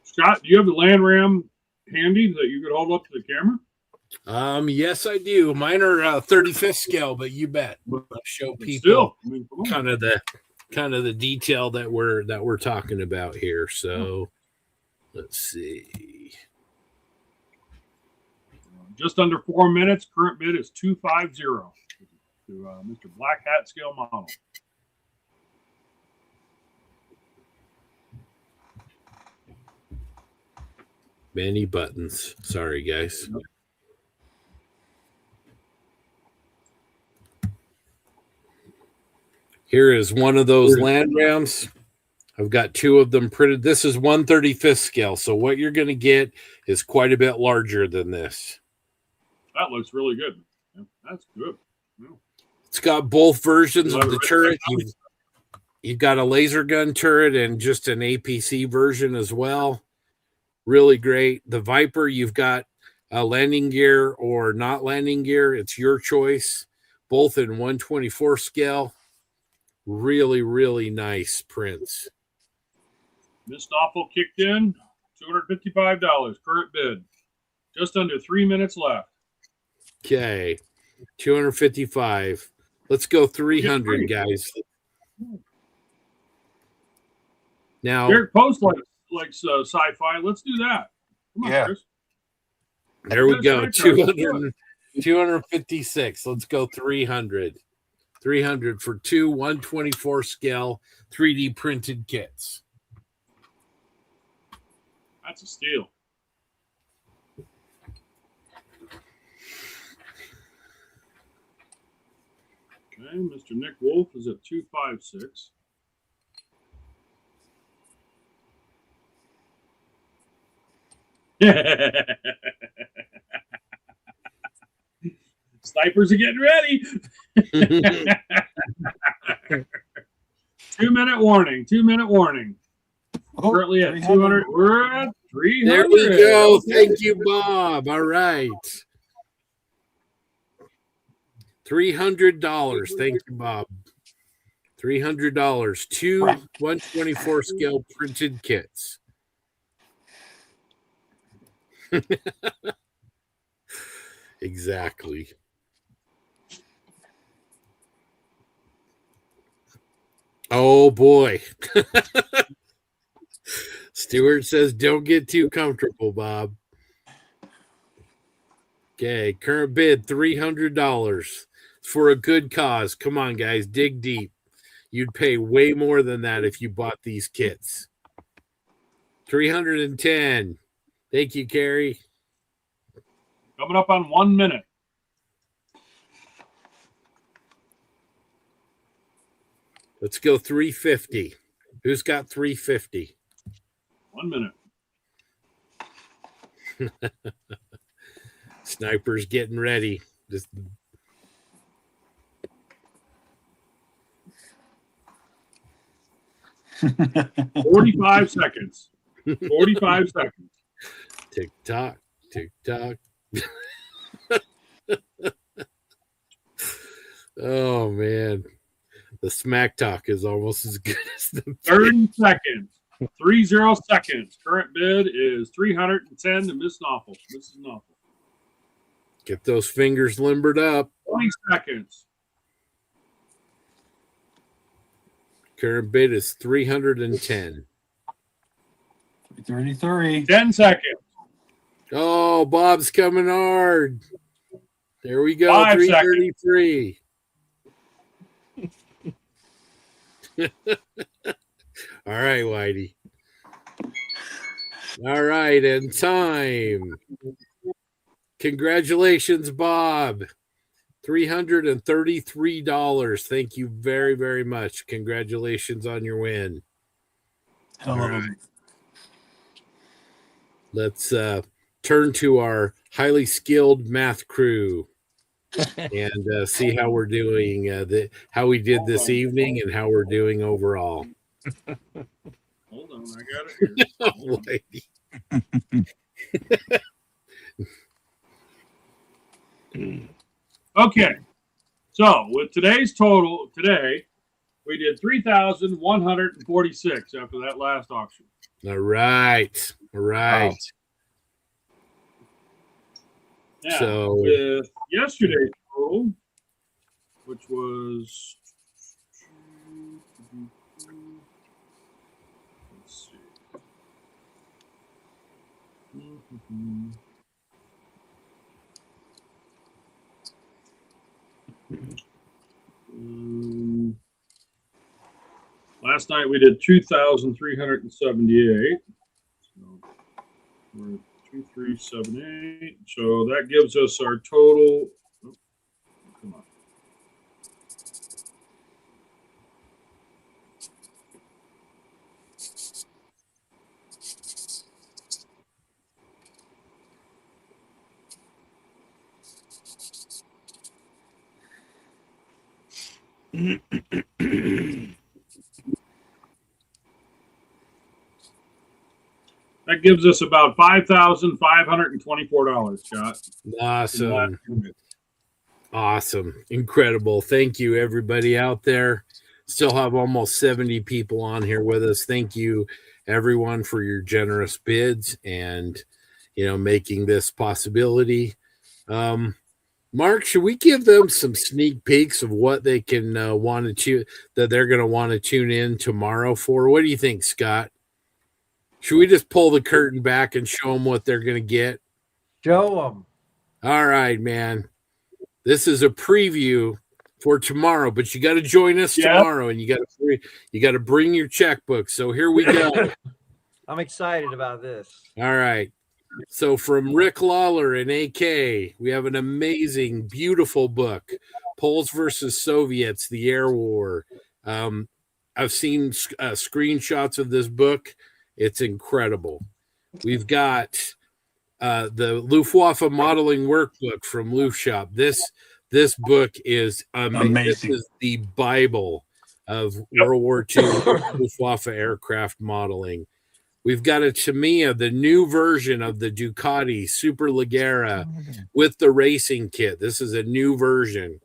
Scott, do you have the Land Ram handy that you could hold up to the camera? Yes, I do. Mine are 35th scale, but you bet. I'll show people Still, kind of the kind of the detail that we're talking about here. So let's see. Just under 4 minutes. Current bid is $250 to Mr. Black Hat scale model. Many buttons. Sorry, guys. Here is one of those land rams. I've got 2 of them printed. This is 1/35th scale. So what you're going to get is quite a bit larger than this. That looks really good. Yeah, that's good. Yeah. It's got both versions of the turret. You've got a laser gun turret and just an APC version as well. Really great. The Viper, you've got a landing gear or not landing gear. It's your choice. Both in 1/24 scale. Really, really nice prints. Miss Noffel kicked in. $255. Current bid. Just under 3 minutes left. Okay. 255. Let's go 300, guys. Now, Derek Post likes sci-fi. Let's do that. Come on, Chris. There we go. 256. Let's go 300. 300 for 2 1/24 scale 3D printed kits. That's a steal. Okay, Mr. Nick Wolf is at 256. Snipers are getting ready. 2 minute warning. 2 minute warning. Oh, Currently at 200. We're at 300. There we go. Thank you, Bob. All right. $300. Thank you, Bob. $300. 2 1/24 scale printed kits. Exactly. Oh boy. Stuart says don't get too comfortable, Bob. Okay, current bid $300 for a good cause. Come on, guys, dig deep. You'd pay way more than that if you bought these kits. 310. Thank you, Carrie. Coming up on 1 minute. Let's go 350. Who's got 350? 1 minute. Sniper's getting ready. Just 45 seconds. 45 seconds. Tick tock, tick tock. Oh man, the smack talk is almost as good as the 30 seconds. 30 seconds. Current bid is 310 to Miss Noffel. Mrs. Noffel. Get those fingers limbered up. 20 seconds. Current bid is 310. 33. 10 seconds. Oh, Bob's coming hard. There we go. 5 333. All right, Whitey. All right, and time. Congratulations, Bob. $333. Thank you very, very much. Congratulations on your win. All right. Let's turn to our highly skilled math crew and see how we're doing, how we did this evening and how we're doing overall. Hold on, I got it here. Okay, so with today's total, today we did 3,146 after that last auction. All right, all right. Wow. Now, So with yesterday's total, which was Last night we did 2,378. So we're at 2,378. So that gives us our total. Oh, come on. That gives us about $5,524, Scott. Awesome. Awesome. Incredible. Thank you, everybody out there. Still have almost 70 people on here with us. Thank you, everyone, for your generous bids and, making this possibility. Mark, should we give them some sneak peeks of what they can that they're going to want to tune in tomorrow for? What do you think, Scott? Should we just pull the curtain back and show them what they're going to get? Show them. All right, man. This is a preview for tomorrow, but you got to join us tomorrow, and you got to bring your checkbook. So here we go. I'm excited about this. All right. So from Rick Lawler and AK, we have an amazing, beautiful book, Poles versus Soviets, the Air War. I've seen screenshots of this book. It's incredible. We've got the Luftwaffe modeling workbook from Luftshop. This book is amazing. This is the Bible of World War II Luftwaffe aircraft modeling. We've got a Tamiya, the new version of the Ducati Super Leggera with the racing kit. This is a new version.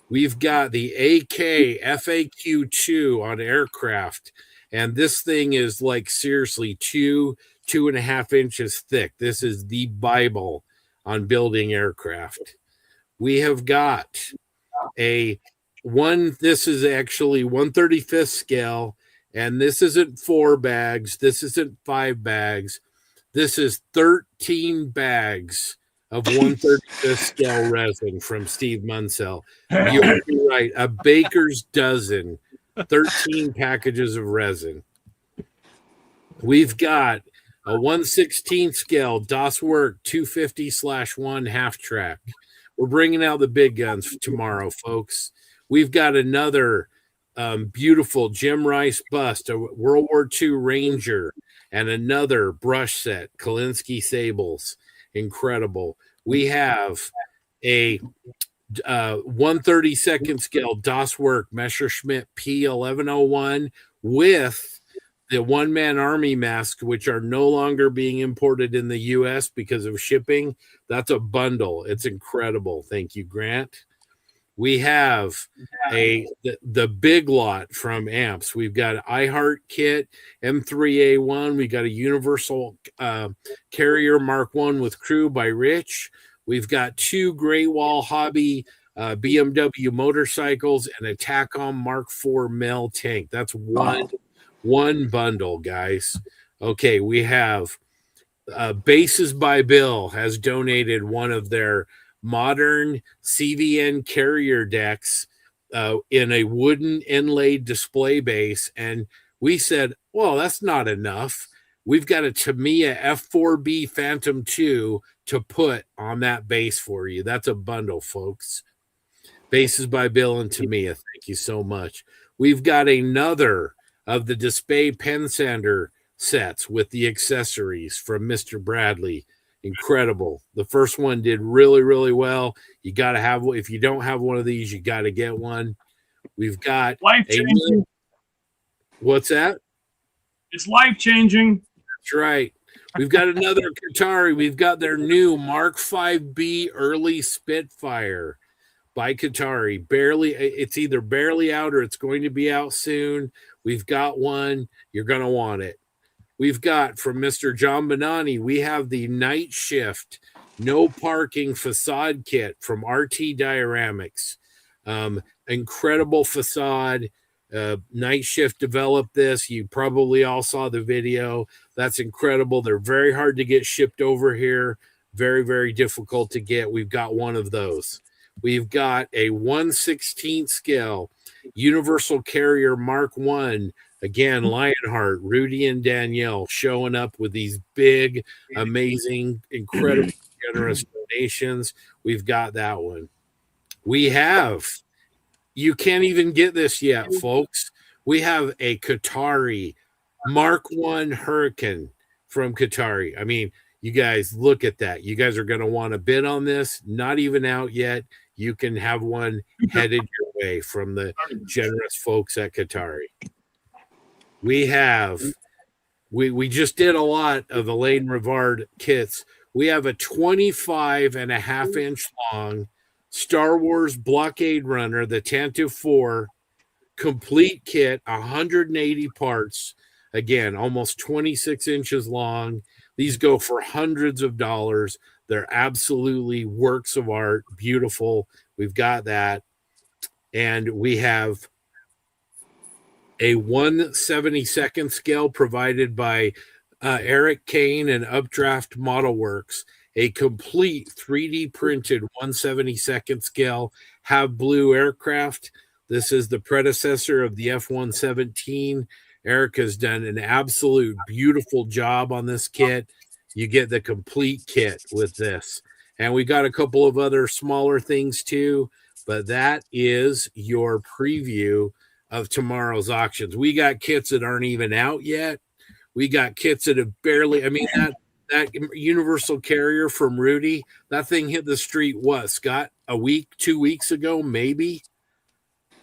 We've got the AK FAQ2 on aircraft, and this thing is like seriously 2.5 inches thick. This is the Bible on building aircraft. We have got this is actually 1/35th scale, and this isn't 4 bags. This isn't 5 bags. This is 13 bags of 1/35th scale resin from Steve Munsell. You heard me right. A baker's dozen, 13 packages of resin. We've got a 1/16 scale Das Werk 250/1 half track. We're bringing out the big guns tomorrow, folks. We've got another beautiful Jim Rice bust, a World War II Ranger, and another brush set, Kalinsky Sables. Incredible. We have a 1/32nd scale Das Werk Messerschmitt P1101 with the one-man army masks, which are no longer being imported in the U.S. because of shipping. That's a bundle. It's incredible. Thank you, Grant. We have the big lot from Amps. We've got an iHeart kit, M3A1. We got a Universal Carrier Mark I with crew by Rich. We've got 2 Great Wall Hobby BMW motorcycles and a TACOM Mark IV Mel tank. That's one bundle, guys. Okay, we have Bases by Bill has donated one of their modern CVN carrier decks in a wooden inlaid display base. And we said, well, that's not enough. We've got a Tamiya F4B Phantom 2 to put on that base for you. That's a bundle, folks. Bases by Bill and Tamiya. Thank you so much. We've got another of the Display pen sander sets with the accessories from Mr. Bradley. Incredible. The first one did really, really well. You got to have one. If you don't have one of these, you got to get one. We've got life-changing. What's that? It's life-changing. That's right. We've got another Qatari. We've got their new Mark 5B early Spitfire by Qatari. It's either barely out or it's going to be out soon. We've got one. You're going to want it. We've got from Mr. John Bonani, we have the Night Shift No Parking Facade Kit from RT Dioramics. Incredible facade. Night Shift developed this. You probably all saw the video. That's incredible. They're very hard to get shipped over here. Very, very difficult to get. We've got one of those. We've got a 1/16 scale Universal Carrier Mark I. Again, Lionheart, Rudy, and Danielle showing up with these big, amazing, incredible, generous donations. We've got that one. We have, you can't even get this yet, folks. We have a Qatari Mark I Hurricane from Qatari. I mean, you guys look at that. You guys are going to want to bid on this. Not even out yet. You can have one headed your way from the generous folks at Qatari. We have, we just did a lot of Elaine Rivard kits. We have a 25.5-inch long Star Wars Blockade Runner, the Tantive 4 complete kit, 180 parts. Again, almost 26 inches long. These go for hundreds of dollars. They're absolutely works of art. Beautiful. We've got that. And we have a 1/72nd scale provided by Eric Kane and Updraft Model Works, a complete 3D printed 1/72nd scale Have Blue aircraft. This is the predecessor of the F-117. Eric has done an absolute beautiful job on this kit. You get the complete kit with this. And we got a couple of other smaller things too, but that is your preview of tomorrow's auctions. We got kits that aren't even out yet. We got kits that have barely, I mean, that Universal Carrier from Rudy, that thing hit the street, what, Scott, a week, 2 weeks ago, maybe?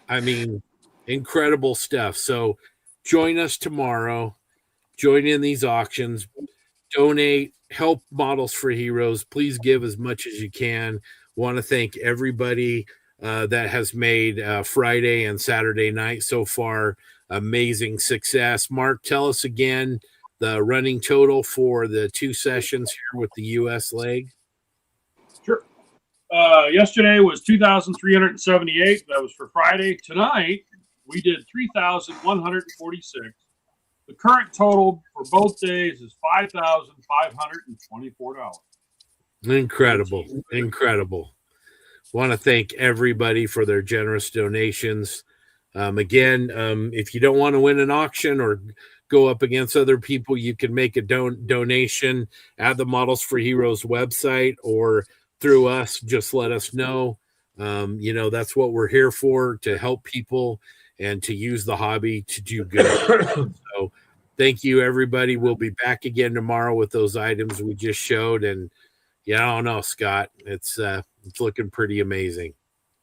I mean, incredible stuff. So join us tomorrow. Join in these auctions. Donate. Help Models for Heroes. Please give as much as you can. Want to thank everybody that has made Friday and Saturday night so far amazing success. Mark, tell us again the running total for the 2 sessions here with the U.S. leg. Sure. Yesterday was 2,378. That was for Friday. Tonight, we did 3,146. The current total for both days is $5,524. Incredible. Incredible. Want to thank everybody for their generous donations. Again, if you don't want to win an auction or go up against other people, you can make a donation at the Models for Heroes website or through us. Just let us know. That's what we're here for, to help people and to use the hobby to do good. So thank you, everybody. We'll be back again tomorrow with those items we just showed. And yeah, I don't know, Scott, it's looking pretty amazing.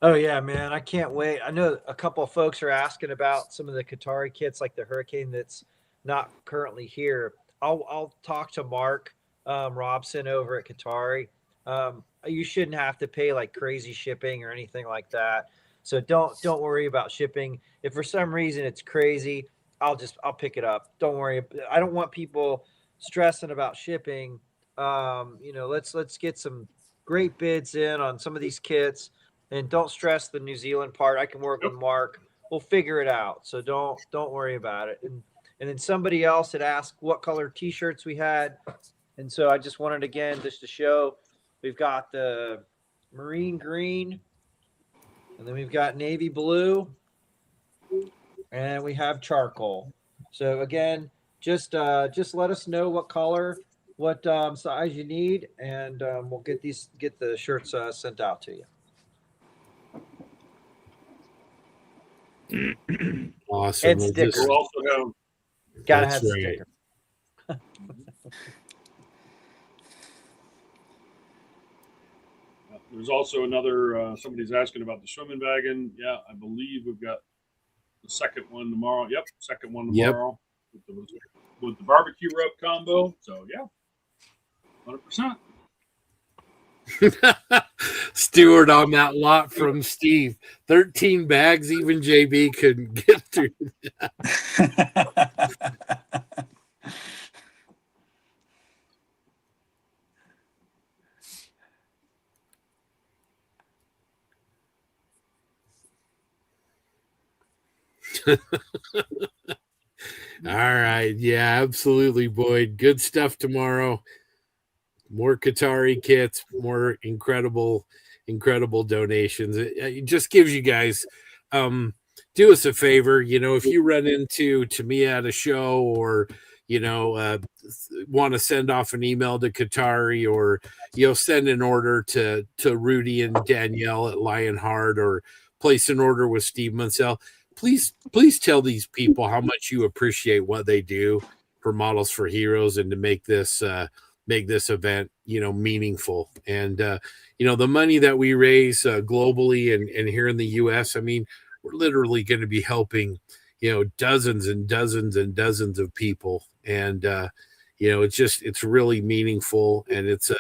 Oh yeah, man. I can't wait. I know a couple of folks are asking about some of the Qatari kits, like the Hurricane that's not currently here. I'll talk to Mark Robson over at Qatari. You shouldn't have to pay like crazy shipping or anything like that. So don't worry about shipping. If for some reason it's crazy, I'll pick it up. Don't worry. I don't want people stressing about shipping. Let's get some great bids in on some of these kits. And don't stress the New Zealand part. I can work with Mark. We'll figure it out. So don't worry about it. And then somebody else had asked what color T-shirts we had. And so I just wanted, again, just to show we've got the marine green, and then we've got navy blue, and we have charcoal. So again, just let us know what color, what size you need, and we'll get the shirts sent out to you. Awesome. And stickers. We'll also have, gotta have the sticker. There's also another, somebody's asking about the swimming wagon. Yeah, I believe we've got the second one tomorrow. Yep, second one tomorrow with the barbecue rub combo. So yeah, 100%. Stewart on that lot from Steve. 13 bags, even JB couldn't get through that. All right. Yeah, absolutely, Boyd. Good stuff tomorrow. More Qatari kits, more incredible donations. It just gives you guys, do us a favor. If you run into me at a show, or want to send off an email to Qatari, or send an order to Rudy and Danielle at Lionheart, or place an order with Steve Munsell, please tell these people how much you appreciate what they do for Models for Heroes, and to make this event meaningful. And the money that we raise globally and here in the US, I mean, we're literally going to be helping dozens and dozens and dozens of people. And it's really meaningful, and it's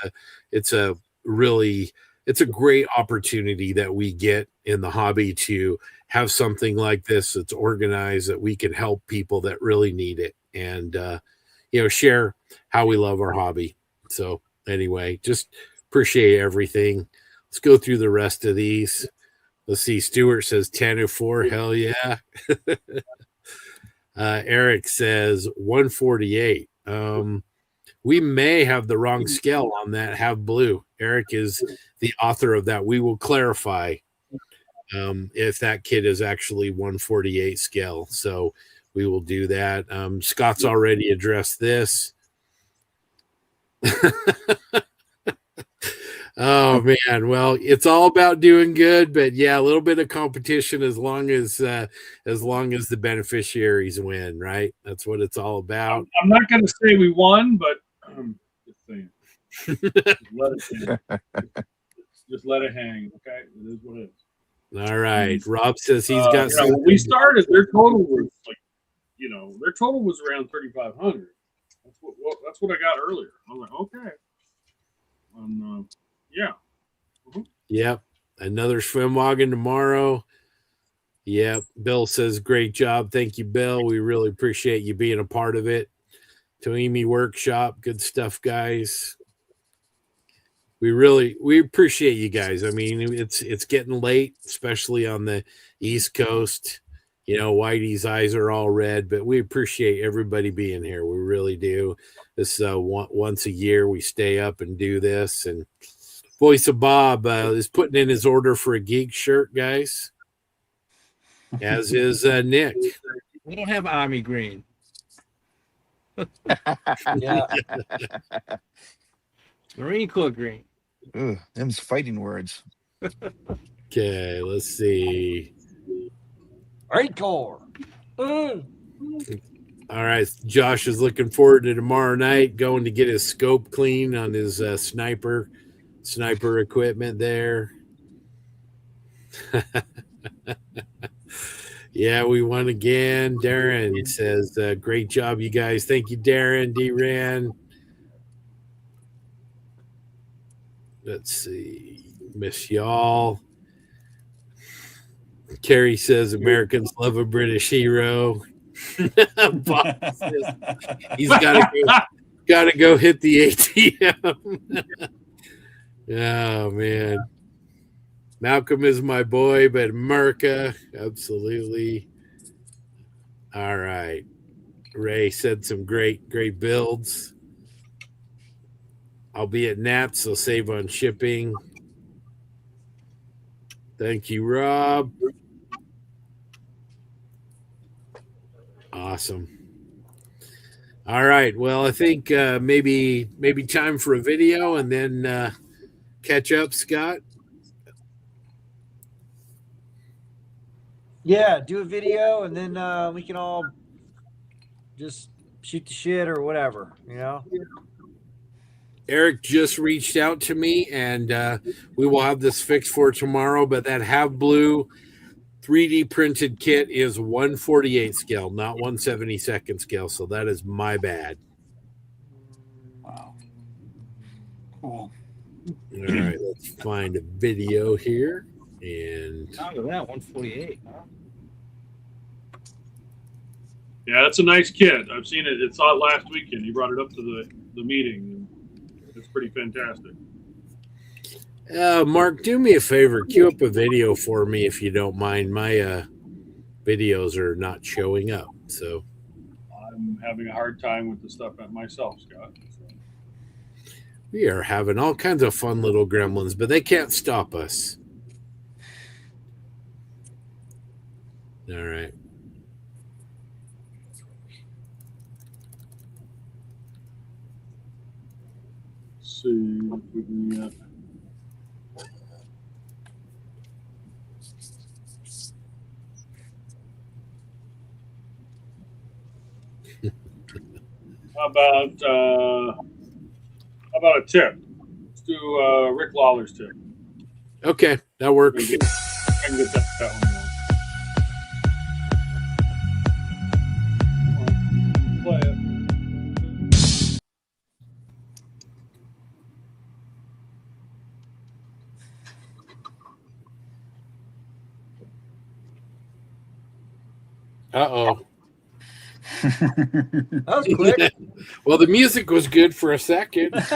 a great opportunity that we get in the hobby to have something like this that's organized, that we can help people that really need it, and share how we love our hobby. So anyway, just appreciate everything. Let's go through the rest of these. Let's see. Stuart says 1004. Hell yeah. Eric says 148. We may have the wrong scale on that. Have blue. Eric is the author of that. We will clarify if that kit is actually 148 scale. So we will do that. Scott's already addressed this. Oh man, well, it's all about doing good, but yeah, a little bit of competition, as long as the beneficiaries win, right? That's what it's all about. I'm not going to say we won, but just saying. Just let it hang, okay? It is what it is. All right. Rob says he's got. When we started, their total was around 3,500. That's what I got earlier. I'm like, okay. Yeah. Mm-hmm. Yep. Another swim wagon tomorrow. Yep. Bill says, great job. Thank you, Bill. We really appreciate you being a part of it. Toimi Workshop. Good stuff, guys. We appreciate you guys. I mean, it's getting late, especially on the East Coast. Whitey's eyes are all red, but we appreciate everybody being here. We really do. This once a year we stay up and do this. And Voice of Bob is putting in his order for a geek shirt, guys. As is Nick. We don't have army green. Yeah. Marine Corps green. Ugh, them's fighting words. Okay, let's see. Marine Corps. All right, Josh is looking forward to tomorrow night, going to get his scope clean on his sniper equipment there. Yeah, we won again. Darren says, great job, you guys. Thank you, Darren. D-Ran. Let's see. Miss y'all. Carrie says, Americans love a British hero. Bob says, he's got to go hit the ATM. Oh, man. Malcolm is my boy, but America, absolutely. All right. Ray said some great builds. I'll be at Nats, so save on shipping. Thank you, Rob. Awesome. All right. Well, I think maybe time for a video, and then catch up, Scott. Yeah, do a video, and then we can all just shoot the shit or whatever, Eric just reached out to me, and we will have this fixed for tomorrow. But that Have Blue 3D printed kit is 148 scale, not 172nd scale. So that is my bad. Wow. Cool. All right, let's find a video here. And Look at that, 148. Huh? Yeah, that's a nice kit. I've seen it. It's out last weekend. He brought it up to the meeting. It's pretty fantastic. Mark, do me a favor. Cue up a video for me if you don't mind. My videos are not showing up. So I'm having a hard time with the stuff myself, Scott. So. We are having all kinds of fun little gremlins, but they can't stop us. All right. Let's see if we can How about a tip? Let's do Rick Lawler's tip. Okay, that works. I can get that one going. Play it. Uh-oh. That was quick. Well, the music was good for a second. How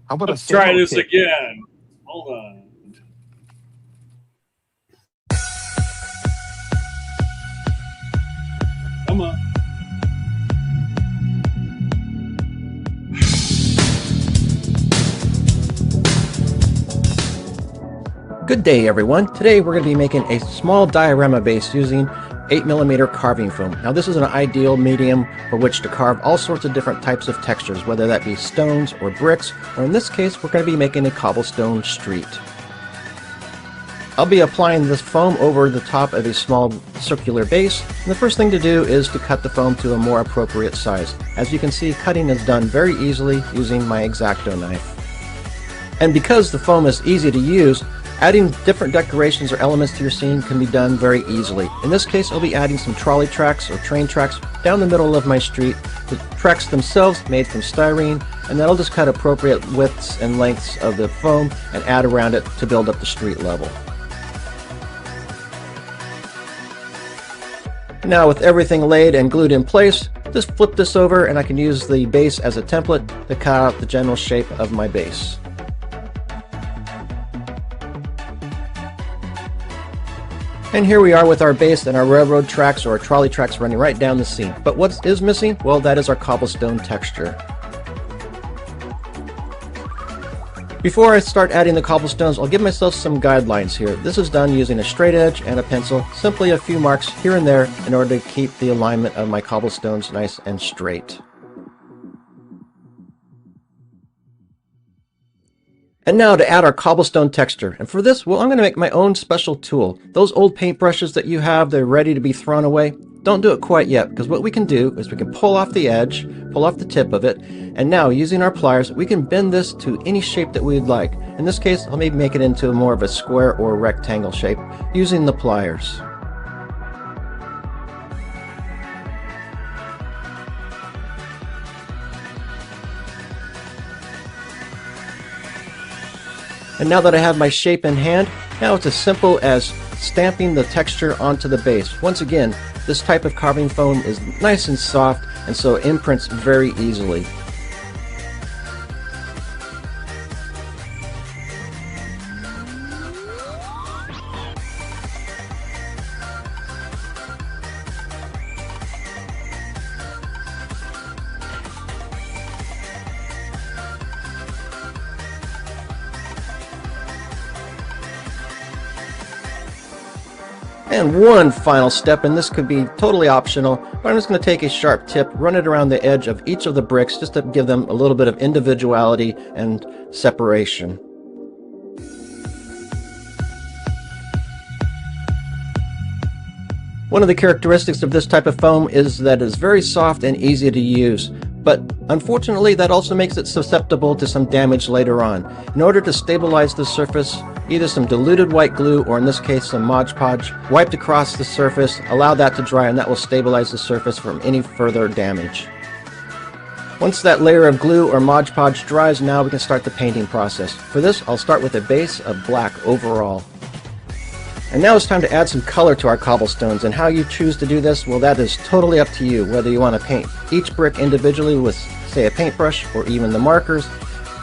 about Let's try this again. Hold on. Come on. Good day, everyone. Today we're going to be making a small diorama base using 8mm carving foam. Now this is an ideal medium for which to carve all sorts of different types of textures, whether that be stones or bricks, or in this case we're going to be making a cobblestone street. I'll be applying this foam over the top of a small circular base, and the first thing to do is to cut the foam to a more appropriate size. As you can see, cutting is done very easily using my X-Acto knife. And because the foam is easy to use, adding different decorations or elements to your scene can be done very easily. In this case, I'll be adding some trolley tracks or train tracks down the middle of my street. The tracks themselves made from styrene, and then I'll just cut appropriate widths and lengths of the foam and add around it to build up the street level. Now with everything laid and glued in place, just flip this over and I can use the base as a template to cut out the general shape of my base. And here we are with our base and our railroad tracks or our trolley tracks running right down the scene. But what is missing? Well, that is our cobblestone texture. Before I start adding the cobblestones, I'll give myself some guidelines here. This is done using a straight edge and a pencil, simply a few marks here and there in order to keep the alignment of my cobblestones nice and straight. And now to add our cobblestone texture. And for this, well, I'm going to make my own special tool. Those old paintbrushes that you have, they're ready to be thrown away. Don't do it quite yet, because what we can do is we can pull off the edge, pull off the tip of it, and now using our pliers, we can bend this to any shape that we'd like. In this case, I'll maybe make it into more of a square or rectangle shape using the pliers. And now that I have my shape in hand, now it's as simple as stamping the texture onto the base. Once again, this type of carving foam is nice and soft, and so it imprints very easily. And one final step, and this could be totally optional, but I'm just going to take a sharp tip, run it around the edge of each of the bricks just to give them a little bit of individuality and separation. One of the characteristics of this type of foam is that it's very soft and easy to use, but unfortunately that also makes it susceptible to some damage later on. In order to stabilize the surface, either some diluted white glue or in this case some Mod Podge wiped across the surface, allow that to dry, and that will stabilize the surface from any further damage. Once that layer of glue or Mod Podge dries, now we can start the painting process. For this, I'll start with a base of black overall. And now it's time to add some color to our cobblestones, and how you choose to do this, well, that is totally up to you, whether you want to paint each brick individually with, say, a paintbrush or even the markers,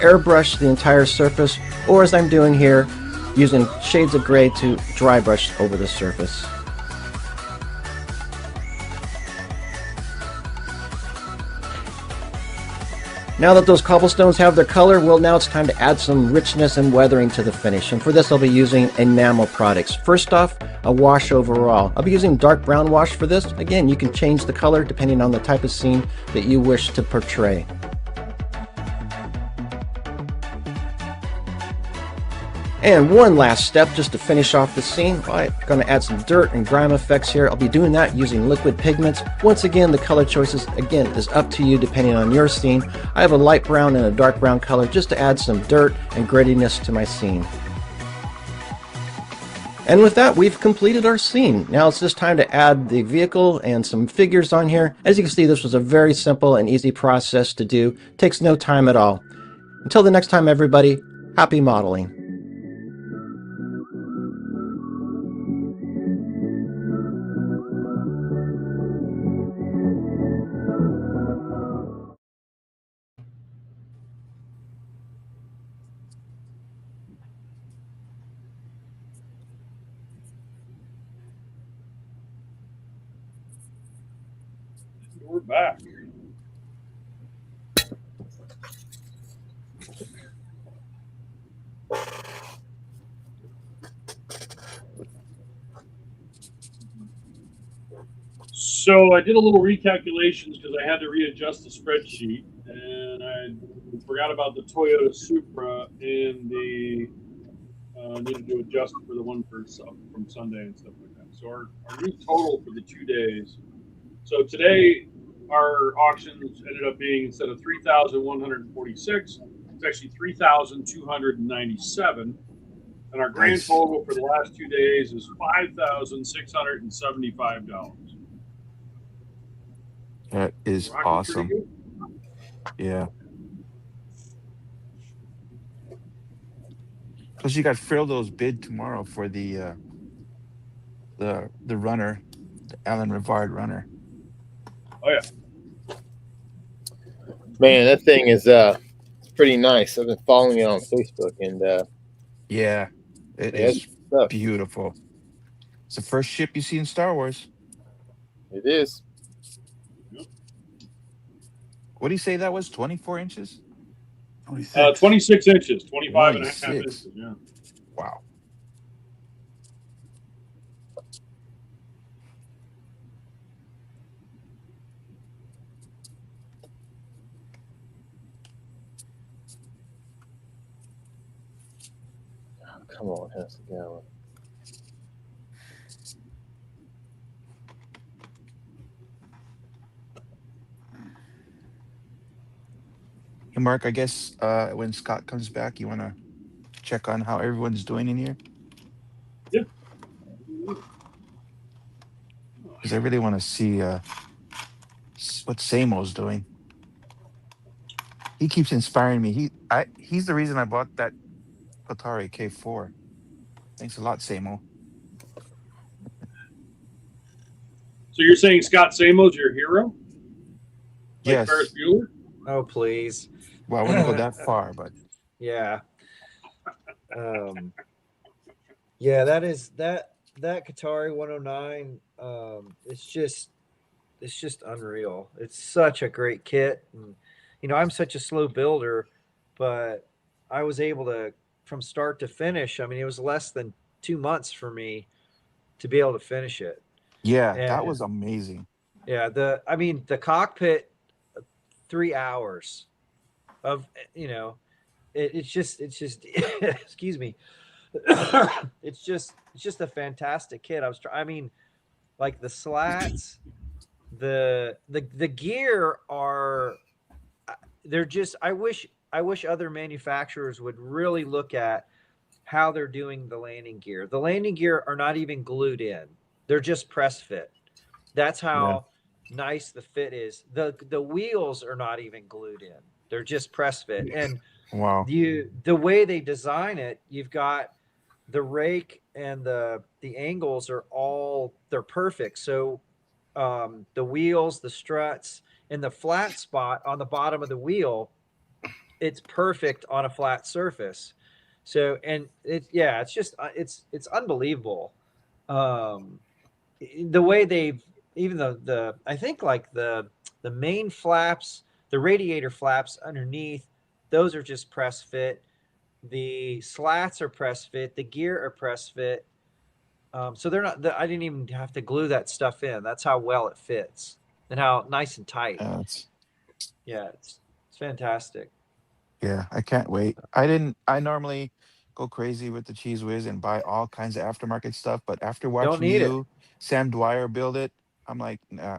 airbrush the entire surface, or as I'm doing here, using shades of gray to dry brush over the surface. Now that those cobblestones have their color, well, now it's time to add some richness and weathering to the finish. And for this, I'll be using enamel products. First off, a wash overall. I'll be using dark brown wash for this. Again, you can change the color depending on the type of scene that you wish to portray. And one last step just to finish off the scene. I'm going to add some dirt and grime effects here. I'll be doing that using liquid pigments. Once again, the color choices, again, is up to you depending on your scene. I have a light brown and a dark brown color just to add some dirt and grittiness to my scene. And with that, we've completed our scene. Now it's just time to add the vehicle and some figures on here. As you can see, this was a very simple and easy process to do. It takes no time at all. Until the next time, everybody, happy modeling. We're back. So I did a little recalculations because I had to readjust the spreadsheet, and I forgot about the Toyota Supra and the needed to adjust for the one from Sunday and stuff like that. So our new total for the 2 days. So today our auctions ended up being, instead of 3,146, it's actually 3,297, and our grand total for the last 2 days is $5,675. That is awesome. Yeah. Plus, you got Frildo's bid tomorrow for the runner, the Alan Rivard runner. Oh yeah, man, that thing is it's pretty nice. I've been following it on Facebook, and yeah, it is beautiful. It's the first ship you see in Star Wars. It is. What do you say that was? 24 inches? 26 inches, 25 and a half inches. Yeah. Wow. Come on, how's it going? Hey, Mark, I guess when Scott comes back, you want to check on how everyone's doing in here? Yeah. Because I really want to see what Samo's doing. He keeps inspiring me. He's the reason I bought that Atari K4. Thanks a lot, Samo. So you're saying Scott Samo's your hero? Like Yes. Ferris Bueller? Oh, please. Well, I wouldn't go that far, but yeah. Yeah, that Qatari 109. It's just unreal. It's such a great kit, and I'm such a slow builder, but I was able to, from start to finish. I mean, it was less than 2 months for me to be able to finish it. yeah, that was amazing. Yeah, the cockpit, 3 hours of it's just excuse me. it's just a fantastic kit. Like the slats, the gear are, they're just, I wish other manufacturers would really look at how they're doing the landing gear. The landing gear are not even glued in. They're just press fit. That's how nice the fit is. The wheels are not even glued in. They're just press fit. And wow, the way they design it, you've got the rake and the angles are they're perfect. So the wheels, the struts, and the flat spot on the bottom of the wheel, it's perfect on a flat surface. So, and it's just it's unbelievable. The way they've, even the I think like the main flaps, the radiator flaps underneath, those are just press fit. The slats are press fit. The gear are press fit. So they're not. I didn't even have to glue that stuff in. That's how well it fits and how nice and tight. It's fantastic. Yeah, I can't wait. I normally go crazy with the Cheese Whiz and buy all kinds of aftermarket stuff, but after Don't watching need it. you, Sam Dwyer build it, I'm like, nah,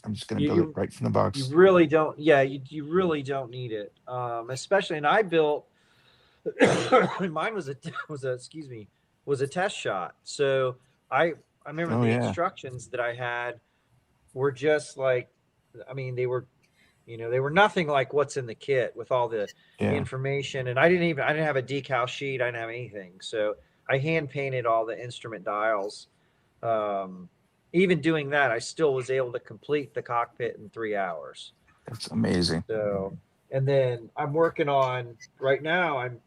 I'm just gonna build it You right from the you box. really don't. Yeah, you really don't need it. Especially, and I built. Mine was a test shot. So I remember Oh the yeah, instructions that I had were just like, I mean, they were nothing like what's in the kit with all the yeah. information. And I didn't have a decal sheet. I didn't have anything. So I hand painted all the instrument dials. Even doing that, I still was able to complete the cockpit in 3 hours. That's amazing. So, and then I'm working on right now. I'm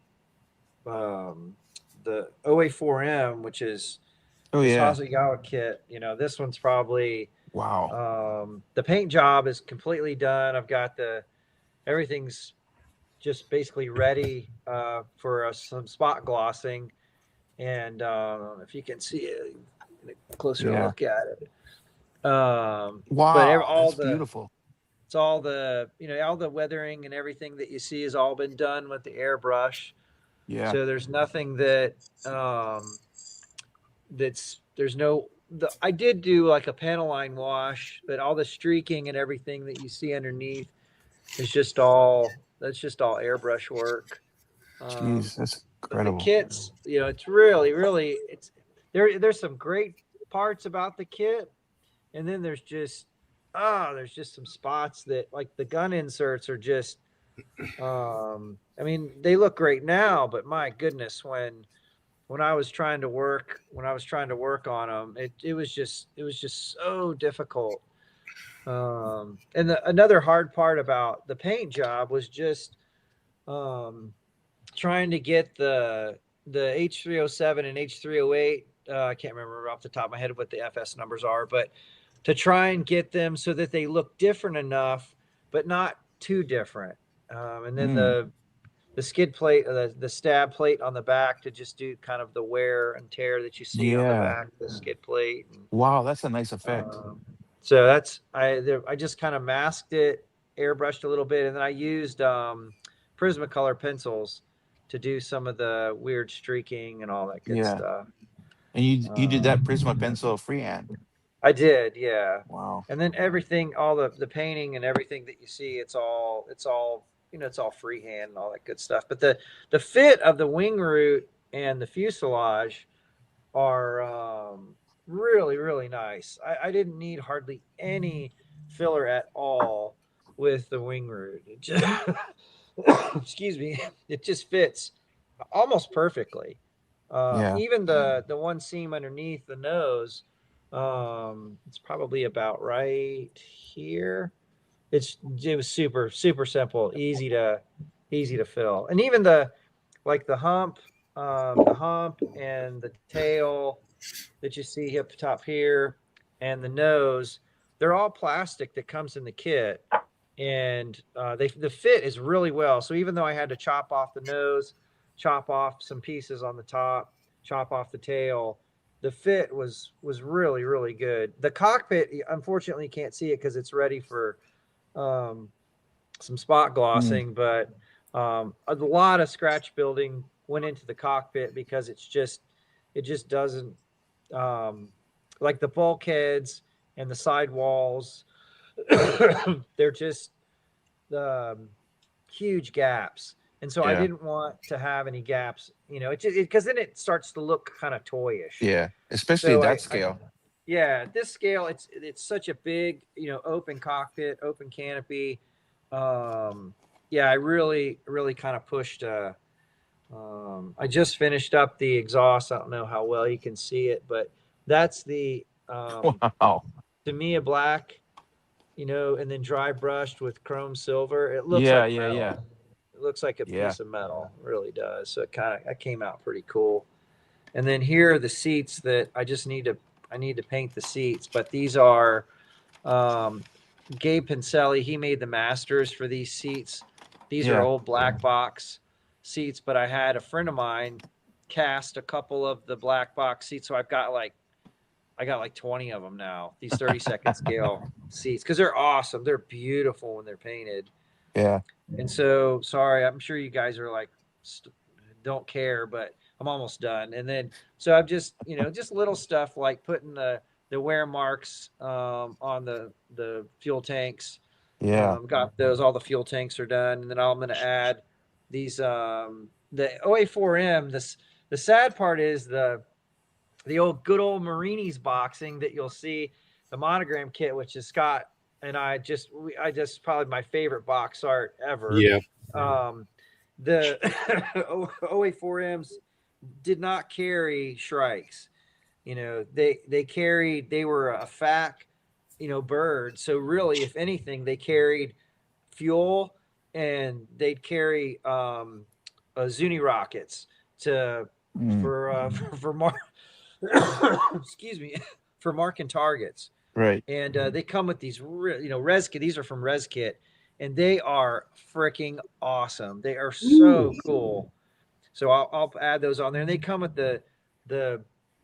the OA4M, which is Oh this yeah. Hasegawa kit. This one's probably Wow. the paint job is completely done. I've got everything's just basically ready for some spot glossing. And if you can see it, a closer Yeah. look at it. But Wow, all that's the beautiful. it's all the all the weathering and everything that you see has all been done with the airbrush. Yeah. So there's nothing that there's no. I did do like a panel line wash, but all the streaking and everything that you see underneath is just all airbrush work. Jeez, that's But the incredible. kits, it's really there's some great parts about the kit, and then there's just some spots that, like, the gun inserts are just I mean, they look great now, but my goodness, when I was trying to work on them, it was just so difficult. And another hard part about the paint job was just trying to get the H307 and H308. I can't remember off the top of my head what the FS numbers are, but to try and get them so that they look different enough, but not too different. And then the skid plate, the stab plate on the back to just do kind of the wear and tear that you see on the Yeah. back, the skid plate. And, Wow, that's a nice effect. so that's I just kind of masked it, airbrushed a little bit, and then I used Prismacolor pencils to do some of the weird streaking and all that good Yeah. stuff. And you did that Prisma pencil freehand. I did, yeah. Wow. And then everything, all the painting and everything that you see, it's all it's all freehand and all that good stuff. But the fit of the wing root and the fuselage are really, really nice. I didn't need hardly any filler at all with the wing root. It just excuse me, it just fits almost perfectly. Yeah. Even the one seam underneath the nose, it's probably about right here. It was super simple, easy to fill, and even the hump and the tail that you see up top here, and the nose, they're all plastic that comes in the kit, and the fit is really well. So even though I had to chop off the nose, chop off some pieces on the top, chop off the tail, the fit was really, really good. The cockpit, unfortunately, you can't see it because it's ready for some spot glossing, but a lot of scratch building went into the cockpit because it just doesn't like the bulkheads and the sidewalls. They're just huge gaps, and so I Yeah. didn't want to have any gaps, because then it starts to look kind of toyish. Yeah. Especially So that scale. yeah, at this scale, it's such a big, open cockpit, open canopy. Yeah, I really, really kind of pushed. I just finished up the exhaust. I don't know how well you can see it, but that's the Wow. Tamiya black, and then dry brushed with chrome silver. It looks Yeah, like yeah, metal. yeah. It looks like a piece of metal. It really does. So it came out pretty cool. And then here are the seats that I need to paint the seats, but these are Gabe Pincelli. He made the masters for these seats. These are old black box seats, but I had a friend of mine cast a couple of the black box seats. So I got like 20 of them now, these 30-second scale seats, because they're awesome. They're beautiful when they're painted. Yeah. And so, sorry, I'm sure you guys are like, don't care, but I'm almost done. And then, so I've just, just little stuff like putting the wear marks on the fuel tanks. Yeah. Got those, all the fuel tanks are done. And then I'm going to add these, the OA4M. The sad part is the good old Marini's boxing that you'll see, the monogram kit, which is Scott and I just probably my favorite box art ever. Yeah. The OA4Ms did not carry Shrikes. They were a FAC, bird. So really, if anything, they carried fuel, and they'd carry Zuni rockets for excuse me, for marking targets. Right. And they come with these, res kit. These are from Res Kit, and they are freaking awesome. They are so cool. So I'll add those on there. And they come with the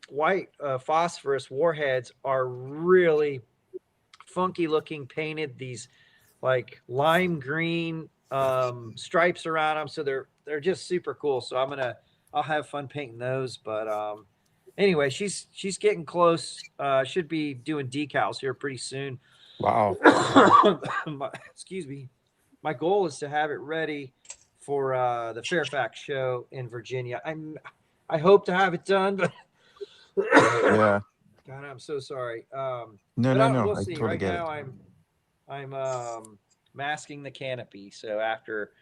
white phosphorus warheads are really funky looking, painted these like lime green stripes around them. So they're just super cool. So I'll have fun painting those. But anyway, she's getting close. Should be doing decals here pretty soon. Wow. Excuse me. My goal is to have it ready for the Fairfax show in Virginia. I hope to have it done, but yeah. God, I'm so sorry. No. We'll see. Totally Right get now, it. I'm masking the canopy. So after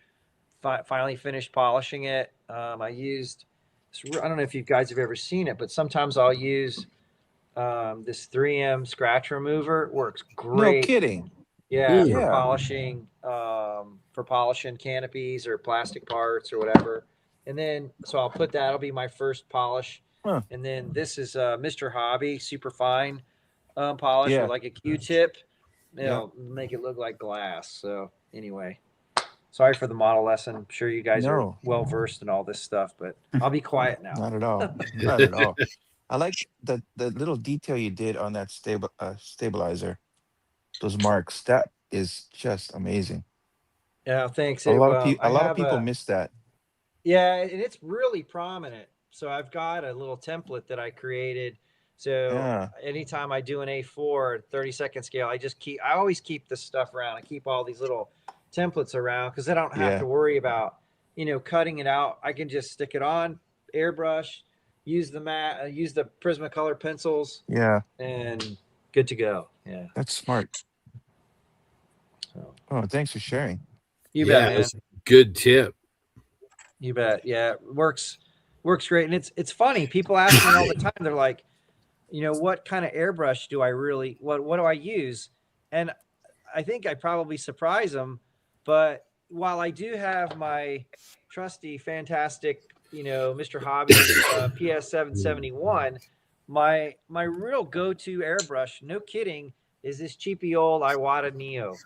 finally finished polishing it, I used. I don't know if you guys have ever seen it, but sometimes I'll use this 3M scratch remover. It works great. No kidding. Yeah, Yeah. for polishing canopies or plastic parts or whatever. And then, so I'll put that'll be my first polish. Huh. And then this is Mr. Hobby super fine polish Yeah. with like a Q-tip. Make it look like glass. So anyway, sorry for the model lesson. I'm sure you guys are well versed in all this stuff, but I'll be quiet now. Not at all. Not at all. I like the little detail you did on that stabilizer. Those marks. That is just amazing. Yeah, thanks. A lot of people miss that. Yeah, and it's really prominent. So I've got a little template that I created. So anytime I do an A4 30-second scale, I always keep this stuff around. I keep all these little templates around because I don't have to worry about, cutting it out. I can just stick it on, airbrush, use the Prismacolor pencils. Yeah. And good to go. Yeah. That's smart. So. Oh, thanks for sharing. You bet, man. That's a good tip. You bet. Yeah, works great. And it's funny. People ask me all the time. They're like, what kind of airbrush do I really, what do I use? And I think I probably surprise them. But while I do have my trusty, fantastic, Mr. Hobby PS771, my real go-to airbrush, no kidding, is this cheapy old Iwata Neo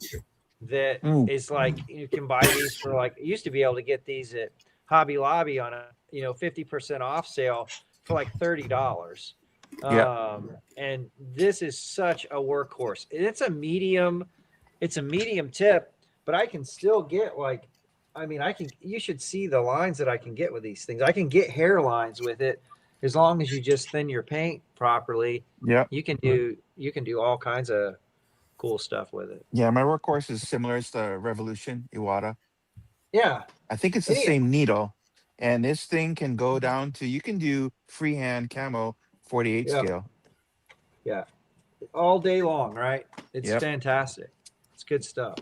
that is like, you can buy these for like, you used to be able to get these at Hobby Lobby on a 50% off sale for like $30. And this is such a workhorse. It's a medium tip, but I can still get like, you should see the lines that I can get with these things. I can get hairlines with it as long as you just thin your paint properly. Yeah. You can do all kinds of cool stuff with it. Yeah, my workhorse is similar. It's the Revolution Iwata. Yeah. I think it's the same needle. And this thing can go down to, you can do freehand camo 48 scale. Yeah. All day long, right? It's fantastic. It's good stuff.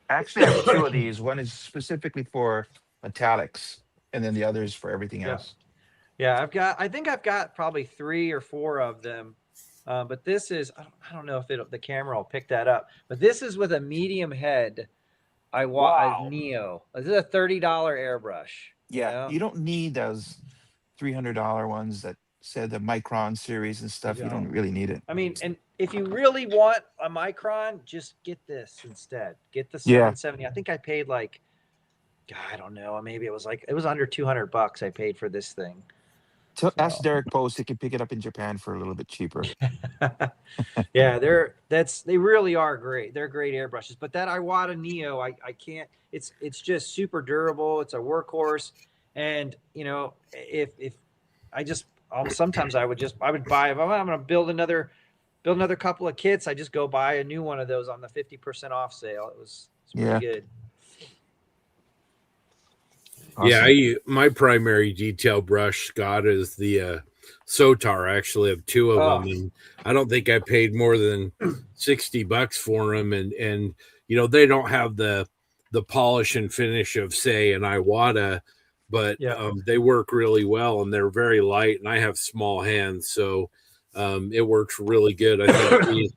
Actually, I have two of these. One is specifically for metallics, and then the other is for everything else. Yeah, I think I've got probably 3 or 4 of them. But this is, I don't know if the camera will pick that up, but this is with a medium head I want a Neo. This is a $30 airbrush. Yeah, you don't need those $300 ones that said the Micron series and stuff. You don't really need it. I mean, and if you really want a Micron, just get this instead. Get the 770. I think I paid like, God, I don't know. Maybe it was under $200 I paid for this thing. So ask Derek Post, he can pick it up in Japan for a little bit cheaper. Yeah, they really are great. They're great airbrushes. But that Iwata Neo, I can't. It's just super durable. It's a workhorse, and if I just sometimes I would buy, if I'm going to build another couple of kits, I just go buy a new one of those on the 50% off sale. It's pretty good. Awesome. Yeah, my primary detail brush, Scott, is the Sotar. I actually have two of them, and I don't think I paid more than $60 for them. And they don't have the polish and finish of, say, an Iwata, but they work really well, and they're very light. And I have small hands, so it works really good. I think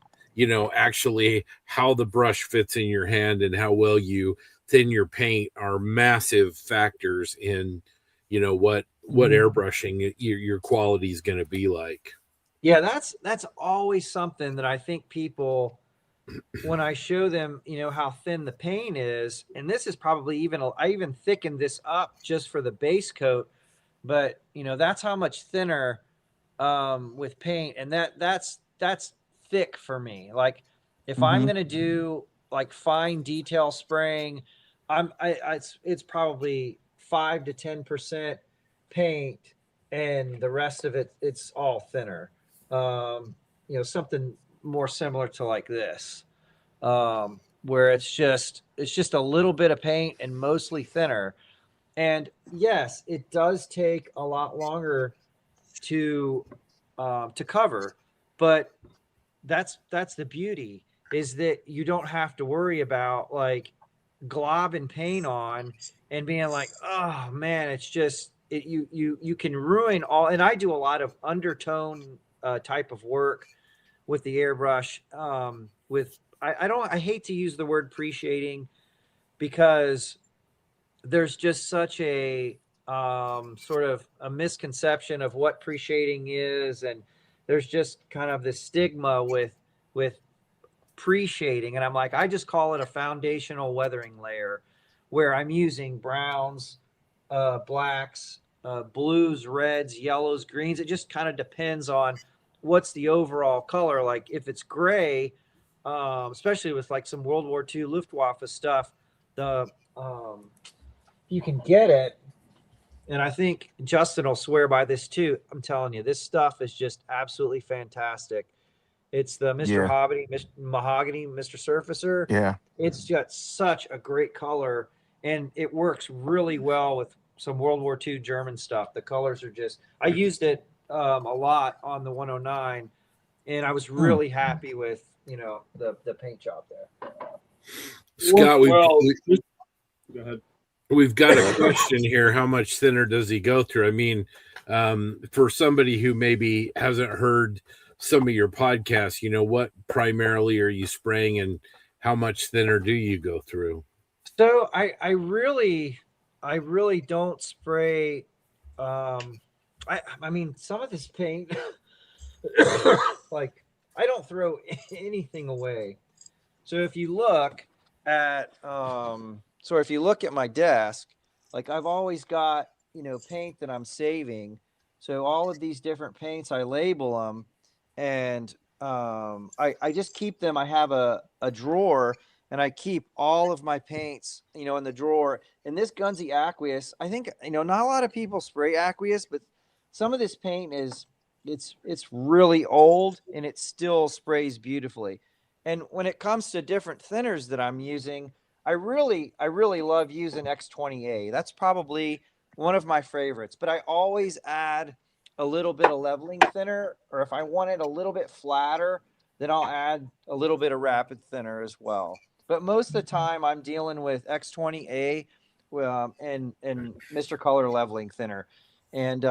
actually how the brush fits in your hand and how well you thin your paint are massive factors in what airbrushing your quality is going to be like. Yeah, that's always something that I think people, when I show them how thin the paint is, and this is probably I even thickened this up just for the base coat, but that's how much thinner with paint, and that's thick for me. Like if I'm going to do like fine detail spraying, it's probably 5 to 10% paint, and the rest of it's all thinner. Something more similar to like this, where it's just a little bit of paint and mostly thinner. And yes, it does take a lot longer to cover, but that's the beauty, is that you don't have to worry about like globbing paint on and being like, oh man, it's just you can ruin all. And I do a lot of undertone type of work with the airbrush. I hate to use the word pre-shading, because there's just such a sort of a misconception of what pre-shading is, and there's just kind of this stigma with pre-shading, and I'm like, I just call it a foundational weathering layer, where I'm using browns, blacks, blues, reds, yellows, greens. It just kind of depends on what's the overall color. Like if it's gray, especially with like some World War II Luftwaffe stuff, you can get it. And I think Justin will swear by this too. I'm telling you, this stuff is just absolutely fantastic. It's the Mr. Mahogany, Mr. Surfacer. Yeah. It's just such a great color, and it works really well with some World War II German stuff. The colors are just, I used it a lot on the 109, and I was really happy with, the paint job there. Scott, go ahead. We've got a question here. How much thinner does he go through? I mean, for somebody who maybe hasn't heard some of your podcasts, what primarily are you spraying, and how much thinner do you go through? So I really don't spray. I mean, some of this paint, like I don't throw anything away. So if you look at my desk, like I've always got, paint that I'm saving. So all of these different paints, I label them, and I just keep them. I have a drawer, and I keep all of my paints, in the drawer. And this Gunzy Aqueous, I think, not a lot of people spray aqueous, but some of this paint it's really old, and it still sprays beautifully. And when it comes to different thinners that I'm using, I really love using X20A. That's probably one of my favorites, but I always add a little bit of leveling thinner, or if I want it a little bit flatter, then I'll add a little bit of rapid thinner as well. But most of the time I'm dealing with X20A and Mr. Color leveling thinner. And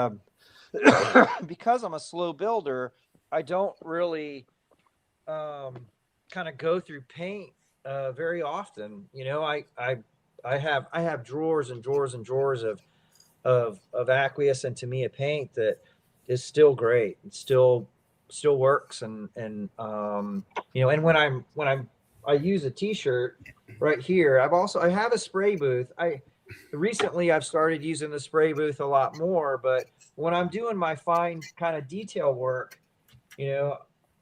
because I'm a slow builder, I don't really kind of go through paint very often. You know, I have drawers and drawers and drawers of aqueous and Tamiya paint that is still great. It still works. And you know, and when I use a t-shirt right here, I have a spray booth. Recently I've started using the spray booth a lot more, but when I'm doing my fine kind of detail work, you know,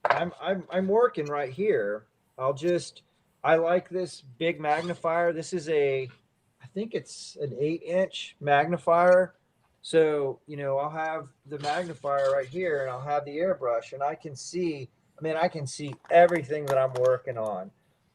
I'm working right here. I like this big magnifier. This is I think it's an 8-inch magnifier. So, you know, I'll have the magnifier right here and I'll have the airbrush and I can see everything that I'm working on.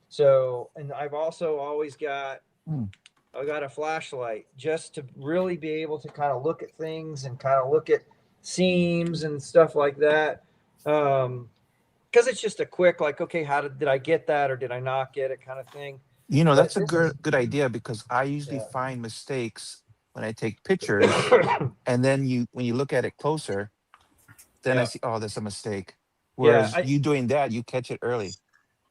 So, and I've also always got, I got a flashlight just to really be able to kind of look at things and kind of look at seams and stuff like that. Because it's just a quick, like, okay, did I get that or did I not get it kind of thing. You know, that's a good idea, because I usually find mistakes when I take pictures, and then when you look at it closer, then I see, oh, there's a mistake. Whereas you doing that, you catch it early.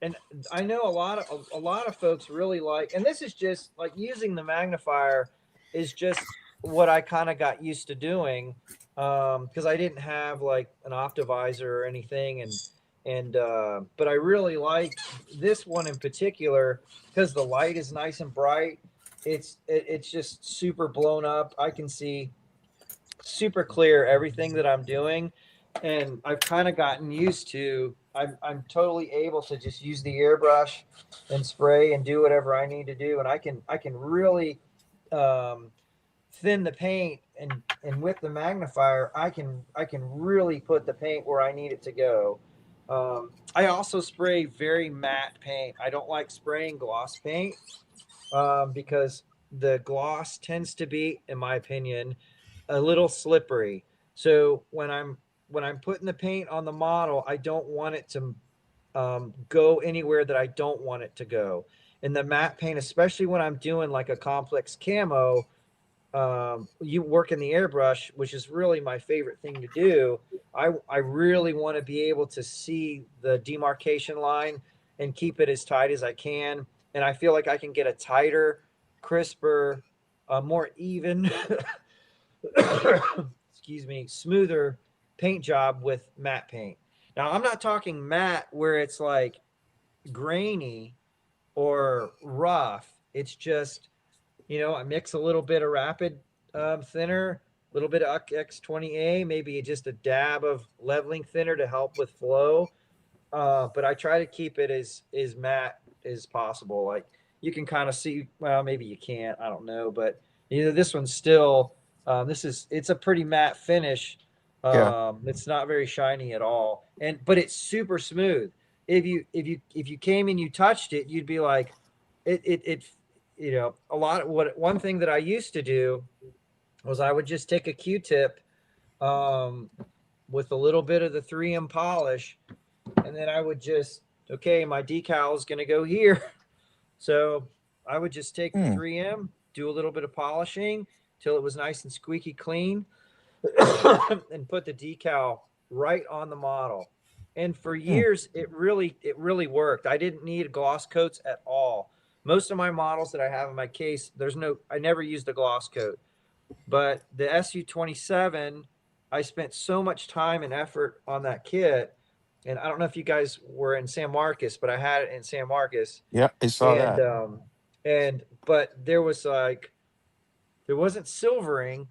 And I know a lot of folks really like, and this is just like using the magnifier is just what I kind of got used to doing, because I didn't have like an optivisor or anything, but I really like this one in particular because the light is nice and bright. It's just super blown up. I can see super clear everything that I'm doing, and I've kind of gotten used to. I'm totally able to just use the airbrush and spray and do whatever I need to do, and I can really thin the paint, and with the magnifier I can really put the paint where I need it to go. I also spray very matte paint. I don't like spraying gloss paint because the gloss tends to be, in my opinion, a little slippery. So when I'm putting the paint on the model, I don't want it to go anywhere that I don't want it to go. And the matte paint, especially when I'm doing like a complex camo, you work in the airbrush, which is really my favorite thing to do. I really want to be able to see the demarcation line and keep it as tight as I can. And I feel like I can get a tighter, crisper, more even, excuse me, smoother paint job with matte paint. Now, I'm not talking matte where it's like grainy or rough. It's just, you know, I mix a little bit of rapid thinner, a little bit of X20A, maybe just a dab of leveling thinner to help with flow. But I try to keep it as matte as possible. Like you can kind of see, well, maybe you can't, I don't know, but you know, this one's still, it's a pretty matte finish. It's not very shiny at all. But it's super smooth. If you came and you touched it, you'd be like, it you know, one thing that I used to do was I would just take a Q-tip with a little bit of the 3M polish, and then I would just, okay, my decal is going to go here. So I would just take the 3M, do a little bit of polishing till it was nice and squeaky clean, and put the decal right on the model. And for years, it really worked. I didn't need gloss coats at all. Most of my models that I have in my case, I never used a gloss coat. But the SU-27, I spent so much time and effort on that kit. And I don't know if you guys were in San Marcos, but I had it in San Marcos. Yeah, I saw that. But there wasn't silvering,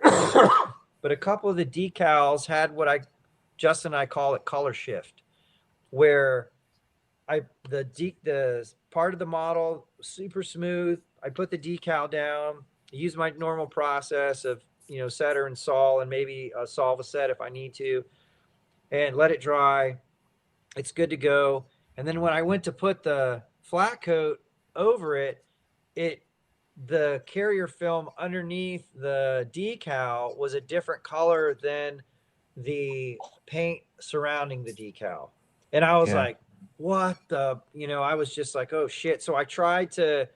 but a couple of the decals had what Justin and I call it color shift, where the part of the model super smooth. I put the decal down, use my normal process of, you know, setter and sol and maybe a Solvaset if I need to, and let it dry. It's good to go. And then when I went to put the flat coat over it, the carrier film underneath the decal was a different color than the paint surrounding the decal. And I was like, what the, you know, I was just like, oh shit. So I tried to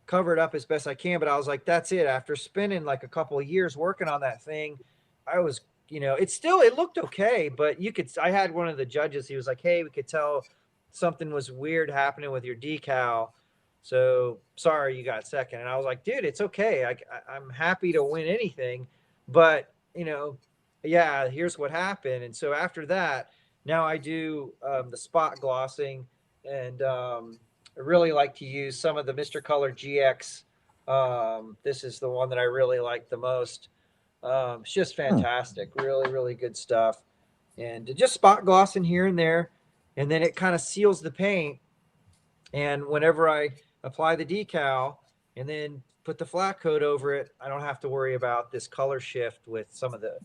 cover it up as best I can, but I was like, that's it. After spending like a couple of years working on that thing, I was, you know, it looked okay, but I had one of the judges, he was like, hey, we could tell something was weird happening with your decal. So sorry you got second. And I was like, dude, it's okay. I'm happy to win anything, but yeah, here's what happened. And so after that, now I do the spot glossing, and I really like to use some of the Mr. Color GX. This is the one that I really like the most. It's just fantastic. Really, really good stuff. And just spot glossing here and there, and then it kind of seals the paint. And whenever I apply the decal and then put the flat coat over it, I don't have to worry about this color shift with some of the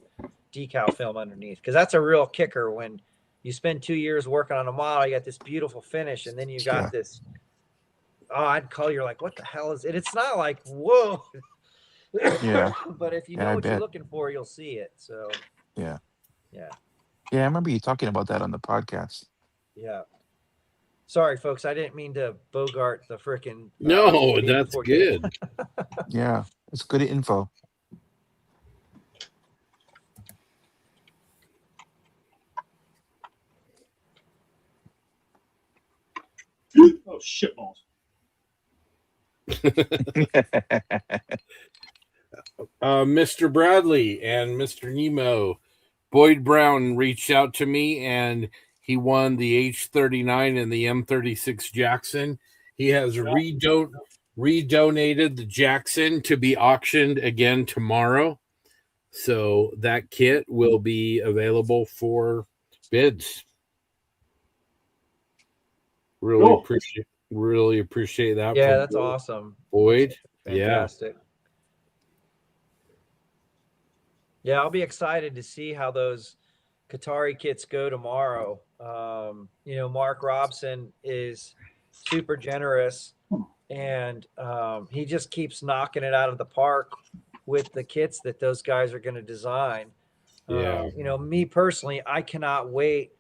decal film underneath, because that's a real kicker. When you spend 2 years working on a model, you got this beautiful finish, and then you got this odd color. You're like, what the hell is it? It's not like, whoa. Yeah. But if you know what you're looking for, you'll see it. So yeah. Yeah. Yeah, I remember you talking about that on the podcast. Yeah. Sorry, folks. I didn't mean to bogart the frickin'. No, that's good. Yeah, it's good info. Oh, shitballs. Mr. Bradley and Mr. Nemo, Boyd Brown reached out to me, and he won the H39 and the M36 Jackson. He has redonated the Jackson to be auctioned again tomorrow. So that kit will be available for bids. Really appreciate that. Yeah, that's awesome. Boyd. Fantastic. Yeah, I'll be excited to see how those Qatari kits go tomorrow. Mark Robson is super generous, and he just keeps knocking it out of the park with the kits that those guys are going to design. Yeah. Me personally, I cannot wait.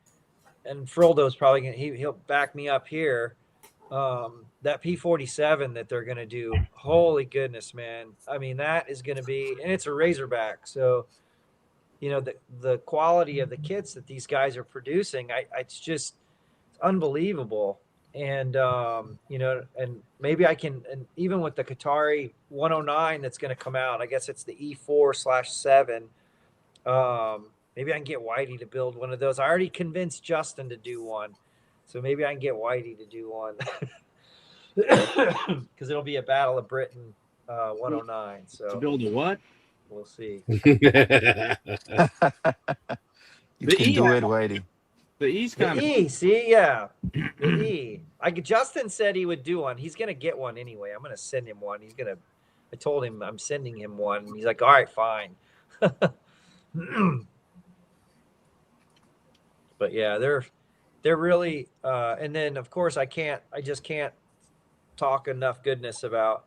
And Frildo's probably going to, he'll back me up here. That P47 that they're going to do, holy goodness, man. I mean, that is going to be, and it's a Razorback. So, the quality of the kits that these guys are producing, it's just unbelievable. And, and maybe I can, and even with the Qatari 109 that's going to come out, I guess it's the E4/7. Maybe I can get Whitey to build one of those. I already convinced Justin to do one. So maybe I can get Whitey to do one. Because it'll be a Battle of Britain 109. So to build a what? We'll see. You can do it, Whitey. The E's kind of E, see, yeah. The E. Justin said he would do one. He's gonna get one anyway. I'm gonna send him one. I told him I'm sending him one. He's like, all right, fine. But yeah, they're really and then of course I just can't talk enough goodness about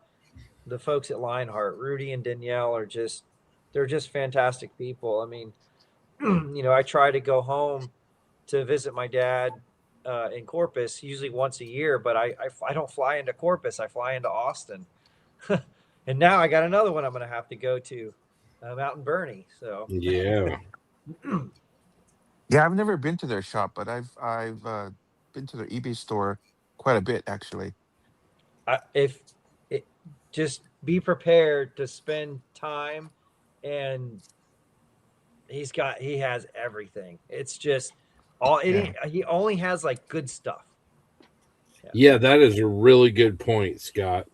the folks at Lionheart. Rudy and Danielle they're just fantastic people. I mean, I try to go home to visit my dad in Corpus usually once a year, but I don't fly into Corpus. I fly into Austin. And now I got another one I'm going to have to go to out in Bernie. So yeah. Yeah, I've never been to their shop, but I've been to their eBay store quite a bit, actually. Just be prepared to spend time, and he has everything. It's just he only has like good stuff. Yeah, that is a really good point, Scott.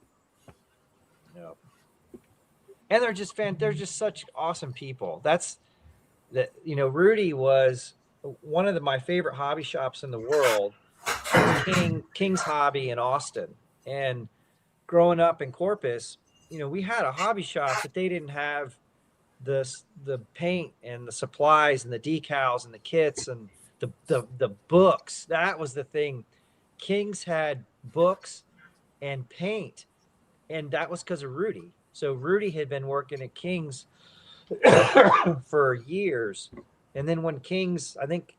Yeah. And they're just such awesome people. Rudy was one of my favorite hobby shops in the world, King's Hobby in Austin. And growing up in Corpus, we had a hobby shop, but they didn't have the paint and the supplies and the decals and the kits and the books. That was the thing. King's had books and paint, and that was because of Rudy. So Rudy had been working at King's for years. And then when King's, I think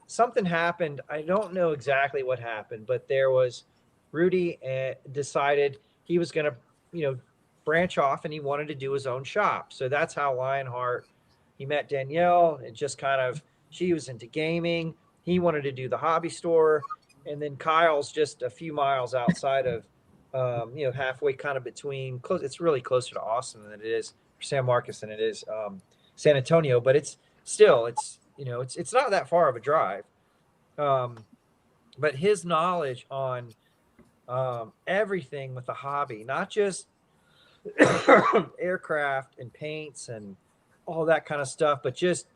something happened. I don't know exactly what happened, but there was Rudy decided he was going to, branch off, and he wanted to do his own shop. So that's how Lionheart, he met Danielle, and just kind of, she was into gaming. He wanted to do the hobby store. and then Kyle's just a few miles outside of, halfway kind of between close. It's really closer to Austin than it is San Marcos than it is San Antonio, but it's still, it's not that far of a drive. But his knowledge on everything with the hobby, not just aircraft and paints and all that kind of stuff, but just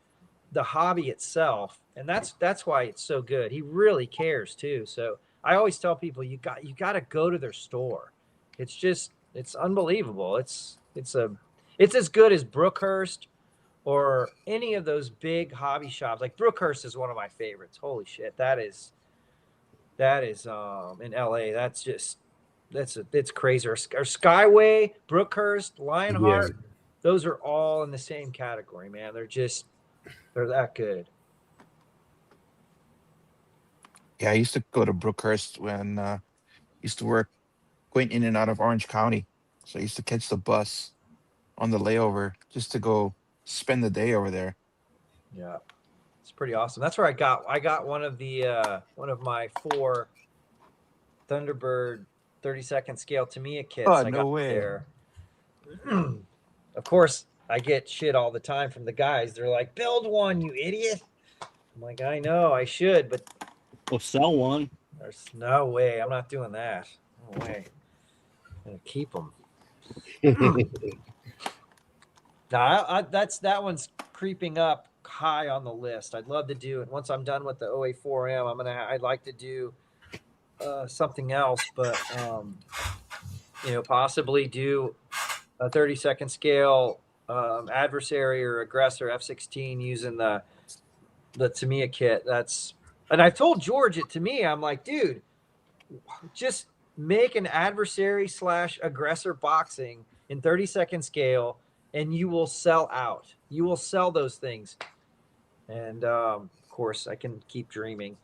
the hobby itself. And that's why it's so good. He really cares too. So I always tell people you got to go to their store. It's unbelievable. It's as good as Brookhurst or any of those big hobby shops. Like Brookhurst is one of my favorites. Holy shit. That is in LA. It's crazy. Or Skyway, Brookhurst, Lionheart, those are all in the same category, man. They're that good. Yeah, I used to go to Brookhurst when I used to work going in and out of Orange County. So I used to catch the bus on the layover just to go spend the day over there. Yeah, it's pretty awesome. That's where I got one of my 4 Thunderbird 32nd scale Tamiya kits. Oh, I no got way. there. Of course, I get shit all the time from the guys. They're like, "Build one, you idiot." I'm like, I know I should, but Or sell one. there's no way. I'm not doing that. No way. I'm gonna keep them. No, that one's creeping up high on the list. I'd love to do it. Once I'm done with the OA4M, I'd like to do something else, but possibly do a 32nd scale adversary or aggressor F-16 using the Tamiya kit. And I told George at Tamiya, I'm like, dude, just make an adversary / aggressor boxing in 32nd scale and you will sell out. You will sell those things. And of course I can keep dreaming.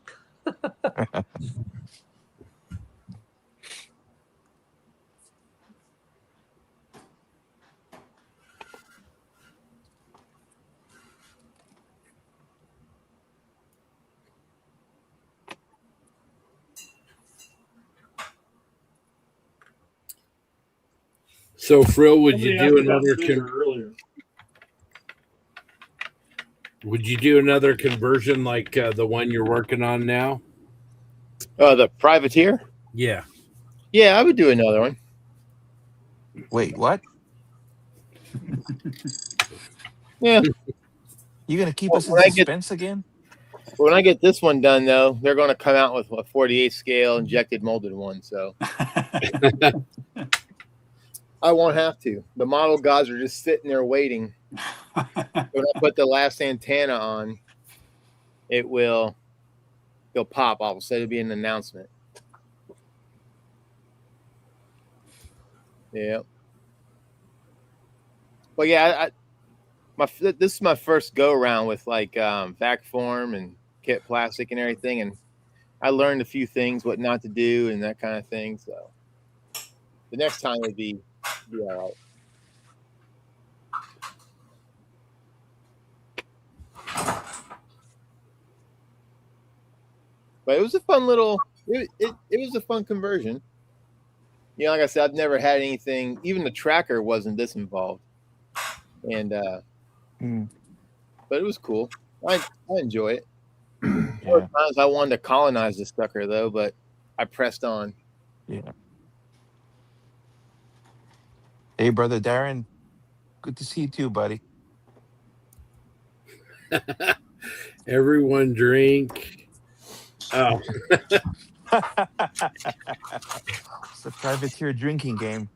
So, Frill, would Somebody you asked do about another Sooner earlier. Would you do another conversion like the one you're working on now? The privateer? Yeah. Yeah, I would do another one. Wait, what? Yeah. You gonna keep us in suspense again? When I get this one done, though, they're going to come out with a 48 scale injected molded one. So I won't have to. The model guys are just sitting there waiting. When I put the last antenna on, it'll pop. I'll say it'll be an announcement. Yeah. Well, yeah, this is my first go around with like vac form and kit plastic and everything, and I learned a few things, what not to do and that kind of thing. So the next time would be all right. But it was a fun little. It was a fun conversion. Like I said, I've never had anything. Even the tracker wasn't this involved, and but it was cool. I enjoy it. There were times I wanted to colonize the sucker though, but I pressed on. Yeah. Hey, brother Darren, good to see you too, buddy. Everyone drink. Oh. It's a privateer drinking game.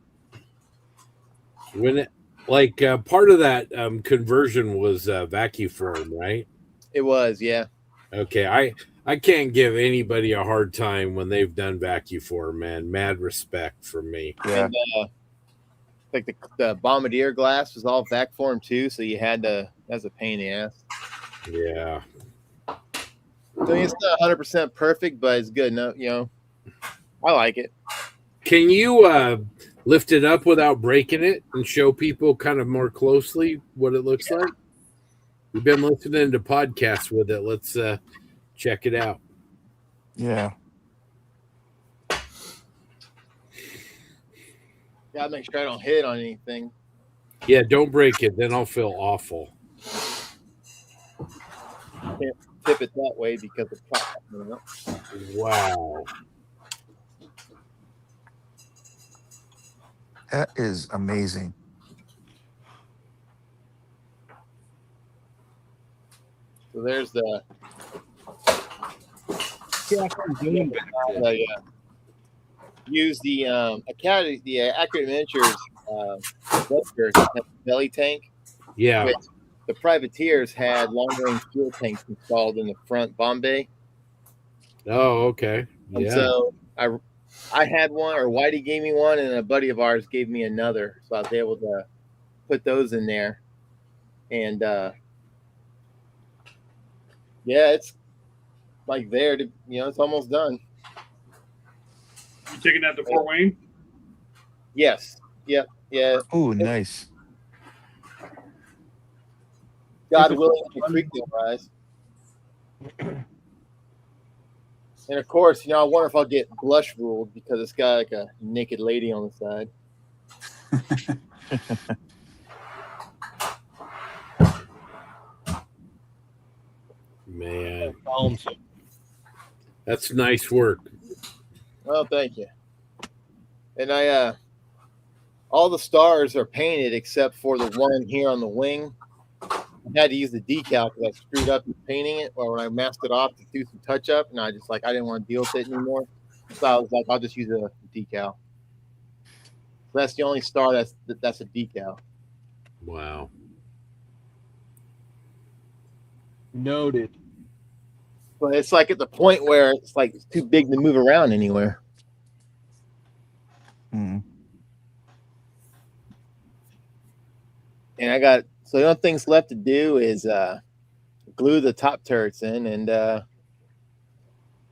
When part of that conversion was vacuform, right? It was, yeah. Okay, I can't give anybody a hard time when they've done vacuform, man. Mad respect from me. Yeah. And, like the bombardier glass was all vac form too, so you had to. That's a pain in the ass. Yeah. So it's not 100% perfect, but it's good enough. I like it. Can you lift it up without breaking it and show people kind of more closely what it looks like? We've been listening to podcasts with it. Let's check it out. Yeah. Gotta make sure I don't hit on anything. Yeah, don't break it. Then I'll feel awful. Can't tip it that way because of prop. Wow. That is amazing. So there's the use the Academy, the Accurate Miniatures belly tank. Yeah. Which the privateers had long-range fuel tanks installed in the front bomb bay. Oh, okay. And Yeah. so I had one, or Whitey gave me one, and a buddy of ours gave me another. So I was able to put those in there. And yeah, it's like there to, it's almost done. You taking that to Fort Wayne? Yes. Yep. Yeah. Oh, nice. God willing, the creek will rise. And of course, I wonder if I'll get blush ruled because it's got like a naked lady on the side. Man, that's nice work. Oh, thank you. And all the stars are painted except for the one here on the wing. I had to use the decal because I screwed up in painting it, or when I masked it off to do some touch up, and I didn't want to deal with it anymore. So I was like, I'll just use a decal. So that's the only star that's a decal. Wow. Noted. But it's like at the point where it's like it's too big to move around anywhere. Hmm. And so the only things left to do is glue the top turrets in and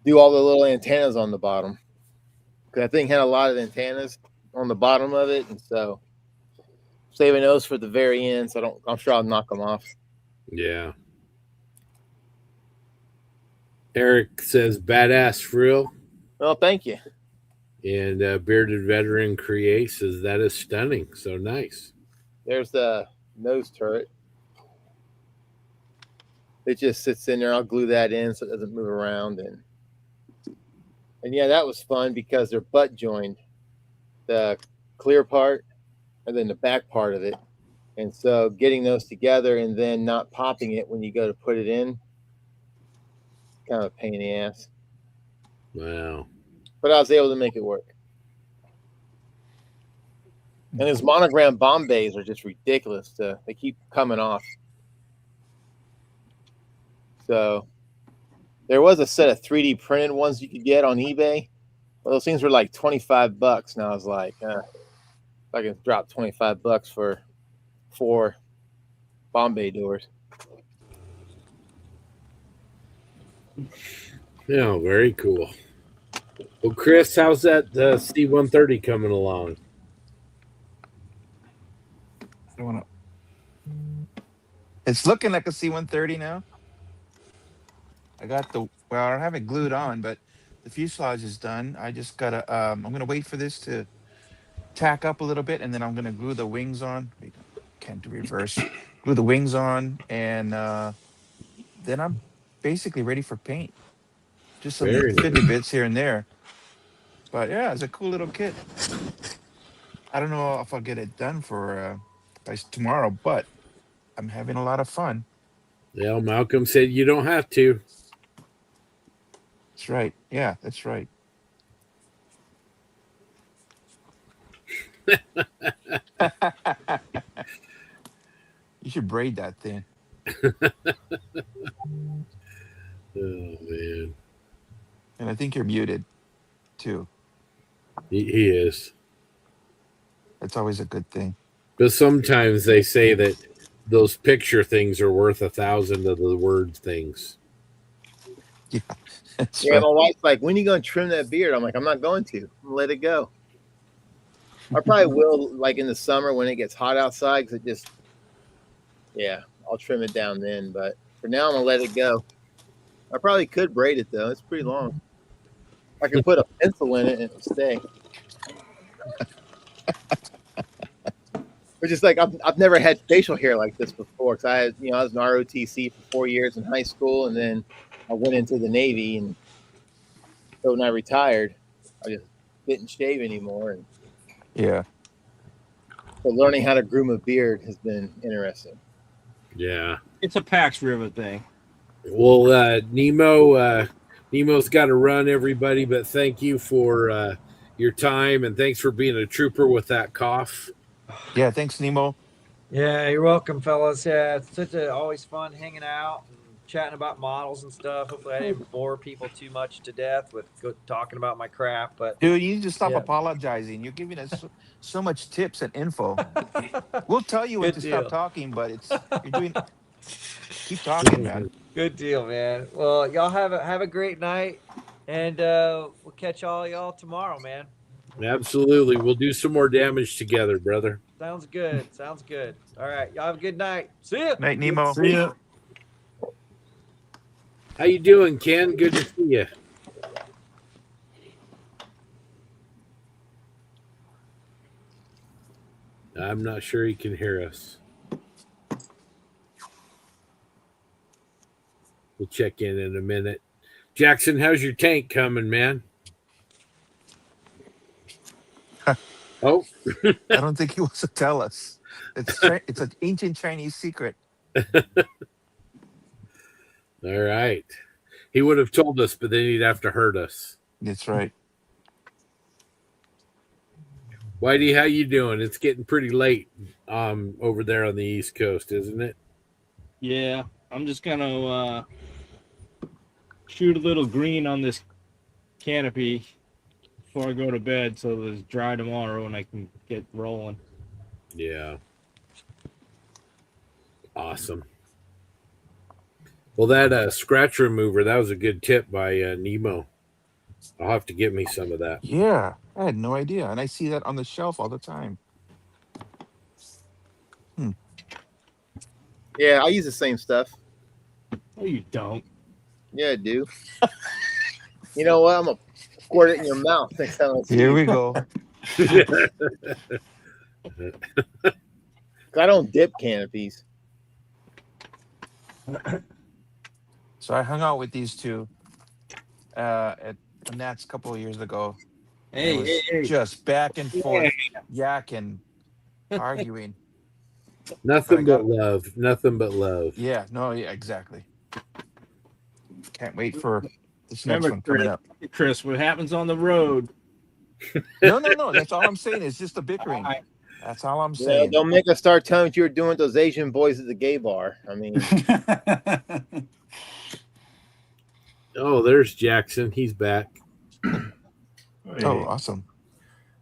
do all the little antennas on the bottom. Because that thing had a lot of antennas on the bottom of it, and so saving those for the very end. So I'm sure I'll knock them off. Yeah. Eric says, "Badass for real." Well, thank you. And Bearded Veteran Create says, "That is stunning. So nice." There's the nose turret. It just sits in there. I'll glue that in so it doesn't move around. And yeah, that was fun because they're butt joined. The clear part and then the back part of it. And so getting those together and then not popping it when you go to put it in, kind of a pain in the ass. Wow. But I was able to make it work. And his monogram bomb bays are just ridiculous. They keep coming off. So there was a set of 3D printed ones you could get on eBay. Well, those things were like $25. And I was like, if I can drop $25 for 4 Bombay doors. Yeah, very cool. Well, Chris, how's that C-130 coming along? I don't want to. It's looking like a C-130 now. I have it glued on, but the fuselage is done. I just gotta. I'm gonna wait for this to tack up a little bit, and then I'm gonna glue the wings on. Wait, can't do reverse. Glue the wings on, and then I'm basically ready for paint. Just some fiddly bits here and there. But yeah, it's a cool little kit. I don't know if I'll get it done for by tomorrow, but I'm having a lot of fun. Yeah, Malcolm said you don't have to. That's right. Yeah, that's right. You should braid that thing. Oh, man. And I think you're muted, too. He is. That's always a good thing. But sometimes they say that those picture things are worth 1,000 of the word things. Yeah. Yeah, right. My wife's like, when are you going to trim that beard? I'm like, I'm not going to. I'm gonna let it go. I probably will, like in the summer when it gets hot outside, because it just, yeah, I'll trim it down then. But for now, I'm going to let it go. I probably could braid it, though. It's pretty long. I could put a pencil in it and it'll stay. Which is like I've never had facial hair like this before. Because I was an ROTC for 4 years in high school, and then I went into the Navy, and so when I retired, I just didn't shave anymore. And Yeah. so learning how to groom a beard has been interesting. Yeah. It's a Pax River thing. Well, Nemo's got to run, everybody, but thank you for your time, and thanks for being a trooper with that cough. Yeah, thanks, Nemo. Yeah, you're welcome, fellas. Yeah, it's always fun hanging out and chatting about models and stuff. Hopefully, I didn't bore people too much to death with talking about my crap. But Dude, you need to stop apologizing. You're giving us so much tips and info. We'll tell you when to stop talking, but you're doing. Keep talking, man. Good deal, man. Well, y'all have a great night, and we'll catch all y'all tomorrow, man. Absolutely, we'll do some more damage together, brother. Sounds good. Sounds good. All right, y'all have a good night. See ya. Night, Nemo. See ya. How you doing, Ken? Good to see you. I'm not sure he can hear us. We'll check in a minute. Jackson, how's your tank coming, man? Oh, I don't think he wants to tell us. It's an ancient Chinese secret. All right. He would have told us, but then he'd have to hurt us. That's right. Whitey, how you doing? It's getting pretty late over there on the East Coast, isn't it? Yeah, I'm just gonna shoot a little green on this canopy before I go to bed, so that it's dry tomorrow and I can get rolling. Yeah. Awesome. Well, that scratch remover, that was a good tip by Nemo. I'll have to get me some of that. Yeah, I had no idea, and I see that on the shelf all the time. Yeah, I use the same stuff. Oh, you don't? Yeah, I do. You know what? I'm gonna squirt it in your mouth next time I see Here you. we go. I don't dip canopies. So I hung out with these two at Nats a couple of years ago. Hey, just back and forth, yakking, arguing. Nothing but love. Nothing but love. Yeah, no, yeah, exactly. Can't wait for this next one coming up. Chris, what happens on the road? No. That's all I'm saying. It's just the bickering. That's all I'm Yeah, saying. don't make us start telling what you were doing with those Asian boys at the gay bar. I mean, Oh, there's Jackson. He's back. Oh, awesome.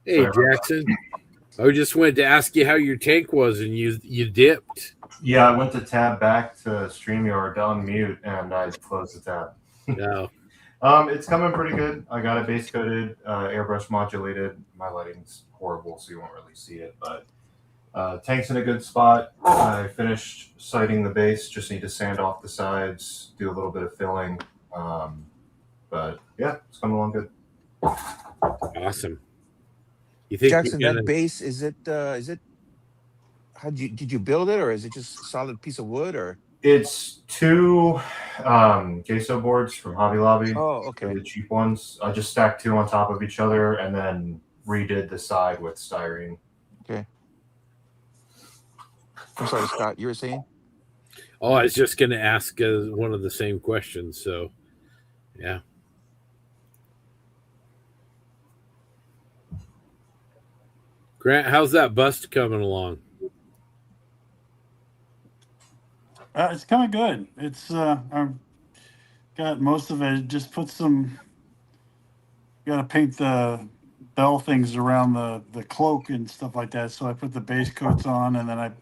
Hey, Jackson. I just wanted to ask you how your tank was, and you dipped. Yeah, I went to tab back to StreamYard on mute, and I closed the tab. No. It's coming pretty good. I got it base coated, airbrush modulated. My lighting's horrible, so you won't really see it, but tank's in a good spot. I finished sighting the base. Just need to sand off the sides, do a little bit of filling. But yeah, it's coming along good. Awesome. You think Jackson, that base, is it did you build it, or is it just a solid piece of wood, or? It's two queso boards from Hobby Lobby. Oh, okay. The cheap ones. I just stacked two on top of each other and then redid the side with styrene. Okay. I'm sorry, Scott, you were saying? Oh, I was just going to ask one of the same questions. So, yeah. Grant, how's that bust coming along? It's coming good. It's I've got most of it. Just put some. Got to paint the bell things around the cloak and stuff like that. So I put the base coats on, and then I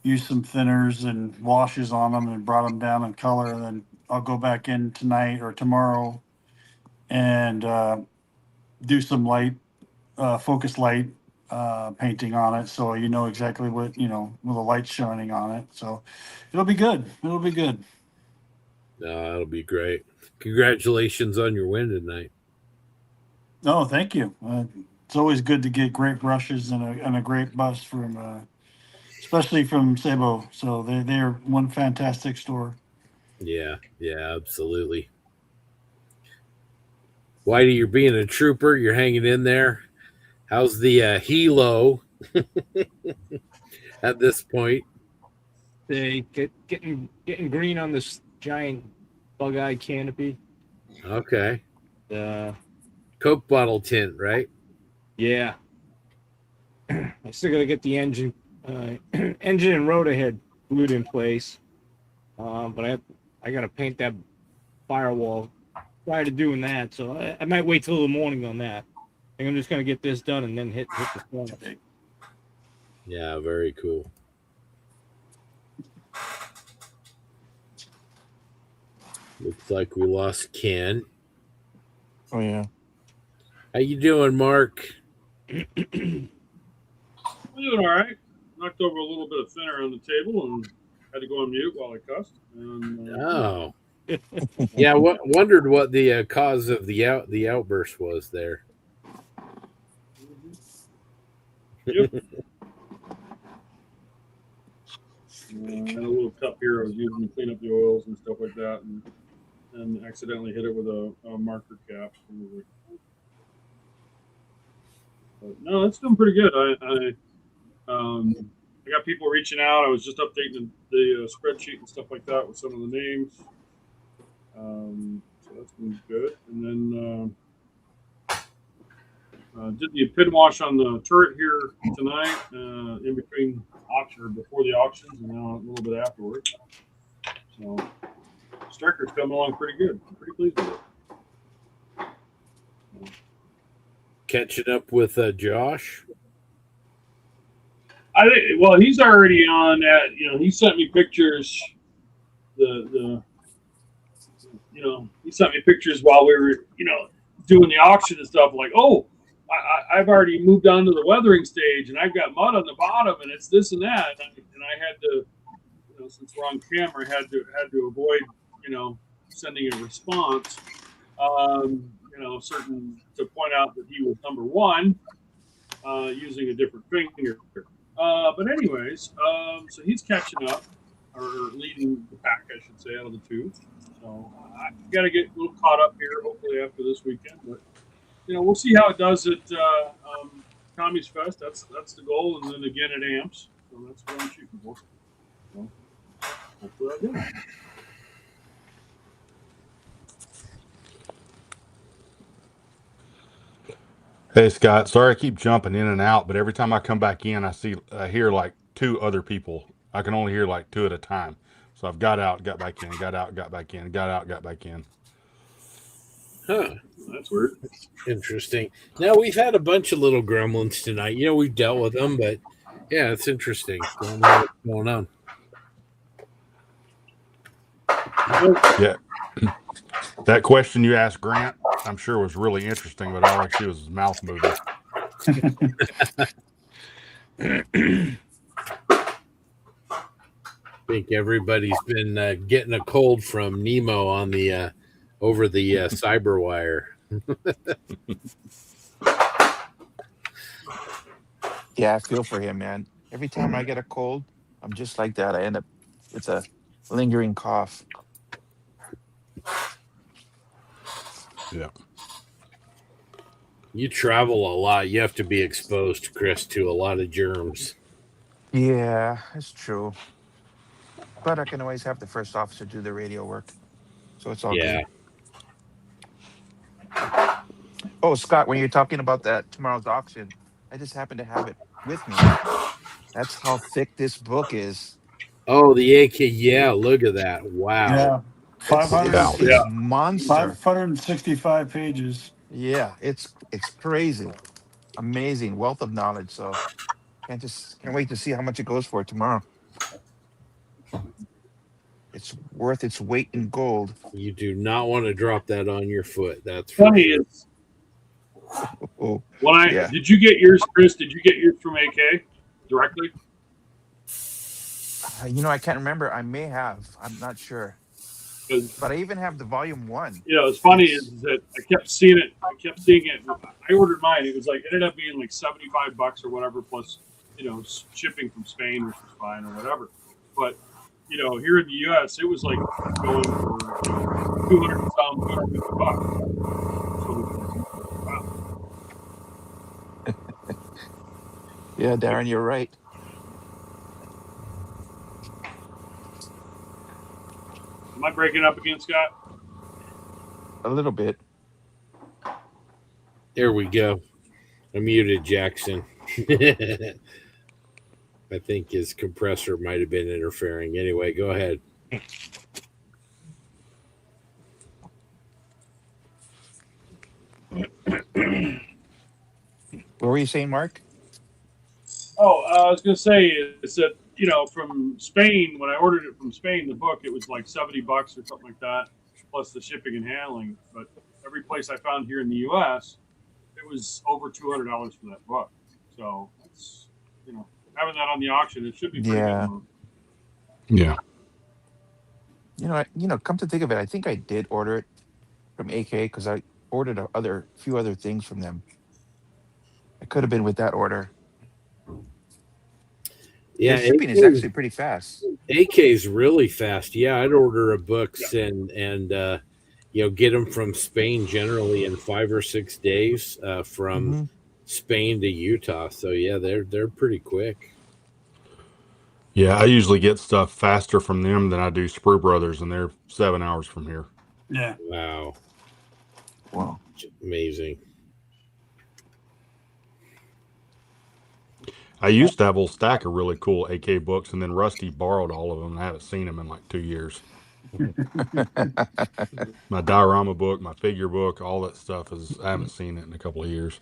used some thinners and washes on them and brought them down in color. And then I'll go back in tonight or tomorrow and do some light, focus light painting on it, so you know exactly what, with the light shining on it. So it'll be good. It'll be good. That'll be great. Congratulations on your win tonight. Oh, thank you. It's always good to get great brushes and a great bust from, especially from Sebo. So they're one fantastic store. Yeah, absolutely. Whitey, you're being a trooper. You're hanging in there. How's the helo at this point? They getting green on this giant bug-eye canopy. Okay. Coke bottle tint, right? Yeah. I still gotta get the engine and rotor head glued in place. But I gotta paint that firewall prior to doing that, so I might wait till the morning on that. I think I'm just gonna get this done and then hit the front. Yeah, very cool. Looks like we lost Ken. Oh yeah. How you doing, Mark? I'm doing all right. Knocked over a little bit of thinner on the table and had to go on mute while I cussed. And, Yeah. Wondered what the cause of the outburst was there. Yep. I had a little cup here I was using to clean up the oils and stuff like that, and accidentally hit it with a marker cap. But no, it's doing pretty good. I got people reaching out. I was just updating the spreadsheet and stuff like that with some of the names. So that's been good. And then did the pin wash on the turret here tonight, in between auction or before the auctions, and now a little bit afterwards. So Stryker's coming along pretty good. I'm pretty pleased with it. Catching up with Josh. Well, he's already on that. He sent me pictures. He sent me pictures while we were, doing the auction and stuff. Like, oh, I've already moved on to the weathering stage, and I've got mud on the bottom, and it's this and that. And I had to, since we're on camera, had to avoid, sending a response. Certain to point out that he was number one, using a different finger. But anyways, so he's catching up, or leading the pack, I should say, out of the two. So I got to get a little caught up here, hopefully after this weekend. But we'll see how it does at Tommy's Fest. That's the goal, and then again at AMPS. So that's what I'm shooting for. So hopefully I do. Hey Scott, sorry I keep jumping in and out, but every time I come back in, I hear like two other people. I can only hear like two at a time. So I've got out, got back in, got out, got back in, got out, got back in. Huh. That's weird. Interesting. Now we've had a bunch of little gremlins tonight. We've dealt with them, but yeah, it's interesting. Don't know what's going on. Yeah. That question you asked Grant, I'm sure was really interesting, but all I see was his mouth moving. I think everybody's been getting a cold from Nemo on the over the cyber wire. Yeah, I feel for him, man. Every time I get a cold, I'm just like that. It's a lingering cough. Yeah. You travel a lot. You have to be exposed, Chris, to a lot of germs. Yeah, it's true. But I can always have the first officer do the radio work. So it's all good. Oh, Scott, when you're talking about that tomorrow's auction, I just happen to have it with me. That's how thick this book is. Oh, the AK. Yeah, look at that. Wow. Yeah. 500. It's monster. 565 pages. Yeah, it's crazy. Amazing wealth of knowledge. So can't wait to see how much it goes for tomorrow. It's worth its weight in gold. You do not want to drop that on your foot. That's funny. Sure. Did you get yours, Chris? Did you get yours from AK directly? I can't remember. I may have. I'm not sure. But I even have the volume 1. You know, it's funny is that I kept seeing it. I ordered mine. It was like ended up being like $75 or whatever, plus shipping from Spain, which was fine or whatever. But here in the U.S., it was like going for $250 Wow. Yeah, Darren, you're right. Am I breaking up again, Scott? A little bit. There we go. I muted Jackson. I think his compressor might have been interfering. Anyway, go ahead. What were you saying, Mark? Oh, I was going to say is that, from Spain, when I ordered it from Spain, the book, it was like $70 or something like that, plus the shipping and handling. But every place I found here in the U.S., it was over $200 for that book. So it's, having that on the auction, it should be pretty good. Yeah. Come to think of it, I think I did order it from AK because I ordered a few other things from them. It could have been with that order. Yeah, their shipping is actually pretty fast. AK is really fast. Yeah, I'd order a books and get them from Spain generally in 5 or 6 days from Spain to Utah. So yeah, they're pretty quick. Yeah, I usually get stuff faster from them than I do Sprue Brothers, and they're 7 hours from here. Yeah. Wow. Amazing. I used to have a whole stack of really cool AK books, and then Rusty borrowed all of them, and I haven't seen them in like 2 years. My diorama book, my figure book, all that stuff I haven't seen it in a couple of years.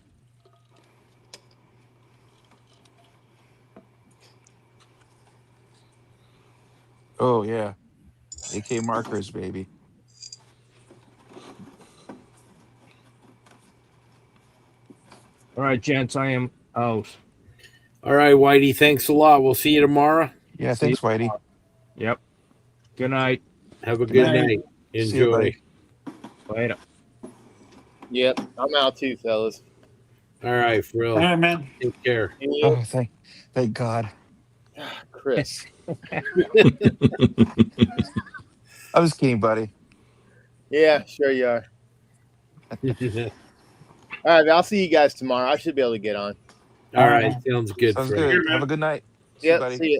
Oh yeah, AK markers, baby. All right, gents, I am out. All right, Whitey, thanks a lot. We'll see you tomorrow. Yeah, thanks, Whitey. Yep. Good night. Have a good night. Enjoy. Later. Yep, I'm out too, fellas. All right, for real. All right, man. Take care. Oh, thank God. Chris. I was kidding, buddy. Yeah, sure you are. All right, I'll see you guys tomorrow. I should be able to get on. All right, sounds good. Sounds Fred. good. Have a good night. Yeah, see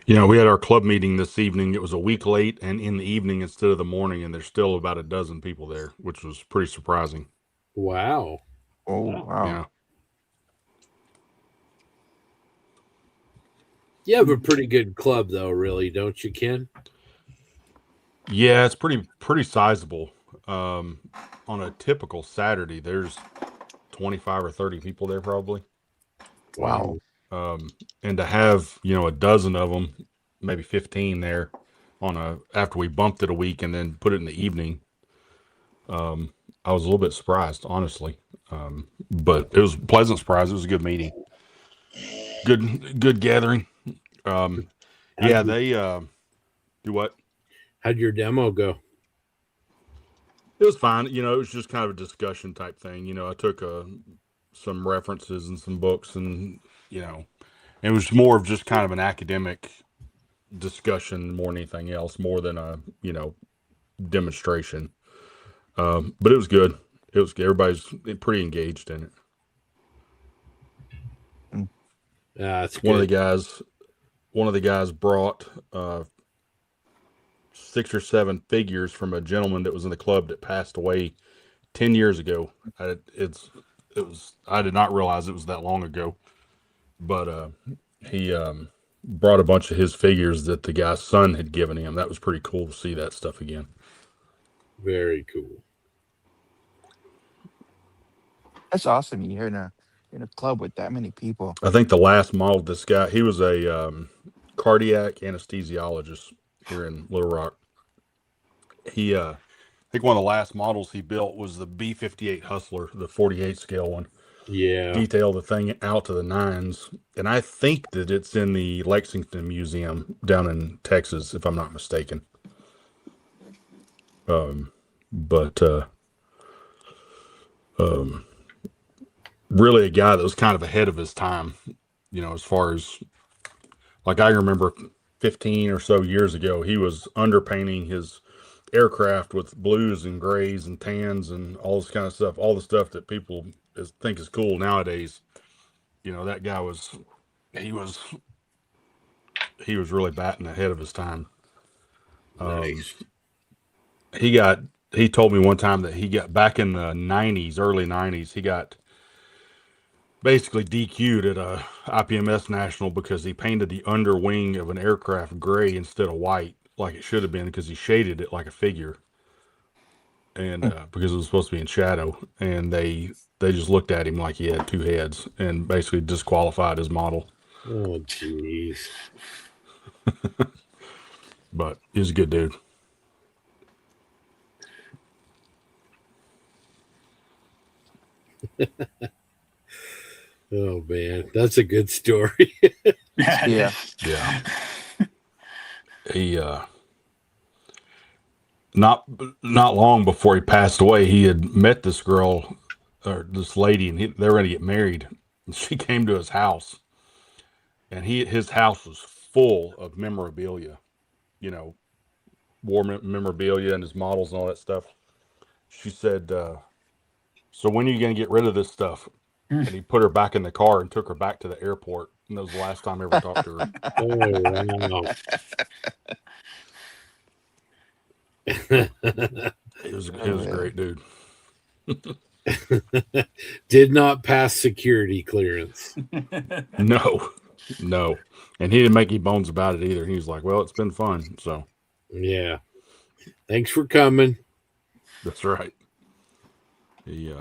you. We had our club meeting this evening. It was a week late and in the evening instead of the morning, and there's still about a dozen people there, which was pretty surprising. Wow. Oh, wow. Yeah. You have a pretty good club, though, really, don't you, Ken? Yeah, it's pretty sizable. On a typical Saturday, there's 25 or 30 people there probably. Wow. And to have, a dozen of them, maybe 15 there after we bumped it a week and then put it in the evening, I was a little bit surprised, honestly. But it was a pleasant surprise. It was a good meeting. Good gathering. Yeah, they do what? How'd your demo go? It was fine. It was just kind of a discussion type thing. I took some references and some books, and it was more of just kind of an academic discussion more than anything else, more than a demonstration. But it was good. It was good. Everybody's pretty engaged in it. That's One of the guys brought 6 or 7 figures from a gentleman that was in the club that passed away 10 years ago. I did not realize it was that long ago, but he brought a bunch of his figures that the guy's son had given him. That was pretty cool to see that stuff again. Very cool. That's awesome. You're in a club with that many people. I think the last model, this guy, he was a cardiac anesthesiologist here in Little Rock. I think one of the last models he built was the B-58 Hustler, the 48 scale one. detail the thing out to the nines. And I think that it's in the Lexington Museum down in Texas, if I'm not mistaken. Really a guy that was kind of ahead of his time, you know, as far as, like, I remember 15 or so years ago, he was underpainting his aircraft with blues and grays and tans and all this kind of stuff, all the stuff that people think is cool nowadays. You know, that guy was, he was really batting ahead of his time. Nice. He told me one time that he got back in the 90s, early 90s, he got basically DQ'd at a IPMS National because he painted the underwing of an aircraft gray instead of white, like it should have been, because he shaded it like a figure, and because it was supposed to be in shadow, and they just looked at him like he had two heads and basically disqualified his model. Oh, jeez. But he's a good dude. Oh man, that's a good story. Yeah. He not long before he passed away, he had met this girl or this lady, and they were going to get married. And she came to his house, and his house was full of memorabilia, you know, war memorabilia and his models and all that stuff. She said, "So when are you going to get rid of this stuff?" And he put her back in the car and took her back to the airport. And that was the last time I ever talked to her. Oh, wow. He was a great dude. Did not pass security clearance. No. And he didn't make any bones about it either. He was like, well, it's been fun. So, yeah. Thanks for coming. That's right. He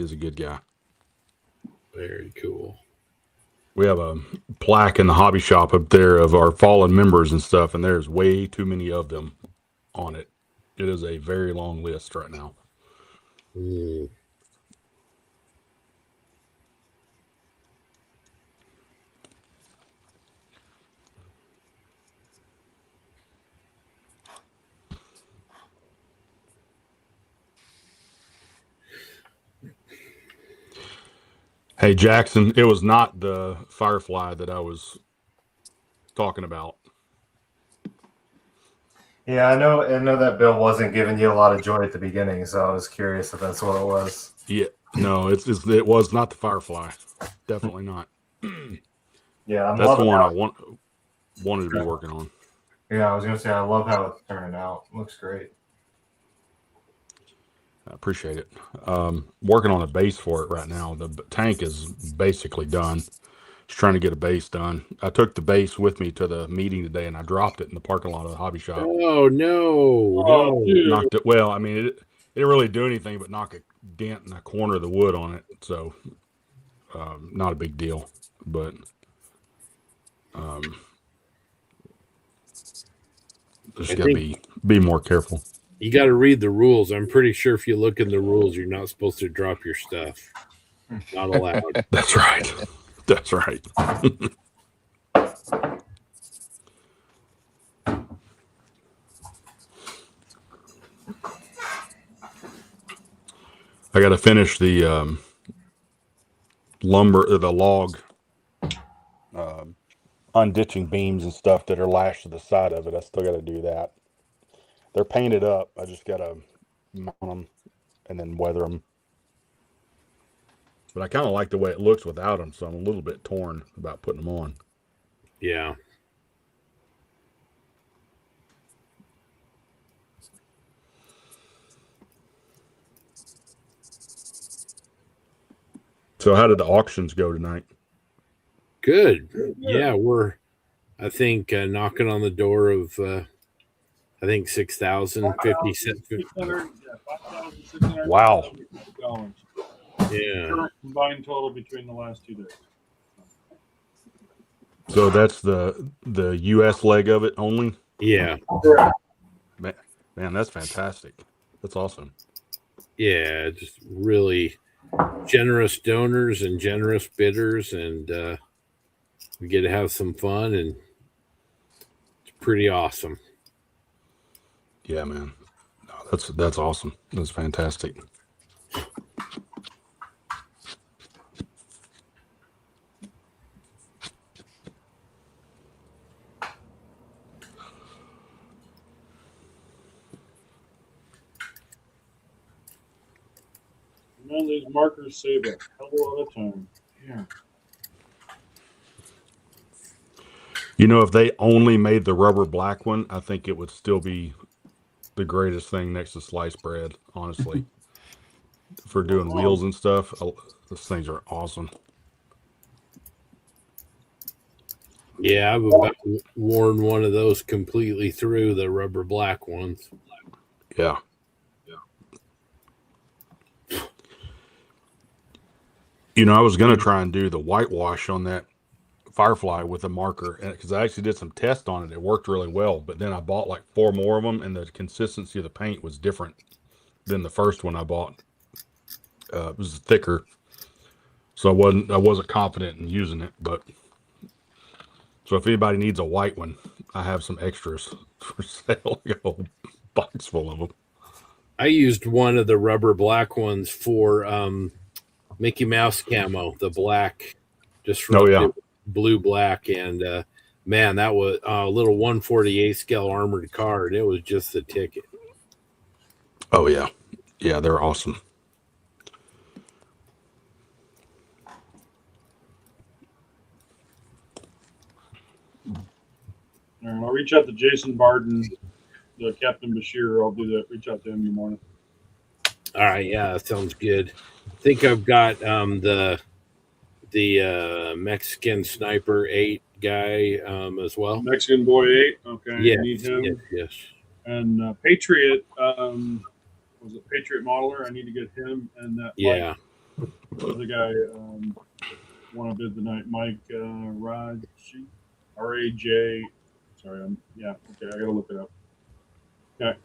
is a good guy. Very cool. We have a plaque in the hobby shop up there of our fallen members and stuff, and there's way too many of them on it. It is a very long list right now. Mm. Hey, Jackson, it was not the Firefly that I was talking about. Yeah, I know that Bill wasn't giving you a lot of joy at the beginning, so I was curious if that's what it was. Yeah, no, it was not the Firefly. Definitely not. Yeah, that's the one I wanted to be working on. Yeah, I was gonna say I love how it's turning out. It looks great. I appreciate it. Working on a base for it right now. The tank is basically done. Just trying to get a base done. I took the base with me to the meeting today, and I dropped it in the parking lot of the hobby shop. Oh no! Knocked it. Well, I mean, it didn't really do anything but knock a dent in the corner of the wood on it. So, not a big deal. But just gotta be more careful. You got to read the rules. I'm pretty sure if you look in the rules, you're not supposed to drop your stuff. Not allowed. That's right. That's right. I got to finish the log unditching beams and stuff that are lashed to the side of it. I still got to do that. They're painted up. I just got to mount them and then weather them. But I kind of like the way it looks without them, so I'm a little bit torn about putting them on. Yeah. So how did the auctions go tonight? Good. Yeah, we're, I think, knocking on the door of, I think 6,050 cents. Wow. Yeah. Current combined total between the last 2 days. So that's the U.S. leg of it only? Yeah. Man, that's fantastic. That's awesome. Yeah, just really, generous donors and generous bidders, and we get to have some fun, and it's pretty awesome. Yeah, man. No, that's awesome. That's fantastic. Man, these markers save a hell of a lot of time. Yeah. You know, if they only made the rubber black one, I think it would still be the greatest thing next to sliced bread, honestly. For doing wheels and stuff, those things are awesome. Yeah, I've about worn one of those completely through, the rubber black ones. Yeah. You know, I was going to try and do the whitewash on that Firefly with a marker, because I actually did some tests on it. It worked really well, but then I bought like 4 more of them, and the consistency of the paint was different than the first one I bought. It was thicker, so I wasn't confident in using it. But so if anybody needs a white one, I have some extras for sale. Like a whole box full of them. I used one of the rubber black ones for Mickey Mouse camo, the black, just for blue black, and man, that was a little 1/48 scale armored car, and it was just the ticket. Oh yeah, yeah, they're awesome. All right, I'll reach out to Jason Barden, the Captain Bashir. I'll do that. Reach out to him in the morning. All right, yeah, that sounds good. I think I've got the Mexican Sniper 8 guy as well. Mexican Boy 8. Okay. Yeah. Need him. Yes. And Patriot. Was it Patriot Modeler? I need to get him and that. Yeah. Mike, the other guy. Want to bid tonight? Mike Raji, RAJ. Sorry. Okay. I gotta look it up. Okay.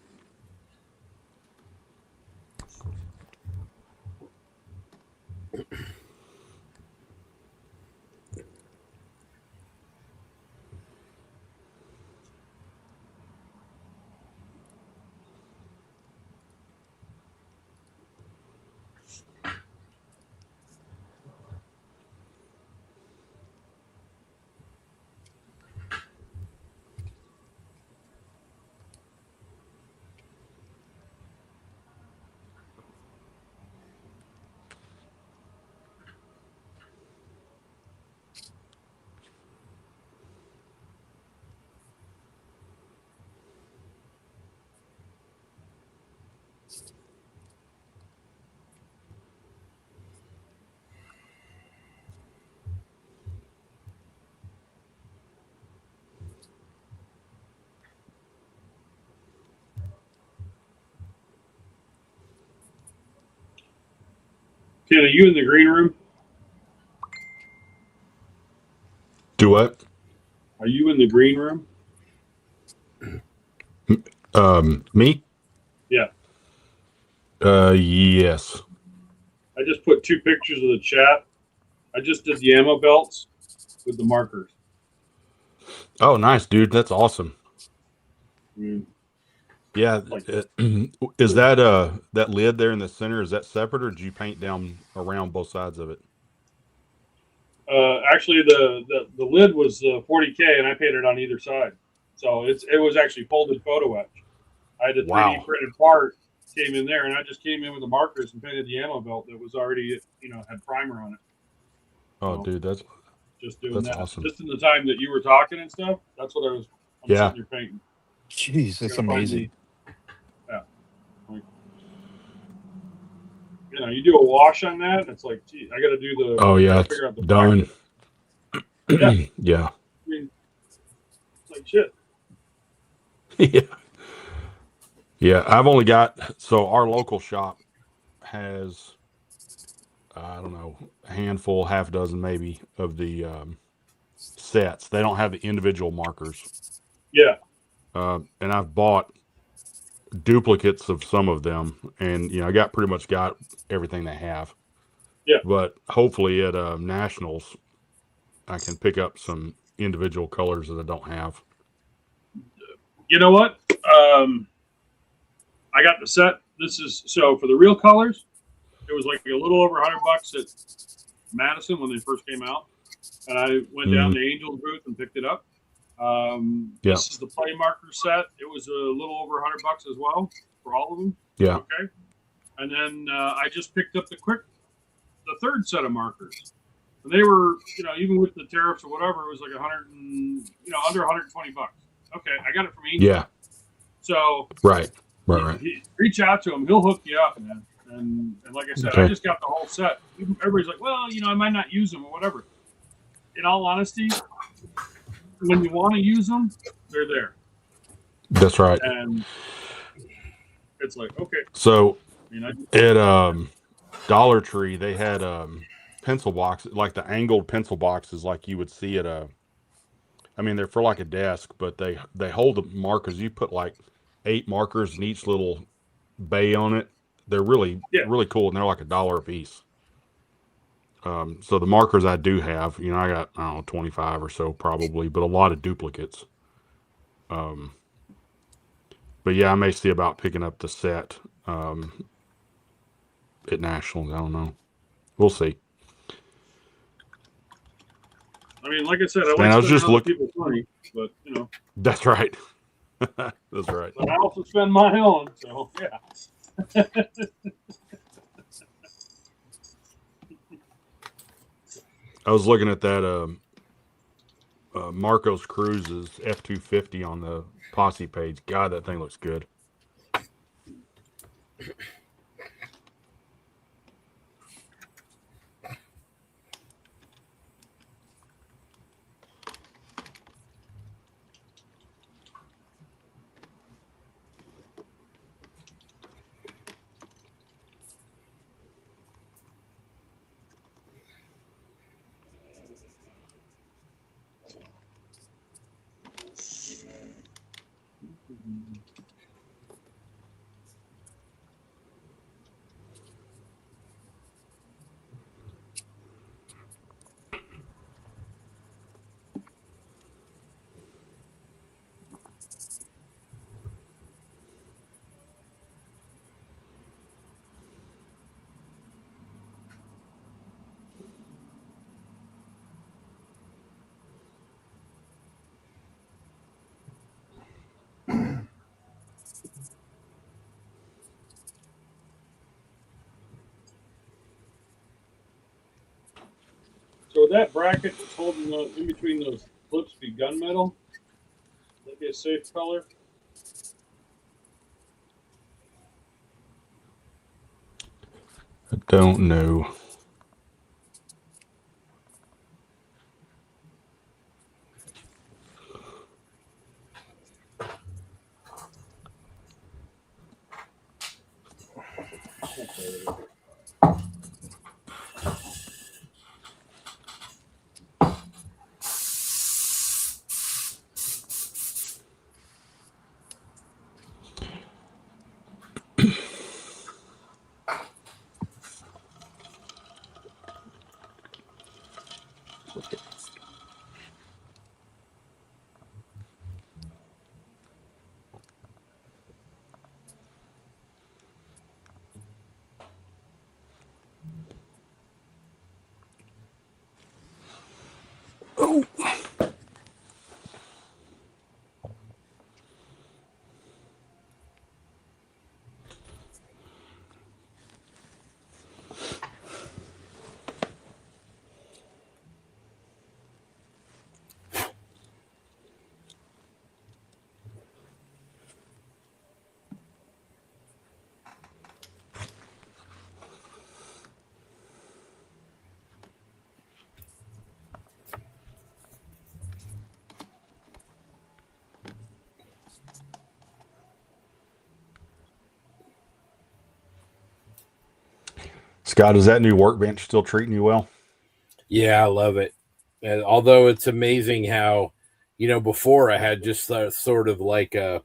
Ken, are you in the green room? Do what? Are you in the green room? Me? Yeah. Yes. I just put 2 pictures of the chat. I just did the ammo belts with the markers. Oh, nice, dude. That's awesome. Yeah. Is that that lid there in the center? Is that separate, or did you paint down around both sides of it? Actually, the lid was 40K, and I painted on either side, so it was actually folded photo etch. I had a 3D printed part, came in there, and I just came in with the markers and painted the ammo belt that was already, had primer on it. Oh, dude, that's just doing that. Awesome. Just in the time that you were talking and stuff, that's what I'm sitting here painting. Jeez, that's amazing. Yeah. Like, you do a wash on that, it's like, gee, I got to do the. Oh yeah, figure out the done. Yeah. Yeah. I mean, it's like shit. Yeah. Yeah, I've only got, so our local shop has, I don't know, a handful, half a dozen maybe of the sets. They don't have the individual markers. Yeah. And I've bought duplicates of some of them, and I pretty much got everything they have. Yeah. But hopefully at nationals, I can pick up some individual colors that I don't have. You know what? I got the set. This is so for the real colors. It was like a little over $100 at Madison when they first came out, and I went down the Angels booth and picked it up. This is the play marker set. It was a little over $100 as well for all of them. Yeah. Okay. And then I just picked up the third set of markers. And they were, even with the tariffs or whatever, it was like under $120. Okay, I got it from Angel. Yeah. So right. Reach out to him. He'll hook you up, man. And like I said, I just got the whole set. Everybody's like, well, I might not use them or whatever. In all honesty, when you want to use them, they're there. That's right. And it's like, okay. So at Dollar Tree, they had pencil boxes, like the angled pencil boxes like you would see at they're for like a desk, but they hold the markers. You put like 8 markers in each little bay on it. They're really cool, and they're like $1 a piece. So the markers I do have, I got 25 or so probably, but a lot of duplicates. But yeah, I may see about picking up the set at nationals. I don't know. We'll see. Like I said, I was just looking. People's money, but That's right. That's right. But I also spend my own, so yeah. I was looking at that Marcos Cruz's F-250 on the Posse page. God, that thing looks good. So that bracket that's holding in between those clips be gunmetal. That be a safe color. I don't know. Oh. Scott, is that new workbench still treating you well? Yeah, I love it. And although it's amazing how, before I had just sort of like a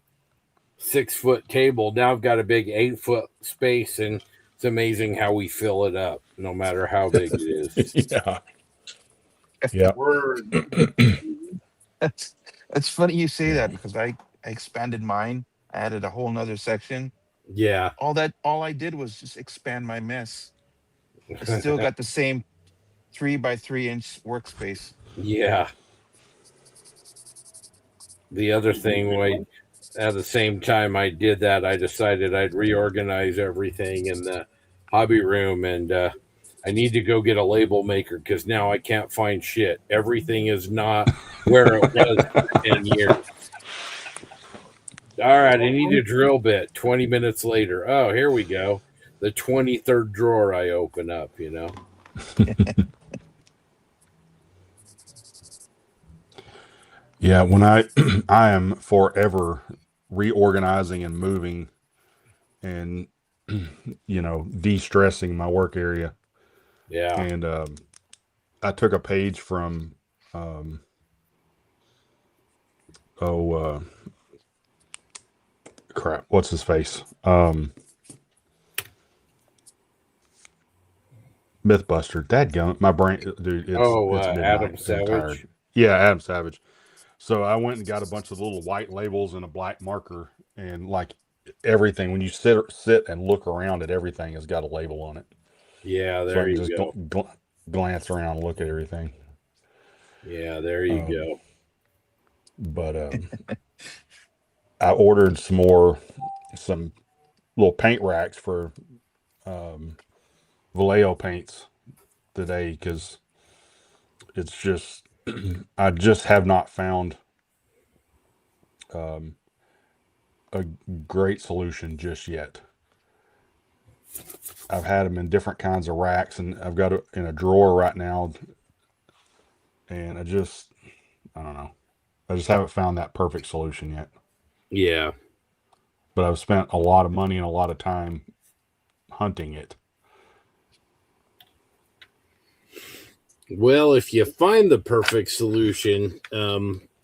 6-foot table. Now I've got a big 8-foot space, and It's amazing how we fill it up, no matter how big it is. Yeah. Yeah. It's funny you say that because I expanded mine. I added a whole nother section. Yeah. All I did was just expand my mess. I still got the same 3x3 inch workspace. Yeah. The other thing, at the same time I did that, I decided I'd reorganize everything in the hobby room, and I need to go get a label maker because now I can't find shit. Everything is not where it was for 10 years. All right, I need a drill bit. 20 minutes later. Oh, here we go. The 23rd drawer I open up, you know. Yeah, when I am forever reorganizing and moving and de-stressing my work area. Yeah. And I took a page from crap, what's his face? Mythbuster. Dadgummit, my brain, dude. It's midnight. Adam Savage. Yeah, Adam Savage. So I went and got a bunch of little white labels and a black marker, and like everything, when you sit and look around at everything, has got a label on it. Yeah, there you go. Glance around and look at everything. Yeah, there you go. But I ordered some little paint racks for Vallejo paints today because it's just I just have not found a great solution just yet. I've had them in different kinds of racks, and I've got it in a drawer right now, and I don't know. I just haven't found that perfect solution yet. Yeah. But I've spent a lot of money and a lot of time hunting it. Well, if you find the perfect solution,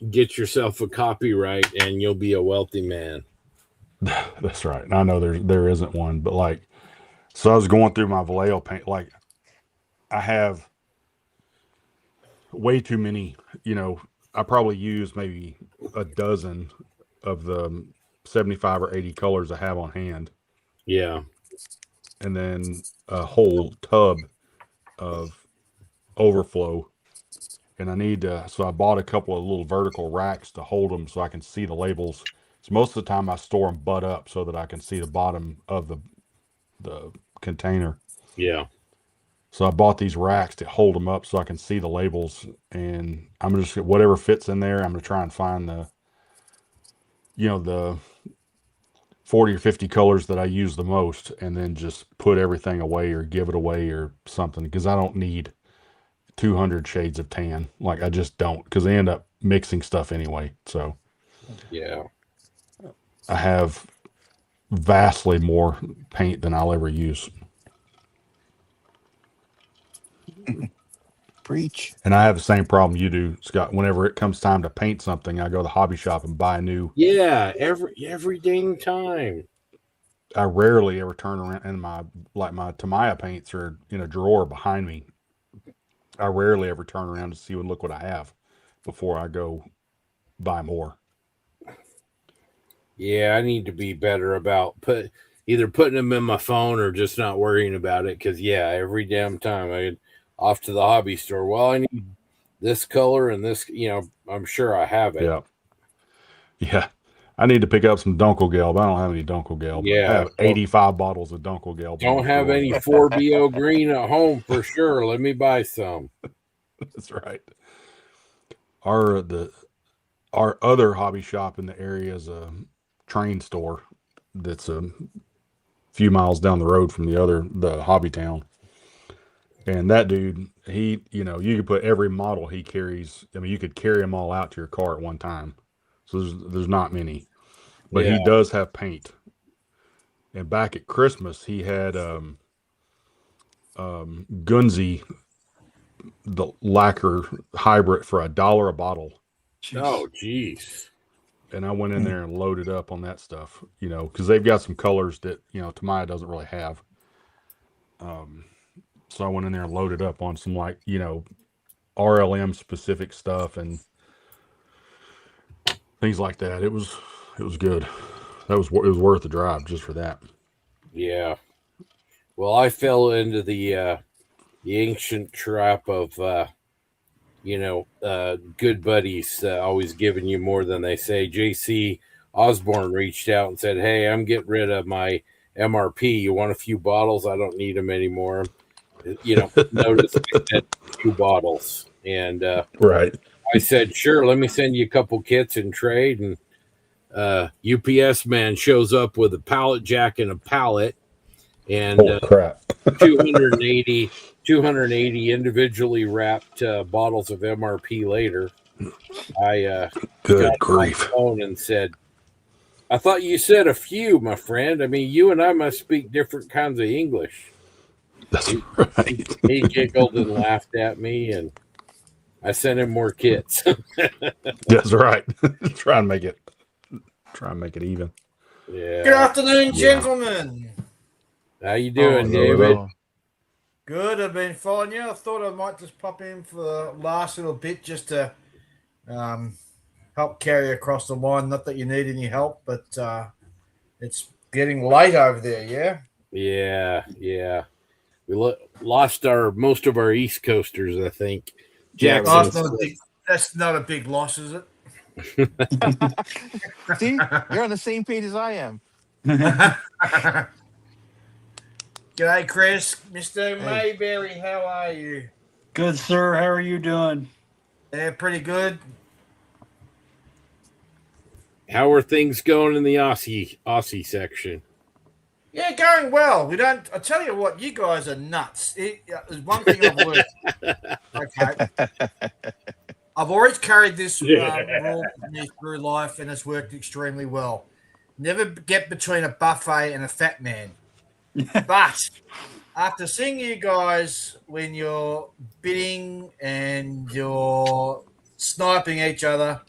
get yourself a copyright and you'll be a wealthy man. That's right. I know there isn't one, but like, so I was going through my Vallejo paint. Like, I have way too many, I probably use maybe a dozen of the 75 or 80 colors I have on hand. Yeah. And then a whole tub of overflow. And I need so I bought a couple of little vertical racks to hold them so I can see the labels. So most of the time I store them butt up so that I can see the bottom of the container. Yeah. So I bought these racks to hold them up so I can see the labels, and I'm just whatever fits in there. I'm gonna try and find the 40 or 50 colors that I use the most, and then just put everything away or give it away or something, because I don't need 200 shades of tan. Like, I just don't, because they end up mixing stuff anyway. So yeah, I have vastly more paint than I'll ever use. Preach. And I have the same problem you do, Scott. Whenever it comes time to paint something, I go to the hobby shop and buy a new. Yeah, every dang time. I rarely ever turn around, and my Tamiya paints are in a drawer behind me. I rarely ever turn around to see and look what I have before I go buy more. Yeah, I need to be better about either putting them in my phone or just not worrying about it. Because every damn time I get off to the hobby store, well, I need this color and this. I'm sure I have it. Yeah. I need to pick up some Dunkelgelb. I don't have any Dunkelgelb. Yeah, I have 85 bottles of Dunkelgelb. Don't have any 4BO green at home for sure. Let me buy some. That's right. Our other hobby shop in the area is a train store that's a few miles down the road from the hobby town. And that dude, he, you could put every model he carries. I mean, you could carry them all out to your car at one time. So there's not many, but he does have paint. And back at Christmas, he had Gunzy, the lacquer hybrid, for $1 a bottle. Jeez. Oh, jeez. And I went in there and loaded up on that stuff, because they've got some colors that, Tamiya doesn't really have. So I went in there and loaded up on some like, RLM specific stuff and things like that. It was good. It was worth the drive just for that. Yeah. Well, I fell into the ancient trap of good buddies always giving you more than they say. JC Osborne reached out and said, "Hey, I'm getting rid of my MRP. You want a few bottles? I don't need them anymore." Notice I said 2 bottles, and right. I said, "Sure, let me send you a couple kits and trade." And UPS man shows up with a pallet jack and a pallet, and crap. 280 individually wrapped bottles of MRP later. I good got grief. on the phone and said, "I thought you said a few, my friend. I mean, you and I must speak different kinds of English." That's right. He giggled and laughed at me, and I sent him more kits. That's right. Try and make it even. Yeah. Good afternoon, gentlemen. How you doing, hello, David? hello. Good. I've been following you. I thought I might just pop in for the last little bit just to help carry across the line. Not that you need any help, but it's getting late over there. Yeah. Yeah. We lost most of our East Coasters, I think. Yeah, Jackson. that's not a big loss, is it? See, you're on the same page as I am. G'day, Chris. Mr. Mayberry, how are you? Good, sir. How are you doing? Yeah, pretty good. How are things going in the Aussie section? Yeah, going well. I tell you what, you guys are nuts. There's one thing I've learned. Okay. I've always carried this rule with me through life, and it's worked extremely well. Never get between a buffet and a fat man. But after seeing you guys when you're bidding and you're sniping each other,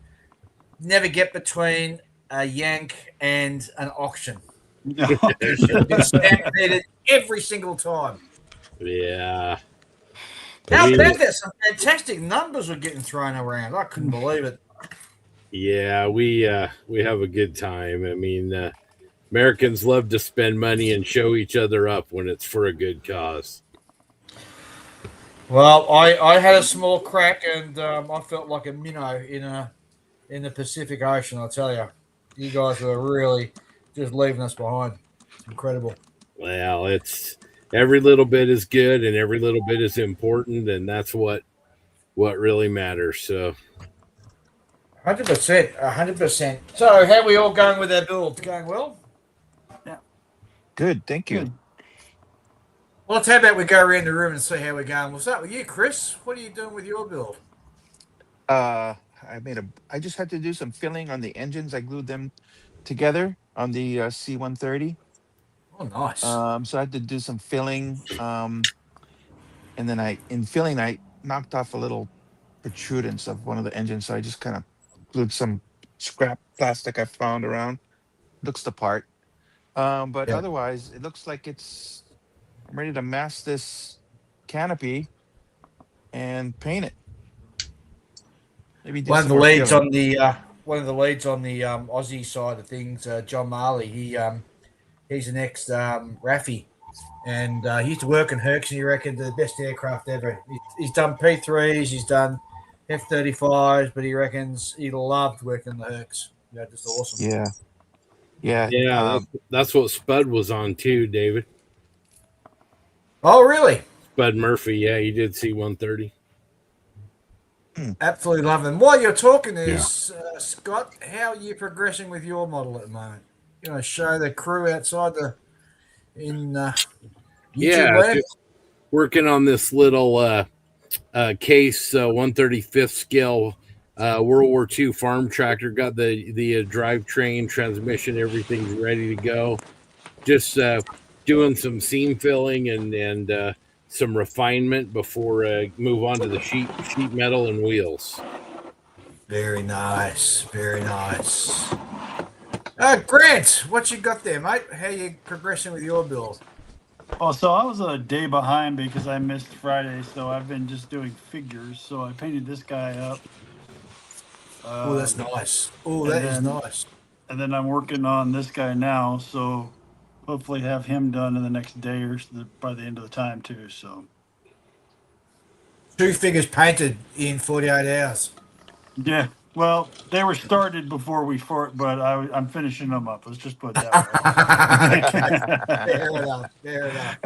never get between a yank and an auction. You should have been stampeded every single time. Yeah. How about that? Some fantastic numbers were getting thrown around. I couldn't believe it. Yeah, we have a good time. I mean, Americans love to spend money and show each other up when it's for a good cause. Well, I had a small crack, and I felt like a minnow in the Pacific Ocean. I'll tell you, you guys were really just leaving us behind. It's incredible. Well, it's every little bit is good, and every little bit is important, and that's what really matters. So, 100%. So, how are we all going with our builds? Going well? Yeah. Good, thank you. Good. Well, how about we go around the room and see how we're going? We'll start with you, Chris. What are you doing with your build? I just had to do some filling on the engines. I glued them together on the C-130. Oh, nice. So I had to do some filling. And then in filling, I knocked off a little protrudence of one of the engines. So I just kind of glued some scrap plastic I found around. Looks the part. But otherwise, it looks like I'm ready to mask this canopy and paint it. Maybe do one of some the more leads filling. on the Aussie side of things, John Marley. He's an ex RAFI, and he used to work in Hercs, and he reckoned the best aircraft ever. He's done P3s, he's done F-35s, but he reckons he loved working the Hercs. Yeah, just awesome. Yeah. That's what Spud was on too, David. Oh, really? Spud Murphy, yeah, he did C-130. Absolutely love them. While you're talking, Scott, how are you progressing with your model at the moment? You know, show the crew outside in YouTube land? Just working on this little case 135th scale World War II farm tractor. Got the drivetrain, transmission, everything's ready to go. Just doing some seam filling and some refinement before move on to the sheet metal and wheels. Very nice. Grant, what you got there, mate? How you progressing with your build? Oh, so I was a day behind because I missed Friday, so I've been just doing figures. So I painted this guy up. Oh, that's nice. Oh, that is nice. And then I'm working on this guy now, so hopefully have him done in the next day or by the end of the time too. So 2 figures painted in 48 hours. yeah, well, they were started before we fought, but I'm finishing them up. Let's just put it that way. Fair enough. Fair enough.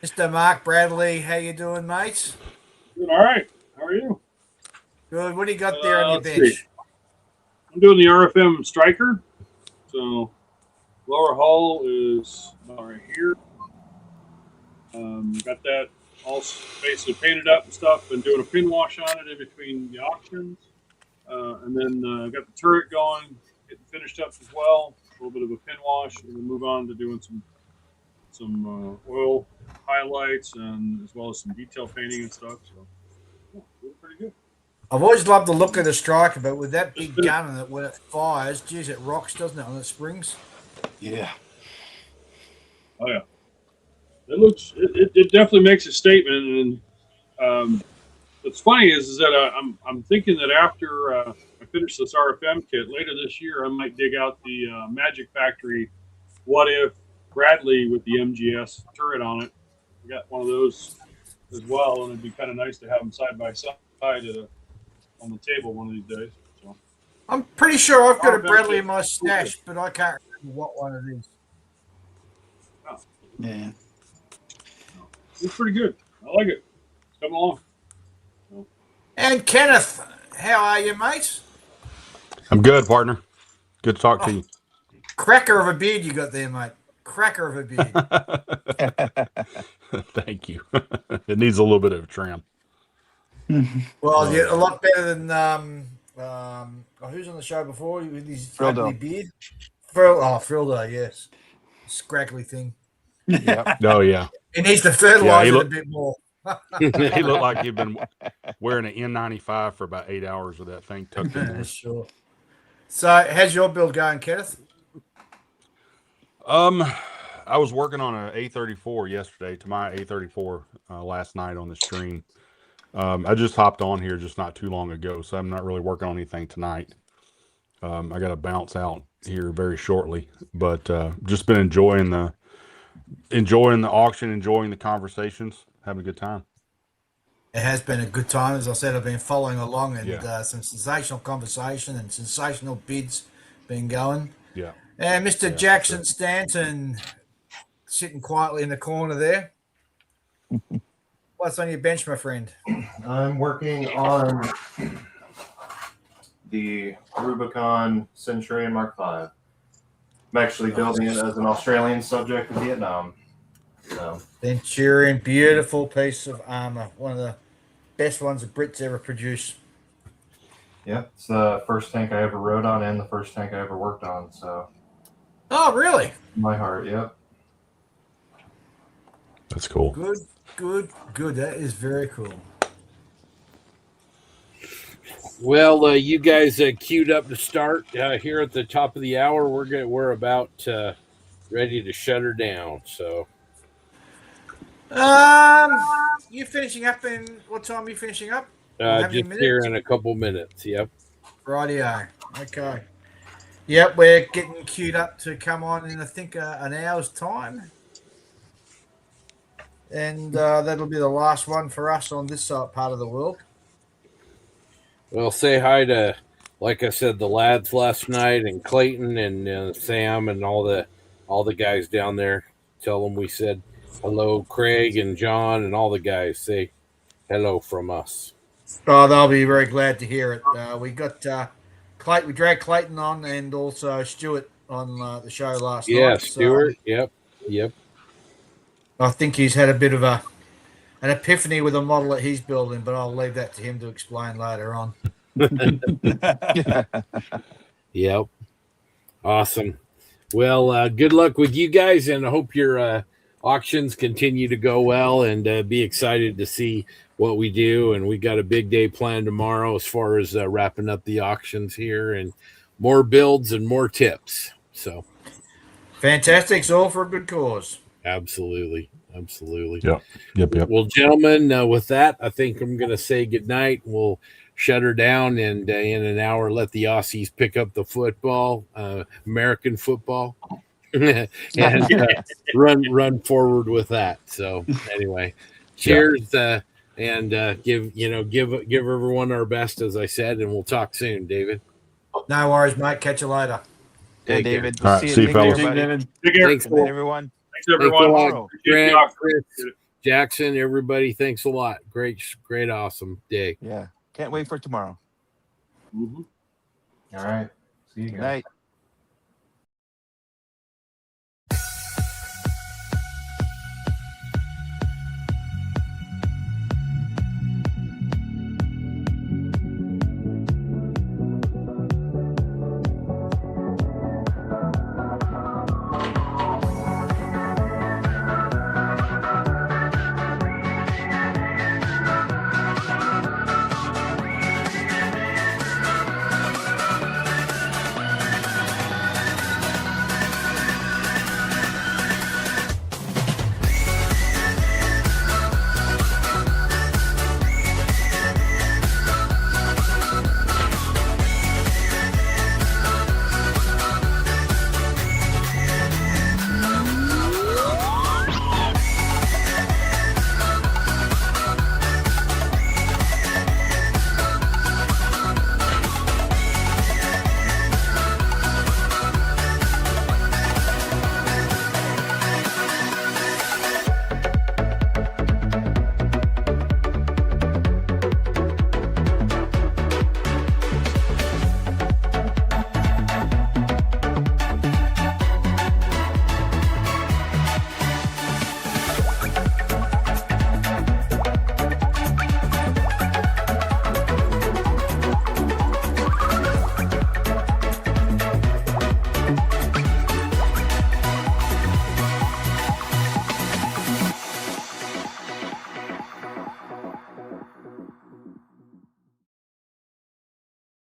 Mr. Mark Bradley, how you doing, mate? Doing all right. How are you? Good. What do you got there on your Let's bench? see. I'm doing the RFM Striker. So lower hull is about right here. Got that all basically painted up and stuff. Been doing a pin wash on it in between the auctions. And then got the turret going, getting finished up as well. A little bit of a pin wash, and then move on to doing some oil highlights and as well as some detail painting and stuff. So yeah, doing pretty good. I've always loved the look of the Striker, but with that big gun in it, when it fires, geez, it rocks, doesn't it, on its springs? Yeah. Oh yeah, it definitely makes a statement. And what's funny is that I'm thinking that after I finish this RFM kit later this year, I might dig out the Magic Factory What If Bradley with the MGS turret on it. I got one of those as well, and it'd be kind of nice to have them side by side on the table one of these days. So I'm pretty sure I've got a RFM Bradley kit. in my stash, but I can't remember what one it is. Oh, Yeah. it's pretty good. I like it. It's coming along. And Kenneth, how are you, mate? I'm good, partner. Good to talk to you. Cracker of a beard you got there, mate. Cracker of a beard. Thank you. It needs a little bit of trim. Well, yeah, a lot better than who's on the show before with his ugly beard? Frildo, yes. Scraggly thing. Yeah. Oh yeah. He needs to fertilize it a bit more. He looked like he'd been wearing an N95 for about 8 hours with that thing tucked in there. Sure. So, how's your build going, Kenneth? I was working on an A34 yesterday to my A34 last night on the stream. I just hopped on here just not too long ago, so I'm not really working on anything tonight. I got to bounce out here very shortly, but just been enjoying the auction, enjoying the conversations, having a good time. It has been a good time. As I said, I've been following along, and some sensational conversation and sensational bids been going. Yeah. And Mr. Jackson Stanton sitting quietly in the corner there. What's on your bench, my friend? I'm working on the Rubicon Centurion Mark V. I'm actually building it as an Australian subject of Vietnam. So. Centurion, beautiful piece of armor. One of the best ones the Brits ever produced. Yep, it's the first tank I ever rode on and the first tank I ever worked on. So. Oh, really? My heart, yep. That's cool. Good. That is very cool. Well, you guys queued up to start here at the top of the hour. We're about ready to shut her down. So, you finishing up in what time are you finishing up? just here in a couple minutes. Yep. Rightio. Okay. Yep, we're getting queued up to come on in I think an hour's time. And that'll be the last one for us on this part of the world. Well, say hi to, like I said, the lads last night, and Clayton and Sam and all the guys down there. Tell them we said hello, Craig and John and all the guys. Say hello from us. Oh, they'll be very glad to hear it. We got Clayton. We dragged Clayton on, and also Stuart on the show last night. Yeah, Stuart. Yep. I think he's had a bit of an epiphany with a model that he's building, but I'll leave that to him to explain later on. Yep. Awesome. Well, good luck with you guys, and I hope your auctions continue to go well, and be excited to see what we do. And we got a big day planned tomorrow as far as wrapping up the auctions here, and more builds and more tips. So fantastic. It's all for a good cause. Absolutely. Yep. Well, gentlemen, with that, I think I'm going to say goodnight. We'll shut her down, and in an hour, let the Aussies pick up the football, American football, and run forward with that. So anyway, cheers, and give everyone our best, as I said, and we'll talk soon, David. No worries, mate. Catch you later. Yeah, Take care. David. All right, see you, fellas. Care, buddy. Take care. Thanks, Good night, everyone. Thanks, everyone. Thanks a lot, Appreciate the Grant, offer. Chris, Jackson, everybody. Thanks a lot. Great, awesome day. Yeah. Can't wait for tomorrow. All right. See you guys. Good night.